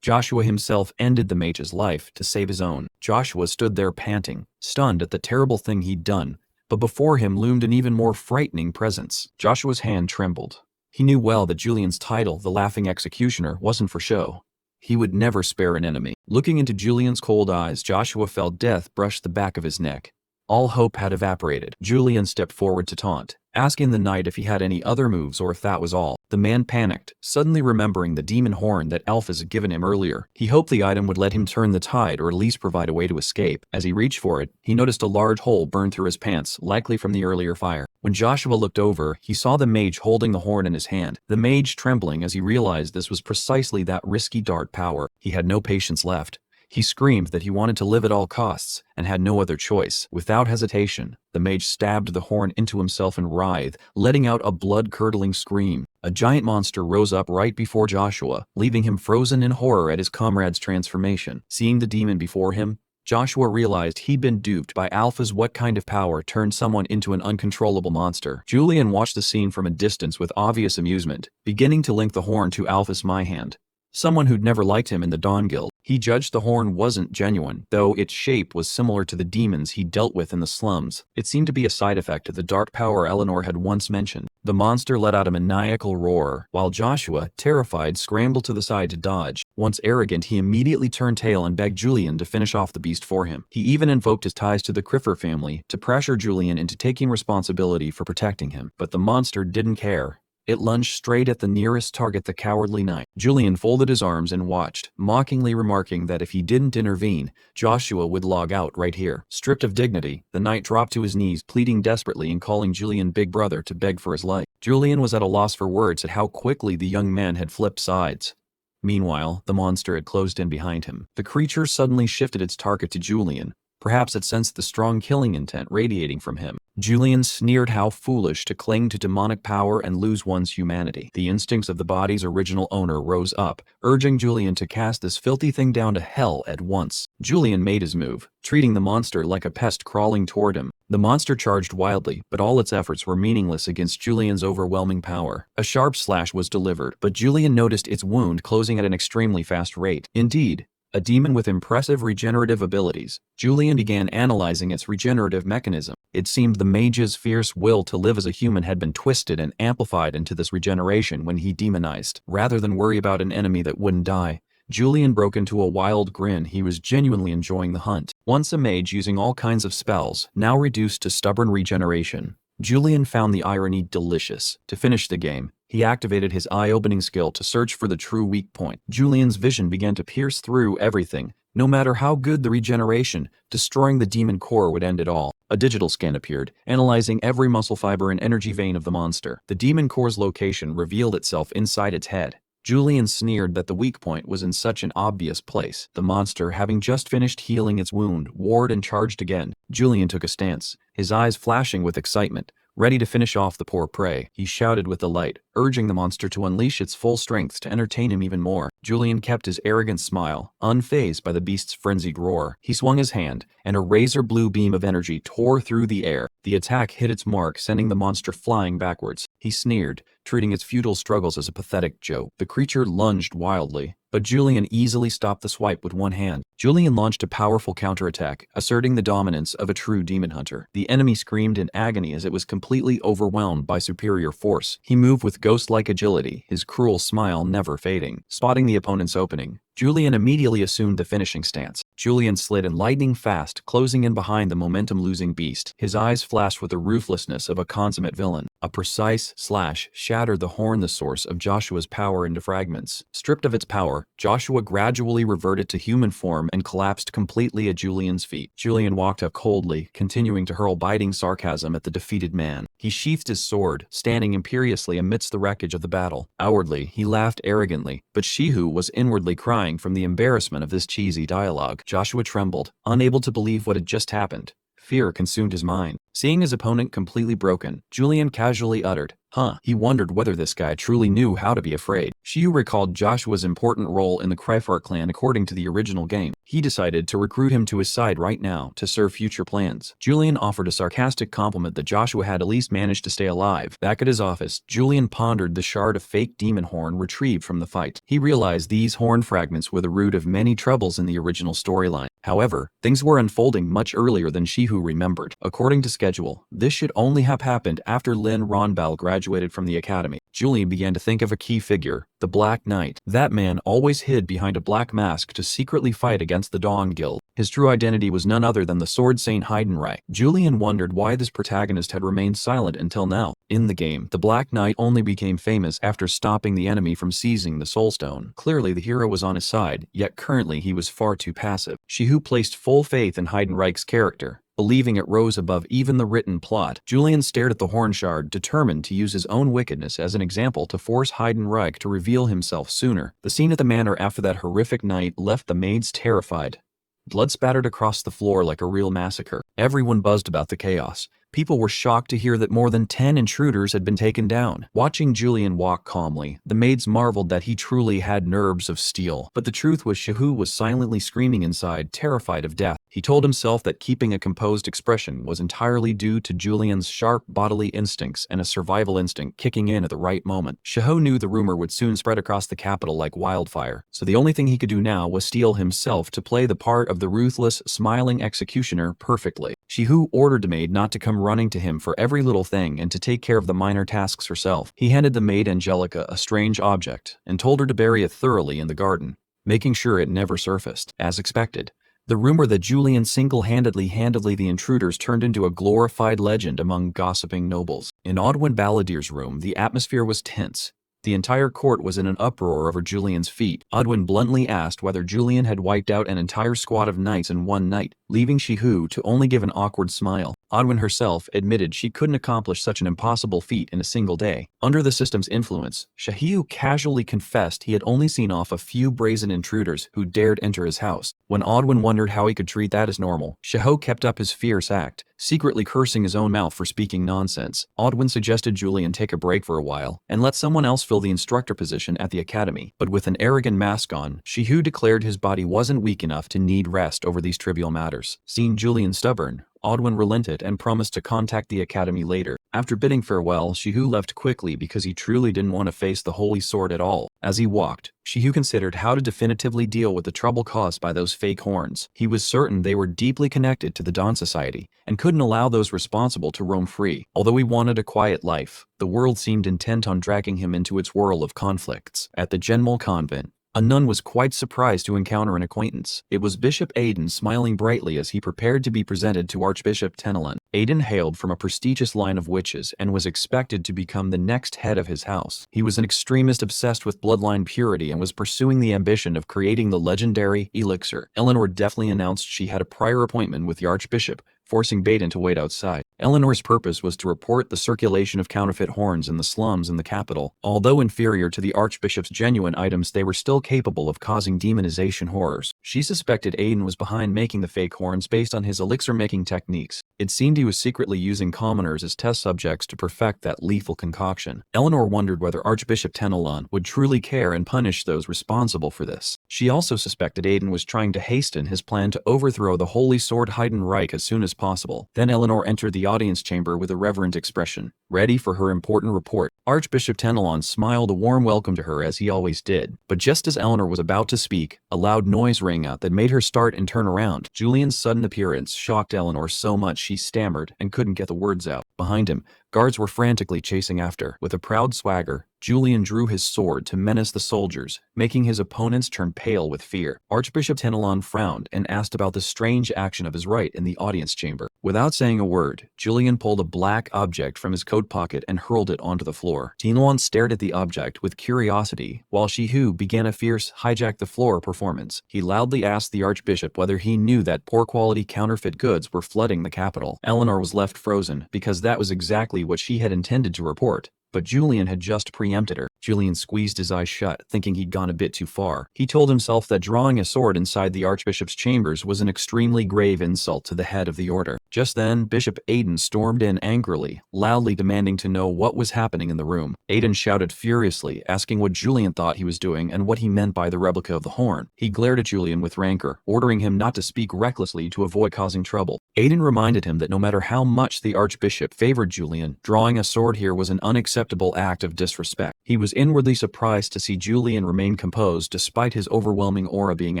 Joshua himself ended the mage's life to save his own. Joshua stood there panting, stunned at the terrible thing he'd done, but before him loomed an even more frightening presence. Joshua's hand trembled. He knew well that Julian's title, the Laughing Executioner, wasn't for show. He would never spare an enemy. Looking into Julian's cold eyes, Joshua felt death brush the back of his neck. All hope had evaporated. Julian stepped forward to taunt, asking the knight if he had any other moves or if that was all. The man panicked, suddenly remembering the demon horn that Alphas had given him earlier. He hoped the item would let him turn the tide or at least provide a way to escape. As he reached for it, he noticed a large hole burn through his pants, likely from the earlier fire. When Joshua looked over, he saw the mage holding the horn in his hand, the mage trembling as he realized this was precisely that risky dart power. He had no patience left. He screamed that he wanted to live at all costs and had no other choice. Without hesitation, the mage stabbed the horn into himself and writhed, letting out a blood-curdling scream. A giant monster rose up right before Joshua, leaving him frozen in horror at his comrade's transformation. Seeing the demon before him, Joshua realized he'd been duped by Alpha's what kind of power turned someone into an uncontrollable monster. Julian watched the scene from a distance with obvious amusement, beginning to link the horn to Alpha's my hand. Someone who'd never liked him in the Dawn Guild. He judged the horn wasn't genuine, though its shape was similar to the demons he dealt with in the slums. It seemed to be a side effect of the dark power Eleanor had once mentioned. The monster let out a maniacal roar, while Joshua, terrified, scrambled to the side to dodge. Once arrogant, he immediately turned tail and begged Julian to finish off the beast for him. He even invoked his ties to the Criffer family to pressure Julian into taking responsibility for protecting him. But the monster didn't care. It lunged straight at the nearest target, the cowardly knight. Julian folded his arms and watched, mockingly remarking that if he didn't intervene, Joshua would log out right here. Stripped of dignity, the knight dropped to his knees, pleading desperately and calling Julian big brother to beg for his life. Julian was at a loss for words at how quickly the young man had flipped sides. Meanwhile, the monster had closed in behind him. The creature suddenly shifted its target to Julian. Perhaps it sensed the strong killing intent radiating from him. Julian sneered how foolish to cling to demonic power and lose one's humanity. The instincts of the body's original owner rose up, urging Julian to cast this filthy thing down to hell at once. Julian made his move, treating the monster like a pest crawling toward him. The monster charged wildly, but all its efforts were meaningless against Julian's overwhelming power. A sharp slash was delivered, but Julian noticed its wound closing at an extremely fast rate. Indeed, a demon with impressive regenerative abilities. Julian began analyzing its regenerative mechanism. It seemed the mage's fierce will to live as a human had been twisted and amplified into this regeneration when he demonized. Rather than worry about an enemy that wouldn't die, Julian broke into a wild grin. He was genuinely enjoying the hunt. Once a mage using all kinds of spells, now reduced to stubborn regeneration, Julian found the irony delicious. To finish the game, he activated his eye-opening skill to search for the true weak point. Julian's vision began to pierce through everything. No matter how good the regeneration, destroying the demon core would end it all. A digital scan appeared, analyzing every muscle fiber and energy vein of the monster. The demon core's location revealed itself inside its head. Julian sneered that the weak point was in such an obvious place. The monster, having just finished healing its wound, warred and charged again. Julian took a stance, his eyes flashing with excitement. Ready to finish off the poor prey, he shouted with delight, urging the monster to unleash its full strength to entertain him even more. Julian kept his arrogant smile, unfazed by the beast's frenzied roar. He swung his hand, and a razor-blue beam of energy tore through the air. The attack hit its mark, sending the monster flying backwards. He sneered, treating its futile struggles as a pathetic joke. The creature lunged wildly, but Julian easily stopped the swipe with one hand. Julian launched a powerful counterattack, asserting the dominance of a true demon hunter. The enemy screamed in agony as it was completely overwhelmed by superior force. He moved with ghost-like agility, his cruel smile never fading. Spotting the opponent's opening, Julian immediately assumed the finishing stance. Julian slid in lightning fast, closing in behind the momentum-losing beast. His eyes flashed with the ruthlessness of a consummate villain. A precise slash shattered the horn, the source of Joshua's power, into fragments. Stripped of its power, Joshua gradually reverted to human form and collapsed completely at Julian's feet. Julian walked up coldly, continuing to hurl biting sarcasm at the defeated man. He sheathed his sword, standing imperiously amidst the wreckage of the battle. Outwardly, he laughed arrogantly, but Shihu was inwardly crying from the embarrassment of this cheesy dialogue. Joshua trembled, unable to believe what had just happened. Fear consumed his mind. Seeing his opponent completely broken, Julian casually uttered, "Huh." He wondered whether this guy truly knew how to be afraid. Shiu recalled Joshua's important role in the Kryphart clan according to the original game. He decided to recruit him to his side right now to serve future plans. Julian offered a sarcastic compliment that Joshua had at least managed to stay alive. Back at his office, Julian pondered the shard of fake demon horn retrieved from the fight. He realized these horn fragments were the root of many troubles in the original storyline. However, things were unfolding much earlier than Shihu remembered. According to schedule, this should only have happened after Lynn Ronbell graduated from the academy. Julian began to think of a key figure, the Black Knight. That man always hid behind a black mask to secretly fight against the Dawn Guild. His true identity was none other than the Sword Saint Heiden. Julian wondered why this protagonist had remained silent until now. In the game, the Black Knight only became famous after stopping the enemy from seizing the Soul Stone. Clearly the hero was on his side, yet currently he was far too passive. Shihu placed full faith in Heidenreich's character, believing it rose above even the written plot. Julian stared at the horn shard, determined to use his own wickedness as an example to force Heidenreich to reveal himself sooner. The scene at the manor after that horrific night left the maids terrified. Blood spattered across the floor like a real massacre. Everyone buzzed about the chaos. People were shocked to hear that more than 10 intruders had been taken down. Watching Julian walk calmly, the maids marveled that he truly had nerves of steel. But the truth was Shihu was silently screaming inside, terrified of death. He told himself that keeping a composed expression was entirely due to Julian's sharp bodily instincts and a survival instinct kicking in at the right moment. Shihu knew the rumor would soon spread across the capital like wildfire, so the only thing he could do now was steel himself to play the part of the ruthless, smiling executioner perfectly. Shihu ordered the maid not to come running to him for every little thing and to take care of the minor tasks herself. He handed the maid Angelica a strange object and told her to bury it thoroughly in the garden, making sure it never surfaced. As expected, the rumor that Julian single-handedly handled the intruders turned into a glorified legend among gossiping nobles. In Odwin Balladeer's room, the atmosphere was tense. The entire court was in an uproar over Julian's feat. Odwin bluntly asked whether Julian had wiped out an entire squad of knights in one night, leaving Shihu to only give an awkward smile. Odwin herself admitted she couldn't accomplish such an impossible feat in a single day. Under the system's influence, Shihu casually confessed he had only seen off a few brazen intruders who dared enter his house. When Odwin wondered how he could treat that as normal, Shihu kept up his fierce act, secretly cursing his own mouth for speaking nonsense. Odwin suggested Julian take a break for a while and let someone else fill the instructor position at the academy. But with an arrogant mask on, Shihu declared his body wasn't weak enough to need rest over these trivial matters. Seeing Julian stubborn, Odwin relented and promised to contact the academy later. After bidding farewell, Shihu left quickly because he truly didn't want to face the Holy Sword at all. As he walked, Shihu considered how to definitively deal with the trouble caused by those fake horns. He was certain they were deeply connected to the Dawn Society and couldn't allow those responsible to roam free. Although he wanted a quiet life, the world seemed intent on dragging him into its whirl of conflicts. At the Genmol convent, a nun was quite surprised to encounter an acquaintance. It was Bishop Eileen, smiling brightly as he prepared to be presented to Archbishop Tenelin. Eileen hailed from a prestigious line of witches and was expected to become the next head of his house. He was an extremist obsessed with bloodline purity and was pursuing the ambition of creating the legendary elixir. Eleanor deftly announced she had a prior appointment with the Archbishop, forcing Baden to wait outside. Eleanor's purpose was to report the circulation of counterfeit horns in the slums in the capital. Although inferior to the Archbishop's genuine items, they were still capable of causing demonization horrors. She suspected Aiden was behind making the fake horns based on his elixir-making techniques. It seemed he was secretly using commoners as test subjects to perfect that lethal concoction. Eleanor wondered whether Archbishop Tenelon would truly care and punish those responsible for this. She also suspected Aiden was trying to hasten his plan to overthrow the Holy Sword Heiden Reich as soon as possible. Then Eleanor entered the audience chamber with a reverent expression, ready for her important report. Archbishop Tenelon smiled a warm welcome to her as he always did. But just as Eleanor was about to speak, a loud noise rang out that made her start and turn around. Julian's sudden appearance shocked Eleanor so much she stammered and couldn't get the words out. Behind him, guards were frantically chasing after. With a proud swagger, Julian drew his sword to menace the soldiers, making his opponents turn pale with fear. Archbishop Tenelon frowned and asked about the strange action of his right in the audience chamber. Without saying a word, Julian pulled a black object from his coat pocket and hurled it onto the floor. Tenelon stared at the object with curiosity, while Shihu began a fierce hijack the floor performance. He loudly asked the Archbishop whether he knew that poor-quality counterfeit goods were flooding the capital. Eleanor was left frozen, because that was exactly what she had intended to report. But Julian had just preempted her. Julian squeezed his eyes shut, thinking he'd gone a bit too far. He told himself that drawing a sword inside the Archbishop's chambers was an extremely grave insult to the head of the order. Just then, Bishop Aiden stormed in angrily, loudly demanding to know what was happening in the room. Aiden shouted furiously, asking what Julian thought he was doing and what he meant by the replica of the horn. He glared at Julian with rancor, ordering him not to speak recklessly to avoid causing trouble. Aiden reminded him that no matter how much the Archbishop favored Julian, drawing a sword here was an unacceptable act of disrespect. He was inwardly surprised to see Julian remain composed despite his overwhelming aura being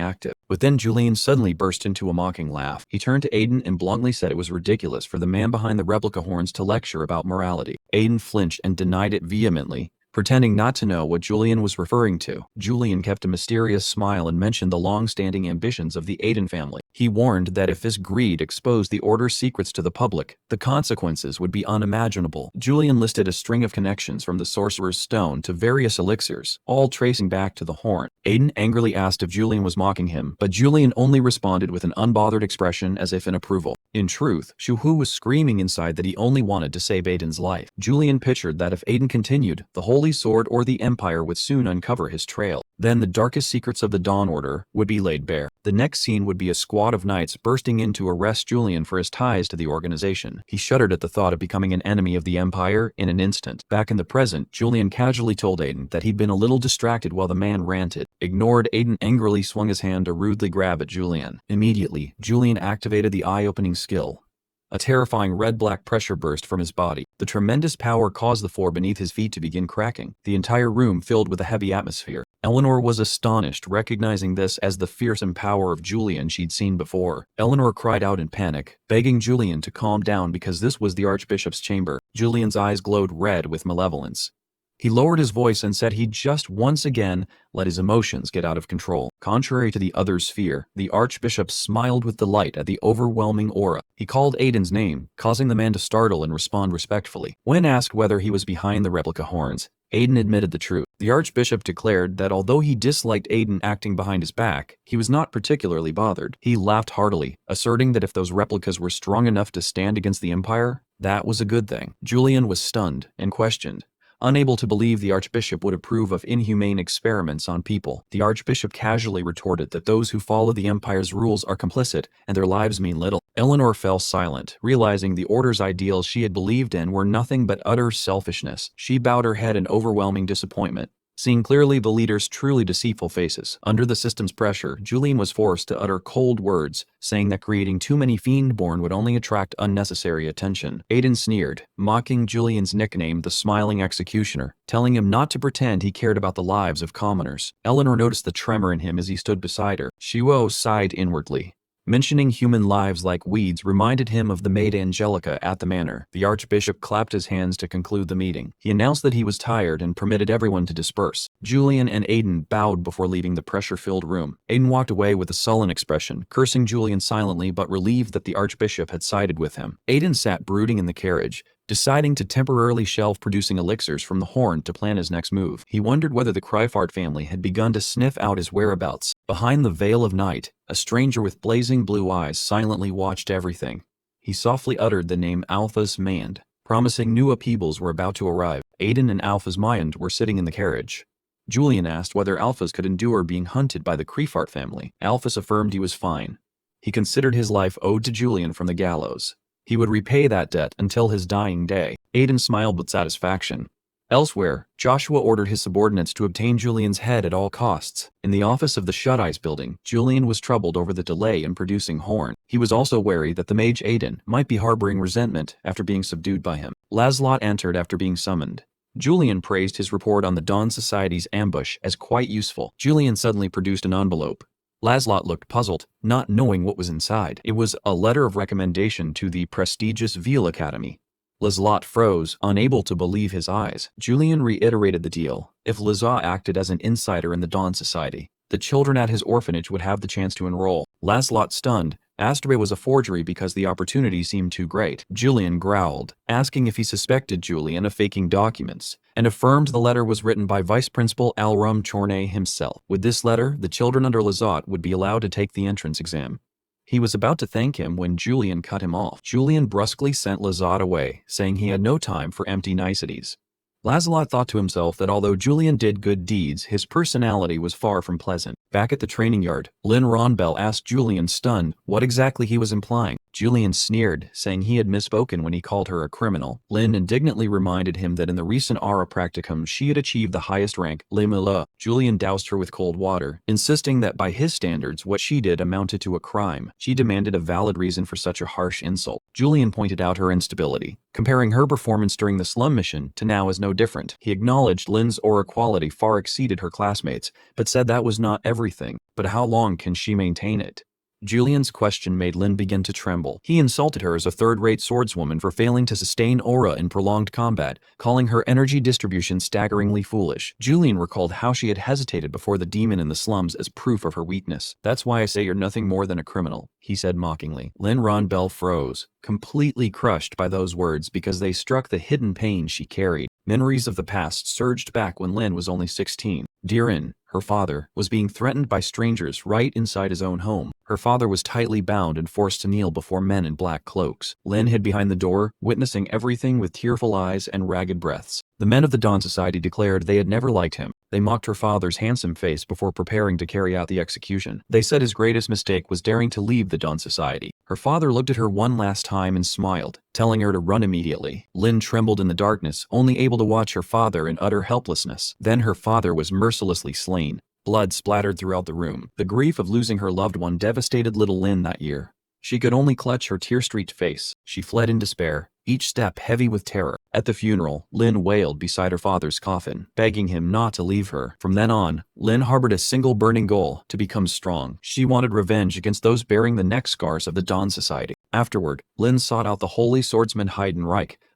active. But then Julian suddenly burst into a mocking laugh. He turned to Aiden and bluntly said it was ridiculous for the man behind the replica horns to lecture about morality. Aiden flinched and denied it vehemently, pretending not to know what Julian was referring to. Julian kept a mysterious smile and mentioned the long-standing ambitions of the Aiden family. He warned that if this greed exposed the Order's secrets to the public, the consequences would be unimaginable. Julian listed a string of connections from the Sorcerer's Stone to various elixirs, all tracing back to the horn. Aiden angrily asked if Julian was mocking him, but Julian only responded with an unbothered expression as if in approval. In truth, Shuhu was screaming inside that he only wanted to save Aiden's life. Julian pictured that if Aiden continued, the Holy Sword or the Empire would soon uncover his trail. Then the darkest secrets of the Dawn Order would be laid bare. The next scene would be a squad of knights bursting in to arrest Julian for his ties to the organization. He shuddered at the thought of becoming an enemy of the Empire in an instant. Back in the present, Julian casually told Aiden that he'd been a little distracted while the man ranted. Ignored, Aiden angrily swung his hand to rudely grab at Julian. Immediately, Julian activated the eye-opening skill. A terrifying red-black pressure burst from his body. The tremendous power caused the floor beneath his feet to begin cracking, the entire room filled with a heavy atmosphere. Eleanor was astonished, recognizing this as the fearsome power of Julian she'd seen before. Eleanor cried out in panic, begging Julian to calm down because this was the Archbishop's chamber. Julian's eyes glowed red with malevolence. He lowered his voice and said he'd just once again let his emotions get out of control. Contrary to the other's fear, the Archbishop smiled with delight at the overwhelming aura. He called Aiden's name, causing the man to startle and respond respectfully. When asked whether he was behind the replica horns, Aiden admitted the truth. The Archbishop declared that although he disliked Aiden acting behind his back, he was not particularly bothered. He laughed heartily, asserting that if those replicas were strong enough to stand against the Empire, that was a good thing. Julian was stunned and questioned, unable to believe the Archbishop would approve of inhumane experiments on people. The Archbishop casually retorted that those who follow the Empire's rules are complicit and their lives mean little. Eleanor fell silent, realizing the Order's ideals she had believed in were nothing but utter selfishness. She bowed her head in overwhelming disappointment, seeing clearly the leader's truly deceitful faces. Under the system's pressure, Julian was forced to utter cold words, saying that creating too many Fiendborn would only attract unnecessary attention. Aiden sneered, mocking Julian's nickname, the Smiling Executioner, telling him not to pretend he cared about the lives of commoners. Eleanor noticed the tremor in him as he stood beside her. Shuo sighed inwardly. Mentioning human lives like weeds reminded him of the maid Angelica at the manor. The Archbishop clapped his hands to conclude the meeting. He announced that he was tired and permitted everyone to disperse. Julian and Aiden bowed before leaving the pressure-filled room. Aiden walked away with a sullen expression, cursing Julian silently but relieved that the Archbishop had sided with him. Aiden sat brooding in the carriage, deciding to temporarily shelve producing elixirs from the horn to plan his next move. He wondered whether the Kryfart family had begun to sniff out his whereabouts. Behind the veil of night, a stranger with blazing blue eyes silently watched everything. He softly uttered the name Alphas Mand, promising new upheavals were about to arrive. Aiden and Alphas Mayand were sitting in the carriage. Julian asked whether Alphas could endure being hunted by the Crefart family. Alphas affirmed he was fine. He considered his life owed to Julian from the gallows. He would repay that debt until his dying day. Aiden smiled with satisfaction. Elsewhere, Joshua ordered his subordinates to obtain Julian's head at all costs. In the office of the Shut-Eyes building, Julian was troubled over the delay in producing Horn. He was also wary that the mage Aiden might be harboring resentment after being subdued by him. Laszlo entered after being summoned. Julian praised his report on the Dawn Society's ambush as quite useful. Julian suddenly produced an envelope. Laszlo looked puzzled, not knowing what was inside. It was a letter of recommendation to the prestigious Veal Academy. Laszlo froze, unable to believe his eyes. Julian reiterated the deal. If Laszlo acted as an insider in the Dawn Society, the children at his orphanage would have the chance to enroll. Laszlo, stunned, asked if it was a forgery because the opportunity seemed too great. Julian growled, asking if he suspected Julian of faking documents, and affirmed the letter was written by Vice Principal Alrum Chornay himself. With this letter, the children under Laszlo would be allowed to take the entrance exam. He was about to thank him when Julian cut him off. Julian brusquely sent Laszlo away, saying he had no time for empty niceties. Laszlo thought to himself that although Julian did good deeds, his personality was far from pleasant. Back at the training yard, Lynn Ronbell asked Julian, stunned, what exactly he was implying. Julian sneered, saying he had misspoken when he called her a criminal. Lynn indignantly reminded him that in the recent Aura practicum she had achieved the highest rank, Le Mila. Julian doused her with cold water, insisting that by his standards what she did amounted to a crime. She demanded a valid reason for such a harsh insult. Julian pointed out her instability, comparing her performance during the slum mission to now as no different. He acknowledged Lynn's aura quality far exceeded her classmates, but said that was not everything. But how long can she maintain it? Julian's question made Lynn begin to tremble. He insulted her as a third-rate swordswoman for failing to sustain aura in prolonged combat, calling her energy distribution staggeringly foolish. Julian recalled how she had hesitated before the demon in the slums as proof of her weakness. That's why I say you're nothing more than a criminal, he said mockingly. Lynn Ronbell froze, completely crushed by those words because they struck the hidden pain she carried. Memories of the past surged back when Lynn was only 16. Dirin, her father, was being threatened by strangers right inside his own home. Her father was tightly bound and forced to kneel before men in black cloaks. Lynn hid behind the door, witnessing everything with tearful eyes and ragged breaths. The men of the Dawn Society declared they had never liked him. They mocked her father's handsome face before preparing to carry out the execution. They said his greatest mistake was daring to leave the Dawn Society. Her father looked at her one last time and smiled, telling her to run immediately. Lynn trembled in the darkness, only able to watch her father in utter helplessness. Then her father was mercilessly slain. Blood splattered throughout the room. The grief of losing her loved one devastated little Lynn that year. She could only clutch her tear-streaked face. She fled in despair, each step heavy with terror. At the funeral, Lynn wailed beside her father's coffin, begging him not to leave her. From then on, Lynn harbored a single burning goal: to become strong. She wanted revenge against those bearing the neck scars of the Dawn Society. Afterward, Lynn sought out the holy swordsman Heiden,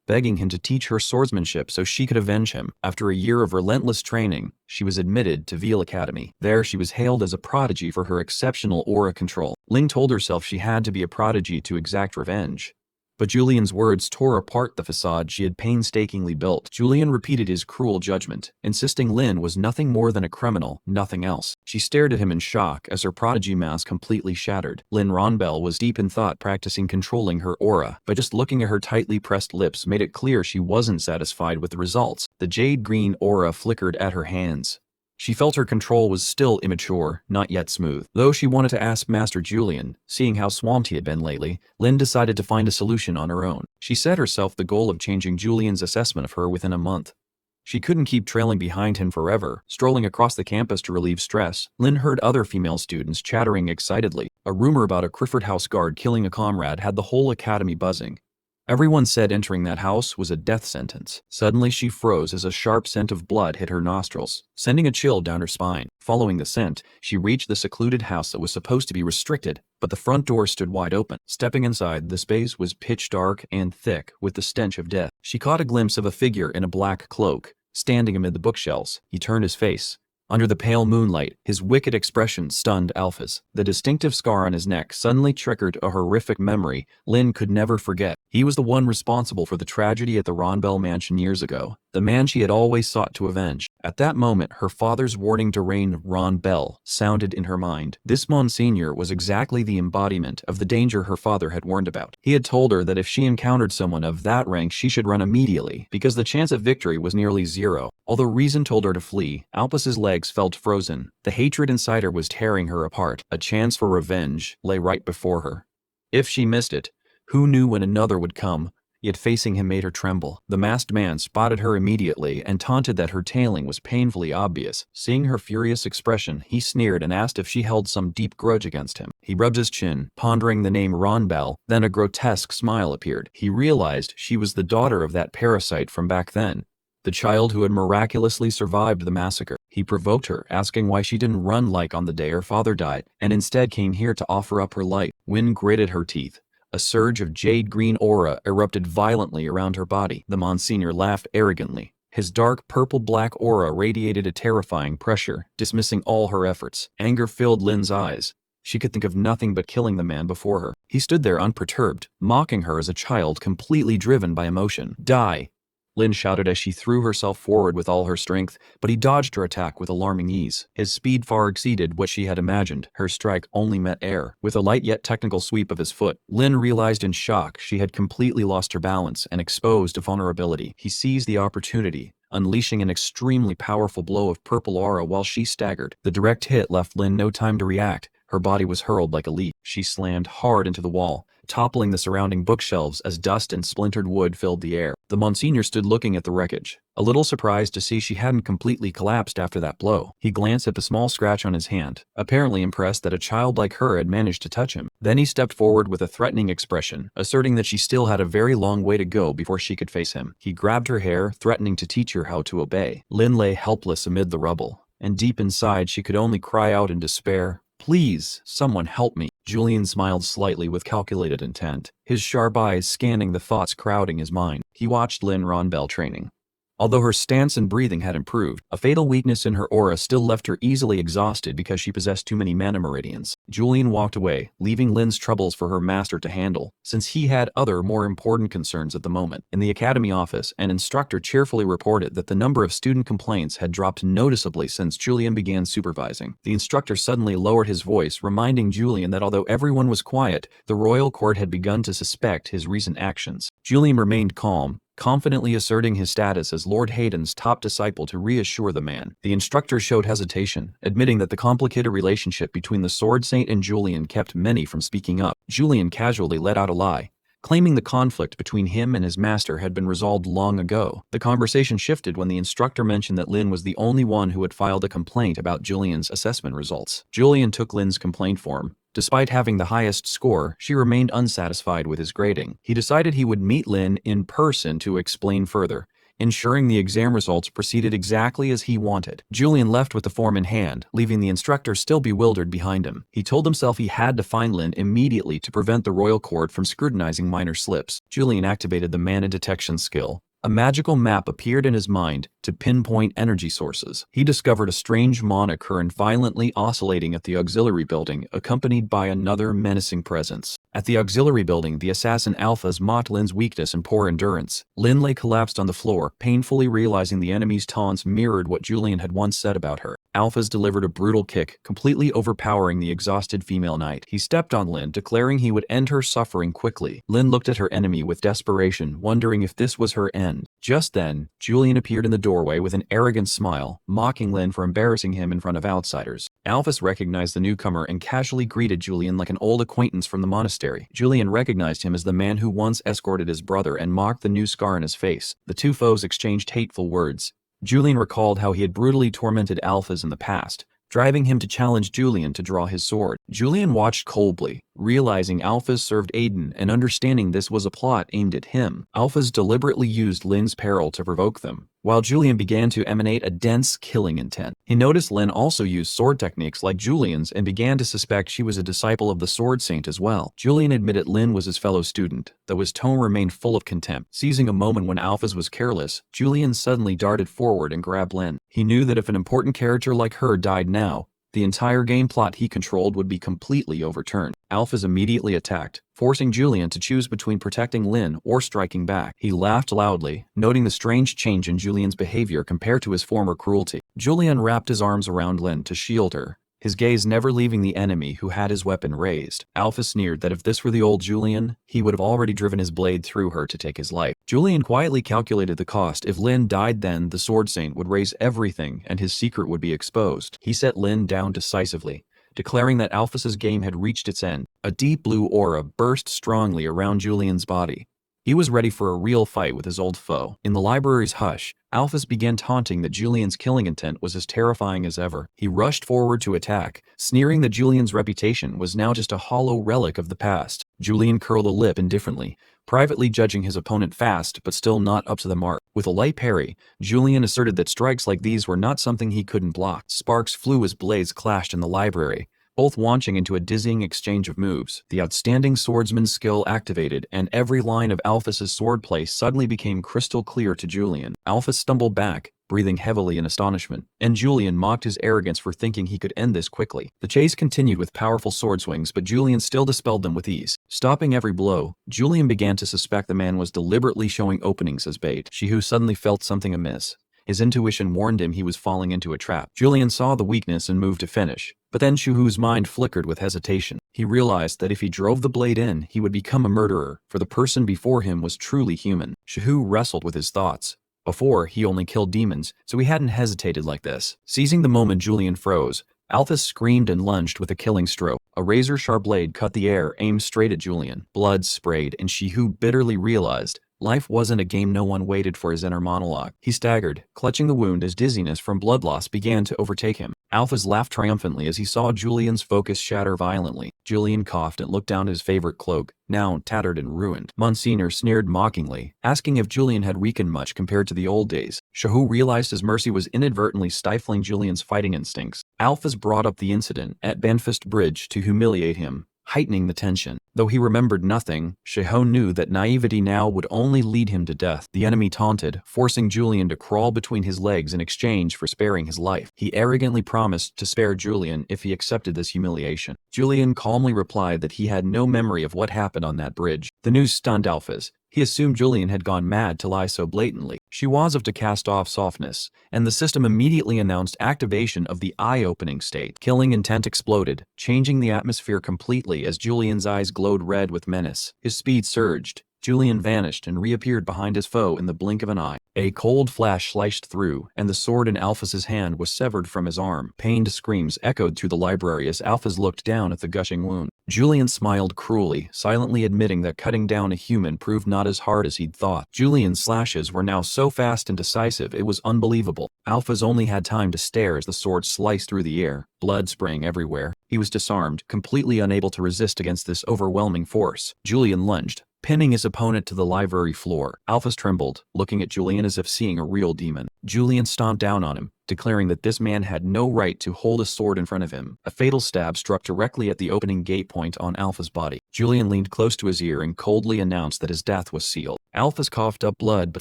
begging him to teach her swordsmanship so she could avenge him. After a year of relentless training, she was admitted to Veal Academy. There she was hailed as a prodigy for her exceptional aura control. Lynn told herself she had to be a prodigy to exact revenge. But Julian's words tore apart the facade she had painstakingly built. Julian repeated his cruel judgment, insisting Lynn was nothing more than a criminal, nothing else. She stared at him in shock as her prodigy mask completely shattered. Lynn Ronbell was deep in thought, practicing controlling her aura, but just looking at her tightly pressed lips made it clear she wasn't satisfied with the results. The jade green aura flickered at her hands. She felt her control was still immature, not yet smooth. Though she wanted to ask Master Julian, seeing how swamped he had been lately, Lynn decided to find a solution on her own. She set herself the goal of changing Julian's assessment of her within a month. She couldn't keep trailing behind him forever. Strolling across the campus to relieve stress, Lynn heard other female students chattering excitedly. A rumor about a Crifford House guard killing a comrade had the whole academy buzzing. Everyone said entering that house was a death sentence. Suddenly she froze as a sharp scent of blood hit her nostrils, sending a chill down her spine. Following the scent, she reached the secluded house that was supposed to be restricted, but the front door stood wide open. Stepping inside, the space was pitch dark and thick with the stench of death. She caught a glimpse of a figure in a black cloak, standing amid the bookshelves. He turned his face. Under the pale moonlight, his wicked expression stunned Alphas. The distinctive scar on his neck suddenly triggered a horrific memory Lynn could never forget. He was the one responsible for the tragedy at the Ronbell mansion years ago, the man she had always sought to avenge. At that moment, her father's warning to reign Ronbell sounded in her mind. This Monsignor was exactly the embodiment of the danger her father had warned about. He had told her that if she encountered someone of that rank, she should run immediately, because the chance of victory was nearly zero. Although reason told her to flee, Alphas's legs felt frozen. The hatred inside her was tearing her apart. A chance for revenge lay right before her. If she missed it, who knew when another would come? Yet facing him made her tremble. The masked man spotted her immediately and taunted that her tailing was painfully obvious. Seeing her furious expression, he sneered and asked if she held some deep grudge against him. He rubbed his chin, pondering the name Ronbell. Then a grotesque smile appeared. He realized she was the daughter of that parasite from back then, the child who had miraculously survived the massacre. He provoked her, asking why she didn't run like on the day her father died, and instead came here to offer up her life. Wynn gritted her teeth. A surge of jade-green aura erupted violently around her body. The Monsignor laughed arrogantly. His dark purple-black aura radiated a terrifying pressure, dismissing all her efforts. Anger filled Lynn's eyes. She could think of nothing but killing the man before her. He stood there unperturbed, mocking her as a child completely driven by emotion. Die! Lynn shouted as she threw herself forward with all her strength, but he dodged her attack with alarming ease. His speed far exceeded what she had imagined. Her strike only met air. With a light yet technical sweep of his foot, Lynn realized in shock she had completely lost her balance and exposed to vulnerability. He seized the opportunity, unleashing an extremely powerful blow of purple aura while she staggered. The direct hit left Lynn no time to react. Her body was hurled like a leaf. She slammed hard into the wall, toppling the surrounding bookshelves as dust and splintered wood filled the air. The Monsignor stood looking at the wreckage, a little surprised to see she hadn't completely collapsed after that blow. He glanced at the small scratch on his hand, apparently impressed that a child like her had managed to touch him. Then he stepped forward with a threatening expression, asserting that she still had a very long way to go before she could face him. He grabbed her hair, threatening to teach her how to obey. Lynn lay helpless amid the rubble, and deep inside she could only cry out in despair, "Please, someone help me." Julian smiled slightly with calculated intent, his sharp eyes scanning the thoughts crowding his mind. He watched Lynn Ronbell training. Although her stance and breathing had improved, a fatal weakness in her aura still left her easily exhausted because she possessed too many mana meridians. Julian walked away, leaving Lynn's troubles for her master to handle, since he had other more important concerns at the moment. In the academy office, an instructor cheerfully reported that the number of student complaints had dropped noticeably since Julian began supervising. The instructor suddenly lowered his voice, reminding Julian that although everyone was quiet, the royal court had begun to suspect his recent actions. Julian remained calm, confidently asserting his status as Lord Heiden's top disciple to reassure the man. The instructor showed hesitation, admitting that the complicated relationship between the Sword Saint and Julian kept many from speaking up. Julian casually let out a lie, claiming the conflict between him and his master had been resolved long ago. The conversation shifted when the instructor mentioned that Lynn was the only one who had filed a complaint about Julian's assessment results. Julian took Lynn's complaint form. Despite having the highest score, she remained unsatisfied with his grading. He decided he would meet Lynn in person to explain further, ensuring the exam results proceeded exactly as he wanted. Julian left with the form in hand, leaving the instructor still bewildered behind him. He told himself he had to find Lynn immediately to prevent the royal court from scrutinizing minor slips. Julian activated the mana detection skill. A magical map appeared in his mind to pinpoint energy sources. He discovered a strange mana current violently oscillating at the auxiliary building, accompanied by another menacing presence. At the auxiliary building, the assassin Alphas mocked Lynn's weakness and poor endurance. Lynn lay collapsed on the floor, painfully realizing the enemy's taunts mirrored what Julian had once said about her. Alphas delivered a brutal kick, completely overpowering the exhausted female knight. He stepped on Lynn, declaring he would end her suffering quickly. Lynn looked at her enemy with desperation, wondering if this was her end. Just then, Julian appeared in the doorway with an arrogant smile, mocking Lynn for embarrassing him in front of outsiders. Alphas recognized the newcomer and casually greeted Julian like an old acquaintance from the monastery. Julian recognized him as the man who once escorted his brother and mocked the new scar on his face. The two foes exchanged hateful words. Julian recalled how he had brutally tormented Alphas in the past, driving him to challenge Julian to draw his sword. Julian watched coldly, realizing Alphas served Heiden and understanding this was a plot aimed at him. Alphas deliberately used Lynn's peril to provoke them, while Julian began to emanate a dense killing intent. He noticed Lynn also used sword techniques like Julian's and began to suspect she was a disciple of the Sword Saint as well. Julian admitted Lynn was his fellow student, though his tone remained full of contempt. Seizing a moment when Alphas was careless, Julian suddenly darted forward and grabbed Lynn. He knew that if an important character like her died now, the entire game plot he controlled would be completely overturned. Alphas immediately attacked, forcing Julian to choose between protecting Lynn or striking back. He laughed loudly, noting the strange change in Julian's behavior compared to his former cruelty. Julian wrapped his arms around Lynn to shield her, his gaze never leaving the enemy who had his weapon raised. Alpha sneered that if this were the old Julian, he would have already driven his blade through her to take his life. Julian quietly calculated the cost. If Lynn died, then the Sword Saint would raise everything and his secret would be exposed. He set Lynn down decisively, declaring that Alphas's game had reached its end. A deep blue aura burst strongly around Julian's body. He was ready for a real fight with his old foe. In the library's hush, Alphas began taunting that Julian's killing intent was as terrifying as ever. He rushed forward to attack, sneering that Julian's reputation was now just a hollow relic of the past. Julian curled a lip indifferently, privately judging his opponent fast but still not up to the mark. With a light parry, Julian asserted that strikes like these were not something he couldn't block. Sparks flew as blades clashed in the library, both launching into a dizzying exchange of moves. The outstanding swordsman's skill activated, and every line of Alphas's swordplay suddenly became crystal clear to Julian. Alphas stumbled back, breathing heavily in astonishment, and Julian mocked his arrogance for thinking he could end this quickly. The chase continued with powerful sword swings, but Julian still dispelled them with ease. Stopping every blow, Julian began to suspect the man was deliberately showing openings as bait. Shihu suddenly felt something amiss. His intuition warned him he was falling into a trap. Julian saw the weakness and moved to finish, but then Shihu's mind flickered with hesitation. He realized that if he drove the blade in, he would become a murderer, for the person before him was truly human. Shihu wrestled with his thoughts. Before, he only killed demons, so he hadn't hesitated like this. Seizing the moment Julian froze, Alphas screamed and lunged with a killing stroke. A razor-sharp blade cut the air, aimed straight at Julian. Blood sprayed, and Shihu bitterly realized life wasn't a game. No one waited for his inner monologue. He staggered, clutching the wound as dizziness from blood loss began to overtake him. Alphas laughed triumphantly as he saw Julian's focus shatter violently. Julian coughed and looked down at his favorite cloak, now tattered and ruined. Monsignor sneered mockingly, asking if Julian had weakened much compared to the old days. Shahu realized his mercy was inadvertently stifling Julian's fighting instincts. Alphas brought up the incident at Banfist Bridge to humiliate him, heightening the tension. Though he remembered nothing, Sheho knew that naivety now would only lead him to death. The enemy taunted, forcing Julian to crawl between his legs in exchange for sparing his life. He arrogantly promised to spare Julian if he accepted this humiliation. Julian calmly replied that he had no memory of what happened on that bridge. The news stunned Alphas. He assumed Julian had gone mad to lie so blatantly. She was of to cast off softness, and the system immediately announced activation of the eye-opening state. Killing intent exploded, changing the atmosphere completely as Julian's eyes glowed red with menace. His speed surged. Julian vanished and reappeared behind his foe in the blink of an eye. A cold flash sliced through, and the sword in Alphas's hand was severed from his arm. Pained screams echoed through the library as Alphas looked down at the gushing wound. Julian smiled cruelly, silently admitting that cutting down a human proved not as hard as he'd thought. Julian's slashes were now so fast and decisive it was unbelievable. Alphas only had time to stare as the sword sliced through the air, blood spraying everywhere. He was disarmed, completely unable to resist against this overwhelming force. Julian lunged, pinning his opponent to the library floor. Alphas trembled, looking at Julian as if seeing a real demon. Julian stomped down on him, declaring that this man had no right to hold a sword in front of him. A fatal stab struck directly at the opening gate point on Alpha's body. Julian leaned close to his ear and coldly announced that his death was sealed. Alphas coughed up blood but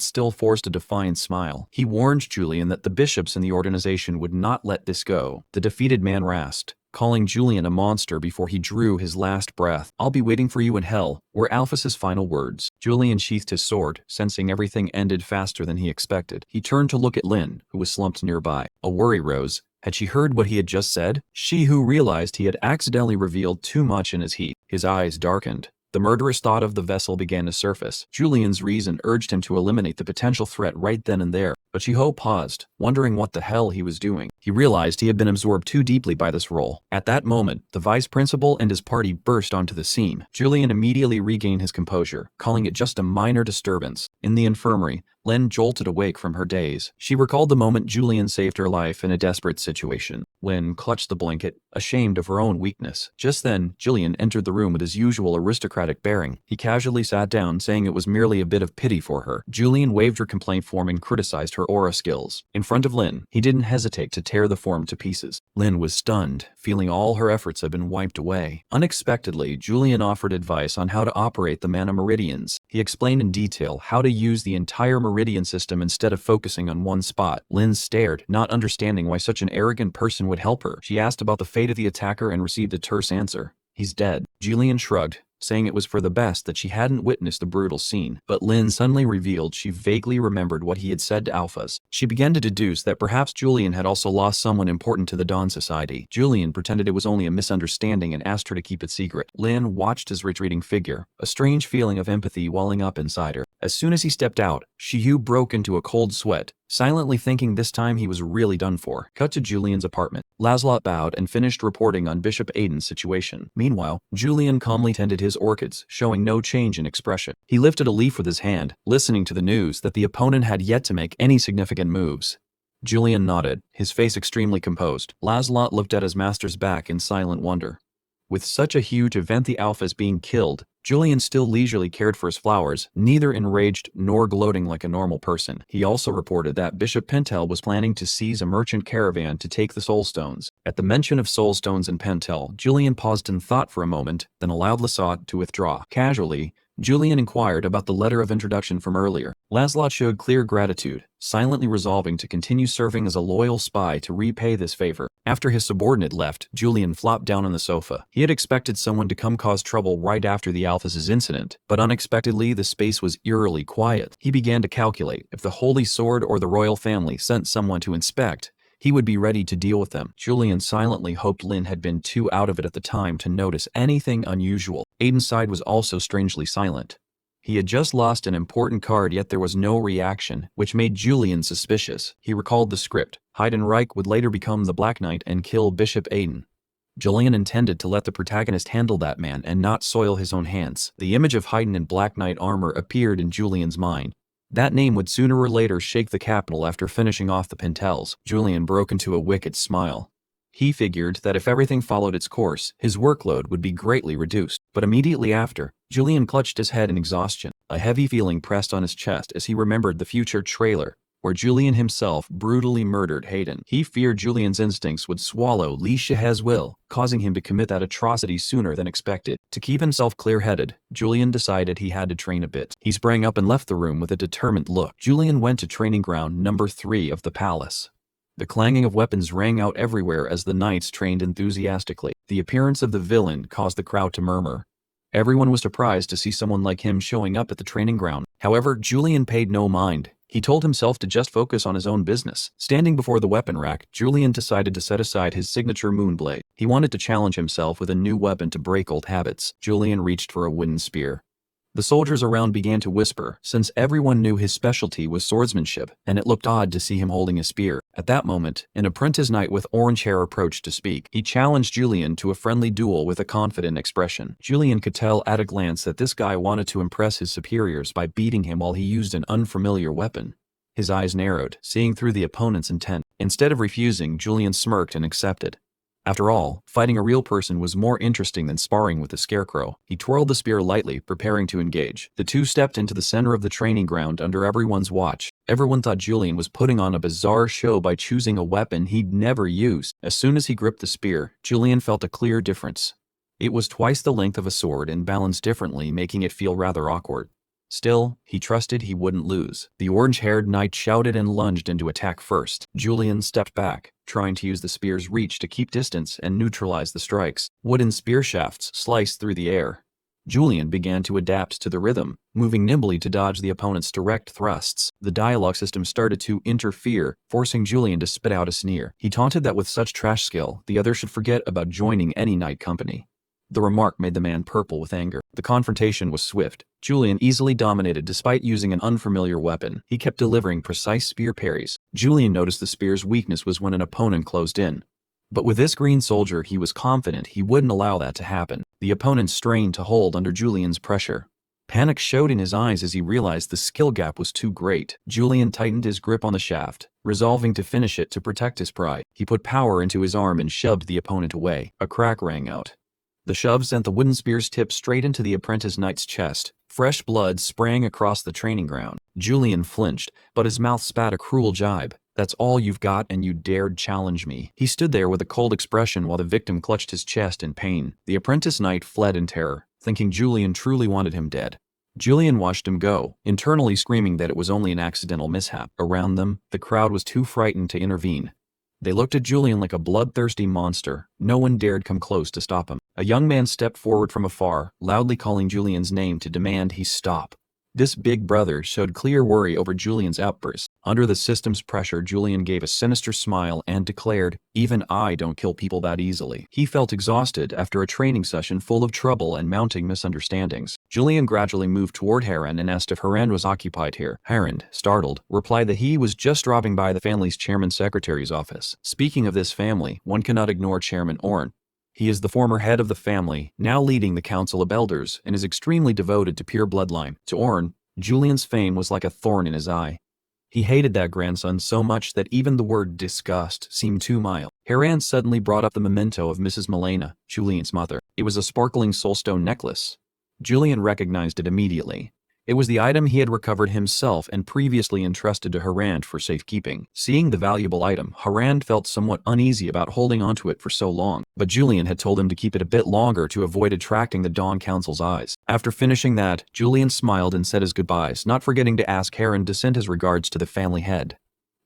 still forced a defiant smile. He warned Julian that the bishops in the organization would not let this go. The defeated man rasped, calling Julian a monster before he drew his last breath. "I'll be waiting for you in hell," were Alphas's final words. Julian sheathed his sword, sensing everything ended faster than he expected. He turned to look at Lynn, who was slumped nearby. A worry rose. Had she heard what he had just said? She who realized he had accidentally revealed too much in his heat. His eyes darkened. The murderous thought of the vessel began to surface. Julian's reason urged him to eliminate the potential threat right then and there, but Shiho paused, wondering what the hell he was doing. He realized he had been absorbed too deeply by this role. At that moment, the vice principal and his party burst onto the scene. Julian immediately regained his composure, calling it just a minor disturbance. In the infirmary, Lynn jolted awake from her daze. She recalled the moment Julian saved her life in a desperate situation. Lynn clutched the blanket, ashamed of her own weakness. Just then, Julian entered the room with his usual aristocratic bearing. He casually sat down, saying it was merely a bit of pity for her. Julian waved her complaint form and criticized her aura skills. In front of Lynn, he didn't hesitate to tear the form to pieces. Lynn was stunned, feeling all her efforts had been wiped away. Unexpectedly, Julian offered advice on how to operate the mana meridians. He explained in detail how to use the entire meridian system instead of focusing on one spot. Lynn stared, not understanding why such an arrogant person would would help her. She asked about the fate of the attacker and received a terse answer. He's dead. Julian shrugged, saying it was for the best that she hadn't witnessed the brutal scene. But Lynn suddenly revealed she vaguely remembered what he had said to Alphas. She began to deduce that perhaps Julian had also lost someone important to the Dawn Society. Julian pretended it was only a misunderstanding and asked her to keep it secret. Lynn watched his retreating figure, a strange feeling of empathy welling up inside her. As soon as he stepped out, Shiyu broke into a cold sweat, silently thinking this time he was really done for. Cut to Julian's apartment. Laszlo bowed and finished reporting on Bishop Aiden's situation. Meanwhile, Julian calmly tended his orchids, showing no change in expression. He lifted a leaf with his hand, listening to the news that the opponent had yet to make any significant moves. Julian nodded, his face extremely composed. Laszlo looked at his master's back in silent wonder. With such a huge event, the Alphas being killed, Julian still leisurely cared for his flowers, neither enraged nor gloating like a normal person. He also reported that Bishop Pentel was planning to seize a merchant caravan to take the soulstones. At the mention of soulstones and Pentel, Julian paused in thought for a moment, then allowed Lasat to withdraw. Casually, Julian inquired about the letter of introduction from earlier. Laszlo showed clear gratitude, silently resolving to continue serving as a loyal spy to repay this favor. After his subordinate left, Julian flopped down on the sofa. He had expected someone to come cause trouble right after the Alphas' incident, but unexpectedly the space was eerily quiet. He began to calculate if the Holy Sword or the royal family sent someone to inspect, he would be ready to deal with them. Julian silently hoped Lynn had been too out of it at the time to notice anything unusual. Aiden's side was also strangely silent. He had just lost an important card, yet there was no reaction, which made Julian suspicious. He recalled the script. Heiden would later become the Black Knight and kill Bishop Aiden. Julian intended to let the protagonist handle that man and not soil his own hands. The image of Heiden in Black Knight armor appeared in Julian's mind. That name would sooner or later shake the capital after finishing off the Pentels. Julian broke into a wicked smile. He figured that if everything followed its course, his workload would be greatly reduced. But immediately after, Julian clutched his head in exhaustion. A heavy feeling pressed on his chest as he remembered the future trailer, where Julian himself brutally murdered Heiden. He feared Julian's instincts would swallow Li Shihe's will, causing him to commit that atrocity sooner than expected. To keep himself clear-headed, Julian decided he had to train a bit. He sprang up and left the room with a determined look. Julian went to training ground number 3 of the palace. The clanging of weapons rang out everywhere as the knights trained enthusiastically. The appearance of the villain caused the crowd to murmur. Everyone was surprised to see someone like him showing up at the training ground. However, Julian paid no mind. He told himself to just focus on his own business. Standing before the weapon rack, Julian decided to set aside his signature moonblade. He wanted to challenge himself with a new weapon to break old habits. Julian reached for a wooden spear. The soldiers around began to whisper, since everyone knew his specialty was swordsmanship, and it looked odd to see him holding a spear. At that moment, an apprentice knight with orange hair approached to speak. He challenged Julian to a friendly duel with a confident expression. Julian could tell at a glance that this guy wanted to impress his superiors by beating him while he used an unfamiliar weapon. His eyes narrowed, seeing through the opponent's intent. Instead of refusing, Julian smirked and accepted. After all, fighting a real person was more interesting than sparring with a scarecrow. He twirled the spear lightly, preparing to engage. The two stepped into the center of the training ground under everyone's watch. Everyone thought Julian was putting on a bizarre show by choosing a weapon he'd never used. As soon as he gripped the spear, Julian felt a clear difference. It was twice the length of a sword and balanced differently, making it feel rather awkward. Still, he trusted he wouldn't lose. The orange-haired knight shouted and lunged into attack first. Julian stepped back, trying to use the spear's reach to keep distance and neutralize the strikes. Wooden spear shafts sliced through the air. Julian began to adapt to the rhythm, moving nimbly to dodge the opponent's direct thrusts. The dialogue system started to interfere, forcing Julian to spit out a sneer. He taunted that with such trash skill, the other should forget about joining any knight company. The remark made the man purple with anger. The confrontation was swift. Julian easily dominated despite using an unfamiliar weapon. He kept delivering precise spear parries. Julian noticed the spear's weakness was when an opponent closed in. But with this green soldier, he was confident he wouldn't allow that to happen. The opponent strained to hold under Julian's pressure. Panic showed in his eyes as he realized the skill gap was too great. Julian tightened his grip on the shaft, resolving to finish it to protect his pride. He put power into his arm and shoved the opponent away. A crack rang out. The shove sent the wooden spear's tip straight into the apprentice knight's chest. Fresh blood sprang across the training ground. Julian flinched, but his mouth spat a cruel jibe. "That's all you've got and you dared challenge me." He stood there with a cold expression while the victim clutched his chest in pain. The apprentice knight fled in terror, thinking Julian truly wanted him dead. Julian watched him go, internally screaming that it was only an accidental mishap. Around them, the crowd was too frightened to intervene. They looked at Julian like a bloodthirsty monster. No one dared come close to stop him. A young man stepped forward from afar, loudly calling Julian's name to demand he stop. This big brother showed clear worry over Julian's outburst. Under the system's pressure, Julian gave a sinister smile and declared, "Even I don't kill people that easily." He felt exhausted after a training session full of trouble and mounting misunderstandings. Julian gradually moved toward Heiden and asked if Heiden was occupied here. Heiden, startled, replied that he was just dropping by the family's chairman's secretary's office. Speaking of this family, one cannot ignore Chairman Orin. He is the former head of the family, now leading the Council of Elders, and is extremely devoted to pure bloodline. To Orin, Julian's fame was like a thorn in his eye. He hated that grandson so much that even the word disgust seemed too mild. Heiden suddenly brought up the memento of Mrs. Milena, Julian's mother. It was a sparkling soulstone necklace. Julian recognized it immediately. It was the item he had recovered himself and previously entrusted to Heiden for safekeeping. Seeing the valuable item, Heiden felt somewhat uneasy about holding onto it for so long, but Julian had told him to keep it a bit longer to avoid attracting the Dawn Council's eyes. After finishing that, Julian smiled and said his goodbyes, not forgetting to ask Heiden to send his regards to the family head.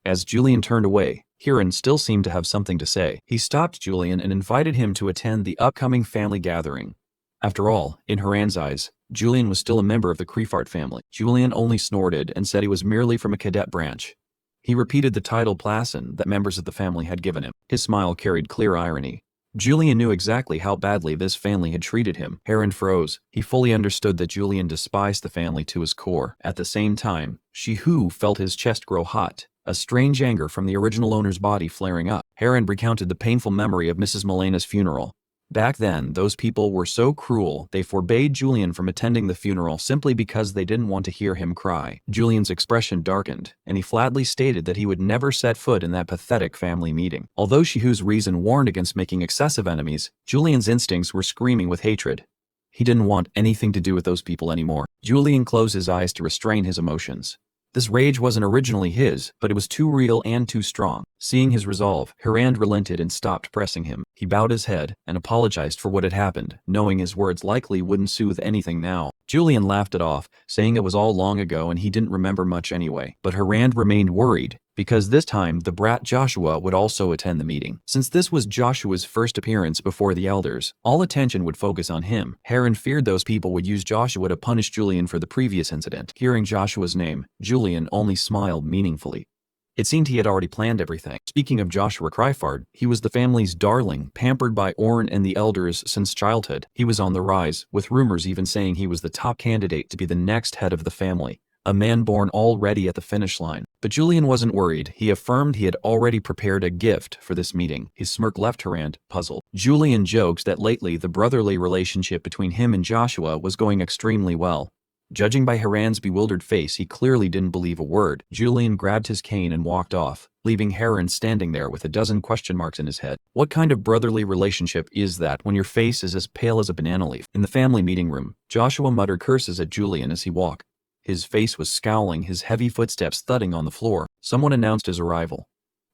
As Julian turned away, Heiden still seemed to have something to say. He stopped Julian and invited him to attend the upcoming family gathering. After all, in Heiden's eyes, Julian was still a member of the Crefart family. Julian only snorted and said he was merely from a cadet branch. He repeated the title Placen that members of the family had given him. His smile carried clear irony. Julian knew exactly how badly this family had treated him. Heiden froze. He fully understood that Julian despised the family to his core. At the same time, Shihu felt his chest grow hot, a strange anger from the original owner's body flaring up. Heiden recounted the painful memory of Mrs. Milena's funeral. Back then, those people were so cruel, they forbade Julian from attending the funeral simply because they didn't want to hear him cry. Julian's expression darkened, and he flatly stated that he would never set foot in that pathetic family meeting. Although Shihu's reason warned against making excessive enemies, Julian's instincts were screaming with hatred. He didn't want anything to do with those people anymore. Julian closed his eyes to restrain his emotions. This rage wasn't originally his, but it was too real and too strong. Seeing his resolve, Heiden relented and stopped pressing him. He bowed his head and apologized for what had happened, knowing his words likely wouldn't soothe anything now. Julian laughed it off, saying it was all long ago and he didn't remember much anyway. But Heiden remained worried, because this time the brat Joshua would also attend the meeting. Since this was Joshua's first appearance before the elders, all attention would focus on him. Heiden feared those people would use Joshua to punish Julian for the previous incident. Hearing Joshua's name, Julian only smiled meaningfully. It seemed he had already planned everything. Speaking of Joshua Crefart, he was the family's darling, pampered by Orin and the elders since childhood. He was on the rise, with rumors even saying he was the top candidate to be the next head of the family. A man born already at the finish line. But Julian wasn't worried. He affirmed he had already prepared a gift for this meeting. His smirk left Heiden puzzled. Julian jokes that lately the brotherly relationship between him and Joshua was going extremely well. Judging by Heiden's bewildered face, he clearly didn't believe a word. Julian grabbed his cane and walked off, leaving Heiden standing there with a dozen question marks in his head. What kind of brotherly relationship is that when your face is as pale as a banana leaf? In the family meeting room, Joshua muttered curses at Julian as he walked. His face was scowling, his heavy footsteps thudding on the floor. Someone announced his arrival.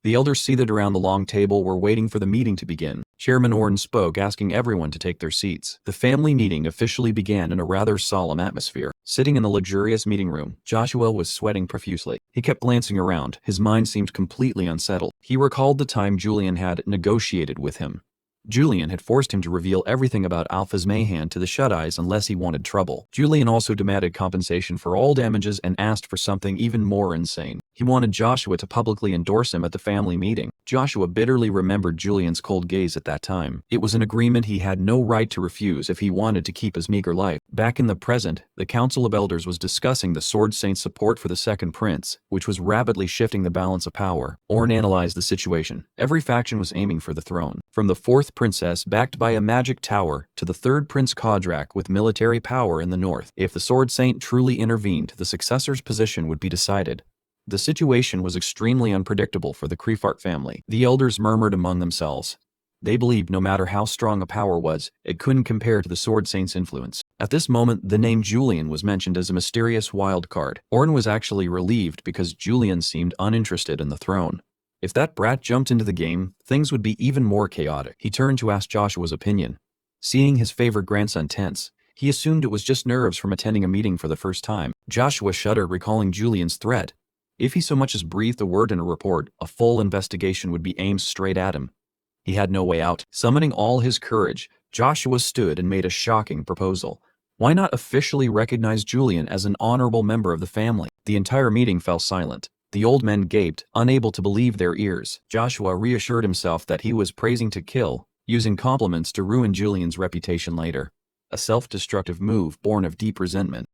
The elders seated around the long table were waiting for the meeting to begin. Chairman Orin spoke, asking everyone to take their seats. The family meeting officially began in a rather solemn atmosphere. Sitting in the luxurious meeting room, Joshua was sweating profusely. He kept glancing around. His mind seemed completely unsettled. He recalled the time Julian had negotiated with him. Julian had forced him to reveal everything about Alpha's Mayhan to the Shut-Eyes unless he wanted trouble. Julian also demanded compensation for all damages and asked for something even more insane. He wanted Joshua to publicly endorse him at the family meeting. Joshua bitterly remembered Julian's cold gaze at that time. It was an agreement he had no right to refuse if he wanted to keep his meager life. Back in the present, the Council of Elders was discussing the Sword Saint's support for the second prince, which was rapidly shifting the balance of power. Orin analyzed the situation. Every faction was aiming for the throne. From the fourth princess backed by a magic tower to the third Prince Kodrak with military power in the north. If the Sword Saint truly intervened, the successor's position would be decided. The situation was extremely unpredictable for the Crefart family. The elders murmured among themselves. They believed no matter how strong a power was, it couldn't compare to the Sword Saint's influence. At this moment, the name Julian was mentioned as a mysterious wild card. Orin was actually relieved because Julian seemed uninterested in the throne. If that brat jumped into the game, things would be even more chaotic. He turned to ask Joshua's opinion. Seeing his favorite grandson tense, he assumed it was just nerves from attending a meeting for the first time. Joshua shuddered, recalling Julian's threat. If he so much as breathed a word in a report, a full investigation would be aimed straight at him. He had no way out. Summoning all his courage, Joshua stood and made a shocking proposal. Why not officially recognize Julian as an honorable member of the family? The entire meeting fell silent. The old men gaped, unable to believe their ears. Joshua reassured himself that he was praising to kill, using compliments to ruin Julian's reputation later. A self-destructive move born of deep resentment.